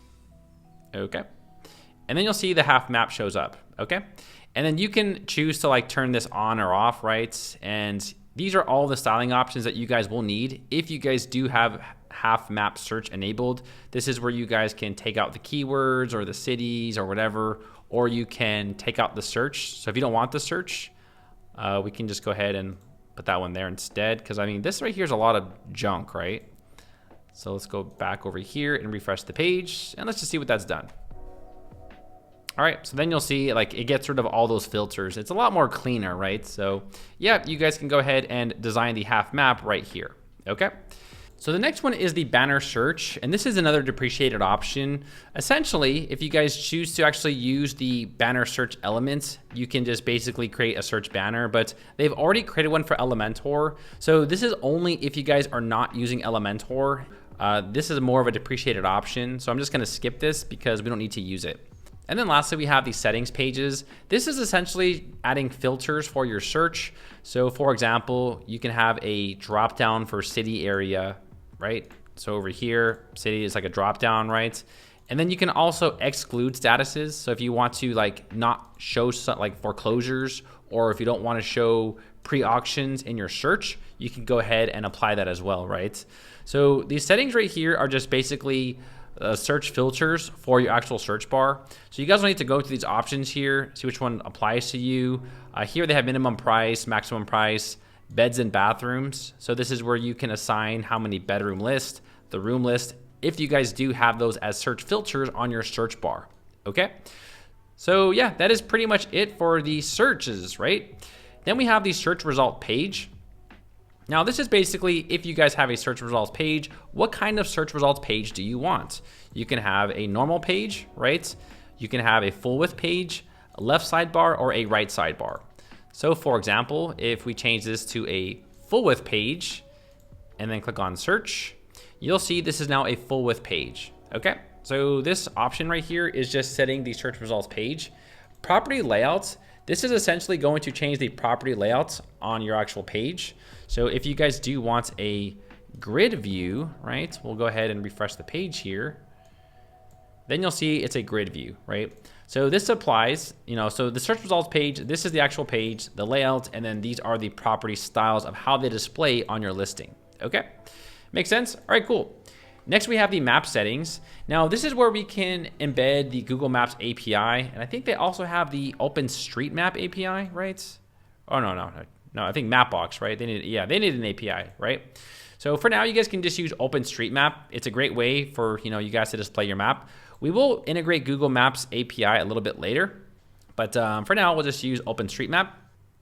Okay. And then you'll see the half map shows up. Okay. And then you can choose to like turn this on or off, right? And these are all the styling options that you guys will need if you guys do have half map search enabled. This is where you guys can take out the keywords or the cities or whatever, or you can take out the search. So if you don't want the search, we can just go ahead and put that one there instead. Because I mean, this right here is a lot of junk, right? So let's go back over here and refresh the page, and let's just see what that's done. All right, so then you'll see like it gets rid of all those filters. It's a lot more cleaner, right? So yeah, you guys can go ahead and design the half map right here, okay? So the next one is the banner search, and this is another depreciated option. Essentially, if you guys choose to actually use the banner search elements, you can just basically create a search banner, but they've already created one for Elementor. So this is only if you guys are not using Elementor. This is more of a depreciated option, so I'm just gonna skip this because we don't need to use it. And then lastly, we have the settings pages. This is essentially adding filters for your search. So for example, you can have a drop down for city area, right? So over here, city is like a drop down, right? And then you can also exclude statuses. So if you want to like not show like foreclosures, or if you don't want to show pre-auctions in your search, you can go ahead and apply that as well, right? So these settings right here are just basically search filters for your actual search bar. So you guys will need to go to these options here, see which one applies to you. Here they have minimum price, maximum price, beds and bathrooms. So this is where you can assign how many bedroom list, the room list, if you guys do have those as search filters on your search bar, okay? So yeah, that is pretty much it for the searches, right? Then we have the search result page. Now this is basically if you guys have a search results page, what kind of search results page do you want? You can have a normal page, right? You can have a full width page, a left sidebar, or a right sidebar. So for example, if we change this to a full width page and then click on search, you'll see this is now a full width page, okay? So this option right here is just setting the search results page. Property layouts, this is essentially going to change the property layouts on your actual page. So if you guys do want a grid view, right, we'll go ahead and refresh the page here. then you'll see it's a grid view, right? So this applies, so the search results page, this is the actual page, the layout, and then these are the property styles of how they display on your listing, okay? Makes sense? All right, cool. Next, we have the map settings. Now, this is where we can embed the Google Maps API, and I think they also have the OpenStreetMap API, right? Oh, no, I think Mapbox, right? They need an API, right? So for now, you guys can just use OpenStreetMap. It's a great way for you guys to display your map. We will integrate Google Maps API a little bit later, but for now, we'll just use OpenStreetMap.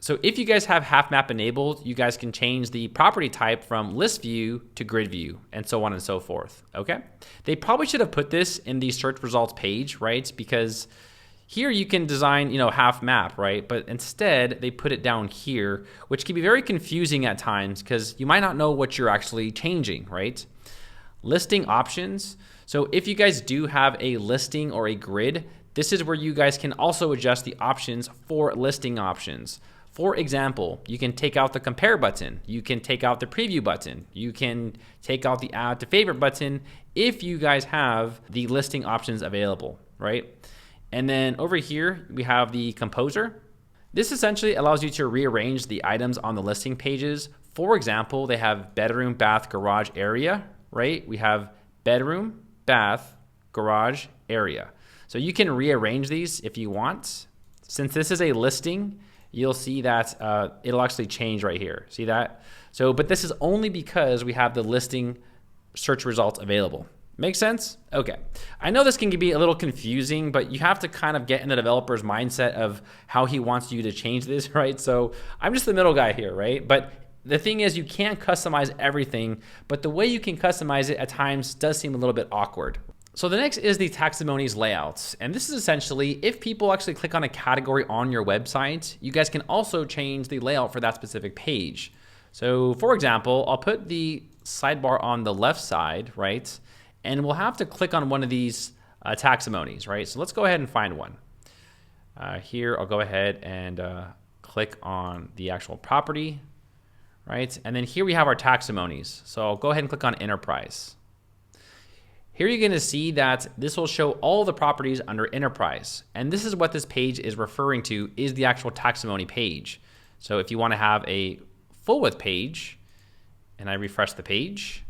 So if you guys have half map enabled, you guys can change the property type from list view to grid view and so on and so forth, okay? They probably should have put this in the search results page, right? Because here you can design, half map, right? But instead they put it down here, which can be very confusing at times because you might not know what you're actually changing, right? Listing options. So if you guys do have a listing or a grid, this is where you guys can also adjust the options for listing options. For example, you can take out the compare button. You can take out the preview button. You can take out the add to favorite button if you guys have the listing options available, right? And then over here, we have the composer. This essentially allows you to rearrange the items on the listing pages. For example, they have bedroom, bath, garage, area, right? We have bedroom, bath, garage, area. So you can rearrange these if you want. Since this is a listing, you'll see that it'll actually change right here. See that? So, but this is only because we have the listing search results available. Make sense? Okay. I know this can be a little confusing, but you have to kind of get in the developer's mindset of how he wants you to change this, right? So I'm just the middle guy here, right? But the thing is, you can't customize everything, but the way you can customize it at times does seem a little bit awkward. So the next is the taxonomies layouts. And this is essentially, if people actually click on a category on your website, you guys can also change the layout for that specific page. So for example, I'll put the sidebar on the left side, right? And we'll have to click on one of these taxonomies, right? So let's go ahead and find one. Here, I'll go ahead and click on the actual property, right? And then here we have our taxonomies. So I'll go ahead and click on enterprise. Here you're gonna see that this will show all the properties under enterprise. And this is what this page is referring to, is the actual taxonomy page. So if you wanna have a full width page, and I refresh the page,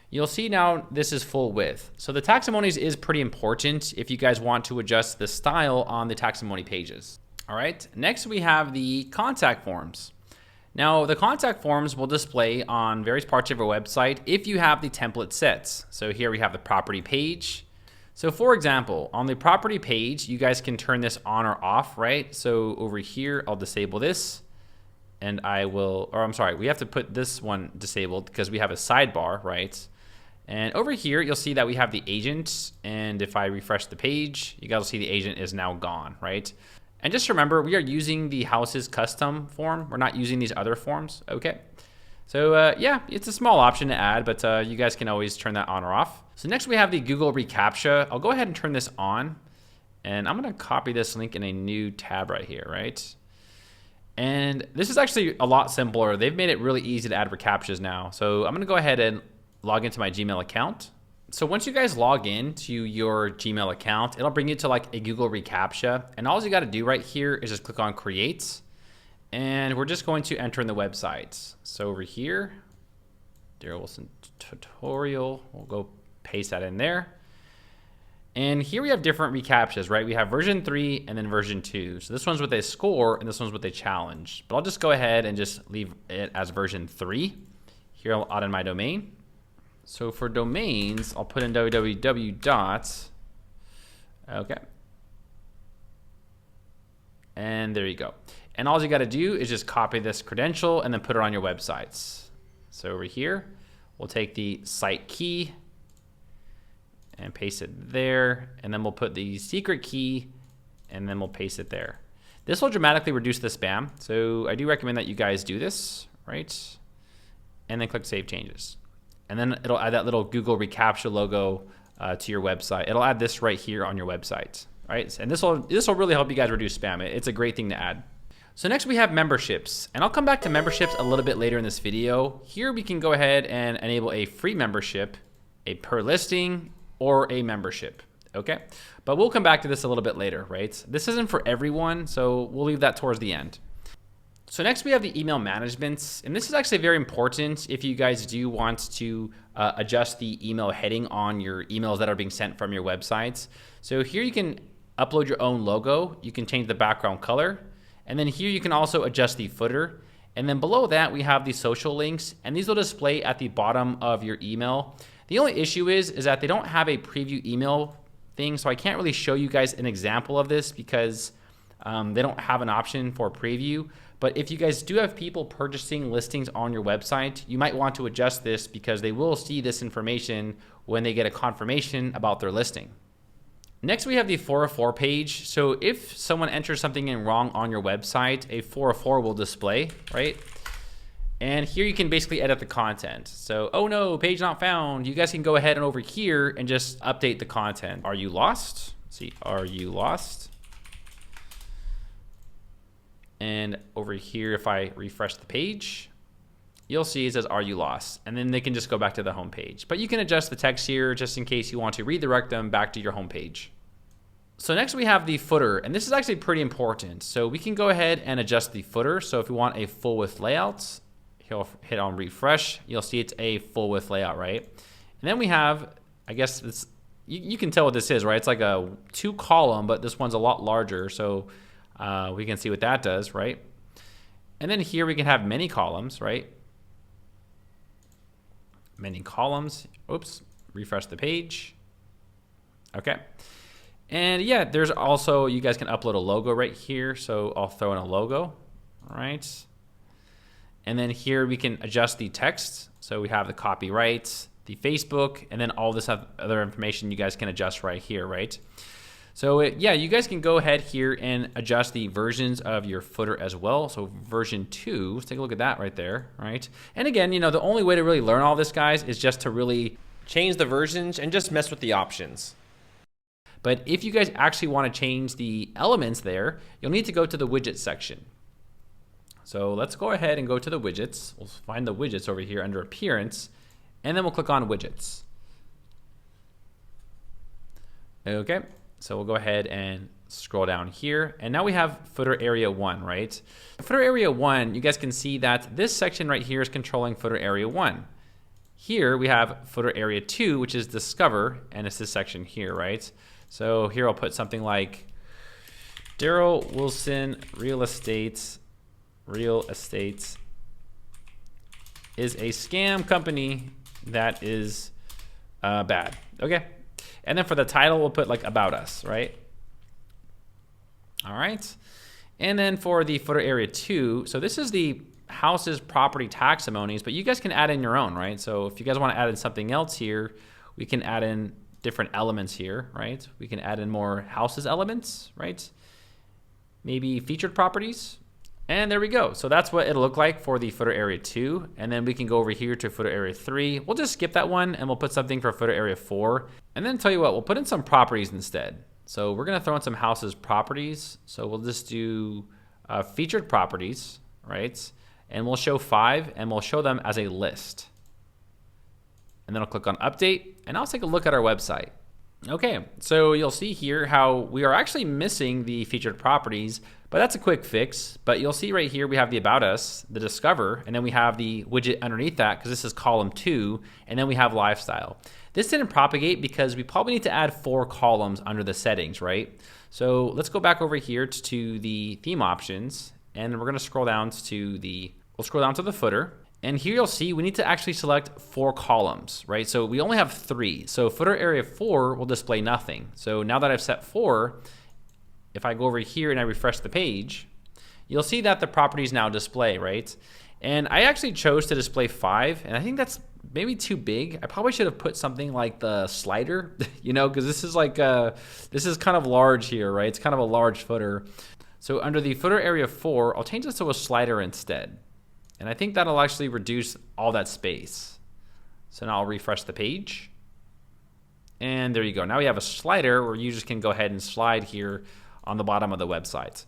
you'll see now this is full width. So the taxonomies is pretty important if you guys want to adjust the style on the taxonomy pages. All right, next we have the contact forms. Now, the contact forms will display on various parts of your website if you have the template sets. So here we have the property page. So for example, on the property page, you guys can turn this on or off, right? So over here, I'll disable this and we have to put this one disabled because we have a sidebar, right? And over here, you'll see that we have the agent. And if I refresh the page, you guys will see the agent is now gone, right? And just remember, we are using the Houzez custom form. We're not using these other forms, okay? So yeah, it's a small option to add, but you guys can always turn that on or off. So next we have the Google reCAPTCHA. I'll go ahead and turn this on. And I'm gonna copy this link in a new tab right here, right? And this is actually a lot simpler. They've made it really easy to add reCAPTCHAs now. So I'm gonna go ahead and log into my Gmail account. So once you guys log in to your Gmail account, it'll bring you to like a Google reCAPTCHA. And all you got to do right here is just click on create. And we're just going to enter in the website. So over here, Daryl Wilson tutorial, we'll go paste that in there. And here we have different reCAPTCHAs, right? We have version 3 and then version 2. So this one's with a score and this one's with a challenge. But I'll just go ahead and just leave it as version 3. Here I'll add in my domain. So for domains, I'll put in www. Okay. And there you go. And all you got to do is just copy this credential and then put it on your websites. So over here, we'll take the site key and paste it there. And then we'll put the secret key and then we'll paste it there. This will dramatically reduce the spam. So I do recommend that you guys do this, right? And then click Save Changes. And then it'll add that little Google reCAPTCHA logo to your website. It'll add this right here on your website, right? And this will really help you guys reduce spam. It's a great thing to add. So next we have memberships, and I'll come back to memberships a little bit later in this video. Here we can go ahead and enable a free membership, a per listing, or a membership. Okay, but we'll come back to this a little bit later, right? This isn't for everyone, so we'll leave that towards the end. So next we have the email management, and this is actually very important if you guys do want to adjust the email heading on your emails that are being sent from your websites. So here you can upload your own logo, you can change the background color, and then here you can also adjust the footer. And then below that we have the social links, and these will display at the bottom of your email. The only issue is that they don't have a preview email thing, so I can't really show you guys an example of this because they don't have an option for preview. But if you guys do have people purchasing listings on your website, you might want to adjust this because they will see this information when they get a confirmation about their listing. Next, we have the 404 page. So if someone enters something in wrong on your website, a 404 will display, right? And here you can basically edit the content. So, oh no, page not found. You guys can go ahead and over here and just update the content. Are you lost? Let's see, are you lost? And over here, if I refresh the page, you'll see it says, are you lost? And then they can just go back to the home page. But you can adjust the text here just in case you want to redirect them back to your home page. So next we have the footer, and this is actually pretty important. So we can go ahead and adjust the footer. So if we want a full width layout, he'll hit on refresh, you'll see it's a full width layout, right? And then we have, I guess it's, you can tell what this is, right? It's like a 2 column, but this one's a lot larger. So we can see what that does, right? And then here we can have many columns, right? Many columns. Oops, refresh the page. Okay. And yeah, there's also, you guys can upload a logo right here. So I'll throw in a logo, all right? And then here we can adjust the text. So we have the copyright, the Facebook, and then all this other information you guys can adjust right here, right? So yeah, you guys can go ahead here and adjust the versions of your footer as well. So version 2, let's take a look at that right there, right? And again, you know, the only way to really learn all this, guys, is just to really change the versions and just mess with the options. But if you guys actually want to change the elements there, you'll need to go to the widgets section. So let's go ahead and go to the widgets. We'll find the widgets over here under appearance, and then we'll click on widgets. Okay. So we'll go ahead and scroll down here. And now we have footer area 1, right? Footer area 1, you guys can see that this section right here is controlling footer area 1. Here we have footer area 2, which is discover, and it's this section here, right? So here I'll put something like Daryl Wilson Real Estate is a scam company that is bad. Okay. And then for the title, we'll put like about us, right? All right. And then for the footer area 2, so this is the house's property taximonies, but you guys can add in your own, right? So if you guys want to add in something else here, we can add in different elements here, right? We can add in more houses elements, right? Maybe featured properties. And there we go. So that's what it'll look like for the footer area 2. And then we can go over here to footer area 3. We'll just skip that one and we'll put something for footer area 4. And then tell you what, we'll put in some properties instead. So we're going to throw in some houses properties. So we'll just do featured properties, right? And we'll show 5 and we'll show them as a list. And then I'll click on update and I'll take a look at our website. Okay, so you'll see here how we are actually missing the featured properties, but that's a quick fix. But you'll see right here we have the about us, the discover, and then we have the widget underneath that because this is column 2, and then we have lifestyle. This didn't propagate because we probably need to add 4 columns under the settings, right? So let's go back over here to the theme options, and we're going to scroll down to the footer. And here you'll see we need to actually select 4 columns, right? So we only have 3. So footer area 4 will display nothing. So now that I've set 4, if I go over here and I refresh the page, you'll see that the properties now display, right? And I actually chose to display 5, and I think that's maybe too big. I probably should have put something like the slider, you know, because this is like this is kind of large here, right? It's kind of a large footer. So under the footer area 4, I'll change this to a slider instead. And I think that'll actually reduce all that space. So now I'll refresh the page. And there you go. Now we have a slider where users can go ahead and slide here on the bottom of the website.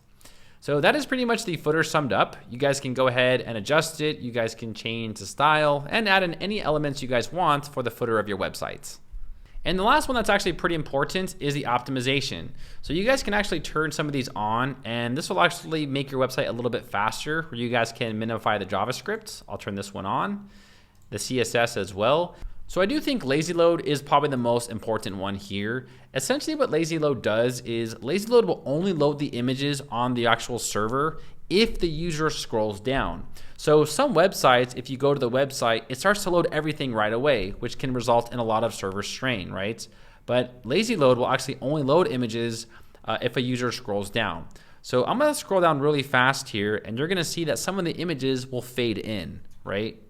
So that is pretty much the footer summed up. You guys can go ahead and adjust it. You guys can change the style and add in any elements you guys want for the footer of your websites. And the last one that's actually pretty important is the optimization. So you guys can actually turn some of these on, and this will actually make your website a little bit faster, where you guys can minify the JavaScript. I'll turn this one on, the CSS as well. So I do think lazy load is probably the most important one here. Essentially what lazy load does is lazy load will only load the images on the actual server if the user scrolls down. So some websites, if you go to the website, it starts to load everything right away, which can result in a lot of server strain, right? But lazy load will actually only load images if a user scrolls down. So I'm gonna scroll down really fast here, and you're gonna see that some of the images will fade in, right?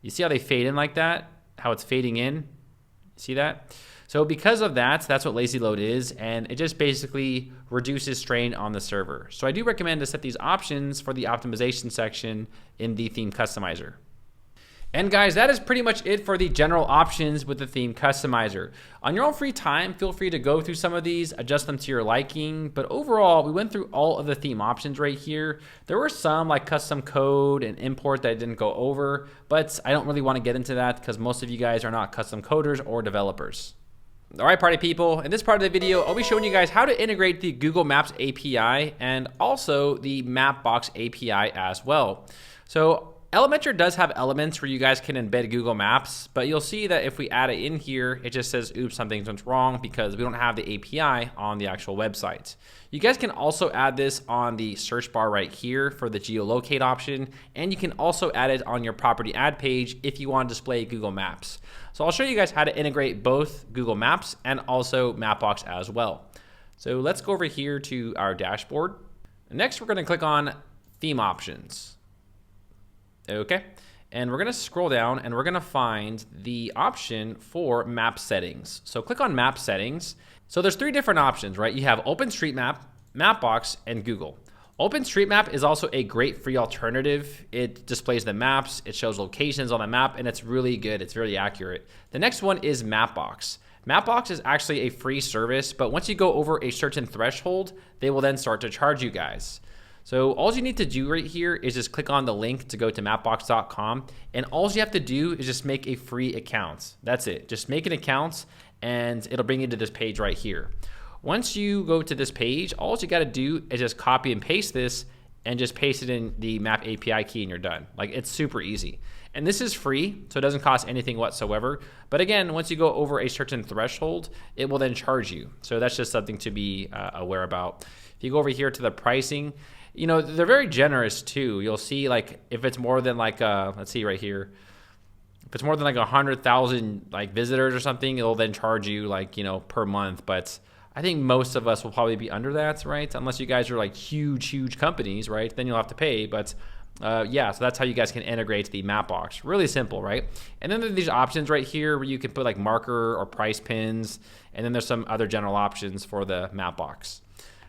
You see how they fade in like that? How it's fading in? See that? So because of that, that's what lazy load is, and it just basically reduces strain on the server. So I do recommend to set these options for the optimization section in the theme customizer. And guys, that is pretty much it for the general options with the theme customizer. On your own free time, feel free to go through some of these, adjust them to your liking. But overall, we went through all of the theme options right here. There were some like custom code and import that I didn't go over, but I don't really want to get into that because most of you guys are not custom coders or developers. All right, party people, in this part of the video, I'll be showing you guys how to integrate the Google Maps API and also the Mapbox API as well. So Elementor does have elements where you guys can embed Google Maps, but you'll see that if we add it in here, it just says, oops, something went wrong because we don't have the API on the actual website. You guys can also add this on the search bar right here for the geolocate option, and you can also add it on your property ad page if you want to display Google Maps. So I'll show you guys how to integrate both Google Maps and also Mapbox as well. So let's go over here to our dashboard. Next, we're going to click on theme options. Okay, and we're going to scroll down and we're going to find the option for map settings. So click on map settings. So there's three different options, right? You have OpenStreetMap, Mapbox, and Google. OpenStreetMap is also a great free alternative. It displays the maps, it shows locations on the map, and it's really good. It's really accurate. The next one is Mapbox. Mapbox is actually a free service, but once you go over a certain threshold, they will then start to charge you guys. So all you need to do right here is just click on the link to go to mapbox.com, and all you have to do is just make a free account. That's it. Just make an account and it'll bring you to this page right here. Once you go to this page, all you got to do is just copy and paste this and just paste it in the Map API key and you're done. Like, it's super easy. And this is free, so it doesn't cost anything whatsoever. But again, once you go over a certain threshold, it will then charge you. So that's just something to be aware about. If you go over here to the pricing, you know, they're very generous too. You'll see, like, if it's more than like, let's see right here. If it's more than like 100,000 like visitors or something, it'll then charge you like, you know, per month. But I think most of us will probably be under that, right? Unless you guys are like huge companies, right? Then you'll have to pay. But yeah, so that's how you guys can integrate the Mapbox. Really simple, right? And then there's these options right here where you can put like marker or price pins. And then there's some other general options for the Mapbox.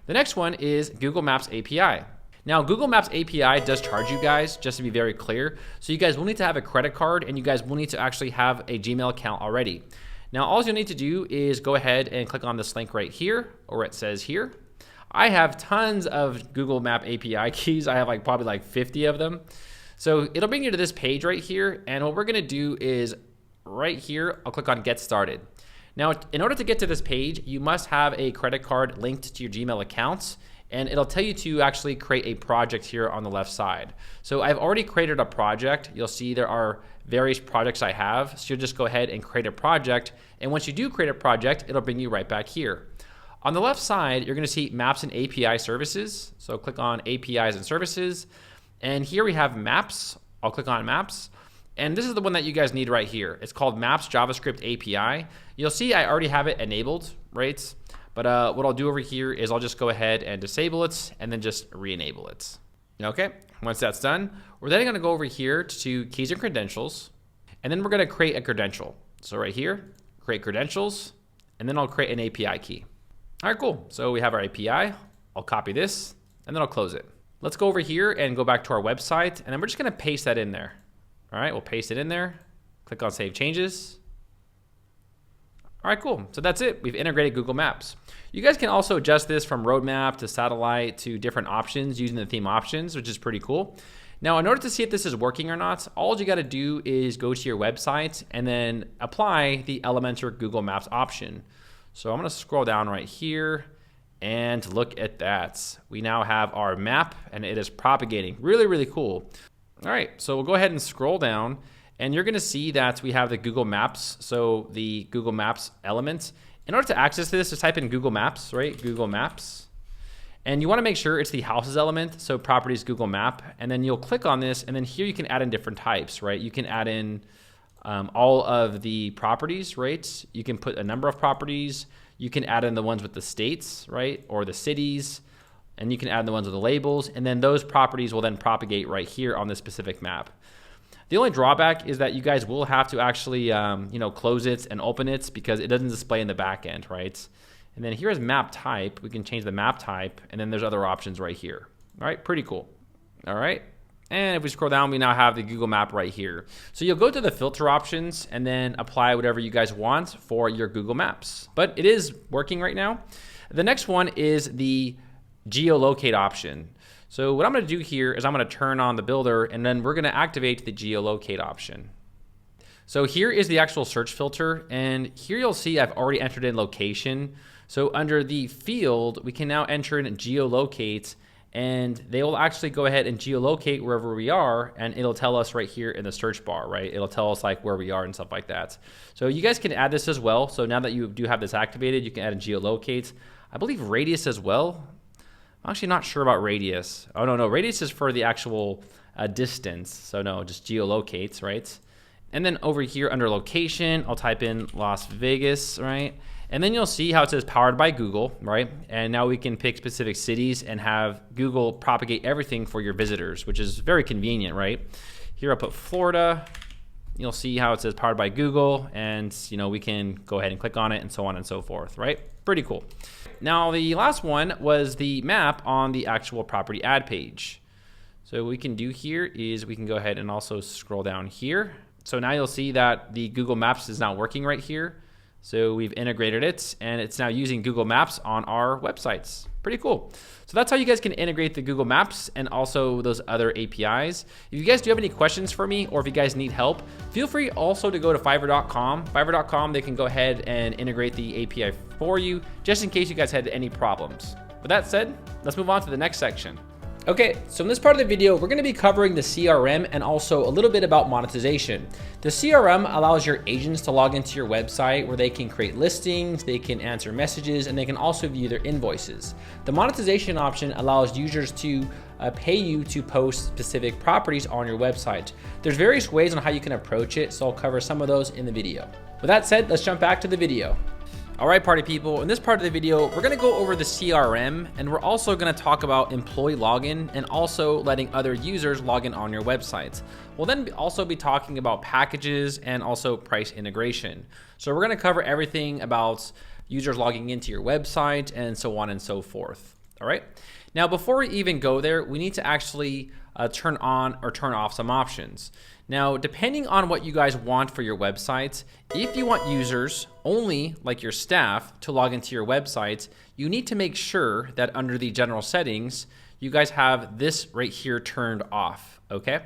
The next one is Google Maps API. Now, Google Maps API does charge you guys, just to be very clear. So you guys will need to have a credit card and you guys will need to actually have a Gmail account already. Now, all you'll need to do is go ahead and click on this link right here, or it says here. I have tons of Google Map API keys. I have like probably like 50 of them. So it'll bring you to this page right here. And what we're gonna do is right here, I'll click on Get Started. Now, in order to get to this page, you must have a credit card linked to your Gmail accounts, and it'll tell you to actually create a project here on the left side. So I've already created a project. You'll see there are various projects I have. So you'll just go ahead and create a project. And once you do create a project, it'll bring you right back here. On the left side, you're gonna see Maps and API Services. So click on APIs and Services. And here we have Maps. I'll click on Maps. And this is the one that you guys need right here. It's called Maps JavaScript API. You'll see I already have it enabled, right? But what I'll do over here is I'll just go ahead and disable it and then just re-enable it. Okay, once that's done, we're then gonna go over here to keys and credentials, and then we're gonna create a credential. So right here, create credentials, and then I'll create an API key. All right, cool. So we have our API. I'll copy this, and then I'll close it. Let's go over here and go back to our website, and then we're just gonna paste that in there. All right, we'll paste it in there. Click on Save Changes. All right, cool. So that's it. We've integrated Google Maps. You guys can also adjust this from roadmap to satellite to different options using the theme options, which is pretty cool. Now, in order to see if this is working or not, all you got to do is go to your website and then apply the Elementor Google Maps option. So I'm going to scroll down right here and look at that. We now have our map and it is propagating. Really, really cool. All right, so we'll go ahead and scroll down and you're going to see that we have the Google Maps. So the Google Maps element. In order to access this, just type in Google Maps, right? Google Maps. And you want to make sure it's the Houzez element, so properties Google Map, and then you'll click on this, and then here you can add in different types, right? You can add in all of the properties, right? You can put a number of properties. You can add in the ones with the states, right? Or the cities, and you can add the ones with the labels, and then those properties will then propagate right here on this specific map. The only drawback is that you guys will have to actually, close it and open it because it doesn't display in the back end, right? And then here's map type. We can change the map type, and then there's other options right here. All right, pretty cool. All right, and if we scroll down, we now have the Google Map right here. So you'll go to the filter options and then apply whatever you guys want for your Google Maps. But it is working right now. The next one is the geolocate option. So what I'm going to do here is I'm going to turn on the builder, and then we're going to activate the geolocate option. So here is the actual search filter, and here you'll see I've already entered in location. So under the field, we can now enter in geolocate, and they will actually go ahead and geolocate wherever we are, and it'll tell us right here in the search bar, right? It'll tell us like where we are and stuff like that. So you guys can add this as well. So now that you do have this activated, you can add in geolocate. I believe radius as well. I'm actually not sure about radius. Oh, no, radius is for the actual distance. So no, just geolocates, right? And then over here under location, I'll type in Las Vegas, right? And then you'll see how it says powered by Google, right? And now we can pick specific cities and have Google propagate everything for your visitors, which is very convenient, right? Here I'll put Florida. You'll see how it says powered by Google, and we can go ahead and click on it and so on and so forth, right? Pretty cool. Now the last one was the map on the actual property ad page. So what we can do here is we can go ahead and also scroll down here. So now you'll see that the Google Maps is now working right here. So we've integrated it, and it's now using Google Maps on our websites. Pretty cool. So that's how you guys can integrate the Google Maps and also those other APIs. If you guys do have any questions for me, or if you guys need help, feel free also to go to Fiverr.com. Fiverr.com, they can go ahead and integrate the API for you, just in case you guys had any problems. With that said, let's move on to the next section. Okay, so in this part of the video, we're gonna be covering the CRM and also a little bit about monetization. The CRM allows your agents to log into your website where they can create listings, they can answer messages, and they can also view their invoices. The monetization option allows users to pay you to post specific properties on your website. There's various ways on how you can approach it, so I'll cover some of those in the video. With that said, let's jump back to the video. All right, party people, in this part of the video, we're gonna go over the CRM, and we're also gonna talk about employee login and also letting other users log in on your website. We'll then also be talking about packages and also price integration. So we're gonna cover everything about users logging into your website and so on and so forth, all right? Now, before we even go there, we need to actually turn on or turn off some options. Now, depending on what you guys want for your website, if you want users only, like your staff, to log into your website, you need to make sure that under the general settings, you guys have this right here turned off, okay?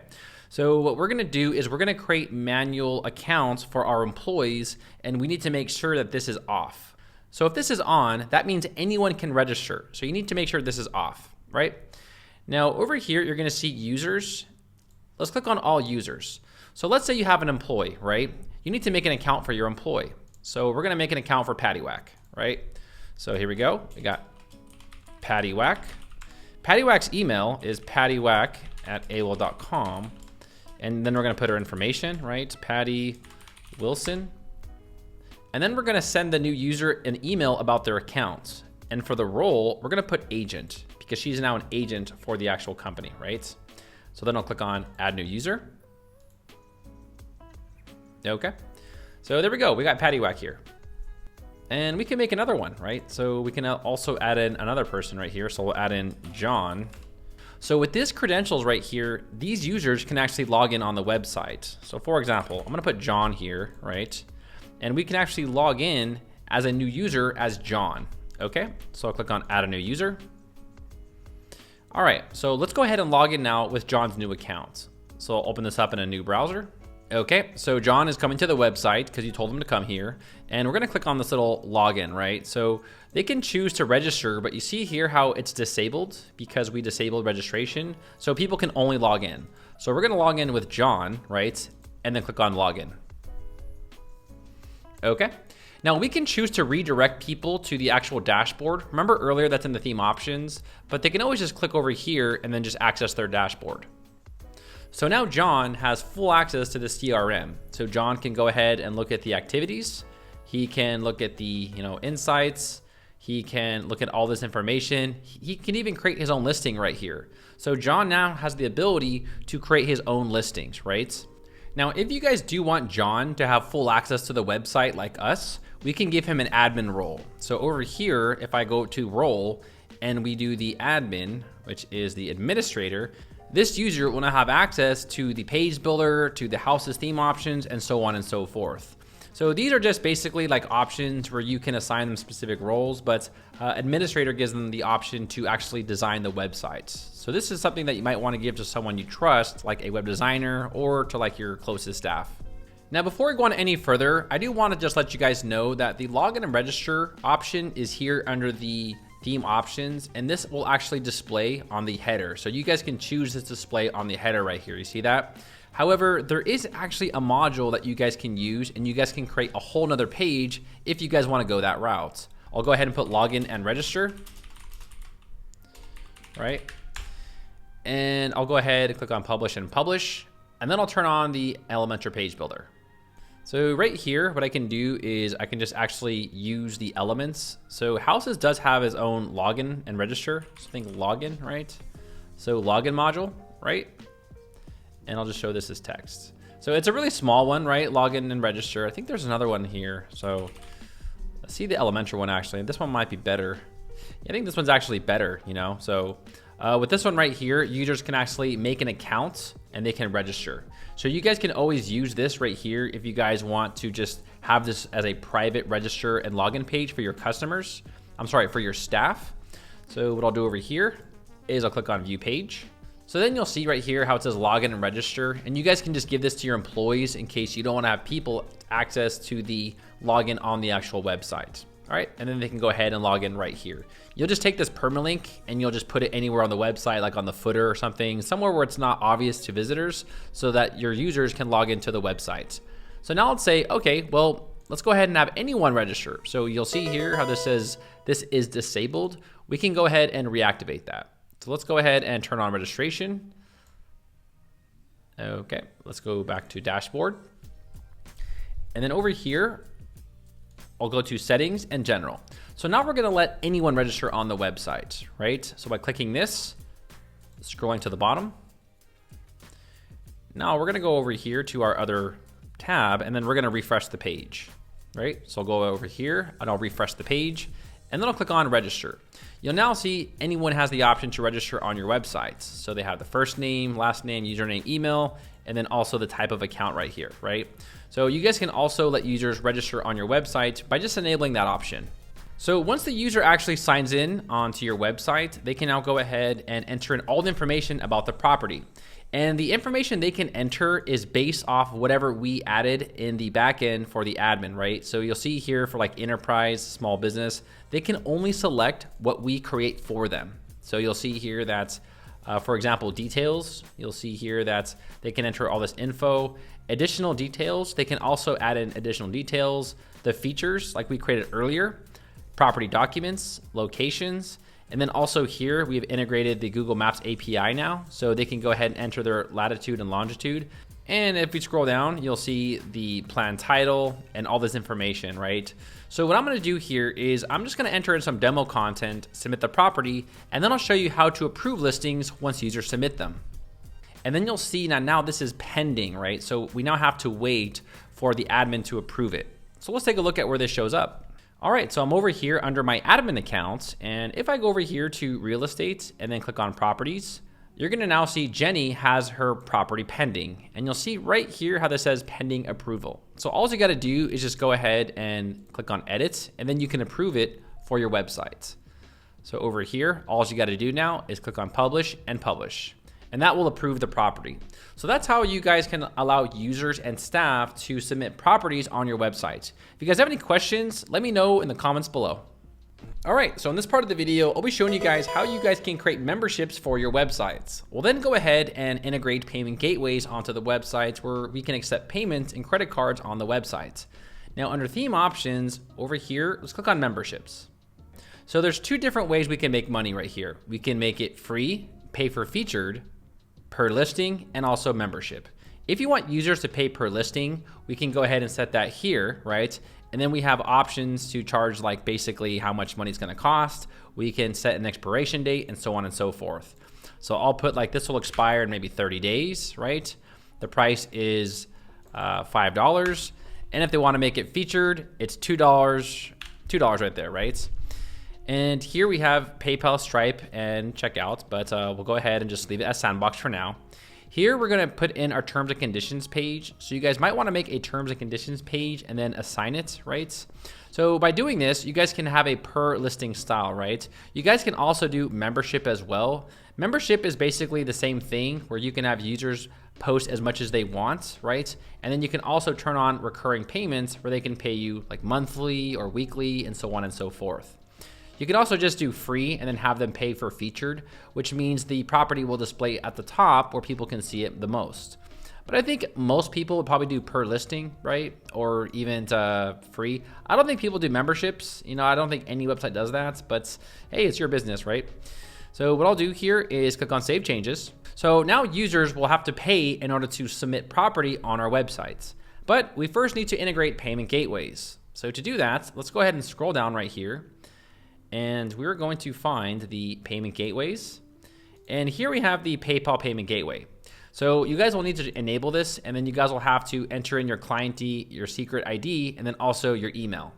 So what we're gonna do is we're gonna create manual accounts for our employees, and we need to make sure that this is off. So if this is on, that means anyone can register. So you need to make sure this is off, right? Now over here, you're gonna see users. Let's click on all users. So let's say you have an employee, right? You need to make an account for your employee. So we're gonna make an account for Paddywhack, right? So here we go, we got Paddywhack. Paddywhack's email is paddywhack@aol.com. And then we're gonna put her information, right? Patty Wilson. And then we're gonna send the new user an email about their account. And for the role, we're gonna put agent because she's now an agent for the actual company, right? So then I'll click on add new user. Okay, so there we go. We got Paddywhack here. And we can make another one, right? So we can also add in another person right here. So we'll add in John. So with these credentials right here, these users can actually log in on the website. So for example, I'm gonna put John here, right? And we can actually log in as a new user as John, okay? So I'll click on add a new user. All right, so let's go ahead and log in now with John's new account. So I'll open this up in a new browser. Okay, so John is coming to the website because you told him to come here, and we're gonna click on this little login, right? So they can choose to register, but you see here how it's disabled because we disabled registration, so people can only log in. So we're gonna log in with John, right? And then click on login. Okay, now we can choose to redirect people to the actual dashboard. Remember earlier that's in the theme options, but they can always just click over here and then just access their dashboard. So now John has full access to the CRM. So John can go ahead and look at the activities. He can look at the insights. He can look at all this information. He can even create his own listing right here. So John now has the ability to create his own listings, right? Now, if you guys do want John to have full access to the website like us, we can give him an admin role. So over here, if I go to role and we do the admin, which is the administrator, this user will now have access to the page builder, to the Houzez theme options, and so on and so forth. So these are just basically like options where you can assign them specific roles, but administrator gives them the option to actually design the websites. So this is something that you might want to give to someone you trust, like a web designer, or to like your closest staff. Now, before we go on any further, I do want to just let you guys know that the login and register option is here under the theme options, and this will actually display on the header. So you guys can choose this display on the header right here. You see that? However, there is actually a module that you guys can use, and you guys can create a whole nother page if you guys want to go that route. I'll go ahead and put login and register, right? And I'll go ahead and click on publish, and then I'll turn on the Elementor page builder. So right here, what I can do is I can just actually use the elements. So Houzez does have his own login and register. So think login, right? So login module, right? And I'll just show this as text. So it's a really small one, right? Login and register. I think there's another one here. So let's see the Elementor one actually. This one might be better. Yeah, I think this one's actually better, So with this one right here, users can actually make an account and they can register. So you guys can always use this right here if you guys want to just have this as a private register and login page for your customers. I'm sorry, for your staff. So what I'll do over here is I'll click on view page. So then you'll see right here how it says login and register, and you guys can just give this to your employees in case you don't want to have people access to the login on the actual website. All right, and then they can go ahead and log in right here. You'll just take this permalink and you'll just put it anywhere on the website, like on the footer or something, somewhere where it's not obvious to visitors so that your users can log into the website. So now let's say, okay, well, let's go ahead and have anyone register. So you'll see here how this says this is disabled. We can go ahead and reactivate that. So let's go ahead and turn on registration. Okay, let's go back to dashboard. And then over here, I'll go to settings and general. So now we're gonna let anyone register on the website, right? So by clicking this, scrolling to the bottom. Now we're gonna go over here to our other tab, and then we're gonna refresh the page, right? So I'll go over here and I'll refresh the page, and then I'll click on register. You'll now see anyone has the option to register on your websites. So they have the first name, last name, username, email, and then also the type of account right here, right? So you guys can also let users register on your website by just enabling that option. So once the user actually signs in onto your website, they can now go ahead and enter in all the information about the property. And the information they can enter is based off whatever we added in the backend for the admin, right? So you'll see here for like enterprise, small business, they can only select what we create for them. So you'll see here that, for example, details, you'll see here that they can enter all this info. Additional details, they can also add in additional details. The features like we created earlier, property documents, locations, and then also here we've integrated the Google Maps API now, so they can go ahead and enter their latitude and longitude. And if we scroll down, you'll see the plan title and all this information, right? So what I'm gonna do here is I'm just gonna enter in some demo content, submit the property, and then I'll show you how to approve listings once users submit them. And then you'll see now this is pending, right? So we now have to wait for the admin to approve it. So let's take a look at where this shows up. All right, so I'm over here under my admin accounts, and if I go over here to real estate and then click on properties, you're gonna now see Jenny has her property pending, and you'll see right here how this says pending approval. So all you gotta do is just go ahead and click on edit, and then you can approve it for your website. So over here, all you got to do now is click on publish and publish, and that will approve the property. So that's how you guys can allow users and staff to submit properties on your website. If you guys have any questions, let me know in the comments below. All right, so in this part of the video, I'll be showing you guys how you guys can create memberships for your websites. We'll then go ahead and integrate payment gateways onto the websites where we can accept payments and credit cards on the website. Now under theme options over here, let's click on memberships. So there's two different ways we can make money right here. We can make it free, pay for featured, per listing, and also membership. If you want users to pay per listing, we can go ahead and set that here, right? And then we have options to charge like basically how much money it's gonna cost. We can set an expiration date and so on and so forth. So I'll put like this will expire in maybe 30 days, right? The price is $5. And if they wanna make it featured, it's $2 right there, right? And here we have PayPal, Stripe, and checkout, but we'll go ahead and just leave it as sandbox for now. Here we're gonna put in our terms and conditions page. So you guys might wanna make a terms and conditions page and then assign it, right? So by doing this, you guys can have a per listing style, right? You guys can also do membership as well. Membership is basically the same thing where you can have users post as much as they want, right? And then you can also turn on recurring payments where they can pay you like monthly or weekly and so on and so forth. You can also just do free and then have them pay for featured, which means the property will display at the top where people can see it the most. But I think most people would probably do per listing, right? Or even free. I don't think people do memberships. You know, I don't think any website does that, but hey, it's your business, right? So what I'll do here is click on Save Changes. So now users will have to pay in order to submit property on our websites. But we first need to integrate payment gateways. So to do that, let's go ahead and scroll down right here. And we're going to find the payment gateways. And here we have the PayPal payment gateway. So you guys will need to enable this, and then you guys will have to enter in your client ID, your secret ID, and then also your email.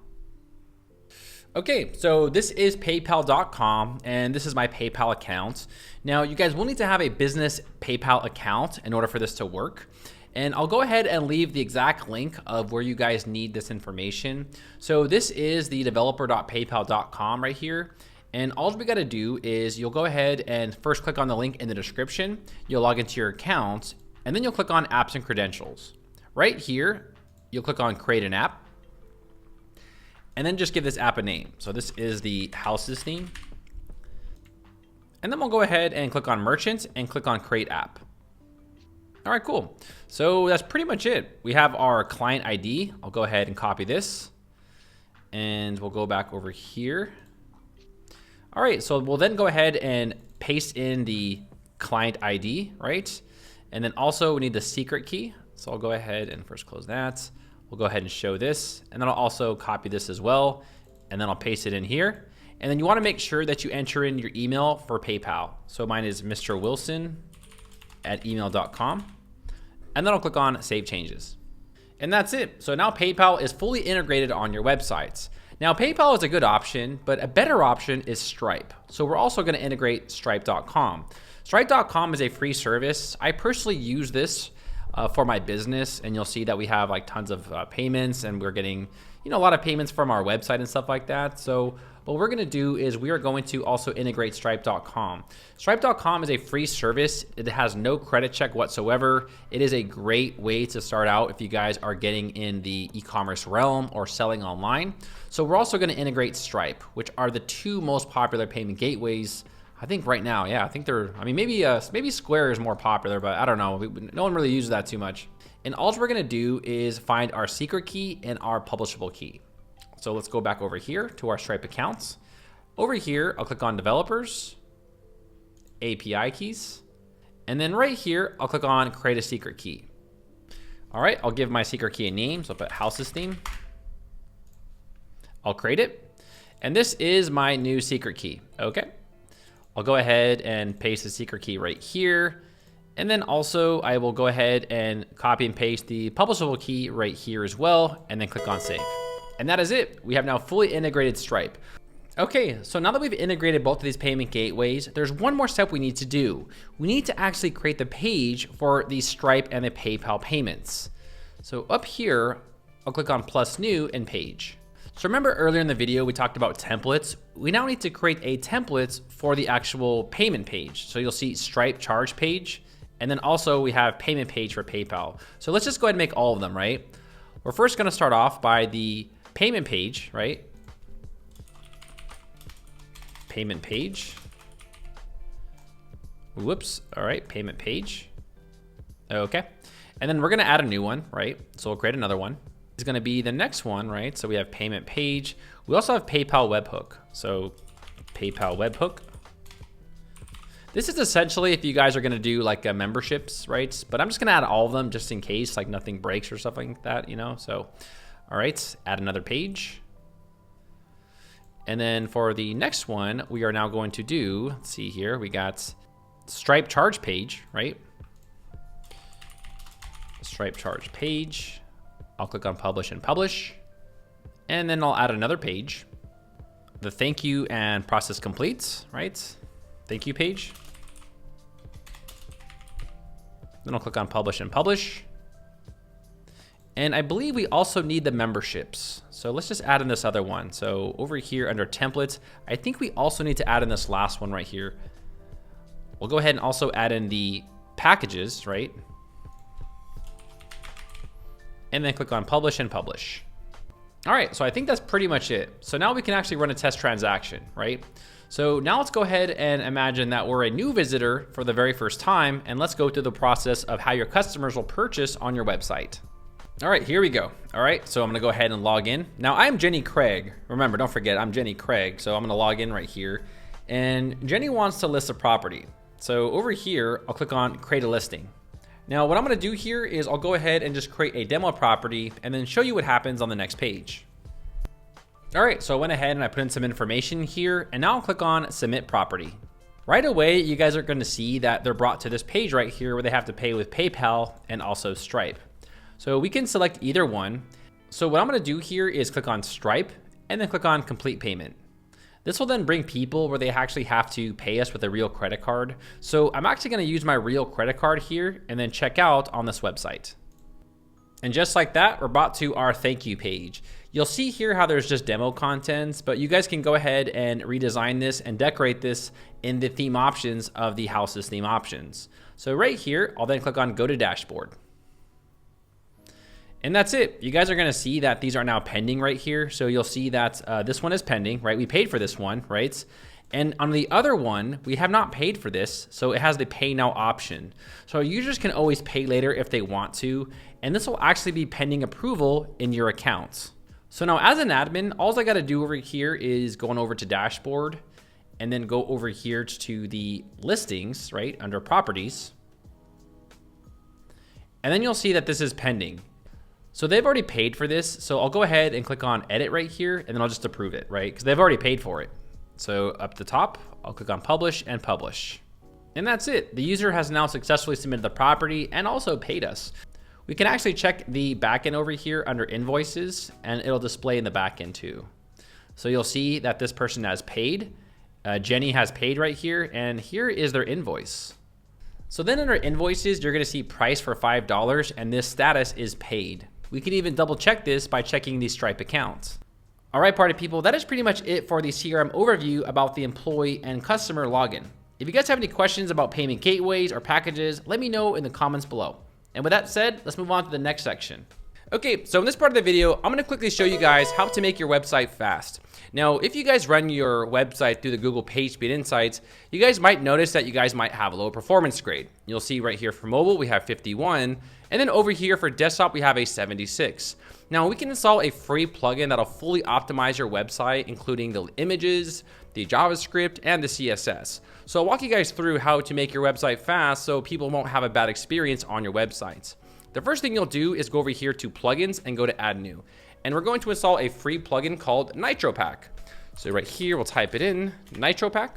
Okay, so this is paypal.com, and this is my PayPal account. Now you guys will need to have a business PayPal account in order for this to work. And I'll go ahead and leave the exact link of where you guys need this information. So this is the developer.paypal.com right here. And all we gotta do is you'll go ahead and first click on the link in the description. You'll log into your account, and then you'll click on apps and credentials. Right here, you'll click on create an app, and then just give this app a name. So this is the Houzez theme. And then we'll go ahead and click on merchant and click on create app. All right, cool. So that's pretty much it. We have our client ID. I'll go ahead and copy this, and we'll go back over here. All right, so we'll then go ahead and paste in the client ID, right? And then also we need the secret key. So I'll go ahead and first close that. We'll go ahead and show this, and then I'll also copy this as well, and then I'll paste it in here. And then you wanna make sure that you enter in your email for PayPal. So mine is mrwilson@email.com. And then I'll click on Save Changes. And that's it. So now PayPal is fully integrated on your websites. Now PayPal is a good option, but a better option is Stripe. So we're also gonna integrate Stripe.com. Stripe.com is a free service. I personally use this for my business, and you'll see that we have like tons of payments, and we're getting a lot of payments from our website and stuff like that. So what we're gonna do is we are going to also integrate Stripe.com. Stripe.com is a free service. It has no credit check whatsoever. It is a great way to start out if you guys are getting in the e-commerce realm or selling online. So we're also gonna integrate Stripe, which are the two most popular payment gateways I think right now. Yeah, I think they're, maybe Square is more popular, but I don't know. No one really uses that too much. And all we're gonna do is find our secret key and our publishable key. So let's go back over here to our Stripe accounts. Over here, I'll click on developers, API keys, and then right here, I'll click on create a secret key. All right, I'll give my secret key a name. So I'll put Houzez theme. I'll create it. And this is my new secret key, okay? I'll go ahead and paste the secret key right here. And then also I will go ahead and copy and paste the publishable key right here as well, and then click on save. And that is it. We have now fully integrated Stripe. Okay, so now that we've integrated both of these payment gateways, there's one more step we need to do. We need to actually create the page for the Stripe and the PayPal payments. So up here, I'll click on plus new and page. So remember earlier in the video, we talked about templates. We now need to create a template for the actual payment page. So you'll see Stripe charge page, and then also we have payment page for PayPal. So let's just go ahead and make all of them, right? We're first gonna start off by the payment page, right? Payment page. Whoops, all right, payment page. Okay, and then we're gonna add a new one, right? So we'll create another one. Is gonna be the next one, right? So we have payment page. We also have PayPal webhook. So PayPal webhook. This is essentially if you guys are gonna do like memberships, right? But I'm just gonna add all of them just in case like nothing breaks or something like that, you know? So, all right, add another page. And then for the next one, we are now going to do, let's see here, we got Stripe charge page, right? Stripe charge page. I'll click on publish and publish. And then I'll add another page. The thank you and process complete, right? Thank you page. Then I'll click on publish and publish. And I believe we also need the memberships. So let's just add in this other one. So over here under templates, I think we also need to add in this last one right here. We'll go ahead and also add in the packages, right? And then click on publish and publish. All right, so I think that's pretty much it. So now we can actually run a test transaction, right? So now let's go ahead and imagine that we're a new visitor for the very first time, and let's go through the process of how your customers will purchase on your website. All right, here we go. All right, so I'm gonna go ahead and log in. Now I'm Jenny Craig. Remember, don't forget, I'm Jenny Craig. So I'm gonna log in right here. And Jenny wants to list a property. So over here, I'll click on create a listing. Now what I'm gonna do here is I'll go ahead and just create a demo property and then show you what happens on the next page. All right, so I went ahead and I put in some information here, and now I'll click on submit property. Right away, you guys are gonna see that they're brought to this page right here where they have to pay with PayPal and also Stripe. So we can select either one. So what I'm gonna do here is click on Stripe and then click on complete payment. This will then bring people where they actually have to pay us with a real credit card. So I'm actually gonna use my real credit card here and then check out on this website. And just like that, we're brought to our thank you page. You'll see here how there's just demo contents, but you guys can go ahead and redesign this and decorate this in the theme options of the Houzez theme options. So right here, I'll then click on go to dashboard. And that's it. You guys are gonna see that these are now pending right here. So you'll see that this one is pending, right? We paid for this one, right? And on the other one, we have not paid for this. So it has the pay now option. So users can always pay later if they want to. And this will actually be pending approval in your accounts. So now as an admin, all I gotta do over here is going over to dashboard and then go over here to the listings, right? Under properties. And then you'll see that this is pending. So they've already paid for this. So I'll go ahead and click on edit right here, and then I'll just approve it, right? Because they've already paid for it. So up the top, I'll click on publish and publish. And that's it. The user has now successfully submitted the property and also paid us. We can actually check the backend over here under invoices, and it'll display in the backend too. So you'll see that this person has paid. Jenny has paid right here, and here is their invoice. So then under invoices, you're gonna see price for $5, and this status is paid. We can even double check this by checking the Stripe accounts. All right, party people, that is pretty much it for the CRM overview about the employee and customer login. If you guys have any questions about payment gateways or packages, let me know in the comments below. And with that said, let's move on to the next section. Okay, so in this part of the video, I'm gonna quickly show you guys how to make your website fast. Now, if you guys run your website through the Google PageSpeed Insights, you guys might notice that you guys might have a low performance grade. You'll see right here for mobile, we have 51, and then over here for desktop, we have a 76. Now, we can install a free plugin that'll fully optimize your website, including the images, the JavaScript, and the CSS. So I'll walk you guys through how to make your website fast so people won't have a bad experience on your websites. The first thing you'll do is go over here to plugins and go to add new. And we're going to install a free plugin called NitroPack. So right here, we'll type it in, NitroPack.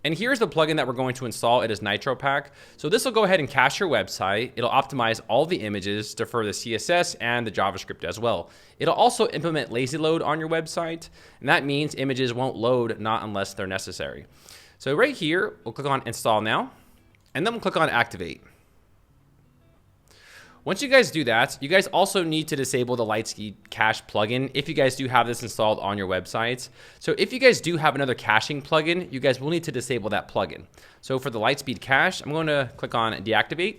And here's the plugin that we're going to install. It is NitroPack. So this will go ahead and cache your website. It'll optimize all the images to for the CSS and the JavaScript as well. It'll also implement lazy load on your website. And that means images won't load not unless they're necessary. So right here, we'll click on install now, and then we'll click on activate. Once you guys do that, you guys also need to disable the Lightspeed cache plugin if you guys do have this installed on your websites. So if you guys do have another caching plugin, you guys will need to disable that plugin. So for the Lightspeed cache, I'm going to click on deactivate.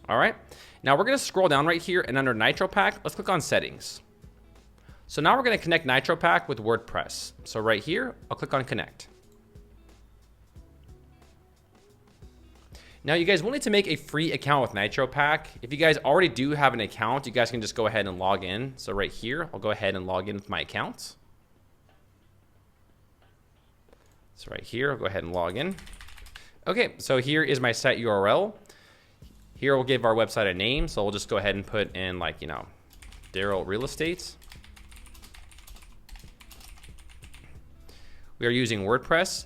All right. Now we're going to scroll down right here and under NitroPack, let's click on settings. So now we're going to connect NitroPack with WordPress. So right here, I'll click on connect. Now you guys will need to make a free account with NitroPack. If you guys already do have an account, you guys can just go ahead and log in. So right here, I'll go ahead and log in with my account. So right here, I'll go ahead and log in. Okay, so here is my site URL. Here we'll give our website a name. So we'll just go ahead and put in like, Daryl Real Estate. We are using WordPress.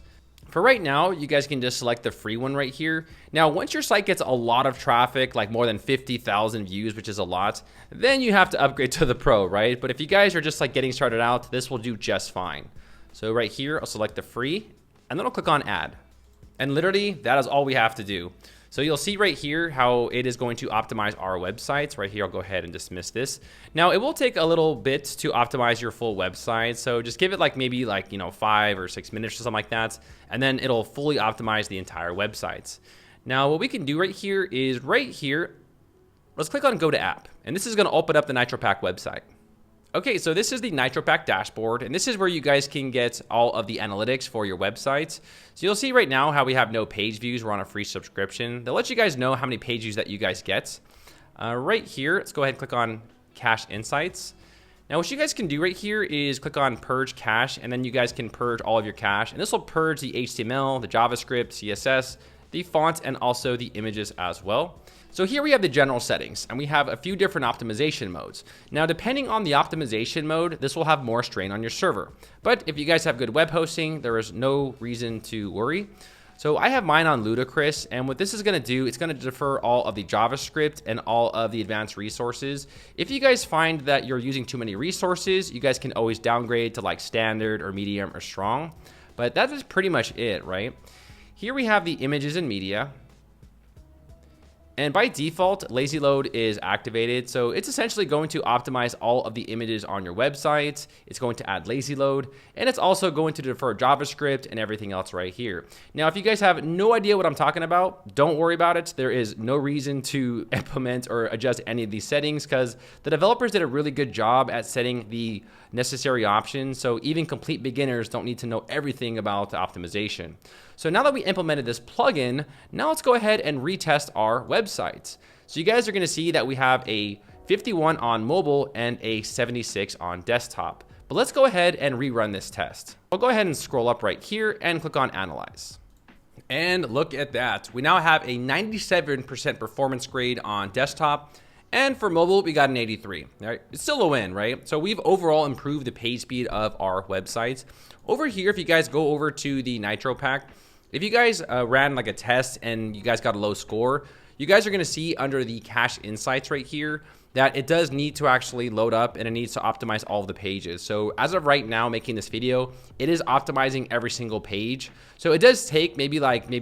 For right now, you guys can just select the free one right here. Now, once your site gets a lot of traffic, like more than 50,000 views, which is a lot, then you have to upgrade to the pro, right? But if you guys are just like getting started out, this will do just fine. So right here, I'll select the free, and then I'll click on add. And literally, that is all we have to do. So you'll see right here how it is going to optimize our websites. Right here, I'll go ahead and dismiss this. Now, it will take a little bit to optimize your full website. So just give it like maybe 5 or 6 minutes or something like that. And then it'll fully optimize the entire websites. Now, what we can do right here is right here, let's click on go to app. And this is going to open up the NitroPack website. Okay, so this is the NitroPack dashboard, and this is where you guys can get all of the analytics for your websites. So you'll see right now how we have no page views. We're on a free subscription. They'll let you guys know how many page views that you guys get. Right here, let's go ahead and click on Cache Insights. Now, what you guys can do right here is click on Purge Cache, and then you guys can purge all of your cache. And this will purge the HTML, the JavaScript, CSS, the font, and also the images as well. So here we have the general settings, and we have a few different optimization modes. Now, depending on the optimization mode, this will have more strain on your server. But if you guys have good web hosting, there is no reason to worry. So I have mine on ludicrous, and what this is going to do, it's going to defer all of the JavaScript and all of the advanced resources. If you guys find that you're using too many resources, you guys can always downgrade to like standard or medium or strong. But that is pretty much it, right? Here we have the images and media. And by default, lazy load is activated. So it's essentially going to optimize all of the images on your website. It's going to add lazy load, and it's also going to defer JavaScript and everything else right here. Now, if you guys have no idea what I'm talking about, don't worry about it. There is no reason to implement or adjust any of these settings because the developers did a really good job at setting the necessary options. So even complete beginners don't need to know everything about the optimization. So now that we implemented this plugin, now let's go ahead and retest our websites. So you guys are going to see that we have a 51 on mobile and a 76 on desktop. But let's go ahead and rerun this test. I'll go ahead and scroll up right here and click on Analyze. And look at that. We now have a 97% performance grade on desktop. And for mobile, we got an 83, right? It's still a win, right? So we've overall improved the page speed of our websites. Over here, if you guys go over to the NitroPack, if you guys ran like a test and you guys got a low score, you guys are going to see under the cache insights right here that it does need to actually load up and it needs to optimize all of the pages. So as of right now, making this video, it is optimizing every single page. So it does take maybe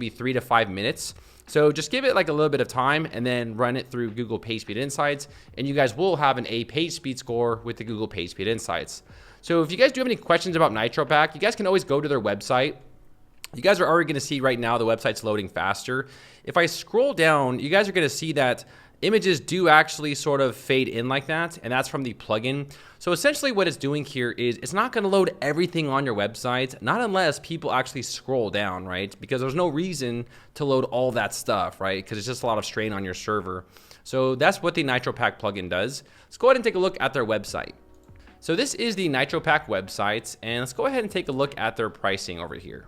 3 to 5 minutes. So just give it like a little bit of time and then run it through Google PageSpeed Insights, and you guys will have an A page speed score with the Google PageSpeed Insights. So if you guys do have any questions about NitroPack, you guys can always go to their website. You guys are already going to see right now the website's loading faster. If I scroll down, you guys are going to see that images do actually sort of fade in like that, and that's from the plugin. So essentially what it's doing here is it's not going to load everything on your website, not unless people actually scroll down, right? Because there's no reason to load all that stuff, right? Because it's just a lot of strain on your server. So that's what the NitroPack plugin does. Let's go ahead and take a look at their website. So this is the NitroPack website, and let's go ahead and take a look at their pricing over here.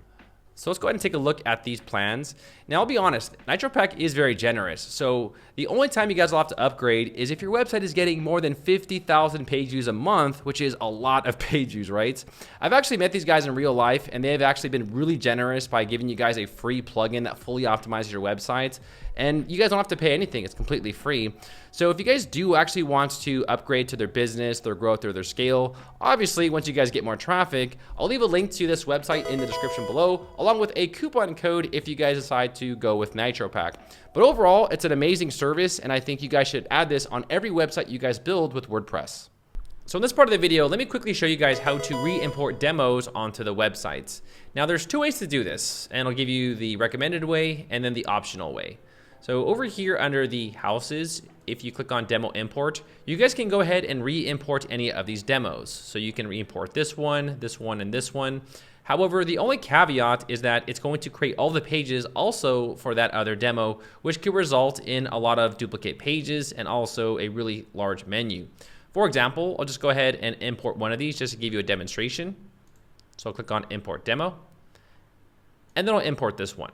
So let's go ahead and take a look at these plans. Now, I'll be honest, NitroPack is very generous. So the only time you guys will have to upgrade is if your website is getting more than 50,000 page views a month, which is a lot of page views, right? I've actually met these guys in real life, and they have actually been really generous by giving you guys a free plugin that fully optimizes your website. And you guys don't have to pay anything. It's completely free. So if you guys do actually want to upgrade to their business, their growth, or their scale, obviously, once you guys get more traffic, I'll leave a link to this website in the description below. I'll along with a coupon code if you guys decide to go with Nitro Pack. But overall, it's an amazing service, and I think you guys should add this on every website you guys build with WordPress. So in this part of the video, let me quickly show you guys how to re-import demos onto the websites. Now there's two ways to do this, and I'll give you the recommended way and then the optional way. So over here under the houses, if you click on demo import, you guys can go ahead and re-import any of these demos. So you can re-import this one, and this one. However, the only caveat is that it's going to create all the pages also for that other demo, which could result in a lot of duplicate pages and also a really large menu. For example, I'll just go ahead and import one of these just to give you a demonstration. So I'll click on import demo, and then I'll import this one.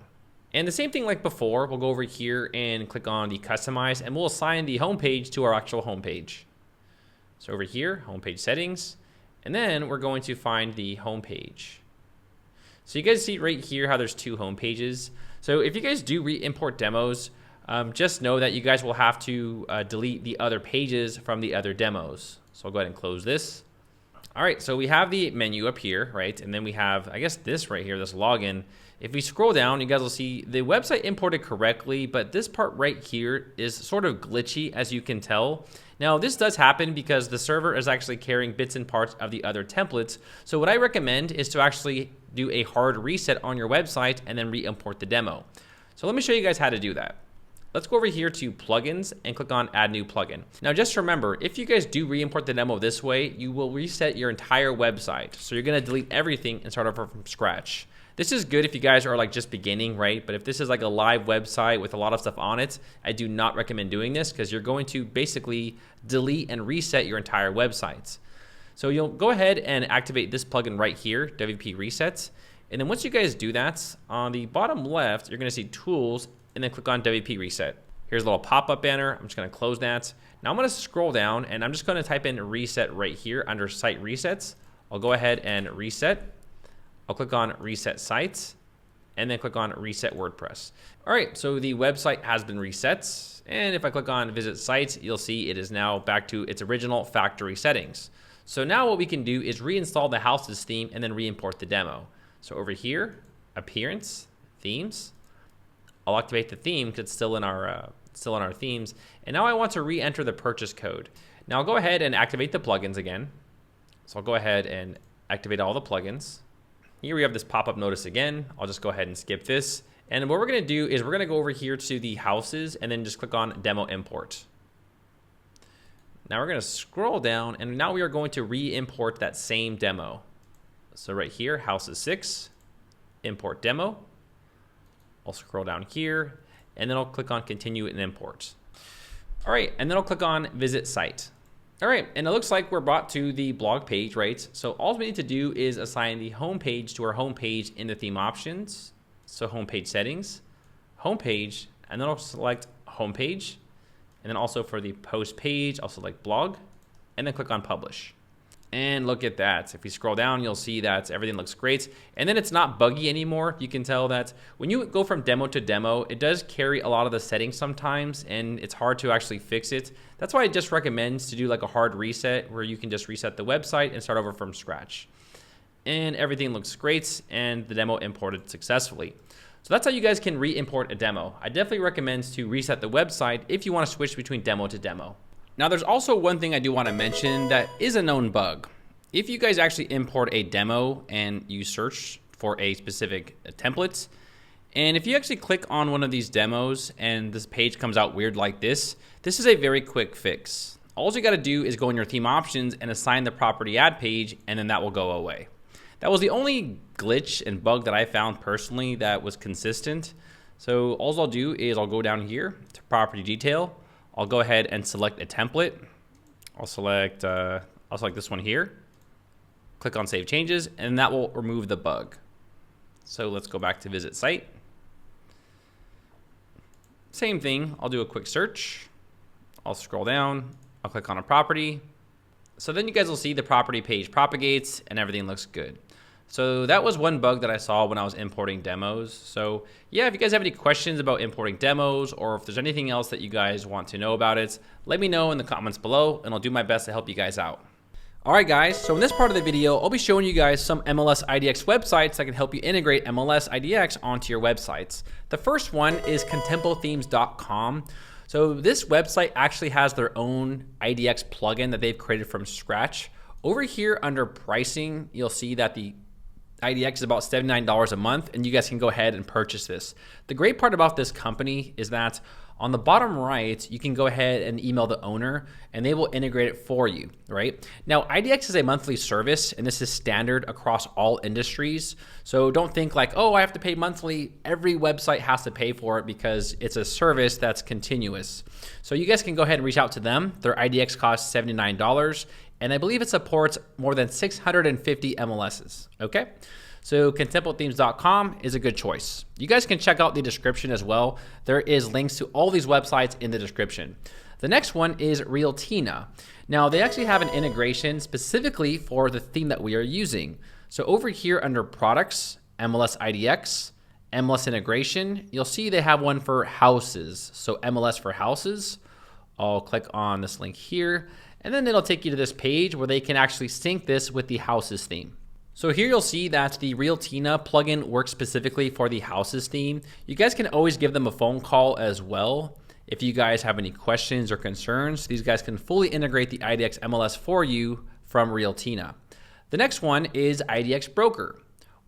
And the same thing like before, we'll go over here and click on the customize, and we'll assign the home page to our actual home page. So over here, homepage settings, and then we're going to find the home page. So you guys see right here how there's two home pages. So if you guys do re-import demos, just know that you guys will have to delete the other pages from the other demos. So I'll go ahead and close this. All right, so we have the menu up here, right? And then we have, I guess, this right here, this login. If we scroll down, you guys will see the website imported correctly, but this part right here is sort of glitchy, as you can tell. Now, this does happen because the server is actually carrying bits and parts of the other templates. So what I recommend is to actually do a hard reset on your website and then re-import the demo. So let me show you guys how to do that. Let's go over here to plugins and click on add new plugin. Now just remember, if you guys do re-import the demo this way, you will reset your entire website. So you're gonna delete everything and start over from scratch. This is good if you guys are like just beginning, right? But if this is like a live website with a lot of stuff on it, I do not recommend doing this because you're going to basically delete and reset your entire websites. So you'll go ahead and activate this plugin right here, WP Resets. And then once you guys do that, on the bottom left, you're gonna see tools and then click on WP Reset. Here's a little pop-up banner. I'm just gonna close that. Now I'm gonna scroll down and I'm just gonna type in reset right here under site resets. I'll go ahead and reset. I'll click on reset sites and then click on reset WordPress. All right, so the website has been reset. And if I click on visit sites, you'll see it is now back to its original factory settings. So now what we can do is reinstall the Houzez theme and then re-import the demo. So over here, appearance, themes. I'll activate the theme because it's still in our themes. And now I want to re-enter the purchase code. Now I'll go ahead and activate the plugins again. So I'll go ahead and activate all the plugins. Here we have this pop-up notice again. I'll just go ahead and skip this. And what we're gonna do is we're gonna go over here to the Houzez and then just click on demo import. Now we're gonna scroll down and now we are going to re-import that same demo. So right here, Houzez 6, import demo. I'll scroll down here and then I'll click on continue and import. All right, and then I'll click on visit site. All right, and it looks like we're brought to the blog page, right? So all we need to do is assign the home page to our home page in the theme options. So home page settings, home page, and then I'll select home page. And then also for the post page, I'll select blog and then click on publish. And look at that. If you scroll down, you'll see that everything looks great. And then it's not buggy anymore. You can tell that when you go from demo to demo, it does carry a lot of the settings sometimes, and it's hard to actually fix it. That's why I just recommend to do like a hard reset where you can just reset the website and start over from scratch. And everything looks great, and the demo imported successfully. So that's how you guys can re-import a demo. I definitely recommend to reset the website if you want to switch between demo to demo. Now there's also one thing I do want to mention that is a known bug. If you guys actually import a demo and you search for a specific template, and if you actually click on one of these demos and this page comes out weird like this is a very quick fix. All you got to do is go in your theme options and assign the property ad page, and then that will go away. That was the only glitch and bug that I found personally that was consistent. So all I'll do is I'll go down here to property detail. I'll go ahead and select a template. I'll select this one here. Click on Save Changes, and that will remove the bug. So let's go back to Visit Site. Same thing, I'll do a quick search. I'll scroll down, I'll click on a property. So then you guys will see the property page propagates and everything looks good. So that was one bug that I saw when I was importing demos. So yeah, if you guys have any questions about importing demos, or if there's anything else that you guys want to know about it, let me know in the comments below and I'll do my best to help you guys out. All right, guys, so in this part of the video, I'll be showing you guys some MLS IDX websites that can help you integrate MLS IDX onto your websites. The first one is contempothemes.com. So this website actually has their own IDX plugin that they've created from scratch. Over here under pricing, you'll see that the IDX is about $79 a month, and you guys can go ahead and purchase this. The great part about this company is that on the bottom right, you can go ahead and email the owner and they will integrate it for you, right? Now, IDX is a monthly service and this is standard across all industries. So don't think like, oh, I have to pay monthly. Every website has to pay for it because it's a service that's continuous. So you guys can go ahead and reach out to them. Their IDX costs $79 and I believe it supports more than 650 MLSs, okay? So contempothemes.com is a good choice. You guys can check out the description as well. There is links to all these websites in the description. The next one is Realtina. Now they actually have an integration specifically for the theme that we are using. So over here under products, MLS IDX, MLS integration, you'll see they have one for houses. So MLS for houses. I'll click on this link here and then it'll take you to this page where they can actually sync this with the houses theme. So here you'll see that the Realtina plugin works specifically for the houses theme. You guys can always give them a phone call as well. If you guys have any questions or concerns, these guys can fully integrate the IDX MLS for you from Realtina. The next one is IDX Broker.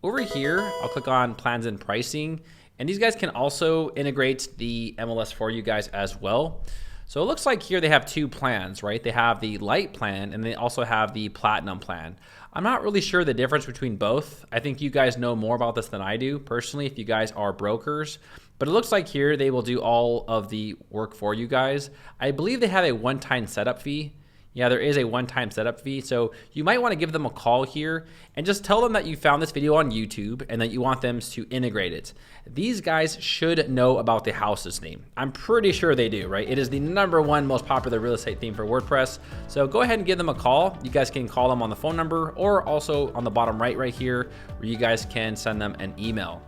Over here, I'll click on plans and pricing, and these guys can also integrate the MLS for you guys as well. So it looks like here they have two plans, right? They have the light plan and they also have the platinum plan. I'm not really sure the difference between both. I think you guys know more about this than I do personally if you guys are brokers. But it looks like here they will do all of the work for you guys. I believe they have a one-time setup fee. Yeah, there is a one-time setup fee. So you might want to give them a call here and just tell them that you found this video on YouTube and that you want them to integrate it. These guys should know about the houses theme. I'm pretty sure they do, right? It is the #1 most popular real estate theme for WordPress. So go ahead and give them a call. You guys can call them on the phone number or also on the bottom right here where you guys can send them an email.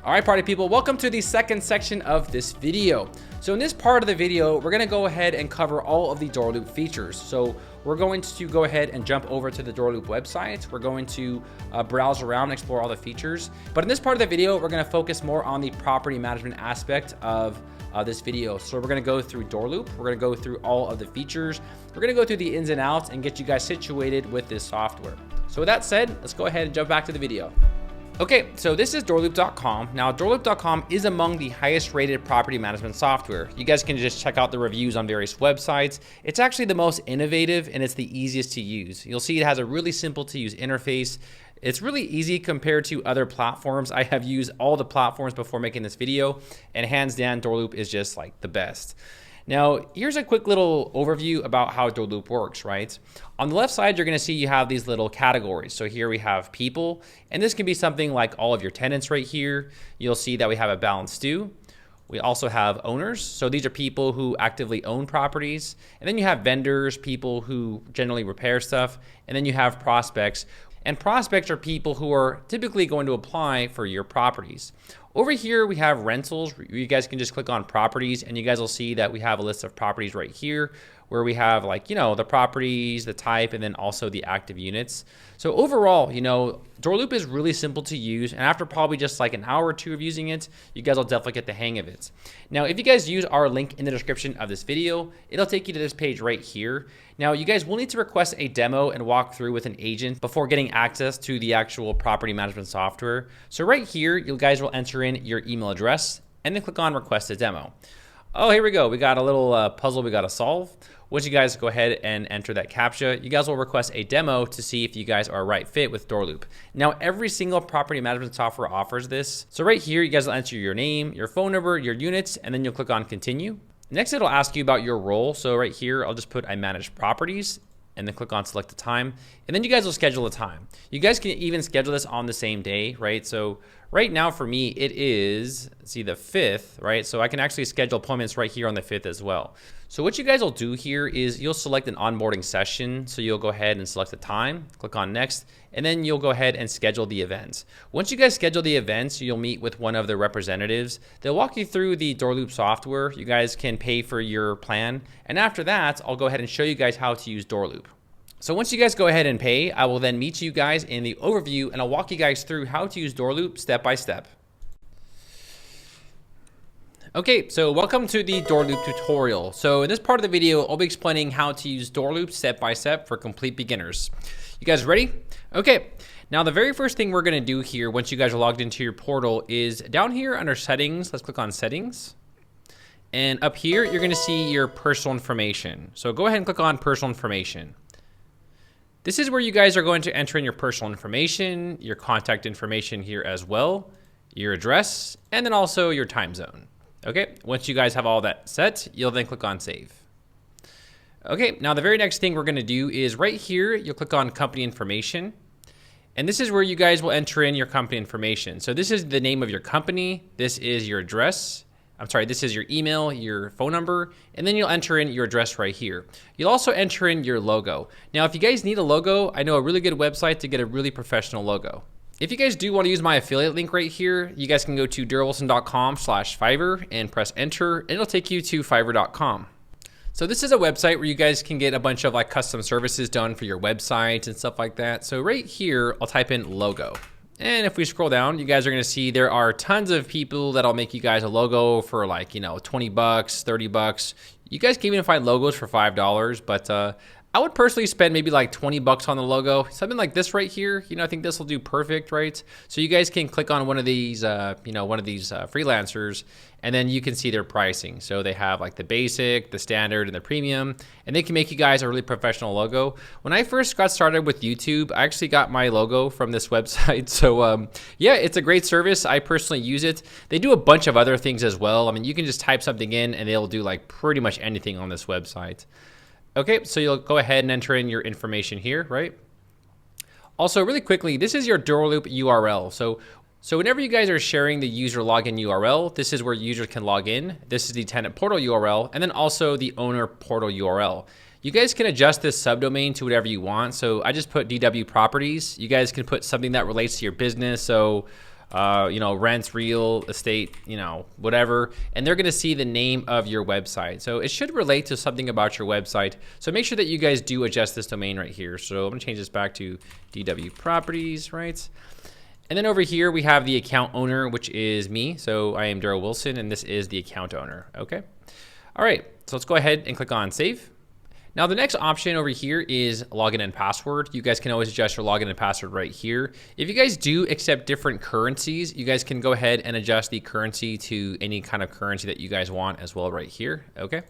All right, party people, welcome to the second section of this video. So in this part of the video, we're gonna go ahead and cover all of the Doorloop features. So we're going to go ahead and jump over to the Doorloop website. We're going to browse around and explore all the features. But in this part of the video, we're gonna focus more on the property management aspect of this video. So we're gonna go through Doorloop. We're gonna go through all of the features. We're gonna go through the ins and outs and get you guys situated with this software. So with that said, let's go ahead and jump back to the video. Okay, so this is Doorloop.com. Now, Doorloop.com is among the highest rated property management software. You guys can just check out the reviews on various websites. It's actually the most innovative and it's the easiest to use. You'll see it has a really simple to use interface. It's really easy compared to other platforms. I have used all the platforms before making this video, and hands down, Doorloop is just like the best. Now, here's a quick little overview about how Doorloop works, right? On the left side, you're gonna see you have these little categories. So here we have people, and this can be something like all of your tenants right here. You'll see that we have a balance due. We also have owners. So these are people who actively own properties. And then you have vendors, people who generally repair stuff. And then you have prospects. And prospects are people who are typically going to apply for your properties. Over here, we have rentals. You guys can just click on properties and you guys will see that we have a list of properties right here where we have like, the properties, the type, and then also the active units. So overall, Doorloop is really simple to use, and after probably just like an hour or two of using it, you guys will definitely get the hang of it. Now, if you guys use our link in the description of this video, it'll take you to this page right here. Now, you guys will need to request a demo and walk through with an agent before getting access to the actual property management software. So right here, you guys will enter in your email address and then click on request a demo. Oh, here we go. We got a little puzzle we got to solve. Once you guys go ahead and enter that CAPTCHA, you guys will request a demo to see if you guys are a right fit with Doorloop. Now, every single property management software offers this. So right here, you guys will enter your name, your phone number, your units, and then you'll click on continue. Next, it'll ask you about your role. So right here, I'll just put I manage properties and then click on select a time. And then you guys will schedule a time. You guys can even schedule this on the same day, right? So right now for me, it is, the 5th, right? So I can actually schedule appointments right here on the 5th as well. So what you guys will do here is you'll select an onboarding session. So you'll go ahead and select the time, click on next, and then you'll go ahead and schedule the events. Once you guys schedule the events, you'll meet with one of the representatives. They'll walk you through the Doorloop software. You guys can pay for your plan. And after that, I'll go ahead and show you guys how to use Doorloop. So once you guys go ahead and pay, I will then meet you guys in the overview and I'll walk you guys through how to use Doorloop step by step. Okay, so welcome to the Doorloop tutorial. So in this part of the video, I'll be explaining how to use Doorloop step by step for complete beginners. You guys ready? Okay, now the very first thing we're gonna do here once you guys are logged into your portal is down here under settings, let's click on settings. And up here, you're gonna see your personal information. So go ahead and click on personal information. This is where you guys are going to enter in your personal information, your contact information here as well, your address, and then also your time zone. Okay, once you guys have all that set, you'll then click on save. Okay, now the very next thing we're gonna do is right here, you'll click on company information. And this is where you guys will enter in your company information. So this is the name of your company, this is your address, this is your email, your phone number, and then you'll enter in your address right here. You'll also enter in your logo. Now, if you guys need a logo, I know a really good website to get a really professional logo. If you guys do want to use my affiliate link right here, you guys can go to darylwilson.com/Fiverr and press enter, and it'll take you to fiverr.com. So this is a website where you guys can get a bunch of like custom services done for your website and stuff like that. So right here, I'll type in logo. And if we scroll down, you guys are gonna see there are tons of people that'll make you guys a logo for like, you know, 20 bucks, 30 bucks. You guys can even find logos for $5, but I would personally spend maybe like 20 bucks on the logo. Something like this right here, you know, I think this will do perfect, right? So you guys can click on one of these, freelancers, and then you can see their pricing. So they have like the basic, the standard, and the premium, and they can make you guys a really professional logo. When I first got started with YouTube, I actually got my logo from this website. So yeah, it's a great service. I personally use it. They do a bunch of other things as well. I mean, you can just type something in and they'll do like pretty much anything on this website. Okay, so you'll go ahead and enter in your information here, right? Also, really quickly, this is your Doorloop URL. So whenever you guys are sharing the user login URL, this is where users can log in. This is the tenant portal URL, and then also the owner portal URL. You guys can adjust this subdomain to whatever you want. So I just put DW properties. You guys can put something that relates to your business. So rents, real estate, whatever, and they're gonna see the name of your website. So it should relate to something about your website. So make sure that you guys do adjust this domain right here. So I'm gonna change this back to DW properties, right? And then over here, we have the account owner, which is me. So I am Daryl Wilson, and this is the account owner, okay? All right, so let's go ahead and click on save. Now the next option over here is login and password. You guys can always adjust your login and password right here. If you guys do accept different currencies, you guys can go ahead and adjust the currency to any kind of currency that you guys want as well right here, okay?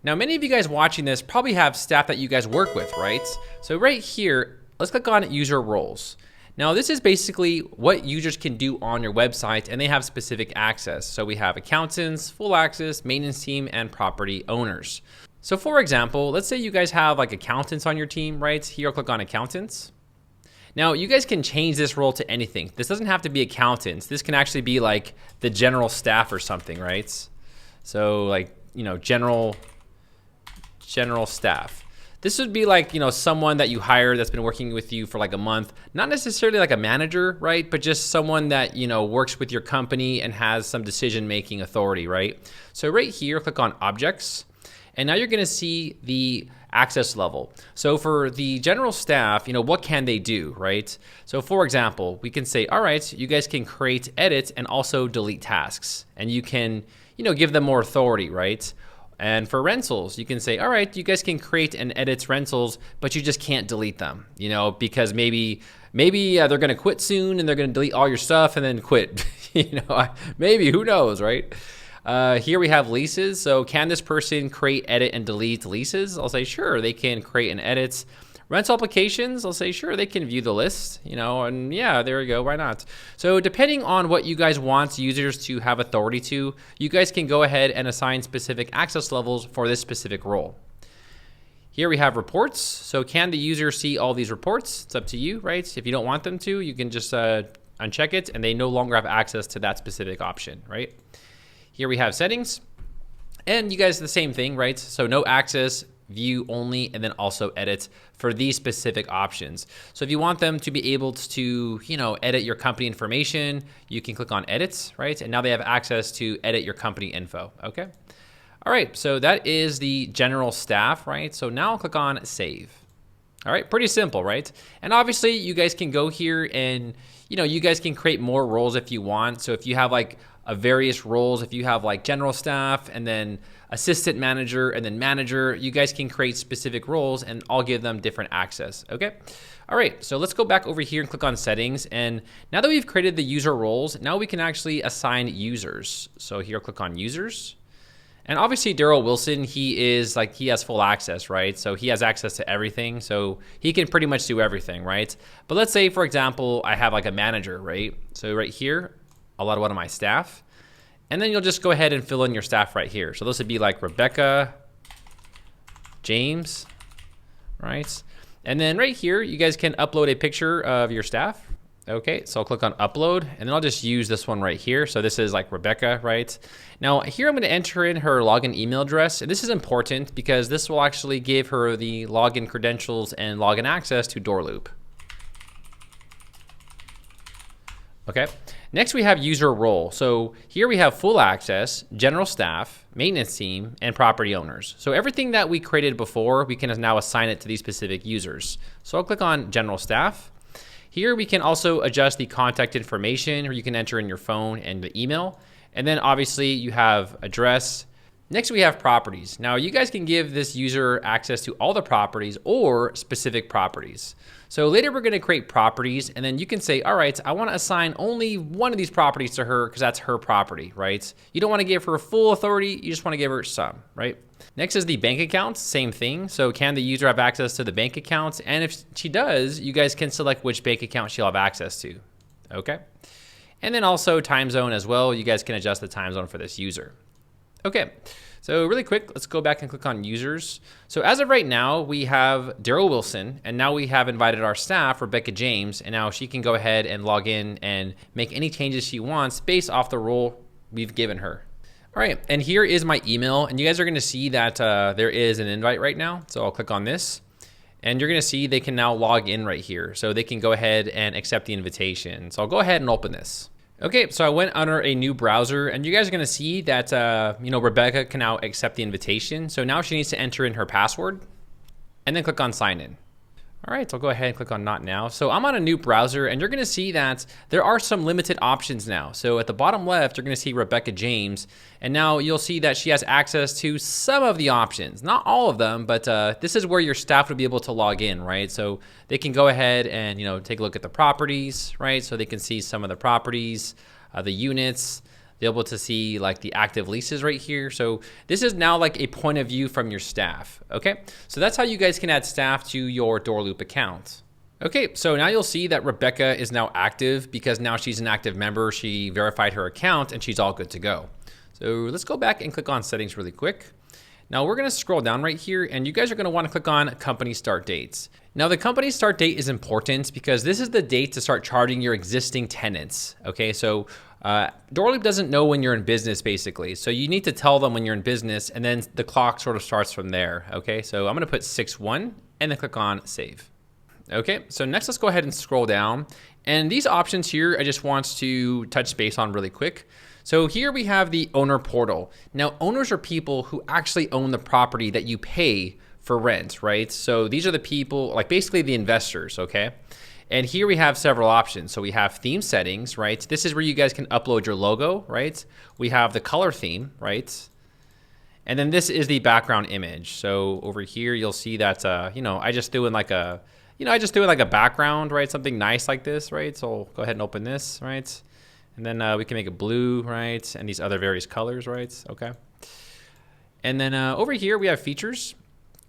Now many of you guys watching this probably have staff that you guys work with, right? So right here, let's click on user roles. Now this is basically what users can do on your website, and they have specific access. So we have accountants, full access, maintenance team, and property owners. So for example, let's say you guys have like accountants on your team, right? Here, I'll click on accountants. Now you guys can change this role to anything. This doesn't have to be accountants. This can actually be like the general staff or something, right? So like, general staff. This would be like, someone that you hire that's been working with you for like a month, not necessarily like a manager, right? But just someone that, works with your company and has some decision-making authority, right? So right here, click on objects. And now you're gonna see the access level. So for the general staff, what can they do, right? So for example, we can say, all right, you guys can create, edit, and also delete tasks. And you can, give them more authority, right? And for rentals, you can say, all right, you guys can create and edit rentals, but you just can't delete them, because maybe they're gonna quit soon and they're gonna delete all your stuff and then quit, maybe, who knows, right? Here we have leases. So can this person create, edit, and delete leases? I'll say, sure, they can create and edit. Rental applications, I'll say, sure, they can view the list, and yeah, there we go, why not? So depending on what you guys want users to have authority to, you guys can go ahead and assign specific access levels for this specific role. Here we have reports. So can the user see all these reports? It's up to you, right? If you don't want them to, you can just uncheck it and they no longer have access to that specific option, right? Here we have settings, and you guys the same thing, right? So no access, view only, and then also edit for these specific options. So if you want them to be able to, edit your company information, you can click on edits, right? And now they have access to edit your company info, okay? All right, so that is the general staff, right? So now I'll click on save. All right, pretty simple, right? And obviously you guys can go here and, you guys can create more roles if you want. So if you have like various roles, if you have like general staff and then assistant manager and then manager, you guys can create specific roles and I'll give them different access, okay? All right, so let's go back over here and click on settings. And now that we've created the user roles, now we can actually assign users. So here, click on users. And obviously Daryl Wilson, he has full access, right? So he has access to everything. So he can pretty much do everything, right? But let's say, for example, I have like a manager, right? So right here, I'll add one of my staff. And then you'll just go ahead and fill in your staff right here. So this would be like Rebecca, James, right? And then right here, you guys can upload a picture of your staff. Okay, so I'll click on upload and then I'll just use this one right here. So this is like Rebecca, right? Now here I'm gonna enter in her login email address. And this is important because this will actually give her the login credentials and login access to Doorloop. Okay, next we have user role. So here we have full access, general staff, maintenance team, and property owners. So everything that we created before, we can now assign it to these specific users. So I'll click on general staff. Here we can also adjust the contact information, or you can enter in your phone and the email. And then obviously you have address. Next we have properties. Now you guys can give this user access to all the properties or specific properties. So later we're gonna create properties and then you can say, all right, I wanna assign only one of these properties to her because that's her property, right? You don't wanna give her full authority, you just wanna give her some, right? Next is the bank accounts, same thing. So can the user have access to the bank accounts? And if she does, you guys can select which bank account she'll have access to, okay? And then also time zone as well. You guys can adjust the time zone for this user. Okay, so really quick, let's go back and click on users. So as of right now, we have Daryl Wilson, and now we have invited our staff, Rebecca James, and now she can go ahead and log in and make any changes she wants based off the role we've given her. All right, and here is my email, and you guys are gonna see that there is an invite right now. So I'll click on this, and you're gonna see they can now log in right here. So they can go ahead and accept the invitation. So I'll go ahead and open this. Okay, so I went under a new browser and you guys are gonna see that, Rebecca can now accept the invitation. So now she needs to enter in her password and then click on sign in. All right, so I'll go ahead and click on not now. So I'm on a new browser and you're gonna see that there are some limited options now. So at the bottom left, you're gonna see Rebecca James, and now you'll see that she has access to some of the options, not all of them, but this is where your staff would be able to log in, right? So they can go ahead and take a look at the properties, right? So they can see some of the properties, the units, they're able to see like the active leases right here. So this is now like a point of view from your staff, okay? So that's how you guys can add staff to your Doorloop account. Okay, so now you'll see that Rebecca is now active because now she's an active member. She verified her account and she's all good to go. So let's go back and click on settings really quick. Now we're gonna scroll down right here and you guys are gonna wanna click on company start dates. Now the company start date is important because this is the date to start charging your existing tenants, okay? So Doorloop doesn't know when you're in business basically. So you need to tell them when you're in business and then the clock sort of starts from there, okay? So I'm gonna put 6/1 and then click on save. Okay, so next let's go ahead and scroll down. And these options here, I just want to touch base on really quick. So here we have the owner portal. Now owners are people who actually own the property that you pay for rent, right? So these are the people, like basically the investors, okay? And here we have several options. So we have theme settings, right? This is where you guys can upload your logo, right? We have the color theme, right? And then this is the background image. So over here, you'll see that, I just threw in like a, background, right? Something nice like this, right? So I'll go ahead and open this, right? And then we can make it blue, right? And these other various colors, right? Okay. And then over here, we have features.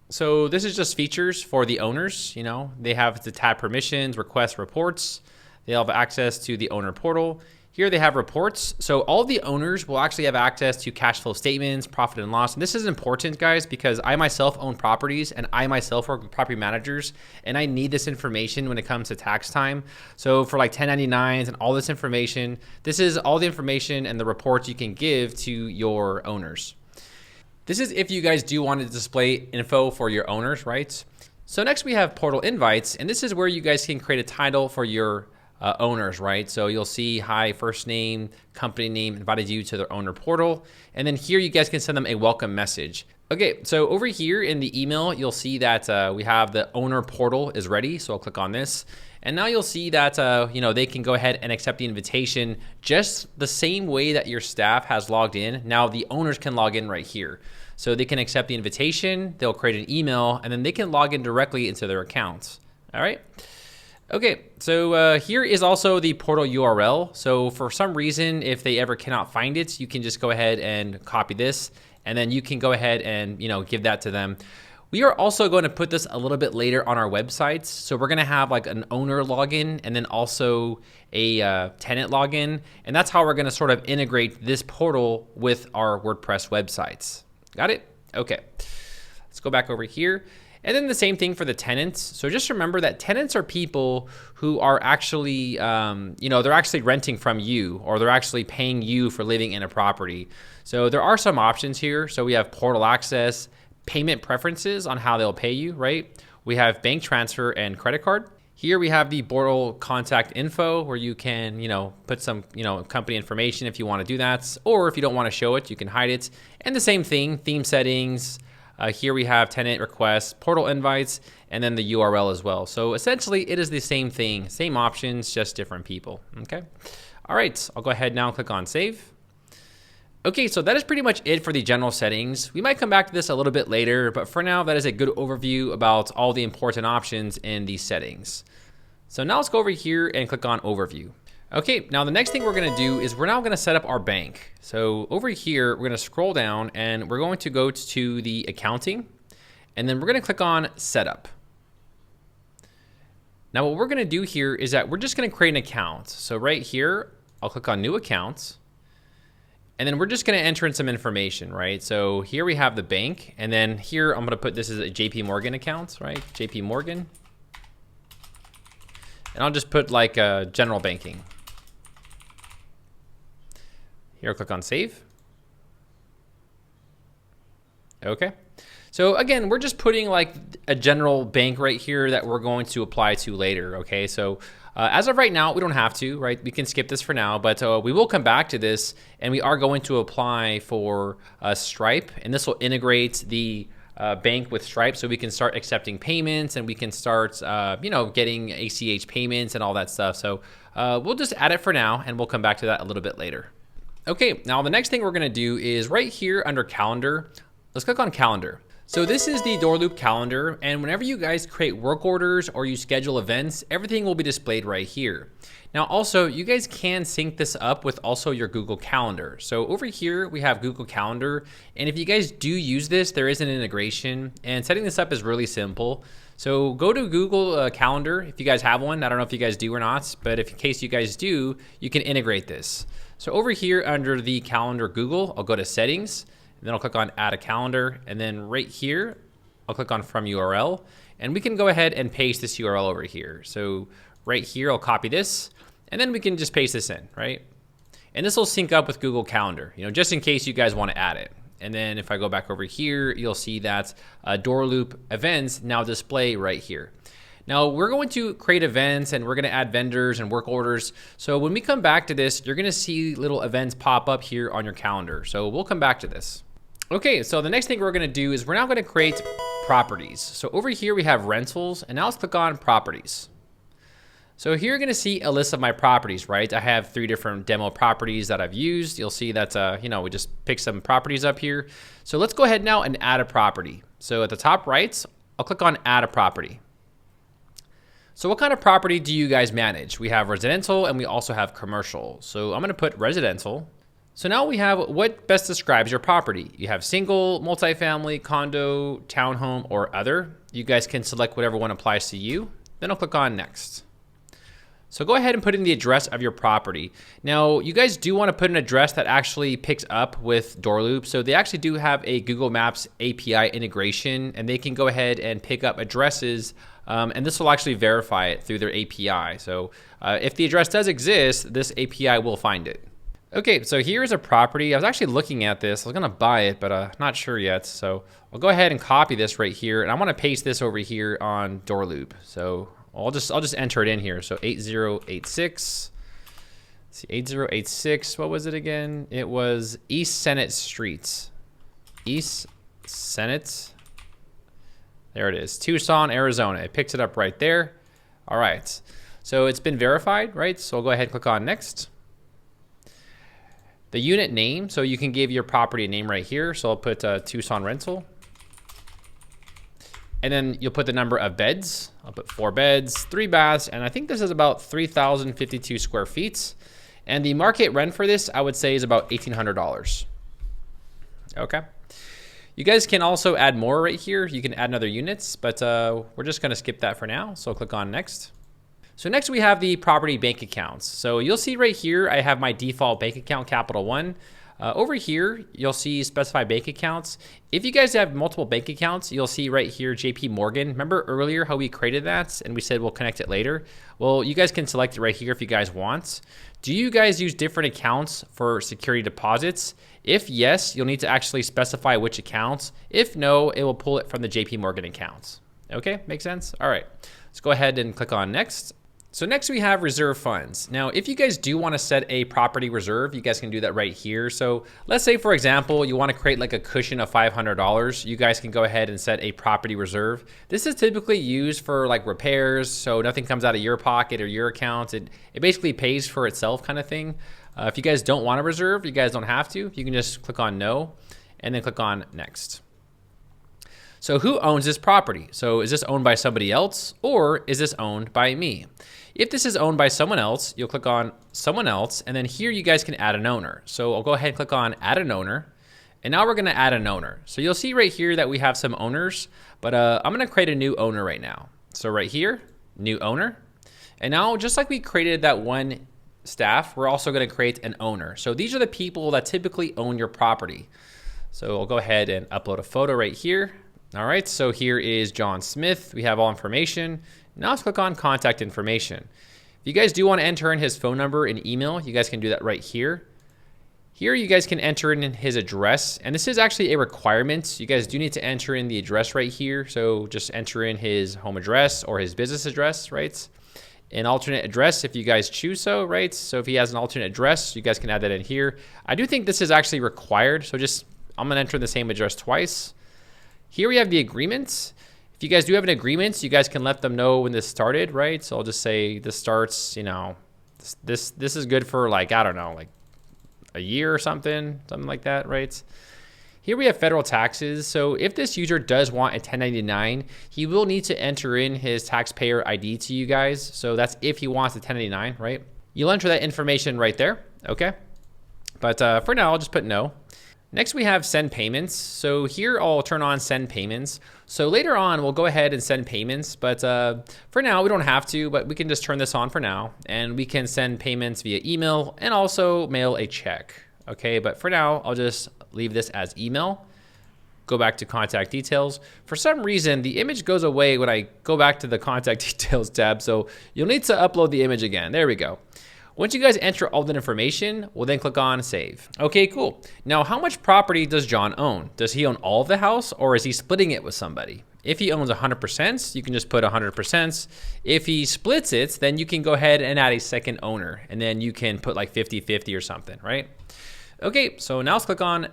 So this is just features for the owners, they have the tab permissions, request reports. They have access to the owner portal. Here they have reports. So all the owners will actually have access to cash flow statements, profit and loss. And this is important, guys, because I myself own properties and I myself work with property managers and I need this information when it comes to tax time. So for like 1099s and all this information, this is all the information and the reports you can give to your owners. This is if you guys do want to display info for your owners, right? So next we have portal invites, and this is where you guys can create a title for your owners, right? So you'll see, hi, first name, company name, invited you to their owner portal. And then here you guys can send them a welcome message. Okay, so over here in the email, you'll see that we have the owner portal is ready. So I'll click on this. And now you'll see that, they can go ahead and accept the invitation just the same way that your staff has logged in. Now the owners can log in right here. So they can accept the invitation, they'll create an email, and then they can log in directly into their accounts. All right. Okay, so here is also the portal URL. So for some reason, if they ever cannot find it, you can just go ahead and copy this, and then you can go ahead and give that to them. We are also going to put this a little bit later on our websites. So we're going to have like an owner login and then also a tenant login. And that's how we're going to sort of integrate this portal with our WordPress websites. Got it? Okay. Let's go back over here. And then the same thing for the tenants. So just remember that tenants are people who are actually, they're actually renting from you, or they're actually paying you for living in a property. So there are some options here. So we have portal access, payment preferences on how they'll pay you, right? We have bank transfer and credit card. Here we have the portal contact info where you can, put some, company information if you want to do that, or if you don't want to show it, you can hide it. And the same thing, theme settings. Here we have tenant requests, portal invites, and then the URL as well. So essentially it is the same thing, same options, just different people, okay? All right, I'll go ahead now and click on save. Okay, so that is pretty much it for the general settings. We might come back to this a little bit later, but for now, that is a good overview about all the important options in these settings. So now let's go over here and click on overview. Okay, now the next thing we're gonna do is we're now gonna set up our bank. So over here, we're gonna scroll down and we're going to go to the accounting, and then we're gonna click on setup. Now what we're gonna do here is that we're just gonna create an account. So right here, I'll click on new accounts. And then we're just gonna enter in some information, right? So here we have the bank, and then here I'm gonna put this as a JP Morgan account, right? JP Morgan. And I'll just put like general banking. Here, I'll click on save. Okay. So again, we're just putting like a general bank right here that we're going to apply to later, okay? So as of right now, we don't have to, right? We can skip this for now, but we will come back to this, and we are going to apply for Stripe, and this will integrate the bank with Stripe, so we can start accepting payments, and we can start, getting ACH payments and all that stuff. So we'll just add it for now, and we'll come back to that a little bit later. Okay, now the next thing we're gonna do is right here under calendar, let's click on calendar. So this is the Doorloop calendar, and whenever you guys create work orders or you schedule events, everything will be displayed right here. Now also, you guys can sync this up with also your Google Calendar. So over here, we have Google Calendar, and if you guys do use this, there is an integration, and setting this up is really simple. So go to Google Calendar if you guys have one. I don't know if you guys do or not, but if in case you guys do, you can integrate this. So over here under the calendar Google, I'll go to settings, and then I'll click on add a calendar, and then right here, I'll click on from URL, and we can go ahead and paste this URL over here. So right here, I'll copy this, and then we can just paste this in, right? And this will sync up with Google Calendar, just in case you guys want to add it. And then if I go back over here, you'll see that Doorloop events now display right here. Now we're going to create events, and we're going to add vendors and work orders. So when we come back to this, you're going to see little events pop up here on your calendar. So we'll come back to this. Okay, so the next thing we're going to do is we're now going to create properties. So over here we have rentals, and now let's click on properties. So here you're going to see a list of my properties, right? I have 3 different demo properties that I've used. You'll see that, we just pick some properties up here. So let's go ahead now and add a property. So at the top right, I'll click on add a property. So what kind of property do you guys manage? We have residential, and we also have commercial. So I'm going to put residential. So now we have what best describes your property. You have single, multifamily, condo, townhome, or other. You guys can select whatever one applies to you. Then I'll click on next. So go ahead and put in the address of your property. Now, you guys do want to put an address that actually picks up with Doorloop. So they actually do have a Google Maps API integration, and they can go ahead and pick up addresses, and this will actually verify it through their API. So if the address does exist, this API will find it. Okay, so here's a property. I was actually looking at this. I was gonna buy it, but not sure yet. So I'll go ahead and copy this right here, and I want to paste this over here on Doorloop. So I'll just enter it in here. So 8086. Let's see, 8086. What was it again? It was East Senate Street. East send it. There it is, Tucson, Arizona. It picks it up right there. All right, so it's been verified, right? So I'll go ahead and click on next. The unit name, so you can give your property a name right here. So I'll put Tucson rental. And then you'll put the number of beds. I'll put 4 beds, 3 baths, and I think this is about 3,052 square feet. And the market rent for this, I would say, is about $1,800. Okay. You guys can also add more right here. You can add another units, but we're just gonna skip that for now. So click on next. So next we have the property bank accounts. So you'll see right here, I have my default bank account, Capital One. Over here, you'll see specify bank accounts. If you guys have multiple bank accounts, you'll see right here, JP Morgan. Remember earlier how we created that and we said we'll connect it later? Well, you guys can select it right here if you guys want. Do you guys use different accounts for security deposits? If yes, you'll need to actually specify which accounts. If no, it will pull it from the JP Morgan accounts. Okay, make sense? All right, let's go ahead and click on next. So next we have reserve funds. Now, if you guys do want to set a property reserve, you guys can do that right here. So let's say, for example, you want to create like a cushion of $500. You guys can go ahead and set a property reserve. This is typically used for like repairs, so nothing comes out of your pocket or your account. It basically pays for itself kind of thing. If you guys don't want to reserve, you guys don't have to. You can just click on no and then click on next. So who owns this property? So is this owned by somebody else or is this owned by me? If this is owned by someone else, you'll click on someone else, and then here you guys can add an owner. So I'll go ahead and click on add an owner, and now we're gonna add an owner. So you'll see right here that we have some owners, but I'm gonna create a new owner right now. So right here, new owner. And now just like we created that one staff, we're also gonna create an owner. So these are the people that typically own your property. So I'll go ahead and upload a photo right here. All right, so here is John Smith. We have all information. Now let's click on contact information. If you guys do want to enter in his phone number and email, you guys can do that right here. Here you guys can enter in his address, and this is actually a requirement. You guys do need to enter in the address right here. So just enter in his home address or his business address, right? An alternate address if you guys choose so, right? So if he has an alternate address, you guys can add that in here. I do think this is actually required. So I'm gonna enter the same address twice. Here we have the agreements. If you guys do have an agreement, you guys can let them know when this started, right? So I'll just say this starts, you know, this is good for like, I don't know, like a year or something like that, right? Here we have federal taxes. So if this user does want a 1099, he will need to enter in his taxpayer ID to you guys. So that's if he wants a 1099, right? You'll enter that information right there, okay? But for now, I'll just put no. Next we have send payments. So here I'll turn on send payments. So later on we'll go ahead and send payments, but for now we don't have to, but we can just turn this on for now, and we can send payments via email and also mail a check. Okay, but for now I'll just leave this as email. Go back to contact details. For some reason the image goes away when I go back to the contact details tab, so you'll need to upload the image again. There we go. Once you guys enter all that information, we'll then click on save. Okay, cool. Now, how much property does John own? Does he own all of the house, or is he splitting it with somebody? If he owns 100%, you can just put 100%. If he splits it, then you can go ahead and add a second owner, and then you can put like 50-50 or something, right? Okay, so now let's click on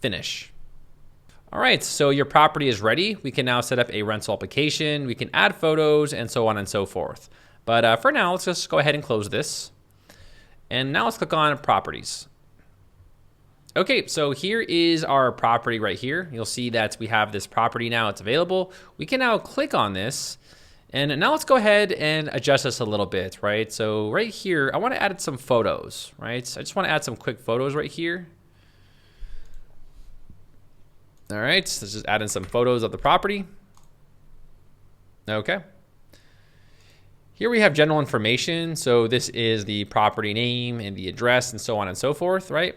finish. All right, so your property is ready. We can now set up a rental application. We can add photos and so on and so forth. But for now, let's just go ahead and close this. And now let's click on properties. Okay, so here is our property right here. You'll see that we have this property now, it's available. We can now click on this, and now let's go ahead and adjust this a little bit, right? So right here, I wanna add some photos, right? So I just wanna add some quick photos right here. All right, so let's just add in some photos of the property. Okay. Here we have general information. So this is the property name and the address and so on and so forth, right?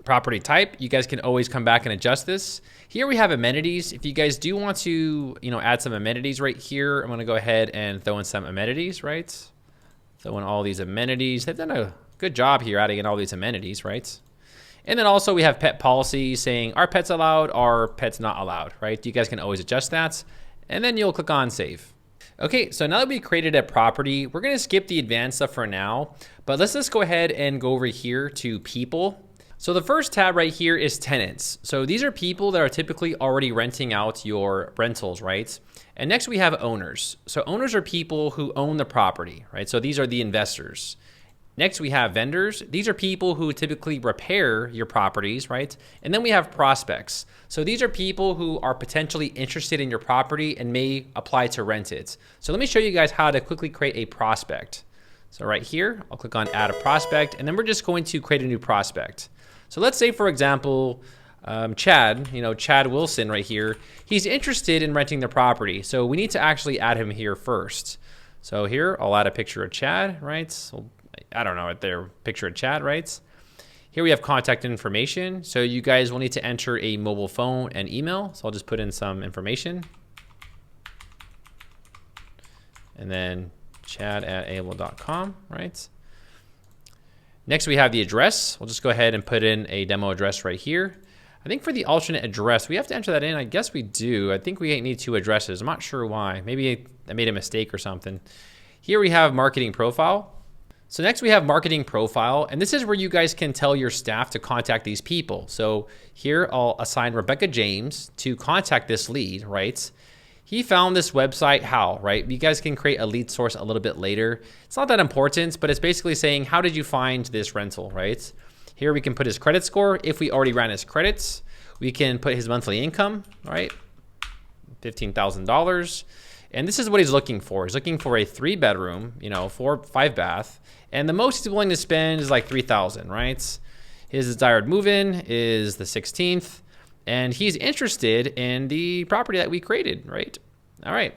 Property type, you guys can always come back and adjust this. Here we have amenities. If you guys do want to, add some amenities right here, I'm gonna go ahead and throw in some amenities, right? Throw in all these amenities. They've done a good job here adding in all these amenities, right? And then also we have pet policy saying, are pets allowed, are pets not allowed, right? You guys can always adjust that. And then you'll click on save. Okay, so now that we created a property, we're gonna skip the advanced stuff for now, but let's just go ahead and go over here to people. So the first tab right here is tenants. So these are people that are typically already renting out your rentals, right? And next we have owners. So owners are people who own the property, right? So these are the investors. Next we have vendors. These are people who typically repair your properties, right? And then we have prospects. So these are people who are potentially interested in your property and may apply to rent it. So let me show you guys how to quickly create a prospect. So right here, I'll click on add a prospect, and then we're just going to create a new prospect. So let's say, for example, Chad, Chad Wilson right here, he's interested in renting the property. So we need to actually add him here first. So here, I'll add a picture of Chad, right? So I don't know, right there, picture of Chad, right? Here we have contact information. So you guys will need to enter a mobile phone and email. So I'll just put in some information. And then chad@aol.com, right? Next, we have the address. We'll just go ahead and put in a demo address right here. I think for the alternate address, we have to enter that in. I guess we do. I think we need 2 addresses. I'm not sure why. Maybe I made a mistake or something. Here we have marketing profile. So next we have marketing profile, and this is where you guys can tell your staff to contact these people. So here I'll assign Rebecca James to contact this lead, right? He found this website, how, right? You guys can create a lead source a little bit later. It's not that important, but it's basically saying, how did you find this rental, right? Here we can put his credit score. If we already ran his credits, we can put his monthly income, right? $15,000. And this is what he's looking for. He's looking for a 3-bedroom, 5 bath. And the most he's willing to spend is like $3,000, right? His desired move-in is the 16th. And he's interested in the property that we created, right? All right.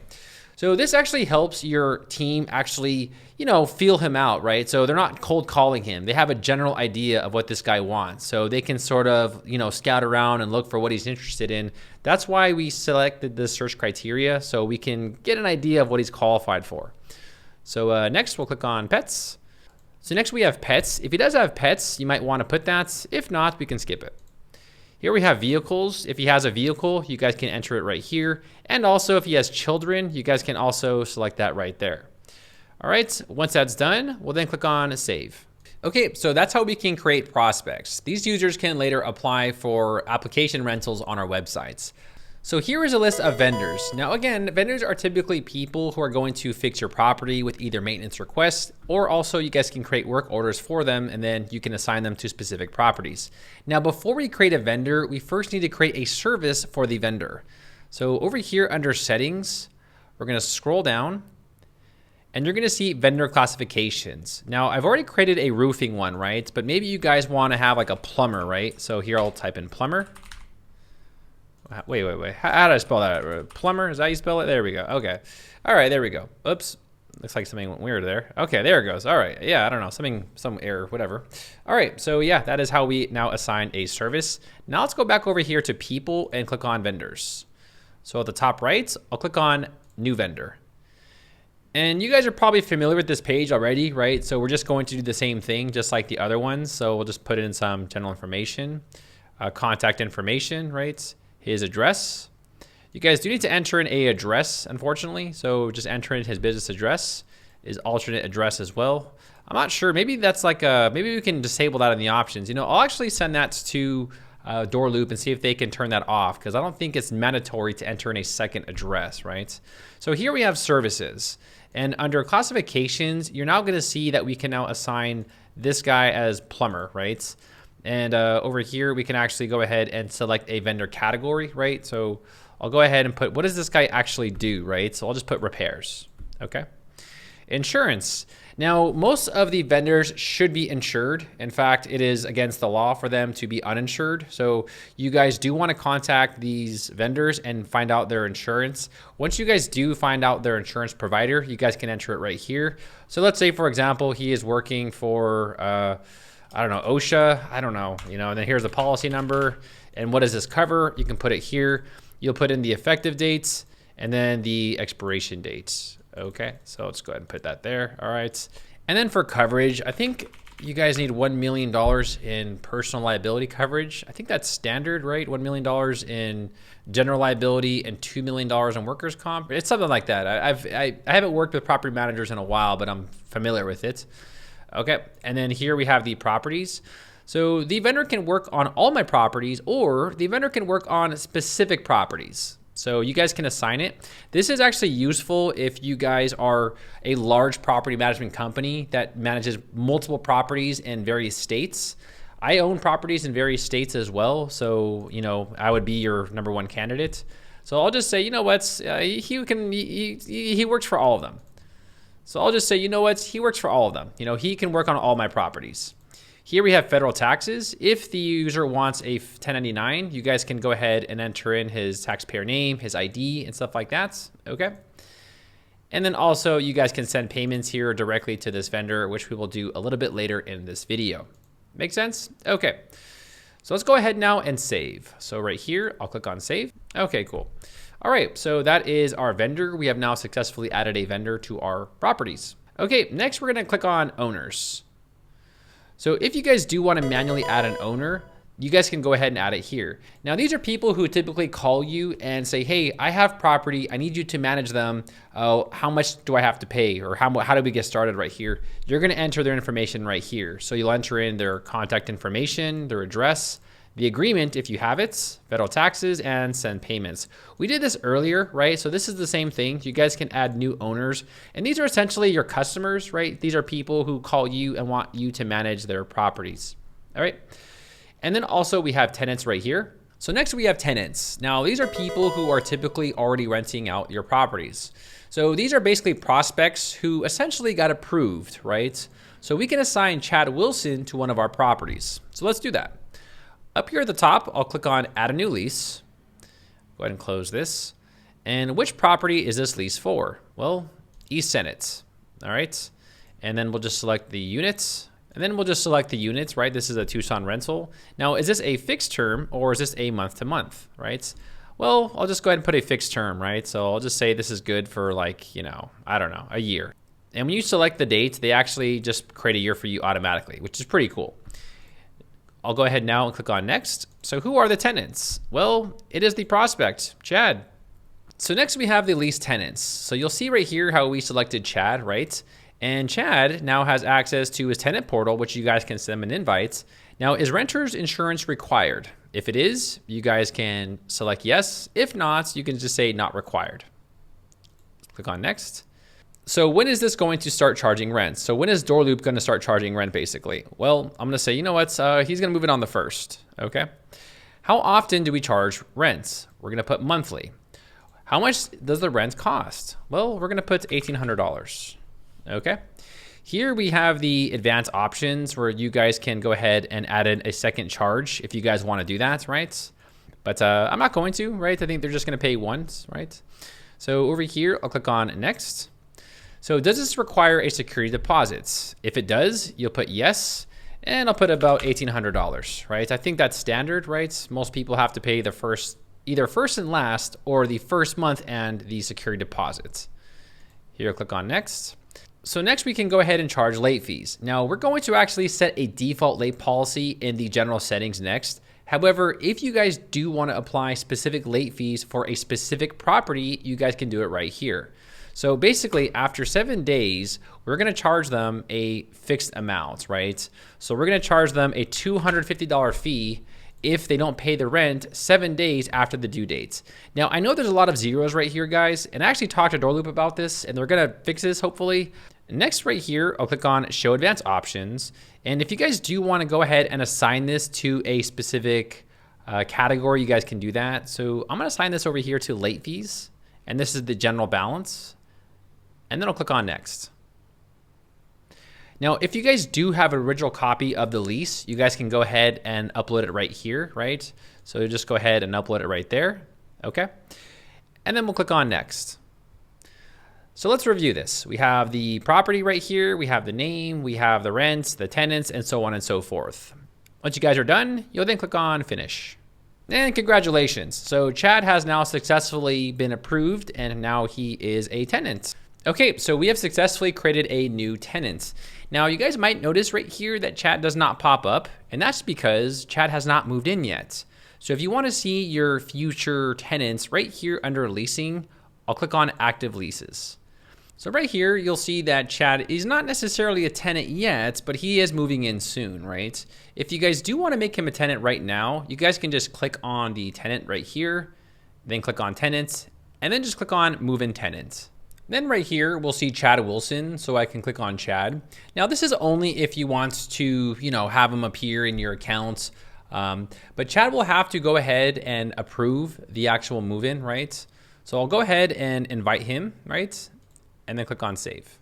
So this actually helps your team actually, feel him out, right? So they're not cold calling him. They have a general idea of what this guy wants. So they can sort of, scout around and look for what he's interested in. That's why we selected the search criteria, so we can get an idea of what he's qualified for. So next we'll click on pets. So next we have pets. If he does have pets, you might want to put that. If not, we can skip it. Here we have vehicles. If he has a vehicle, you guys can enter it right here. And also if he has children, you guys can also select that right there. All right, once that's done, we'll then click on save. Okay, so that's how we can create prospects. These users can later apply for application rentals on our websites. So here is a list of vendors. Now again, vendors are typically people who are going to fix your property with either maintenance requests, or also you guys can create work orders for them and then you can assign them to specific properties. Now before we create a vendor, we first need to create a service for the vendor. So over here under settings, we're gonna scroll down and you're gonna see vendor classifications. Now I've already created a roofing one, right? But maybe you guys wanna have like a plumber, right? So here I'll type in plumber. Wait. How do I spell that? Plumber, is that how you spell it? There we go. Okay. All right, there we go. Oops. Looks like something went weird there. Okay, there it goes. All right. Yeah, I don't know. Some error, whatever. All right. So yeah, that is how we now assign a service. Now let's go back over here to people and click on vendors. So at the top right, I'll click on new vendor. And you guys are probably familiar with this page already, right? So we're just going to do the same thing, just like the other ones. So we'll just put in some general information, contact information, right? His address. You guys do need to enter in a address, unfortunately. So just enter in his business address, his alternate address as well. I'm not sure. Maybe that's like maybe we can disable that in the options. I'll actually send that to Doorloop and see if they can turn that off, because I don't think it's mandatory to enter in a second address, right? So here we have services, and under classifications, you're now going to see that we can now assign this guy as plumber, right? And over here, we can actually go ahead and select a vendor category, right? So I'll go ahead and put, what does this guy actually do, right? So I'll just put repairs, okay? Insurance. Now, most of the vendors should be insured. In fact, it is against the law for them to be uninsured. So you guys do want to contact these vendors and find out their insurance. Once you guys do find out their insurance provider, you guys can enter it right here. So let's say, for example, he is working for, I don't know, OSHA, I don't know, and then here's the policy number. And what does this cover? You can put it here. You'll put in the effective dates and then the expiration dates. Okay, so let's go ahead and put that there. All right. And then for coverage, I think you guys need $1 million in personal liability coverage. I think that's standard, right? $1 million in general liability and $2 million in workers' comp. It's something like that. I haven't worked with property managers in a while, but I'm familiar with it. Okay, and then here we have the properties. So the vendor can work on all my properties, or the vendor can work on specific properties. So you guys can assign it. This is actually useful if you guys are a large property management company that manages multiple properties in various states. I own properties in various states as well. So, you know, I would be your number one candidate. So I'll just say, you know what, he works for all of them. So I'll just say, you know what, he works for all of them. You know, he can work on all my properties. Here we have federal taxes. If the user wants a 1099, you guys can go ahead and enter in his taxpayer name, his ID, and stuff like that, okay? And then also you guys can send payments here directly to this vendor, which we will do a little bit later in this video. Make sense? Okay, so let's go ahead now and save. So right here, I'll click on save. Okay, cool. All right, so that is our vendor. We have now successfully added a vendor to our properties. Okay, next we're gonna click on owners. So if you guys do want to manually add an owner, you guys can go ahead and add it here. Now, these are people who typically call you and say, hey, I have property, I need you to manage them. How much do I have to pay? Or how do we get started right here? You're gonna enter their information right here. So you'll enter in their contact information, their address, the agreement if you have it, federal taxes, and send payments. We did this earlier, right? So this is the same thing. You guys can add new owners, and these are essentially your customers, right? These are people who call you and want you to manage their properties, all right? And then also we have tenants right here. So next we have tenants. Now these are people who are typically already renting out your properties. So these are basically prospects who essentially got approved, right? So we can assign Chad Wilson to one of our properties. So let's do that. Up here at the top, I'll click on add a new lease. Go ahead and close this. And which property is this lease for? Well, East Senate, all right? And then we'll just select the units, and then we'll just select the units, right? This is a Tucson rental. Now, is this a fixed term or is this a month to month, right? Well, I'll just go ahead and put a fixed term, right? So I'll just say this is good for like, you know, I don't know, a year. And when you select the date, they actually just create a year for you automatically, which is pretty cool. I'll go ahead now and click on next. So who are the tenants? Well, it is the prospect, Chad. So next we have the lease tenants. So you'll see right here how we selected Chad, right? And Chad now has access to his tenant portal, which you guys can send him an invite. Now, is renter's insurance required? If it is, you guys can select yes. If not, you can just say not required. Click on next. So when is this going to start charging rent? So when is Doorloop going to start charging rent basically? Well, I'm going to say, you know what? He's going to move it on the 1st, okay? How often do we charge rents? We're going to put monthly. How much does the rent cost? Well, we're going to put $1,800, okay? Here we have the advanced options where you guys can go ahead and add in a second charge if you guys want to do that, right? But I'm not going to, right? I think they're just going to pay once, right? So over here, I'll click on next. So does this require a security deposit? If it does, you'll put yes, and I'll put about $1,800, right? I think that's standard, right? Most people have to pay the either first and last, or the first month and the security deposit. Here, I'll click on next. So next we can go ahead and charge late fees. Now we're going to actually set a default late policy in the general settings next. However, if you guys do want to apply specific late fees for a specific property, you guys can do it right here. So basically, after 7 days, we're going to charge them a fixed amount, right? So we're going to charge them a $250 fee if they don't pay the rent 7 days after the due date. Now, I know there's a lot of zeros right here, guys, and I actually talked to Doorloop about this, and they're going to fix this, hopefully. Next, right here, I'll click on Show Advanced Options. And if you guys do want to go ahead and assign this to a specific category, you guys can do that. So I'm going to assign this over here to late fees, and this is the general balance. And then I'll click on next. Now, if you guys do have an original copy of the lease, you guys can go ahead and upload it right here, right? So just go ahead and upload it right there, okay? And then we'll click on next. So let's review this. We have the property right here, we have the name, we have the rents, the tenants, and so on and so forth. Once you guys are done, you'll then click on finish. And congratulations. So Chad has now successfully been approved, and now he is a tenant. Okay, so we have successfully created a new tenant. Now you guys might notice right here that Chad does not pop up, and that's because Chad has not moved in yet. So if you want to see your future tenants right here under leasing, I'll click on active leases. So right here, you'll see that Chad is not necessarily a tenant yet, but he is moving in soon, right? If you guys do want to make him a tenant right now, you guys can just click on the tenant right here, then click on tenants, and then just click on move in tenant. Then right here, we'll see Chad Wilson, so I can click on Chad. Now this is only if you want to, have him appear in your account. But Chad will have to go ahead and approve the actual move-in, right? So I'll go ahead and invite him, right? And then click on save.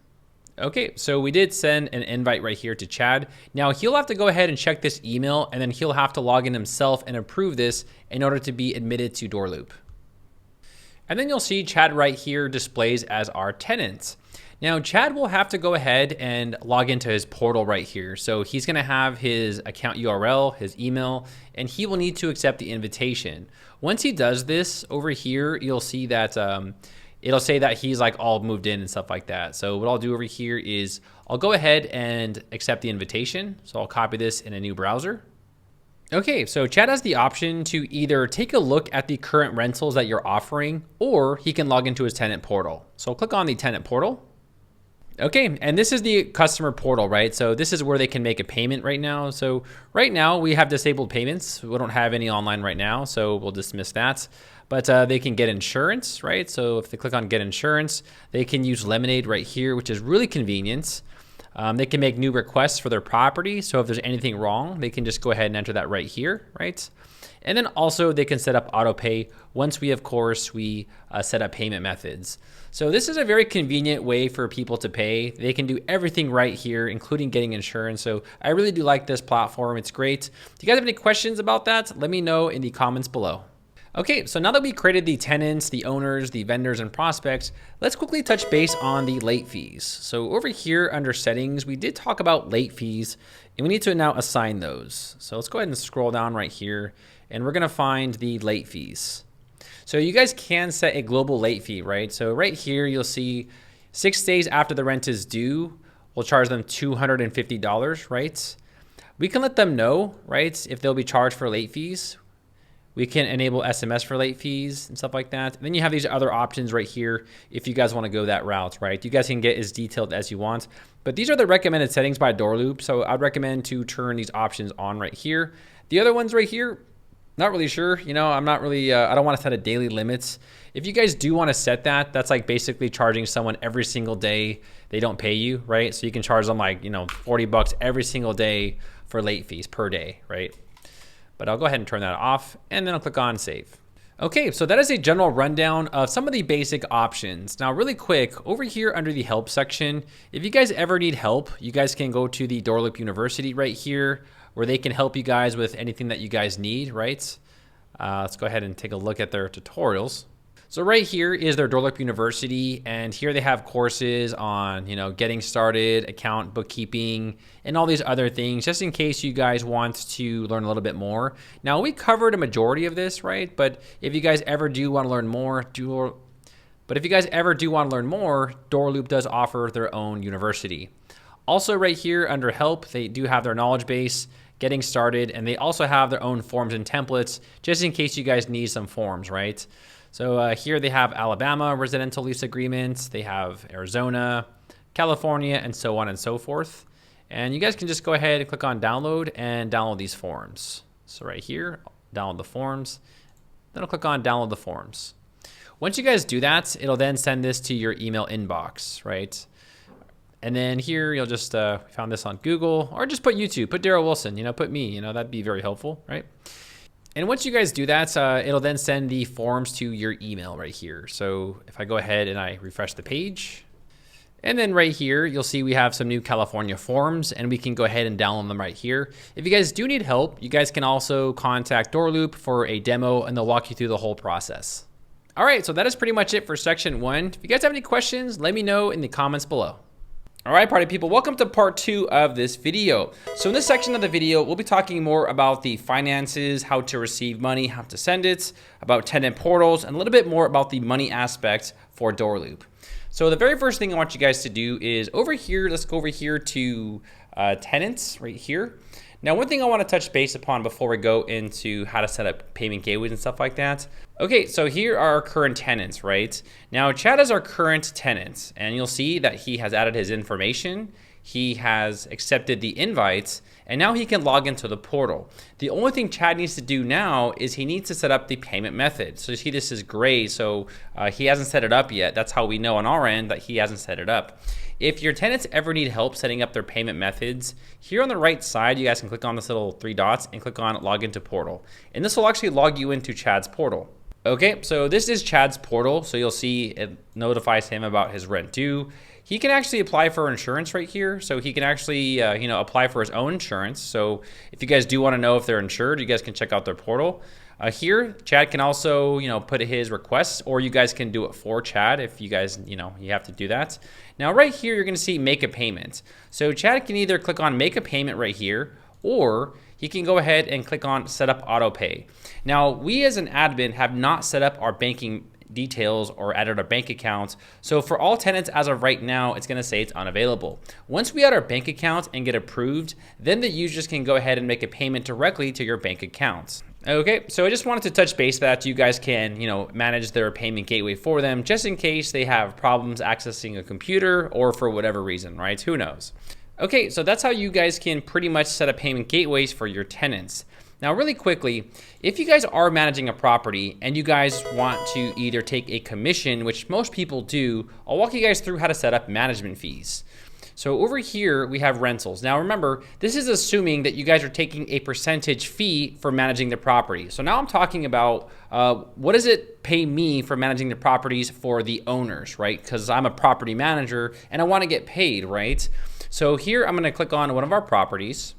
Okay, so we did send an invite right here to Chad. Now he'll have to go ahead and check this email, and then he'll have to log in himself and approve this in order to be admitted to Doorloop. And then you'll see Chad right here displays as our tenant. Now Chad will have to go ahead and log into his portal right here. So he's gonna have his account URL, his email, and he will need to accept the invitation. Once he does this over here, you'll see that it'll say that he's like all moved in and stuff like that. So what I'll do over here is I'll go ahead and accept the invitation. So I'll copy this in a new browser. Okay, so Chad has the option to either take a look at the current rentals that you're offering, or he can log into his tenant portal. So I'll click on the tenant portal. Okay, and this is the customer portal, right? So this is where they can make a payment right now. So right now we have disabled payments. We don't have any online right now, so we'll dismiss that. But they can get insurance, right? So if they click on get insurance, they can use Lemonade right here, which is really convenient. They can make new requests for their property. So if there's anything wrong, they can just go ahead and enter that right here, right? And then also they can set up auto pay once we, of course, set up payment methods. So this is a very convenient way for people to pay. They can do everything right here, including getting insurance. So I really do like this platform. It's great. Do you guys have any questions about that? Let me know in the comments below. Okay, so now that we created the tenants, the owners, the vendors, and prospects, let's quickly touch base on the late fees. So over here under settings, we did talk about late fees, and we need to now assign those. So let's go ahead and scroll down right here, and we're gonna find the late fees. So you guys can set a global late fee, right? So right here, you'll see 6 days after the rent is due, we'll charge them $250, right? We can let them know, right, if they'll be charged for late fees. We can enable SMS for late fees and stuff like that. And then you have these other options right here if you guys want to go that route, right? You guys can get as detailed as you want. But these are the recommended settings by Doorloop. So I'd recommend to turn these options on right here. The other ones right here, not really sure. I'm not really, I don't want to set a daily limits. If you guys do want to set that, that's like basically charging someone every single day they don't pay you, right? So you can charge them like, $40 every single day for late fees per day, right? But I'll go ahead and turn that off, and then I'll click on save. Okay, so that is a general rundown of some of the basic options. Now really quick, over here under the help section, if you guys ever need help, you guys can go to the Doorloop University right here, where they can help you guys with anything that you guys need, right? Let's go ahead and take a look at their tutorials. So right here is their Doorloop University, and here they have courses on, getting started, account bookkeeping, and all these other things, just in case you guys want to learn a little bit more. Now we covered a majority of this, right? But if you guys ever do want to learn more, Doorloop does offer their own university. Also right here under help, they do have their knowledge base, getting started, and they also have their own forms and templates, just in case you guys need some forms, right? So here they have Alabama residential lease agreements, they have Arizona, California, and so on and so forth. And you guys can just go ahead and click on download and download these forms. So right here, download the forms, then I'll click on download the forms. Once you guys do that, it'll then send this to your email inbox, right? And then here you'll just found this on Google, or just put YouTube, put Daryl Wilson, put me, that'd be very helpful, right? And once you guys do that, it'll then send the forms to your email right here. So if I go ahead and I refresh the page, and then right here, you'll see we have some new California forms, and we can go ahead and download them right here. If you guys do need help, you guys can also contact Doorloop for a demo, and they'll walk you through the whole process. All right, so that is pretty much it for section 1. If you guys have any questions, let me know in the comments below. All right, party people, welcome to part 2 of this video. So in this section of the video, we'll be talking more about the finances, how to receive money, how to send it, about tenant portals, and a little bit more about the money aspect for Doorloop. So the very first thing I want you guys to do is over here, let's go over here to tenants right here. Now, one thing I want to touch base upon before we go into how to set up payment gateways and stuff like that. Okay, so here are our current tenants, right? Now, Chad is our current tenant, and you'll see that he has added his information. He has accepted the invites, and now he can log into the portal. The only thing Chad needs to do now is he needs to set up the payment method. So you see this is gray, so he hasn't set it up yet. That's how we know on our end that he hasn't set it up. If your tenants ever need help setting up their payment methods, here on the right side, you guys can click on this little 3 dots and click on log into portal. And this will actually log you into Chad's portal. Okay, so this is Chad's portal. So you'll see it notifies him about his rent due. He can actually apply for insurance right here. So he can actually, apply for his own insurance. So if you guys do want to know if they're insured, you guys can check out their portal. Here, Chad can also, put his requests, or you guys can do it for Chad if you guys, you have to do that. Now, right here, you're going to see make a payment. So Chad can either click on make a payment right here, or he can go ahead and click on set up auto pay. Now, we as an admin have not set up our banking details or added our bank account. So for all tenants as of right now, it's going to say it's unavailable. Once we add our bank account and get approved, then the users can go ahead and make a payment directly to your bank account. Okay, so I just wanted to touch base that you guys can, manage their payment gateway for them just in case they have problems accessing a computer or for whatever reason, right? Who knows? Okay, so that's how you guys can pretty much set up payment gateways for your tenants. Now, really quickly, if you guys are managing a property and you guys want to either take a commission, which most people do, I'll walk you guys through how to set up management fees. So over here, we have rentals. Now remember, this is assuming that you guys are taking a percentage fee for managing the property. So now I'm talking about what does it pay me for managing the properties for the owners, right? Because I'm a property manager and I want to get paid, right? So here I'm going to click on one of our properties.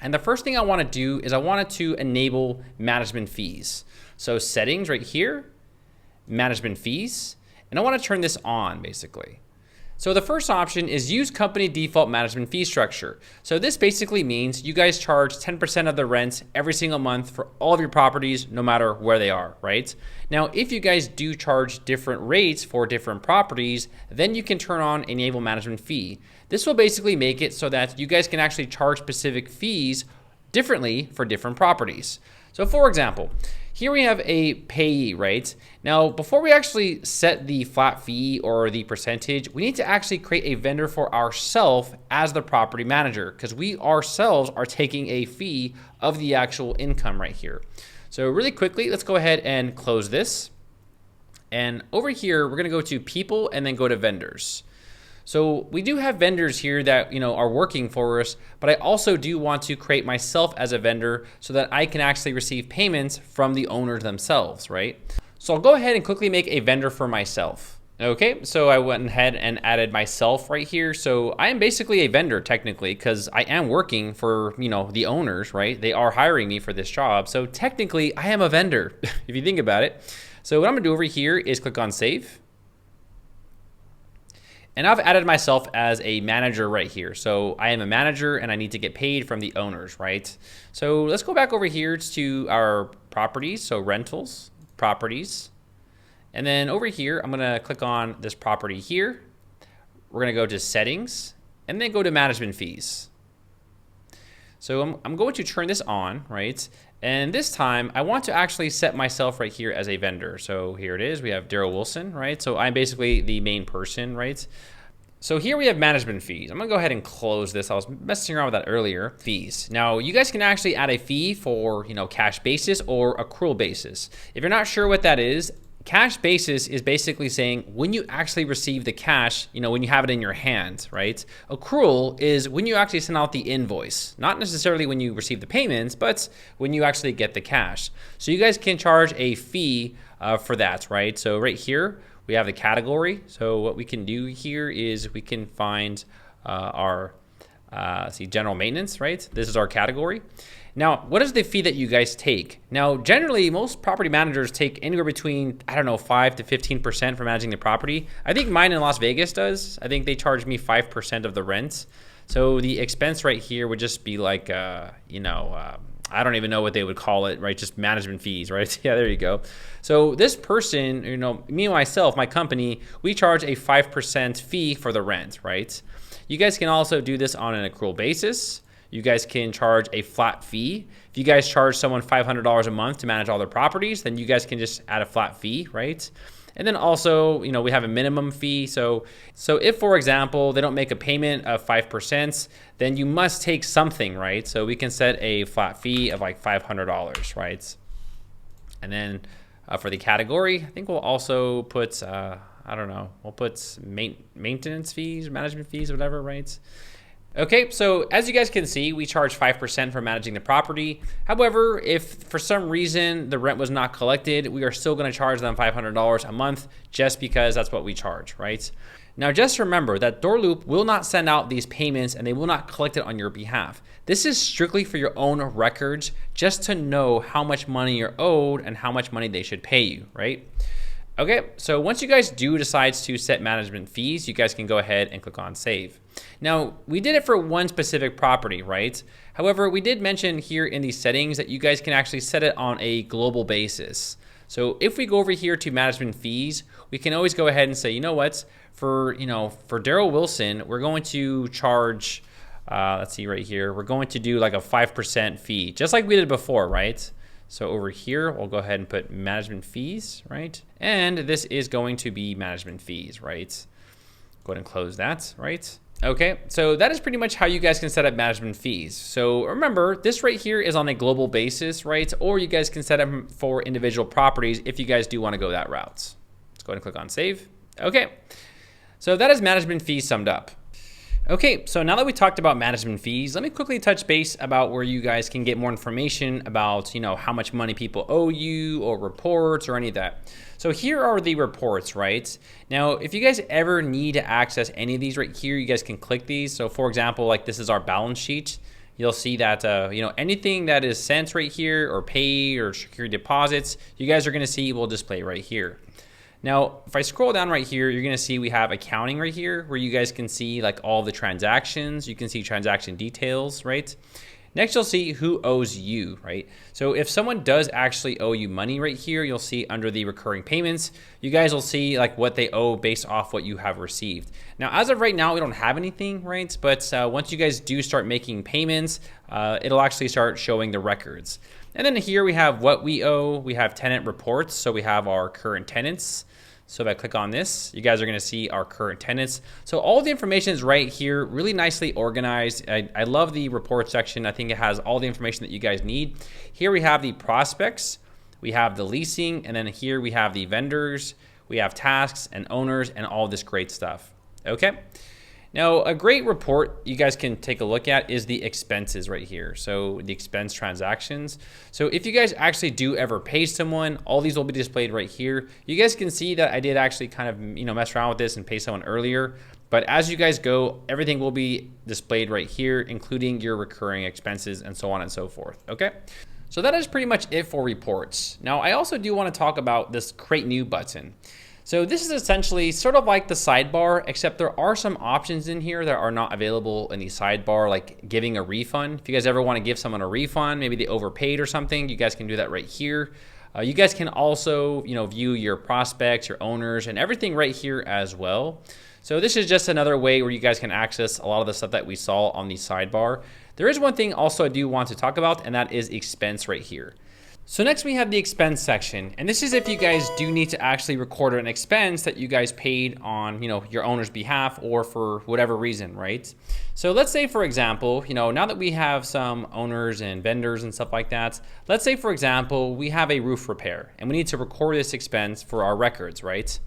And the first thing I want to do is I wanted to enable management fees. So settings right here, management fees, and I want to turn this on basically. So the first option is use company default management fee structure. So this basically means you guys charge 10% of the rent every single month for all of your properties, no matter where they are, right? Now, if you guys do charge different rates for different properties, then you can turn on enable management fee. This will basically make it so that you guys can actually charge specific fees differently for different properties. So for example, here we have a payee, right? Now, before we actually set the flat fee or the percentage, we need to actually create a vendor for ourselves as the property manager, because we ourselves are taking a fee of the actual income right here. So really quickly, let's go ahead and close this. And over here, we're gonna go to people and then go to vendors. So we do have vendors here that are working for us, but I also do want to create myself as a vendor so that I can actually receive payments from the owners themselves, right? So I'll go ahead and quickly make a vendor for myself. Okay, so I went ahead and added myself right here. So I am basically a vendor technically because I am working for the owners, right? They are hiring me for this job. So technically I am a vendor if you think about it. So what I'm gonna do over here is click on save. And I've added myself as a manager right here. So I am a manager and I need to get paid from the owners, right? So let's go back over here to our properties. So rentals, properties. And then over here, I'm gonna click on this property here. We're gonna go to settings and then go to management fees. So I'm going to turn this on, right? And this time I want to actually set myself right here as a vendor. So here it is, we have Daryl Wilson, right? So I'm basically the main person, right? So here we have management fees. I'm gonna go ahead and close this. I was messing around with that earlier. Fees. Now you guys can actually add a fee for cash basis or accrual basis. If you're not sure what that is, cash basis is basically saying when you actually receive the cash, when you have it in your hand, right? Accrual is when you actually send out the invoice, not necessarily when you receive the payments, but when you actually get the cash. So you guys can charge a fee for that, right? So right here, we have the category. So what we can do here is we can find our general maintenance, right? This is our category. Now, what is the fee that you guys take? Now, generally, most property managers take anywhere between, 5 to 15% for managing the property. I think mine in Las Vegas does. I think they charge me 5% of the rent. So the expense right here would just be like, I don't even know what they would call it, right? Just management fees, right? Yeah, there you go. So this person, me and myself, my company, we charge a 5% fee for the rent, right? You guys can also do this on an accrual basis. you guys can charge a flat fee. If you guys charge someone $500 a month to manage all their properties, then you guys can just add a flat fee, right? And then also, we have a minimum fee. So if, for example, they don't make a payment of 5%, then you must take something, right? So we can set a flat fee of like $500, right? And then for the category, I think we'll also put, I don't know, we'll put maintenance fees, management fees, whatever, right? Okay, so as you guys can see, we charge 5% for managing the property. However, if for some reason the rent was not collected, we are still going to charge them $500 a month just because that's what we charge, right? Now, just remember that Doorloop will not send out these payments and they will not collect it on your behalf. This is strictly for your own records, just to know how much money you're owed and how much money they should pay you, right? Okay, so once you guys do decide to set management fees, you guys can go ahead and click on save. Now, we did it for one specific property, right? However, we did mention here in these settings that you guys can actually set it on a global basis. So if we go over here to management fees, we can always go ahead and say, you know what, for Daryl Wilson, we're going to charge, let's see right here, we're going to do like a 5% fee, just like we did before, right? So over here, we'll go ahead and put management fees, right? And this is going to be management fees, right? Go ahead and close that, right? Okay, so that is pretty much how you guys can set up management fees. So remember, this right here is on a global basis, right? Or you guys can set them for individual properties if you guys do want to go that route. Let's go ahead and click on save. Okay, so that is management fees summed up. Okay, so now that we talked about management fees, let me quickly touch base about where you guys can get more information about, how much money people owe you or reports or any of that. So here are the reports, right? Now, if you guys ever need to access any of these right here, you guys can click these. So for example, like this is our balance sheet. You'll see that, anything that is sent right here or paid or security deposits, you guys are gonna see will display right here. Now, if I scroll down right here, you're gonna see we have accounting right here where you guys can see like all the transactions. You can see transaction details, right? Next, you'll see who owes you, right? So if someone does actually owe you money right here, you'll see under the recurring payments, you guys will see like what they owe based off what you have received. Now, as of right now, we don't have anything, right? But once you guys do start making payments, it'll actually start showing the records. And then here we have what we owe. We have tenant reports. So we have our current tenants. So if I click on this, you guys are gonna see our current tenants. So all the information is right here, really nicely organized. I love the report section. I think it has all the information that you guys need. Here we have the prospects, we have the leasing, and then here we have the vendors, we have tasks and owners and all this great stuff, okay? Now, a great report you guys can take a look at is the expenses right here. So the expense transactions. So if you guys actually do ever pay someone, all these will be displayed right here. You guys can see that I did actually kind of, mess around with this and pay someone earlier. But as you guys go, everything will be displayed right here, including your recurring expenses and so on and so forth, okay? So that is pretty much it for reports. Now, I also do want to talk about this Create New button. So this is essentially sort of like the sidebar, except there are some options in here that are not available in the sidebar, like giving a refund. If you guys ever want to give someone a refund, maybe they overpaid or something, you guys can do that right here. You guys can also, view your prospects, your owners, and everything right here as well. So this is just another way where you guys can access a lot of the stuff that we saw on the sidebar. There is one thing also I do want to talk about, and that is expense right here. So next we have the expense section, and this is if you guys do need to actually record an expense that you guys paid on, your owner's behalf or for whatever reason, right? So let's say, for example, now that we have some owners and vendors and stuff like that, let's say, for example, we have a roof repair and we need to record this expense for our records, right?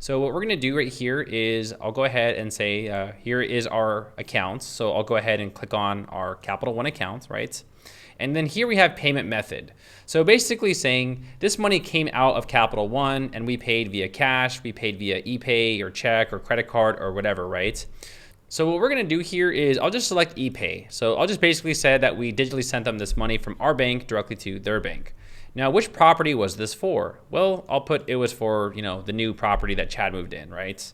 So what we're gonna do right here is I'll go ahead and say, here is our accounts. So I'll go ahead and click on our Capital One account, right? And then here we have payment method. So basically saying this money came out of Capital One and we paid via cash, we paid via ePay or check or credit card or whatever, right? So what we're gonna do here is I'll just select ePay. So I'll just basically say that we digitally sent them this money from our bank directly to their bank. Now, which property was this for? Well, I'll put it was for, the new property that Chad moved in, right?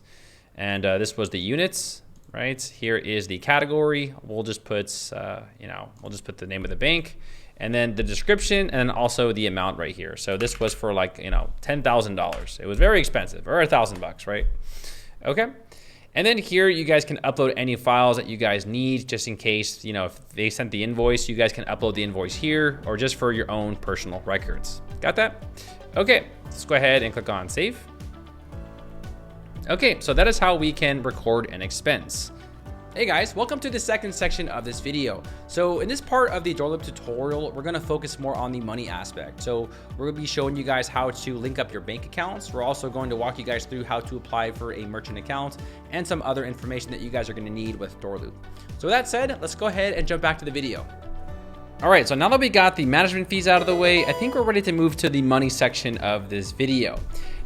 And this was the units. Right, here is the category. We'll just put, we'll just put the name of the bank and then the description and then also the amount right here. So this was for like, $10,000. It was very expensive, or $1,000 bucks, right? Okay. And then here you guys can upload any files that you guys need, just in case, if they sent the invoice, you guys can upload the invoice here, or just for your own personal records. Got that? Okay, let's go ahead and click on save. Okay, so that is how we can record an expense. Hey guys, welcome to the second section of this video. So in this part of the Doorloop tutorial, we're gonna focus more on the money aspect. So we're gonna be showing you guys how to link up your bank accounts. We're also going to walk you guys through how to apply for a merchant account and some other information that you guys are gonna need with Doorloop. So with that said, let's go ahead and jump back to the video. All right, so now that we got the management fees out of the way, I think we're ready to move to the money section of this video.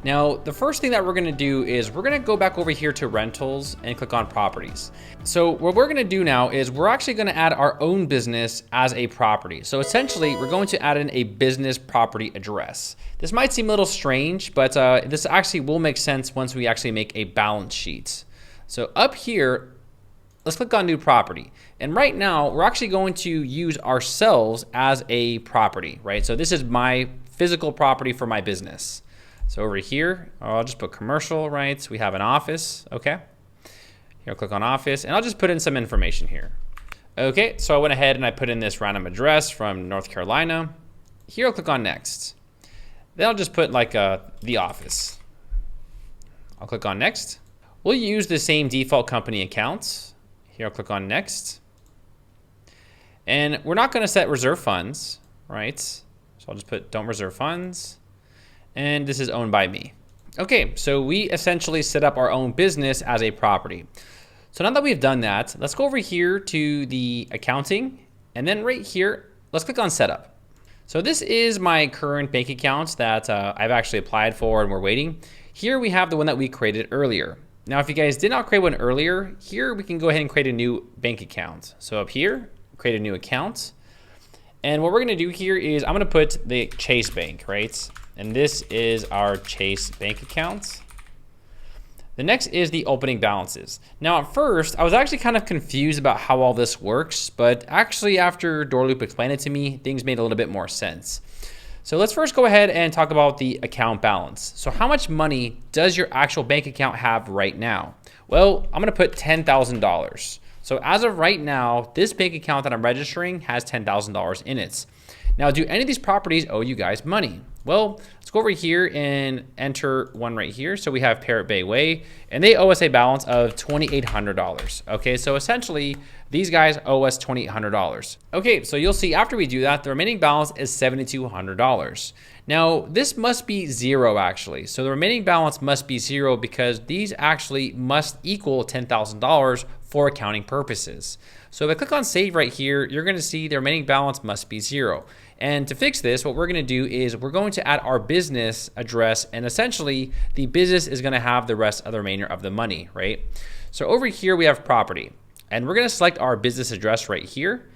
Now, the first thing that we're gonna do is we're gonna go back over here to rentals and click on properties. So what we're gonna do now is we're actually gonna add our own business as a property. So essentially, we're going to add in a business property address. This might seem a little strange, but this actually will make sense once we actually make a balance sheet. So up here, let's click on new property. And right now, we're actually going to use ourselves as a property, right? So this is my physical property for my business. So over here, I'll just put commercial, right? So we have an office, okay? Here, I'll click on office, and I'll just put in some information here. Okay, so I went ahead and I put in this random address from North Carolina. Here, I'll click on next. Then I'll just put like the office. I'll click on next. We'll use the same default company accounts. Here, I'll click on next. And we're not gonna set reserve funds, right? So I'll just put don't reserve funds. And this is owned by me. Okay, so we essentially set up our own business as a property. So now that we've done that, let's go over here to the accounting, and then right here, let's click on setup. So this is my current bank account that I've actually applied for and we're waiting. Here we have the one that we created earlier. Now, if you guys did not create one earlier, here we can go ahead and create a new bank account. So up here, create a new account. And what we're gonna do here is I'm gonna put the Chase Bank, right? And this is our Chase Bank account. The next is the opening balances. Now at first, I was actually kind of confused about how all this works, but actually after Doorloop explained it to me, things made a little bit more sense. So let's first go ahead and talk about the account balance. So how much money does your actual bank account have right now? Well, I'm gonna put $10,000. So as of right now, this bank account that I'm registering has $10,000 in it. Now, do any of these properties owe you guys money? Well, let's go over here and enter one right here. So we have Parrot Bay Way, and they owe us a balance of $2,800. Okay, so essentially, these guys owe us $2,800. Okay, so you'll see after we do that, the remaining balance is $7,200. Now, this must be zero actually. So the remaining balance must be zero because these actually must equal $10,000 for accounting purposes. So if I click on save right here, you're gonna see the remaining balance must be zero. And to fix this, what we're gonna do is we're going to add our business address, and essentially the business is gonna have the rest of the remainder of the money, right? So over here we have property, and we're gonna select our business address right here,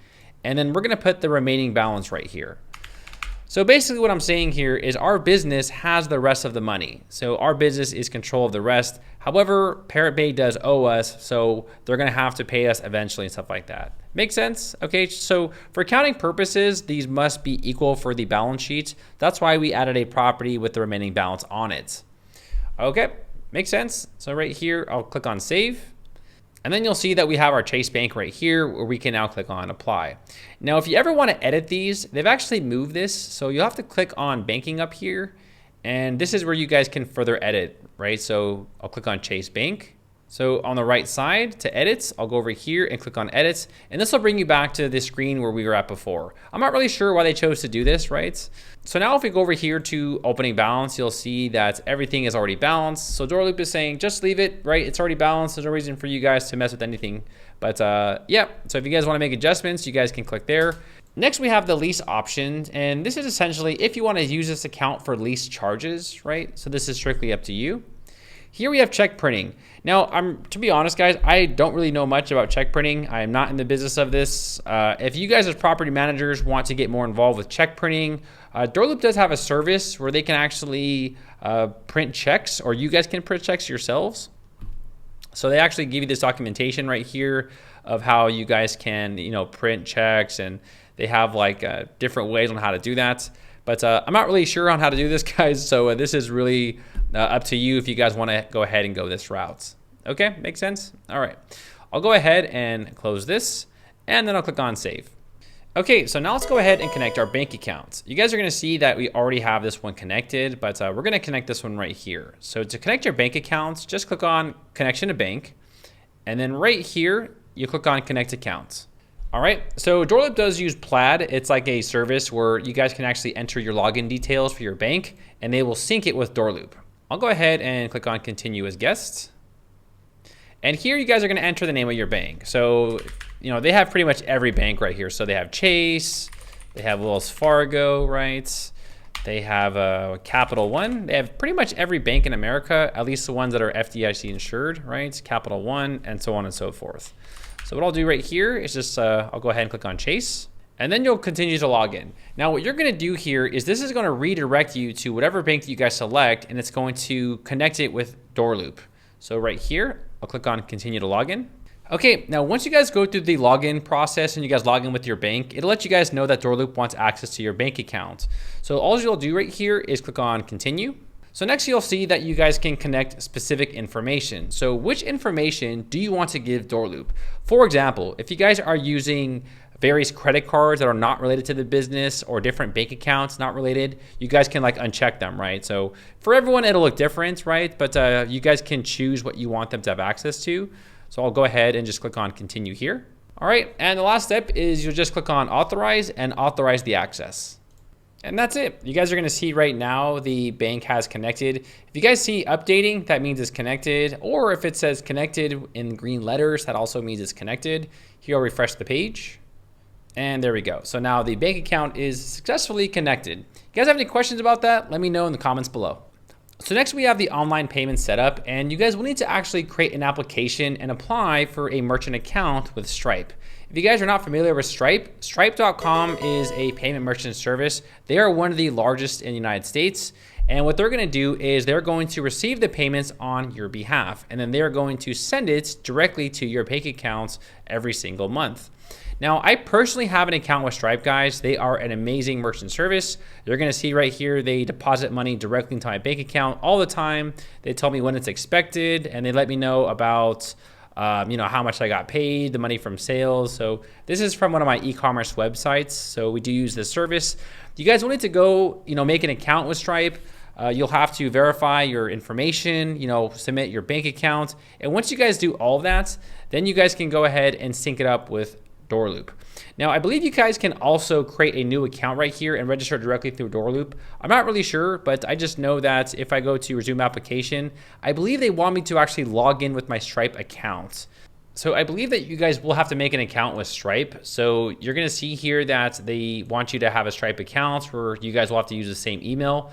and then we're gonna put the remaining balance right here. So basically what I'm saying here is our business has the rest of the money. So our business is control of the rest. However, Parrot Bay does owe us, so they're gonna have to pay us eventually and stuff like that. Make sense? Okay, so for accounting purposes, these must be equal for the balance sheet. That's why we added a property with the remaining balance on it. Okay, makes sense. So right here, I'll click on save. And then you'll see that we have our Chase Bank right here where we can now click on apply. Now, if you ever want to edit these, they've actually moved this. So you'll have to click on banking up here. And this is where you guys can further edit, right? So I'll click on Chase Bank. So on the right side to edit, I'll go over here and click on edit. And this will bring you back to the screen where we were at before. I'm not really sure why they chose to do this, right? So now if we go over here to opening balance, you'll see that everything is already balanced. So Doorloop is saying, just leave it, right? It's already balanced. There's no reason for you guys to mess with anything. But yeah, so if you guys want to make adjustments, you guys can click there. Next, we have the lease option. And this is essentially if you want to use this account for lease charges, right? So this is strictly up to you. Here we have check printing. Now, to be honest, guys, I don't really know much about check printing. I am not in the business of this. If you guys as property managers want to get more involved with check printing, Doorloop does have a service where they can actually print checks, or you guys can print checks yourselves. So they actually give you this documentation right here of how you guys can, print checks, and they have like different ways on how to do that. But I'm not really sure on how to do this, guys. So this is really up to you if you guys want to go ahead and go this route. Okay, makes sense? All right, I'll go ahead and close this, and then I'll click on save. Okay, so now let's go ahead and connect our bank accounts. You guys are gonna see that we already have this one connected, but we're gonna connect this one right here. So to connect your bank accounts, just click on connection to bank, and then right here, you click on connect accounts. All right, so Doorloop does use Plaid. It's like a service where you guys can actually enter your login details for your bank, and they will sync it with Doorloop. I'll go ahead and click on continue as guest. And here you guys are gonna enter the name of your bank. So, you know, they have pretty much every bank right here. So they have Chase, they have Wells Fargo, right? They have Capital One. They have pretty much every bank in America, at least the ones that are FDIC insured, right? Capital One, and so on and so forth. So what I'll do right here is just, I'll go ahead and click on Chase, and then you'll continue to log in. Now what you're gonna do here is this is gonna redirect you to whatever bank that you guys select, and it's going to connect it with Doorloop. So right here, I'll click on continue to login. Okay, now once you guys go through the login process and you guys log in with your bank, it'll let you guys know that Doorloop wants access to your bank account. So all you'll do right here is click on continue. So next you'll see that you guys can connect specific information. So which information do you want to give Doorloop? For example, if you guys are using various credit cards that are not related to the business or different bank accounts not related, you guys can like uncheck them, right? So for everyone, it'll look different, right? But you guys can choose what you want them to have access to. So I'll go ahead and just click on continue here. All right, and the last step is you'll just click on authorize and authorize the access. And that's it. You guys are gonna see right now the bank has connected. If you guys see updating, that means it's connected. Or if it says connected in green letters, that also means it's connected. Here I'll refresh the page. And there we go. So now the bank account is successfully connected. You guys have any questions about that? Let me know in the comments below. So next we have the online payment setup, and you guys will need to actually create an application and apply for a merchant account with Stripe. If you guys are not familiar with Stripe, Stripe.com is a payment merchant service. They are one of the largest in the United States. And what they're gonna do is they're going to receive the payments on your behalf, and then they're going to send it directly to your bank accounts every single month. Now, I personally have an account with Stripe, guys. They are an amazing merchant service. You're gonna see right here, they deposit money directly into my bank account all the time. They tell me when it's expected, and they let me know about you know, how much I got paid, the money from sales. So this is from one of my e-commerce websites. So we do use this service. You guys will need to go, you know, make an account with Stripe. You'll have to verify your information, you know, submit your bank account. And once you guys do all of that, then you guys can go ahead and sync it up with Doorloop. Now, I believe you guys can also create a new account right here and register directly through Doorloop. I'm not really sure, but I just know that if I go to resume application, I believe they want me to actually log in with my Stripe account. So I believe that you guys will have to make an account with Stripe. So you're gonna see here that they want you to have a Stripe account where you guys will have to use the same email.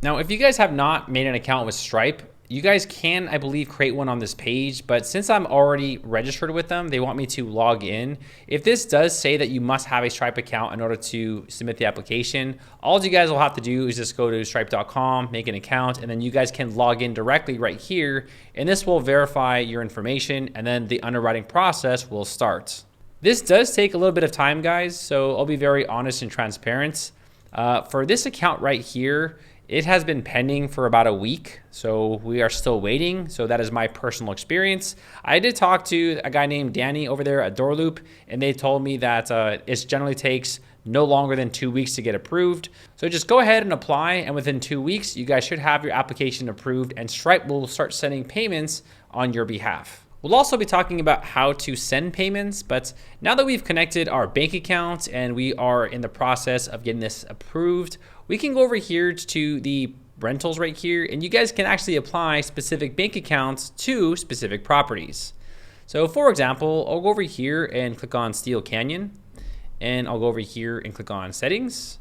Now, if you guys have not made an account with Stripe, you guys can, I believe, create one on this page, but since I'm already registered with them, they want me to log in. If this does say that you must have a Stripe account in order to submit the application, all you guys will have to do is just go to stripe.com, make an account, and then you guys can log in directly right here, and this will verify your information, and then the underwriting process will start. This does take a little bit of time, guys, so I'll be very honest and transparent. For this account right here, it has been pending for about a week, so we are still waiting. So that is my personal experience. I did talk to a guy named Danny over there at Doorloop, and they told me that it generally takes no longer than 2 weeks to get approved. So just go ahead and apply, and within 2 weeks, you guys should have your application approved, and Stripe will start sending payments on your behalf. We'll also be talking about how to send payments, but now that we've connected our bank account and we are in the process of getting this approved, we can go over here to the rentals right here, and you guys can actually apply specific bank accounts to specific properties. So for example, I'll go over here and click on Steel Canyon, and I'll go over here and click on settings.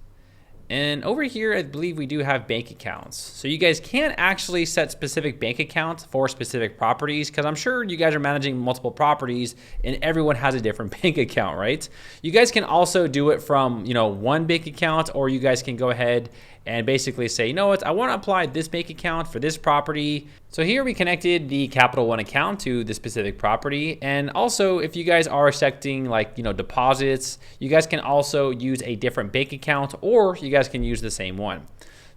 And over here, I believe we do have bank accounts. So you guys can actually set specific bank accounts for specific properties, because I'm sure you guys are managing multiple properties and everyone has a different bank account, right? You guys can also do it from, you know, one bank account, or you guys can go ahead and basically say, you know what, I want to apply this bank account for this property. So here we connected the Capital One account to the specific property. And also, if you guys are accepting, like, you know, deposits, you guys can also use a different bank account, or you guys can use the same one.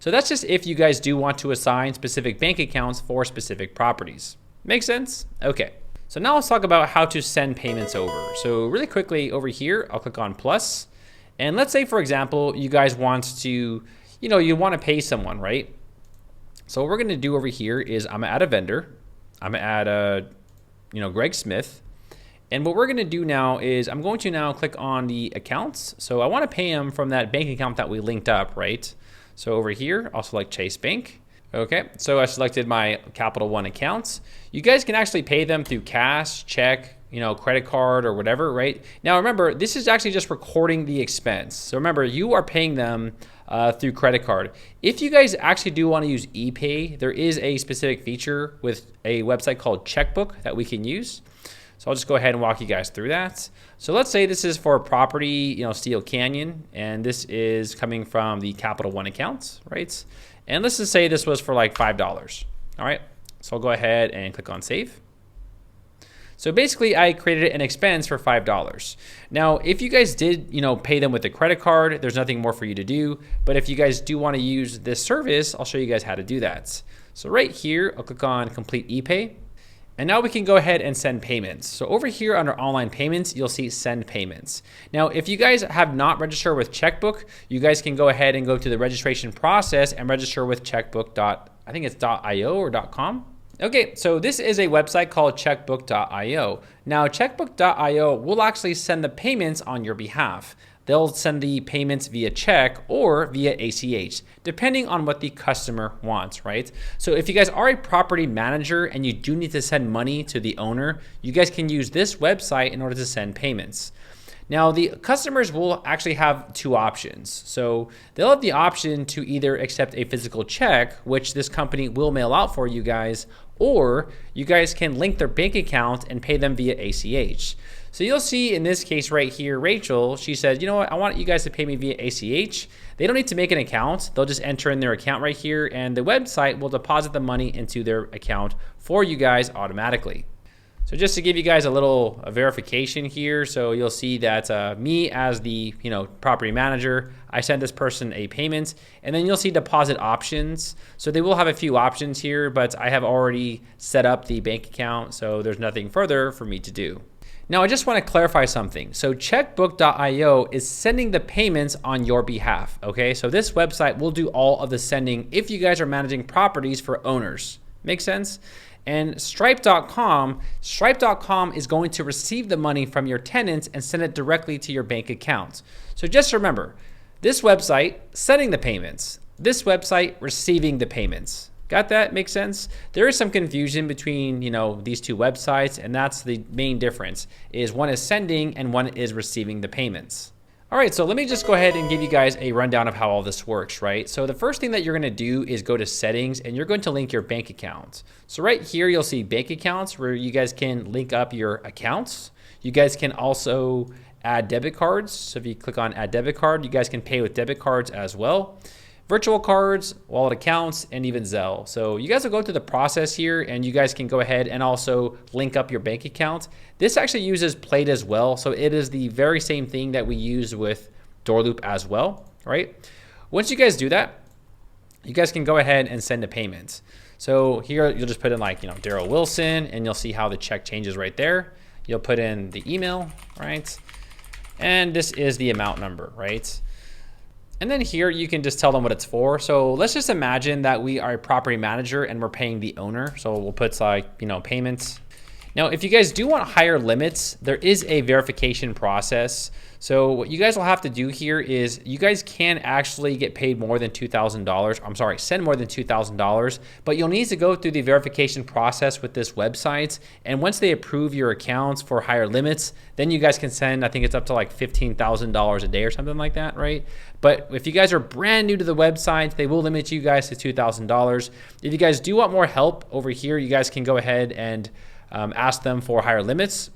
So that's just if you guys do want to assign specific bank accounts for specific properties. Make sense? Okay. So now let's talk about how to send payments over. So really quickly over here, I'll click on plus. And let's say, for example, you guys want to, you want to pay someone, right? So what we're going to do over here is I'm going to add a vendor. I'm going to add Greg Smith. And what we're going to do now is I'm going to now click on the accounts. So I want to pay him from that bank account that we linked up, right? So over here, I'll select Chase Bank. Okay, so I selected my Capital One accounts. You guys can actually pay them through cash, check, credit card or whatever, right? Now remember, this is actually just recording the expense. So remember, you are paying them through credit card. If you guys actually do want to use ePay, there is a specific feature with a website called Checkbook that we can use. So I'll just go ahead and walk you guys through that. So let's say this is for property, Steel Canyon, and this is coming from the Capital One accounts, right? And let's just say this was for like $5. All right, so I'll go ahead and click on save. So basically I created an expense for $5. Now, if you guys did, pay them with a credit card, there's nothing more for you to do. But if you guys do want to use this service, I'll show you guys how to do that. So right here, I'll click on complete ePay. And now we can go ahead and send payments. So over here under online payments, you'll see send payments. Now, if you guys have not registered with Checkbook, you guys can go ahead and go to the registration process and register with Checkbook. I think it's .io or .com. Okay, so this is a website called checkbook.io. Now, checkbook.io will actually send the payments on your behalf. They'll send the payments via check or via ACH, depending on what the customer wants, right? So if you guys are a property manager and you do need to send money to the owner, you guys can use this website in order to send payments. Now, the customers will actually have two options. So they'll have the option to either accept a physical check, which this company will mail out for you guys, or you guys can link their bank account and pay them via ACH. So you'll see in this case right here, Rachel, she said, you know what, I want you guys to pay me via ACH. They don't need to make an account. They'll just enter in their account right here, and the website will deposit the money into their account for you guys automatically. So just to give you guys a verification here, so you'll see that me as the property manager, I sent this person a payment, and then you'll see deposit options. So they will have a few options here, but I have already set up the bank account, so there's nothing further for me to do. Now, I just want to clarify something. So checkbook.io is sending the payments on your behalf, okay? So this website will do all of the sending if you guys are managing properties for owners. Make sense? And Stripe.com is going to receive the money from your tenants and send it directly to your bank account. So just remember, this website sending the payments, this website receiving the payments. Got that? Make sense? There is some confusion between, these two websites, and that's the main difference, is one is sending and one is receiving the payments. All right, so let me just go ahead and give you guys a rundown of how all this works, right? So the first thing that you're gonna do is go to settings, and you're going to link your bank account. So right here, you'll see bank accounts where you guys can link up your accounts. You guys can also add debit cards. So if you click on add debit card, you guys can pay with debit cards as well. Virtual cards, wallet accounts, and even Zelle. So you guys will go through the process here, and you guys can go ahead and also link up your bank account. This actually uses Plate as well. So it is the very same thing that we use with Doorloop as well, right? Once you guys do that, you guys can go ahead and send a payment. So here you'll just put in Daryl Wilson, and you'll see how the check changes right there. You'll put in the email, right? And this is the amount number, right? And then here you can just tell them what it's for. So let's just imagine that we are a property manager and we're paying the owner. So we'll put payments. Now, if you guys do want higher limits, there is a verification process. So what you guys will have to do here is you guys can actually get paid more than $2,000. I'm sorry, send more than $2,000, but you'll need to go through the verification process with this website. And once they approve your accounts for higher limits, then you guys can send, I think it's up to like $15,000 a day or something like that, right? But if you guys are brand new to the website, they will limit you guys to $2,000. If you guys do want more help over here, you guys can go ahead and ask them for higher limits.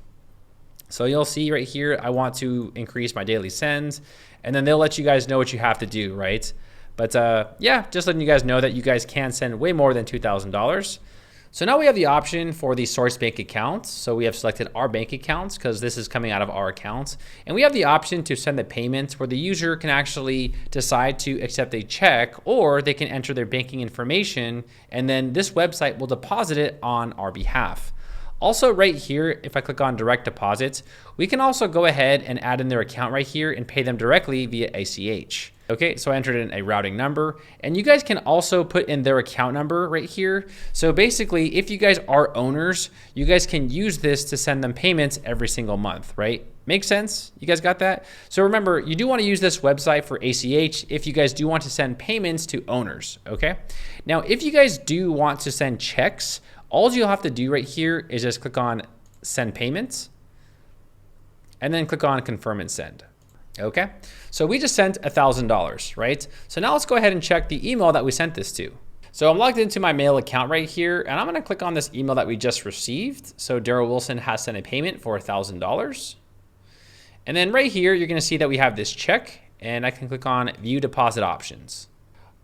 So you'll see right here, I want to increase my daily sends, and then they'll let you guys know what you have to do, right? But yeah, just letting you guys know that you guys can send way more than $2,000. So now we have the option for the source bank accounts. So we have selected our bank accounts because this is coming out of our accounts. And we have the option to send the payments where the user can actually decide to accept a check, or they can enter their banking information and then this website will deposit it on our behalf. Also right here, if I click on direct deposits, we can also go ahead and add in their account right here and pay them directly via ACH. Okay, so I entered in a routing number, and you guys can also put in their account number right here. So basically, if you guys are owners, you guys can use this to send them payments every single month, right? Makes sense? You guys got that? So remember, you do want to use this website for ACH if you guys do want to send payments to owners, okay? Now, if you guys do want to send checks, all you'll have to do right here is just click on send payments and then click on confirm and send. Okay, so we just sent $1,000, right? So now let's go ahead and check the email that we sent this to. So I'm logged into my mail account right here, and I'm gonna click on this email that we just received. So Daryl Wilson has sent a payment for $1,000. And then right here, you're gonna see that we have this check, and I can click on view deposit options.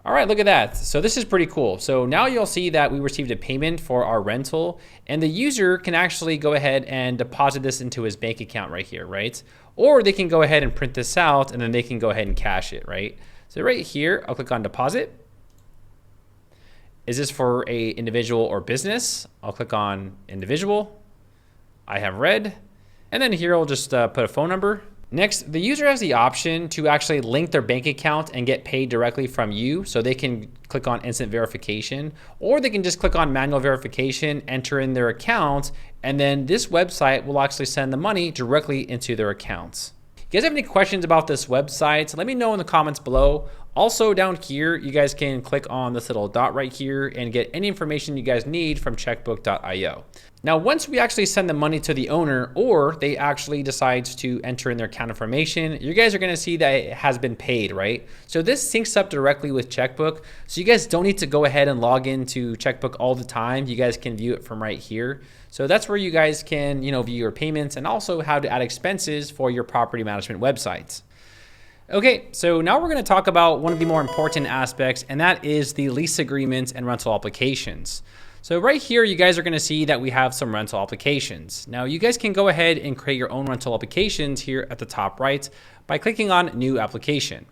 All right, look at that. So this is pretty cool. So now you'll see that we received a payment for our rental, and the user can actually go ahead and deposit this into his bank account right here, right? Or they can go ahead and print this out and then they can go ahead and cash it, right? So right here, I'll click on deposit. Is this for a individual or business? I'll click on individual. I have read. And then here I'll just put a phone number. Next, the user has the option to actually link their bank account and get paid directly from you. So they can click on instant verification, or they can just click on manual verification, enter in their account, and then this website will actually send the money directly into their accounts. You guys have any questions about this website? Let me know in the comments below. Also down here, you guys can click on this little dot right here and get any information you guys need from checkbook.io. Now, once we actually send the money to the owner, or they actually decide to enter in their account information, you guys are gonna see that it has been paid, right? So this syncs up directly with Checkbook. So you guys don't need to go ahead and log into Checkbook all the time. You guys can view it from right here. So that's where you guys can, view your payments and also how to add expenses for your property management websites. Okay, so now we're gonna talk about one of the more important aspects, and that is the lease agreements and rental applications. So right here, you guys are gonna see that we have some rental applications. Now you guys can go ahead and create your own rental applications here at the top right by clicking on new application.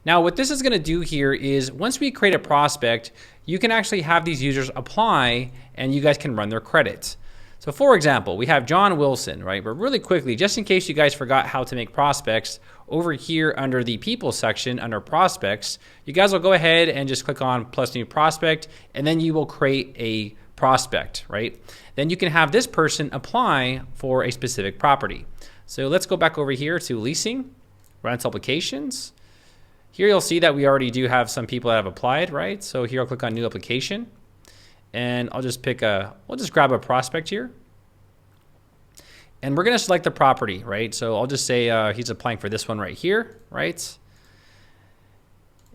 Now what this is gonna do here is once we create a prospect, you can actually have these users apply and you guys can run their credits. So for example, we have John Wilson, right? But really quickly, just in case you guys forgot how to make prospects, over here under the people section under prospects, you guys will go ahead and just click on plus new prospect, and then you will create a prospect, right? Then you can have this person apply for a specific property. So let's go back over here to leasing, rental applications. Here you'll see that we already do have some people that have applied, right? So here I'll click on new application. And I'll just we'll just grab a prospect here. And we're gonna select the property, right? So I'll just say he's applying for this one right here, right?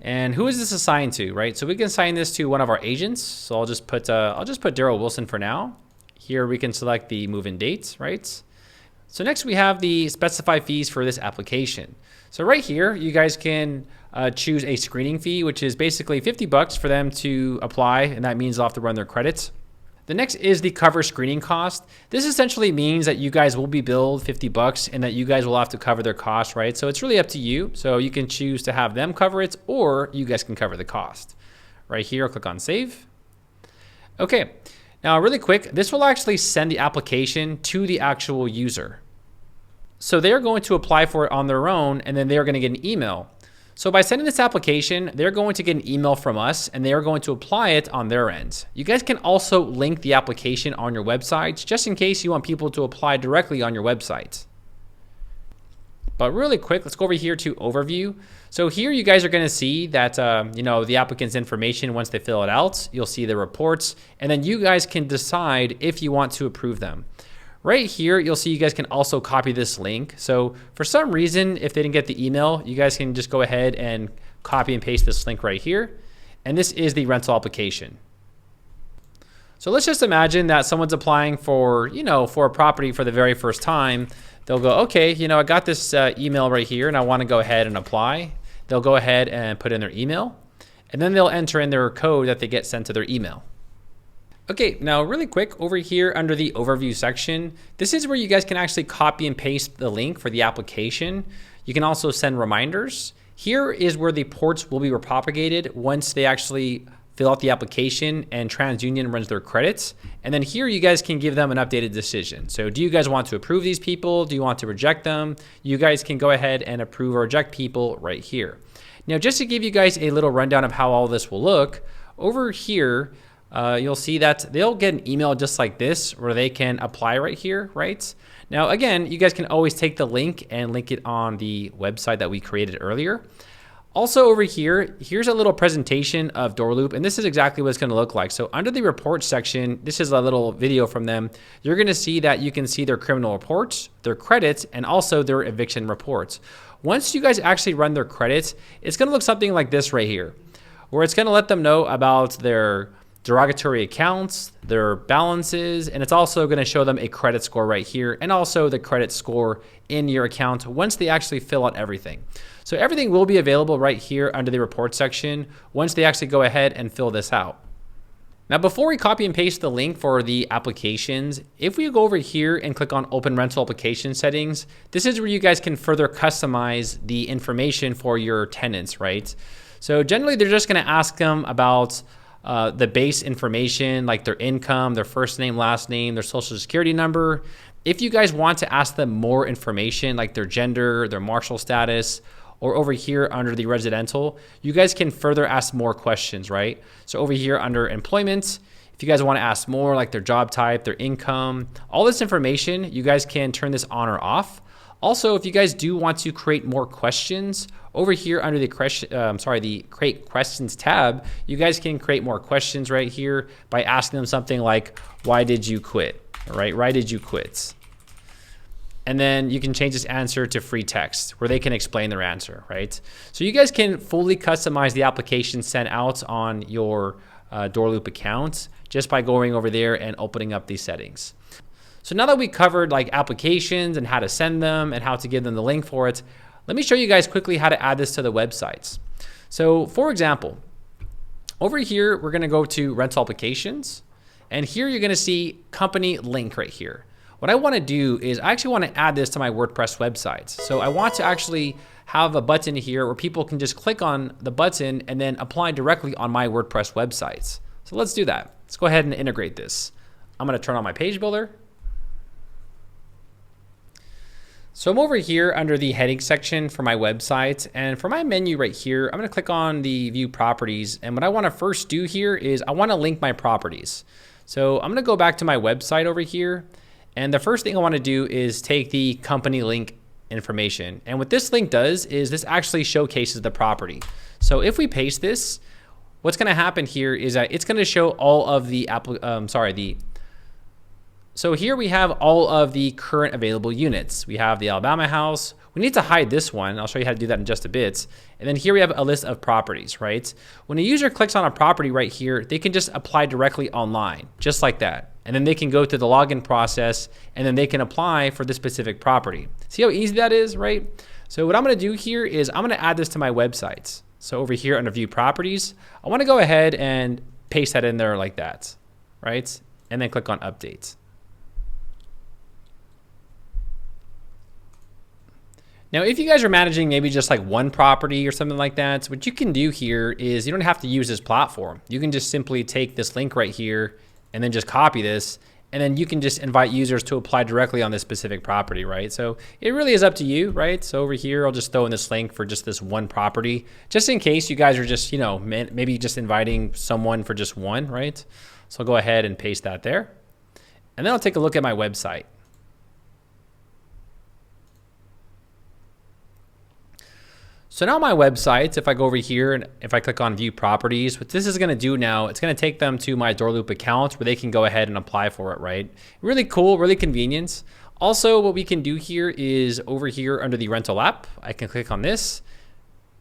And who is this assigned to, right? So we can assign this to one of our agents. So I'll just put Daryl Wilson for now. Here we can select the move-in dates, right? So next we have the specify fees for this application. So right here, you guys can choose a screening fee, which is basically $50 for them to apply, and that means they'll have to run their credits. The next is the cover screening cost. This essentially means that you guys will be billed $50 and that you guys will have to cover their cost, right? So it's really up to you. So you can choose to have them cover it, or you guys can cover the cost. Right here, I'll click on save. Okay, now really quick, this will actually send the application to the actual user. So they're going to apply for it on their own, and then they're going to get an email. So by sending this application, they're going to get an email from us, and they are going to apply it on their end. You guys can also link the application on your websites, just in case you want people to apply directly on your website. But really quick, let's go over here to overview. So here you guys are going to see that the applicant's information once they fill it out. You'll see the reports, and then you guys can decide if you want to approve them. Right here, you'll see you guys can also copy this link. So for some reason, if they didn't get the email, you guys can just go ahead and copy and paste this link right here. And this is the rental application. So let's just imagine that someone's applying for a property for the very first time. They'll go, okay, I got this email right here and I want to go ahead and apply. They'll go ahead and put in their email, and then they'll enter in their code that they get sent to their email. Okay, now really quick over here under the overview section, this is where you guys can actually copy and paste the link for the application. You can also send reminders. Here is where the ports will be repropagated once they actually fill out the application and TransUnion runs their credits. And then here you guys can give them an updated decision. So do you guys want to approve these people? Do you want to reject them? You guys can go ahead and approve or reject people right here. Now, just to give you guys a little rundown of how all this will look, over here, you'll see that they'll get an email just like this where they can apply right here, right? Now, again, you guys can always take the link and link it on the website that we created earlier. Also over here, here's a little presentation of Doorloop, and this is exactly what it's gonna look like. So under the report section, this is a little video from them. You're gonna see that you can see their criminal reports, their credits, and also their eviction reports. Once you guys actually run their credits, it's gonna look something like this right here, where it's gonna let them know about their derogatory accounts, their balances, and it's also going to show them a credit score right here and also the credit score in your account once they actually fill out everything. So everything will be available right here under the report section once they actually go ahead and fill this out. Now, before we copy and paste the link for the applications, if we go over here and click on Open Rental Application Settings, this is where you guys can further customize the information for your tenants, right? So generally, they're just going to ask them about the base information like their income, their first name, last name, their social security number. If you guys want to ask them more information like their gender, their marital status, or over here under the residential, you guys can further ask more questions, right? So over here under employment, if you guys want to ask more like their job type, their income, all this information, you guys can turn this on or off. Also, if you guys do want to create more questions, over here under the Create Questions tab, you guys can create more questions right here by asking them something like, why did you quit? All right, why did you quit? And then you can change this answer to free text where they can explain their answer, right? So you guys can fully customize the application sent out on your Doorloop account just by going over there and opening up these settings. So now that we covered like applications and how to send them and how to give them the link for it, let me show you guys quickly how to add this to the websites. So for example, over here, we're gonna go to rental applications, and here you're gonna see company link right here. What I wanna do is I actually wanna add this to my WordPress websites. So I want to actually have a button here where people can just click on the button and then apply directly on my WordPress websites. So let's do that. Let's go ahead and integrate this. I'm gonna turn on my page builder. So I'm over here under the heading section for my website, and for my menu right here, I'm gonna click on the view properties, and what I wanna first do here is I wanna link my properties. So I'm gonna go back to my website over here, and the first thing I wanna do is take the company link information. And what this link does is this actually showcases the property. So if we paste this, what's gonna happen here is that it's gonna show all of the So here we have all of the current available units. We have the Alabama house. We need to hide this one. I'll show you how to do that in just a bit. And then here we have a list of properties, right? When a user clicks on a property right here, they can just apply directly online, just like that. And then they can go through the login process, and then they can apply for this specific property. See how easy that is, right? So what I'm gonna do here is I'm gonna add this to my websites. So over here under view properties, I wanna go ahead and paste that in there like that, right? And then click on update. Now, if you guys are managing maybe just like one property or something like that, what you can do here is you don't have to use this platform. You can just simply take this link right here and then just copy this, and then you can just invite users to apply directly on this specific property, right? So it really is up to you, right? So over here, I'll just throw in this link for just this one property, just in case you guys are just, you know, maybe just inviting someone for just one, right? So I'll go ahead and paste that there. And then I'll take a look at my website. So now my websites, if I go over here and if I click on view properties, what this is gonna do now, it's gonna take them to my Doorloop account where they can go ahead and apply for it, right? Really cool, really convenient. Also, what we can do here is over here under the rental app, I can click on this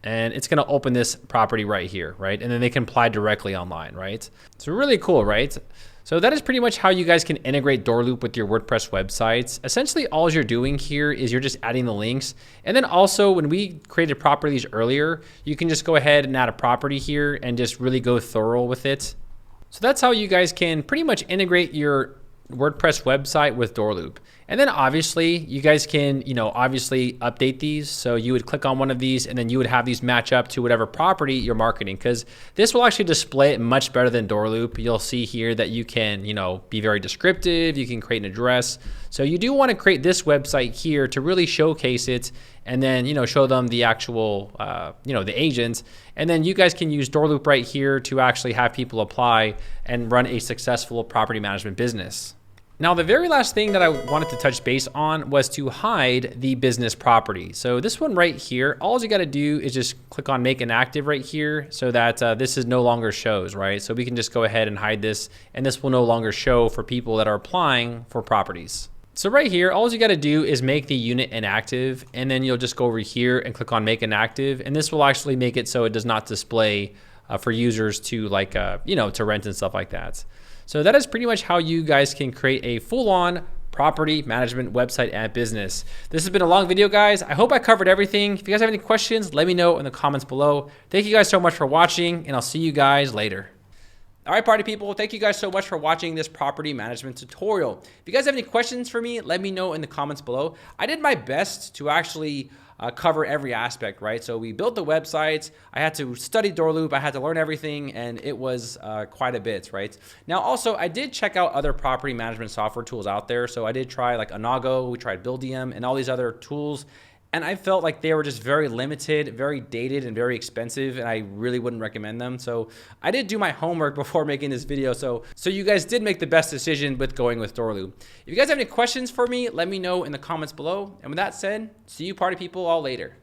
and it's gonna open this property right here, right? And then they can apply directly online, right? So really cool, right? So that is pretty much how you guys can integrate Doorloop with your WordPress websites. Essentially, all you're doing here is you're just adding the links. And then also when we created properties earlier, you can just go ahead and add a property here and just really go thorough with it. So that's how you guys can pretty much integrate your WordPress website with Doorloop. And then obviously you guys can, obviously update these. So you would click on one of these and then you would have these match up to whatever property you're marketing, because this will actually display it much better than Doorloop. You'll see here that you can, be very descriptive. You can create an address. So you do want to create this website here to really showcase it and then, show them the actual, the agents. And then you guys can use Doorloop right here to actually have people apply and run a successful property management business. Now, the very last thing that I wanted to touch base on was to hide the business property. So this one right here, all you got to do is just click on make inactive right here so that this is no longer shows, right? So we can just go ahead and hide this, and this will no longer show for people that are applying for properties. So right here, all you got to do is make the unit inactive, and then you'll just go over here and click on make inactive, and this will actually make it so it does not display for users to to rent and stuff like that. So that is pretty much how you guys can create a full-on property management website and business. This has been a long video, guys. I hope I covered everything. If you guys have any questions, let me know in the comments below. Thank you guys so much for watching, and I'll see you guys later. All right, party people, thank you guys so much for watching this property management tutorial. If you guys have any questions for me, let me know in the comments below. I did my best to actually cover every aspect, right? So we built the websites. I had to study Doorloop. I had to learn everything, and it was quite a bit, right? Now, also, I did check out other property management software tools out there. So I did try like Anago, we tried Buildium, and all these other tools. And I felt like they were just very limited, very dated, and very expensive, and I really wouldn't recommend them. So I did do my homework before making this video. So you guys did make the best decision with going with Doorloop. If you guys have any questions for me, let me know in the comments below. And with that said, see you party people all later.